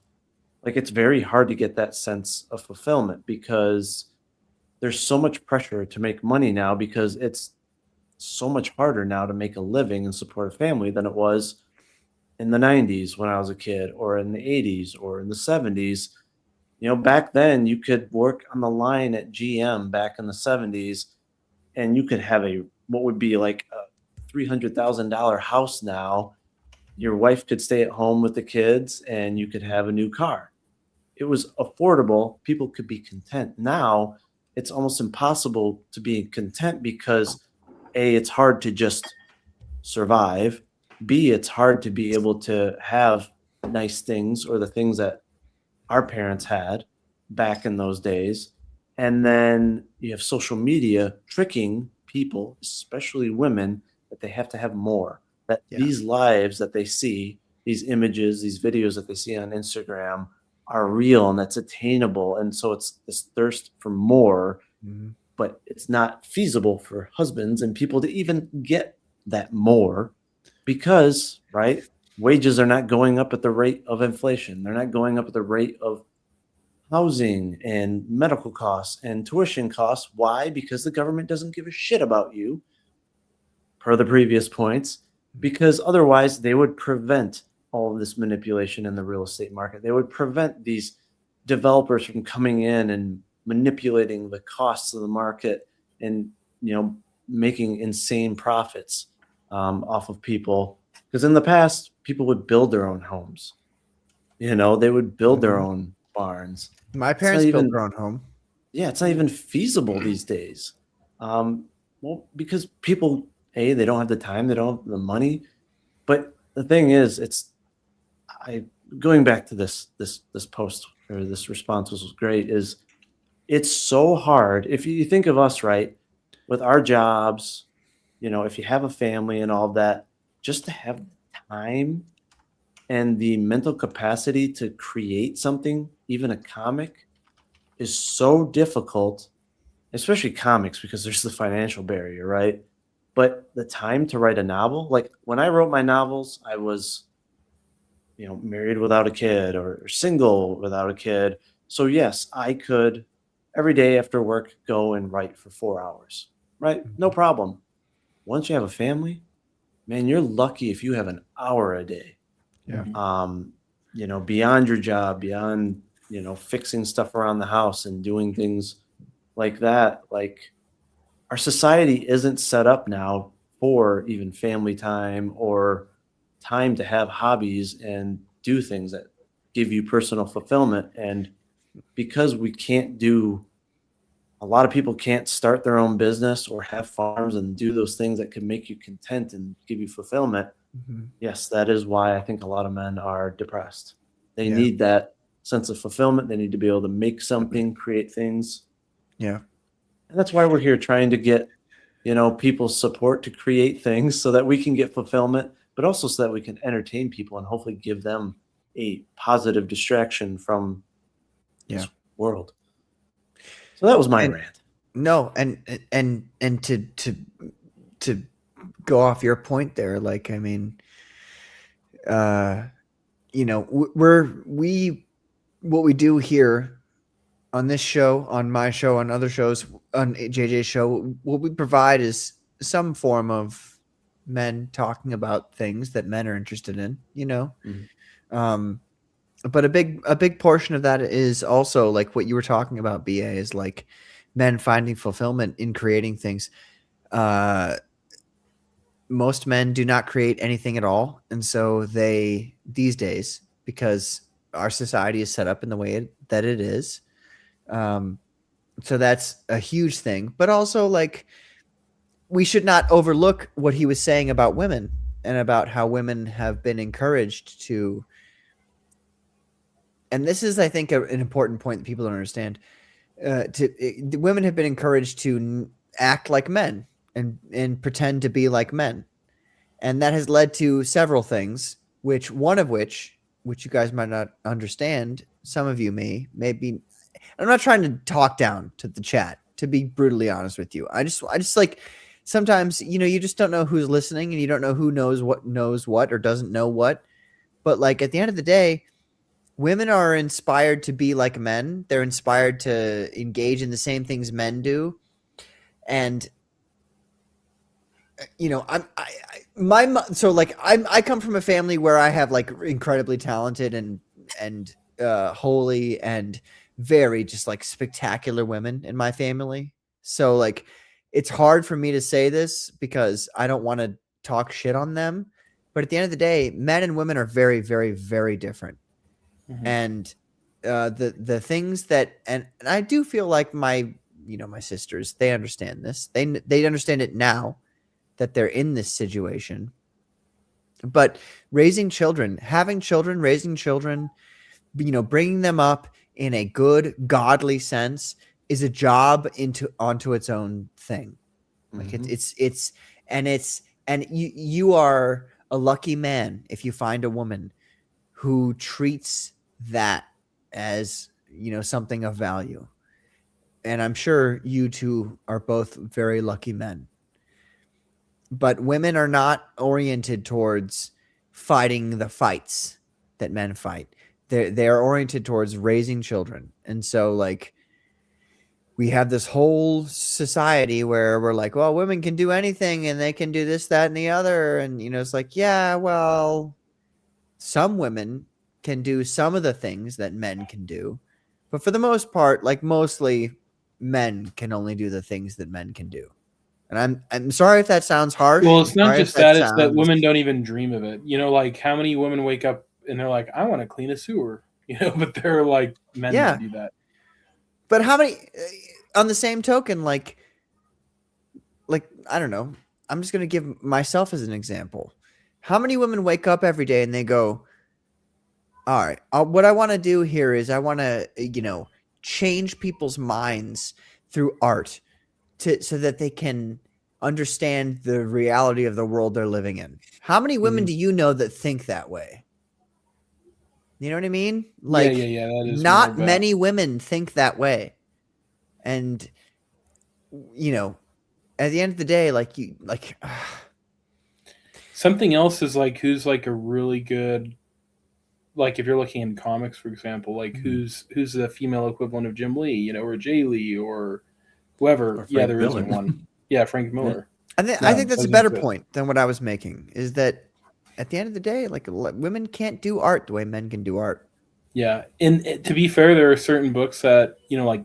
like it's very hard to get that sense of fulfillment because there's so much pressure to make money now because it's so much harder now to make a living and support a family than it was in the 90s when I was a kid, or in the 80s, or in the 70s. You know, back then you could work on the line at GM back in the 70s and you could have a what would be like a $300,000 house now. Your wife could stay at home with the kids and you could have a new car. It was affordable. People could be content. Now it's almost impossible to be content because A, it's hard to just survive. B, it's hard to be able to have nice things or the things that our parents had back in those days. And then you have social media tricking people, especially women, that they have to have more. That these lives that they see, these images, these videos that they see on Instagram are real and that's attainable. And so it's this thirst for more, but it's not feasible for husbands and people to even get that more because, right, wages are not going up at the rate of inflation. They're not going up at the rate of housing and medical costs and tuition costs. Why? Because the government doesn't give a shit about you, per the previous points, because otherwise they would prevent all of this manipulation in the real estate market. They would prevent these developers from coming in and manipulating the costs of the market and, you know, making insane profits off of people. Because in the past, people would build their own homes. You know, they would build their own barns. My parents built their own home. Yeah, it's not even feasible these days. Well, because people, A, they don't have the time, they don't have the money. But the thing is, going back to this post or this response was great, is it's so hard. If you think of us, right, with our jobs, you know, if you have a family and all that, just to have time and the mental capacity to create something, even a comic, is so difficult, especially comics, because there's the financial barrier, right? But the time to write a novel, like when I wrote my novels, I was, you know, married without a kid or single without a kid. So yes, I could every day after work go and write for 4 hours, right? No problem. Once you have a family, man, you're lucky if you have an hour a day. Yeah. You know, beyond your job, beyond, you know, fixing stuff around the house and doing things like that. Like, our society isn't set up now for even family time or time to have hobbies and do things that give you personal fulfillment. And because we can't do, a lot of people can't start their own business or have farms and do those things that can make you content and give you fulfillment. Yes, that is why I think a lot of men are depressed. They need that sense of fulfillment. They need to be able to make something, create things. Yeah. And that's why we're here trying to get, you know, people's support to create things so that we can get fulfillment, but also so that we can entertain people and hopefully give them a positive distraction from this world. So that was my rant. No, and to go off your point there, like, I mean, you know, what we do here on this show, on my show, on other shows, on JJ's show, what we provide is some form of men talking about things that men are interested in, you know. But a big portion of that is also like what you were talking about, BA, is like men finding fulfillment in creating things. Most men do not create anything at all. And so these days, because our society is set up in the way that it is, so that's a huge thing. But also, like, we should not overlook what he was saying about women and about how women have been encouraged to, and this is, I think, an important point that people don't understand. The women have been encouraged to act like men and pretend to be like men. And that has led to several things, one of which which you guys might not understand, some of you maybe. I'm not trying to talk down to the chat, to be brutally honest with you. I just like sometimes, you just don't know who's listening, and you don't know who knows what or doesn't know what. But like at the end of the day, women are inspired to be like men. They're inspired to engage in the same things men do. And I come from a family where I have like incredibly talented and holy and very just like spectacular women in my family. So like it's hard for me to say this because I don't want to talk shit on them. But at the end of the day, men and women are very, very, very different. Mm-hmm. And the things that and I do feel like my sisters, they understand this. They understand it now that they're in this situation. But raising children, having children, raising children, bringing them up in a good, godly sense is a job onto its own thing. Like mm-hmm. You are a lucky man if you find a woman who treats that as, something of value. And I'm sure you two are both very lucky men. But women are not oriented towards fighting the fights that men fight. They're oriented towards raising children. And so like we have this whole society where we're like, well, women can do anything and they can do this, that, and the other. And, it's like, yeah, well, some women can do some of the things that men can do. But for the most part, like mostly men can only do the things that men can do. And I'm sorry if that sounds harsh. Well, it's not just that, it's that women don't even dream of it. Like how many women wake up and they're like, I want to clean a sewer, but they're like, men can do that. But how many, on the same token, like, I don't know, I'm just going to give myself as an example. How many women wake up every day and they go, all right, what I want to do here is I want to, change people's minds through art so that they can understand the reality of the world they're living in. How many women do you know that think that way? You know what I mean? Like, yeah. That is not many women think that way. And, at the end of the day, something else is like, who's like a really good, like if you're looking in comics, for example, like who's the female equivalent of Jim Lee, or Jay Lee or whoever. Yeah, there isn't one. Yeah, Frank Miller. I think that's a better point than what I was making, is that at the end of the day, like women can't do art the way men can do art. Yeah. And to be fair, there are certain books that, like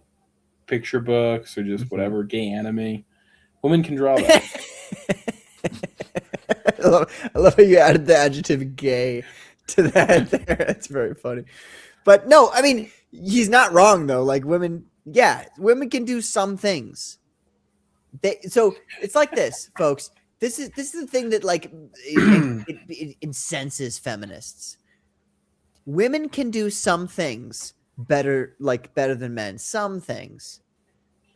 picture books or just whatever, gay anime, women can draw that. I love how you added the adjective gay to that there. That's very funny. But no, I mean, he's not wrong though. Like women can do some things. So it's like this, folks. This is the thing that like it incenses feminists. Women can do some things better than men. Some things,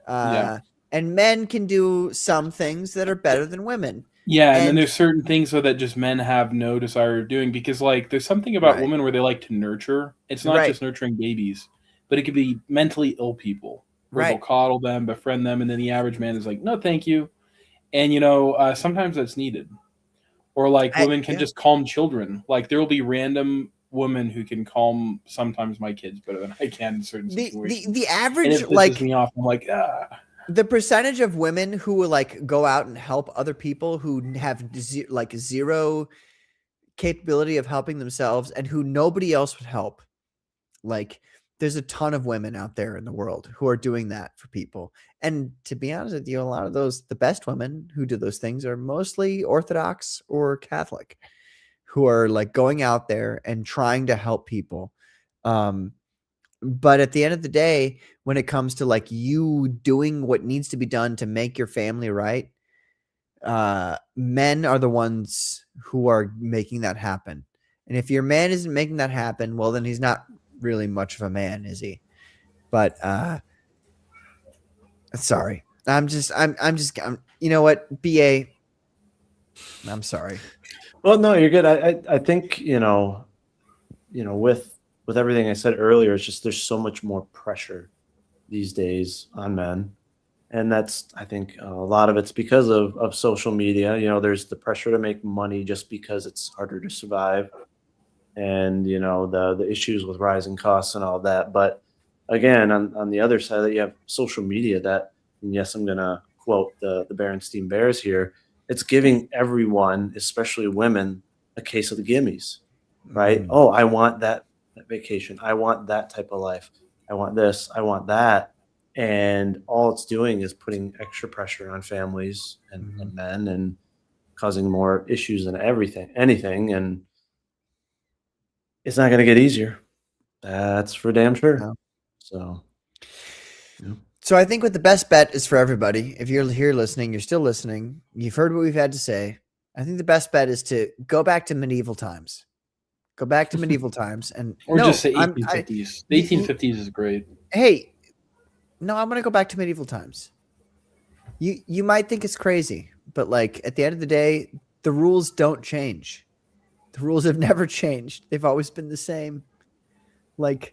and men can do some things that are better than women. Yeah, and then there's certain things that just men have no desire of doing, because like there's something about women where they like to nurture. It's not just nurturing babies, but it could be mentally ill people. Where they'll coddle them, befriend them, and then the average man is like, no, thank you. And sometimes that's needed. Or like women can just calm children. Like there will be random women who can calm sometimes my kids better than I can in certain situations. The average, and it pisses me off. I'm like, the percentage of women who will like go out and help other people who have zero capability of helping themselves and who nobody else would help. Like there's a ton of women out there in the world who are doing that for people. And to be honest with you, a lot of the best women who do those things are mostly Orthodox or Catholic, who are like going out there and trying to help people. But at the end of the day, when it comes to like you doing what needs to be done to make your family right, men are the ones who are making that happen. And if your man isn't making that happen, well, then he's not really much of a man, is he? But sorry, I'm you know what, BA, I'm sorry. Well, no, you're good. I think with everything I said earlier, it's just there's so much more pressure these days on men. And that's, I think, a lot of it's because of social media. There's the pressure to make money just because it's harder to survive, and the issues with rising costs and all that. But again, on the other side of that, you have social media that, and yes, I'm gonna quote the Berenstein Bears here. It's giving everyone, especially women, a case of the gimmies, right? Oh, I want that vacation. I want that type of life. I want this. I want that. And all it's doing is putting extra pressure on families and men, and causing more issues than anything. And it's not going to get easier. That's for damn sure. No. So, So I think what the best bet is for everybody, if you're here listening, you're still listening, you've heard what we've had to say. I think the best bet is to go back to medieval times. Go back to medieval times, and Or just say 1850s. The 1850s is great. Hey, no, I'm gonna go back to medieval times. You might think it's crazy, but like at the end of the day, the rules don't change. The rules have never changed. They've always been the same. Like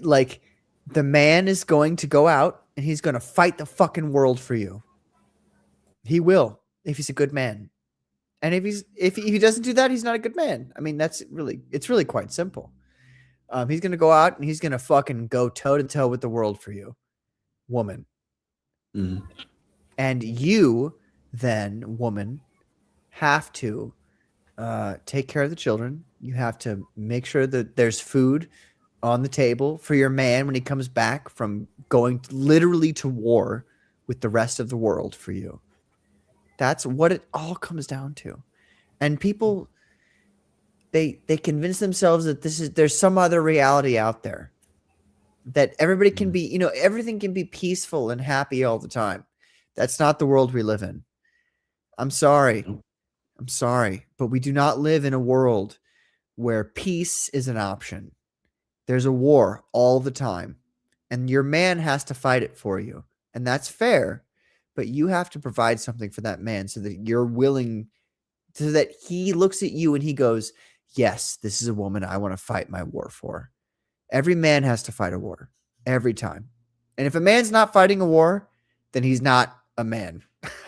like the man is going to go out and he's going to fight the fucking world for you. He will, if he's a good man. And if he doesn't do that, he's not a good man. I mean, it's really quite simple. He's going to go out and he's going to fucking go toe to toe with the world for you, woman. And you then, woman, have to take care of the children. You have to make sure that there's food on the table for your man when he comes back from going literally to war with the rest of the world for you. That's what it all comes down to. And people, they convince themselves that there's some other reality out there, that everybody can be, everything can be peaceful and happy all the time. That's not the world we live in. I'm sorry, but we do not live in a world where peace is an option. There's a war all the time, and your man has to fight it for you. And that's fair, but you have to provide something for that man so that you're willing, so that he looks at you and he goes, yes, this is a woman I want to fight my war for. Every man has to fight a war every time. And if a man's not fighting a war, then he's not a man.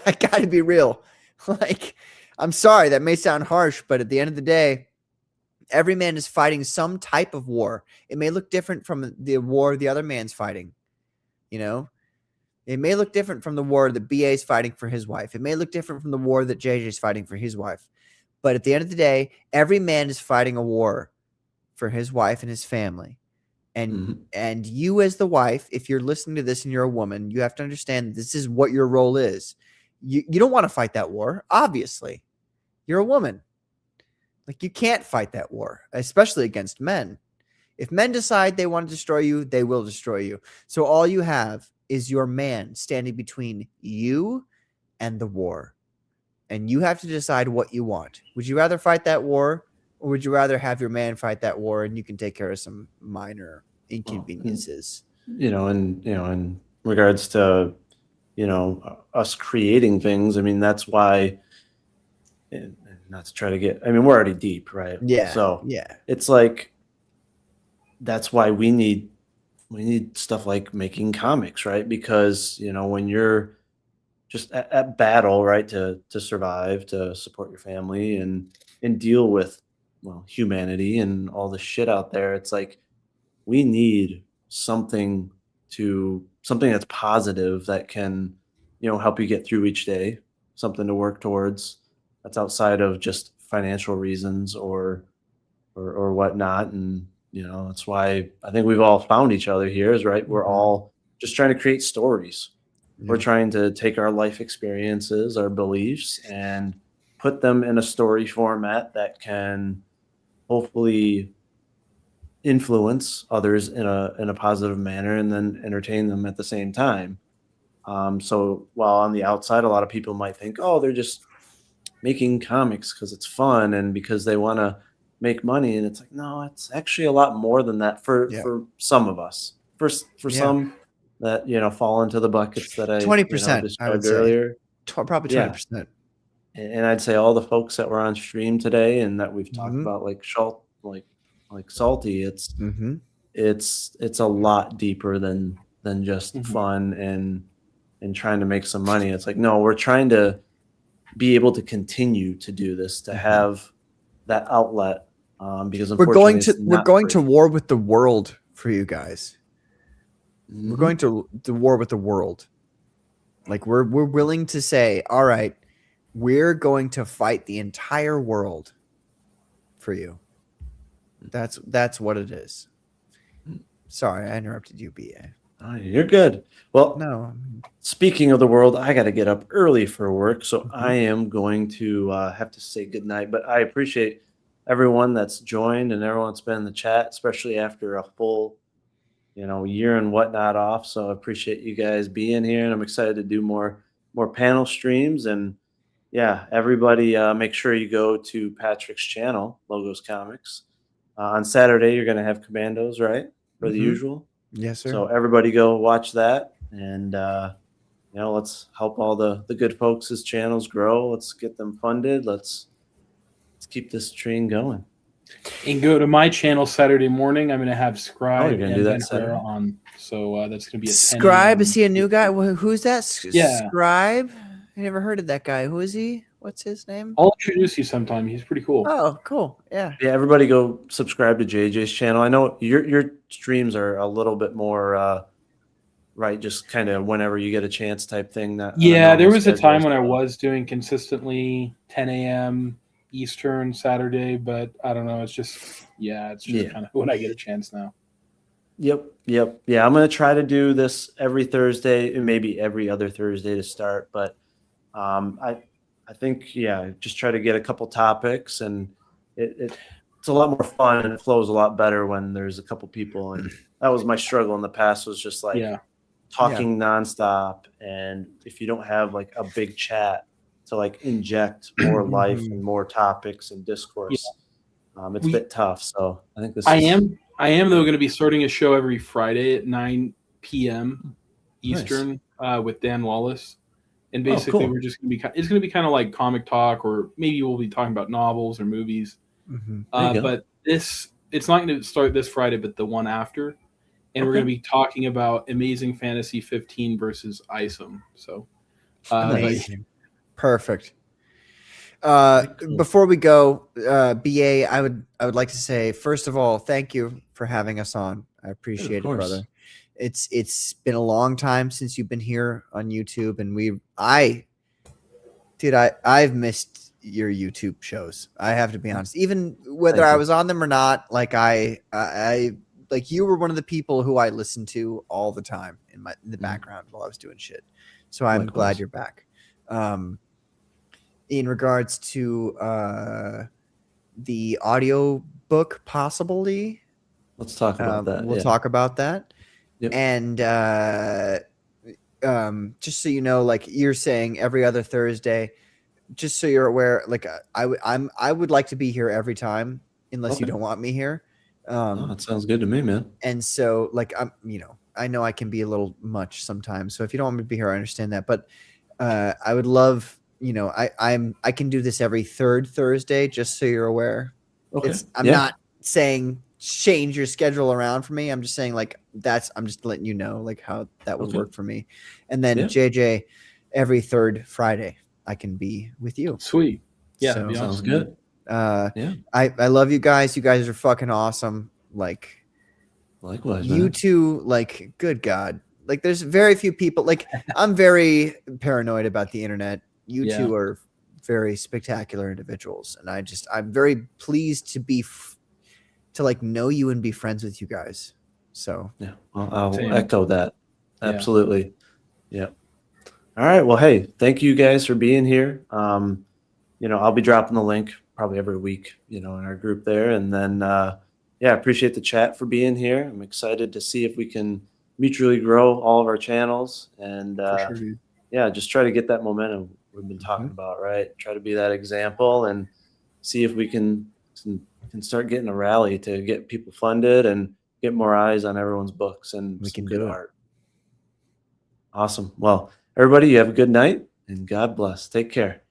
I got to be real. Like, I'm sorry, that may sound harsh, but at the end of the day, every man is fighting some type of war. It may look different from the war the other man's fighting. It may look different from the war that BA is fighting for his wife. It may look different from the war that JJ is fighting for his wife. But at the end of the day, every man is fighting a war for his wife and his family. And you as the wife, if you're listening to this and you're a woman, you have to understand this is what your role is. You don't want to fight that war, obviously. You're a woman. Like, you can't fight that war, especially against men. If men decide they want to destroy you, they will destroy you. So all you have is your man standing between you and the war. And you have to decide what you want. Would you rather fight that war, or would you rather have your man fight that war and you can take care of some minor inconveniences? In regards to, us creating things, I mean, that's why, not to try to get, I mean, we're already deep, right? Yeah. So yeah, it's like, that's why we need stuff like making comics, right? Because, when you're just at battle, right, to survive, to support your family and deal with, humanity and all the shit out there, it's like, we need something that's positive that can, help you get through each day, something to work towards that's outside of just financial reasons or whatnot. And, that's why I think we've all found each other here, is right. We're all just trying to create stories. Yeah. We're trying to take our life experiences, our beliefs, and put them in a story format that can hopefully influence others in a positive manner, and then entertain them at the same time. So while on the outside, a lot of people might think, oh, they're just making comics because it's fun and because they want to make money. And it's like, no, it's actually a lot more than that for some of us. For some that, fall into the buckets that I 20%, described earlier. Probably 20%. And I'd say all the folks that were on stream today and that we've talked about, like Schultz, like like Salty, it's Mm-hmm. it's a lot deeper than just Mhm. fun and trying to make some money. It's like, no, we're trying to be able to continue to do this, to have that outlet, because We're going unfortunately to it's not free. war with the world for you guys. We're Mhm. going to war with the world. Like we're willing to say, all right, we're going to fight the entire world for you. That's what it is. Sorry, I interrupted you, BA. Oh, you're good. Well, No. speaking of the world, I got to get up early for work, so Mhm. I am going to have to say goodnight. But I appreciate everyone that's joined and everyone that's been in the chat, especially after a full, year and whatnot off. So I appreciate you guys being here, and I'm excited to do more panel streams. And yeah, everybody, make sure you go to Patrick's channel, Logos Comics. On Saturday, you're going to have Commandos, right, for the Mhm. usual. Yes, sir. So everybody go watch that, and let's help all the good folks' channels grow. Let's get them funded. Let's keep this train going. And go to my channel Saturday morning. I'm going to have Oh, Scribe you're gonna and do that Ben Saturday? Herrera on. So that's going to be a 10 Scribe, a.m. is he a new guy? Who's that? Yeah. Scribe? I never heard of that guy. Who is he? What's his name? I'll introduce you sometime. He's pretty cool. Oh, cool. Yeah. Yeah, everybody go subscribe to JJ's channel. I know your streams are a little bit more right, just kind of whenever you get a chance type thing. Not on a Yeah, there normal was a schedule, time when I so- was doing consistently 10 a.m. Eastern Saturday, but I don't know. It's just Yeah. kind of when I get a chance now. Yep. Yeah, I'm gonna try to do this every Thursday and maybe every other Thursday to start. But I think just try to get a couple topics, and it's a lot more fun and it flows a lot better when there's a couple people. And that was my struggle in the past, was just like talking nonstop, and if you don't have like a big chat to like inject more life and more topics and discourse, it's a bit tough. So I think I am though going to be starting a show every Friday at 9 p.m. Eastern with Dan Wallace, and basically cool. we're just going to be it's going to be kind of like comic talk, or maybe we'll be talking about novels or movies. Mm-hmm. But it's not going to start this Friday, but the one after, and we're going to be talking about Amazing Fantasy 15 versus ISOM. So amazing. Perfect. Before we go, BA, I would like to say, first of all, thank you for having us on. I appreciate it, brother. It's been a long time since you've been here on YouTube, and I've missed your YouTube shows. I have to be honest. Even whether I was on them or not, like I like you were one of the people who I listened to all the time in the background while I was doing shit. So I'm glad you're back. In regards to the audio book, possibly, let's talk about that. We'll talk about that. Yep. And just so you know, like you're saying every other Thursday, just so you're aware, like I would like to be here every time, unless you don't want me here. That sounds good to me, man. And so, like, I know I can be a little much sometimes. So if you don't want me to be here, I understand that. But I would love, I can do this every third Thursday, just so you're aware. Okay. I'm not saying change your schedule around for me. I'm just saying like I'm just letting you know like how that would work for me. And then JJ, every third Friday I can be with you. Sweet. Yeah, so, sounds good. I love you guys. You guys are fucking awesome. Like, likewise, you man. two, like, good God. Like, there's very few people. Like, I'm very paranoid about the internet. You two are very spectacular individuals, and I'm very pleased to be to like know you and be friends with you guys. So yeah, well, I'll echo that. Absolutely. Yeah. All right. Well, hey, thank you guys for being here. I'll be dropping the link probably every week, in our group there, and then I appreciate the chat for being here. I'm excited to see if we can mutually grow all of our channels, and just try to get that momentum we've been talking about, right? Try to be that example and see if we can start getting a rally to get people funded and get more eyes on everyone's books and we can good do art. Awesome. Well, everybody, you have a good night and God bless. Take care.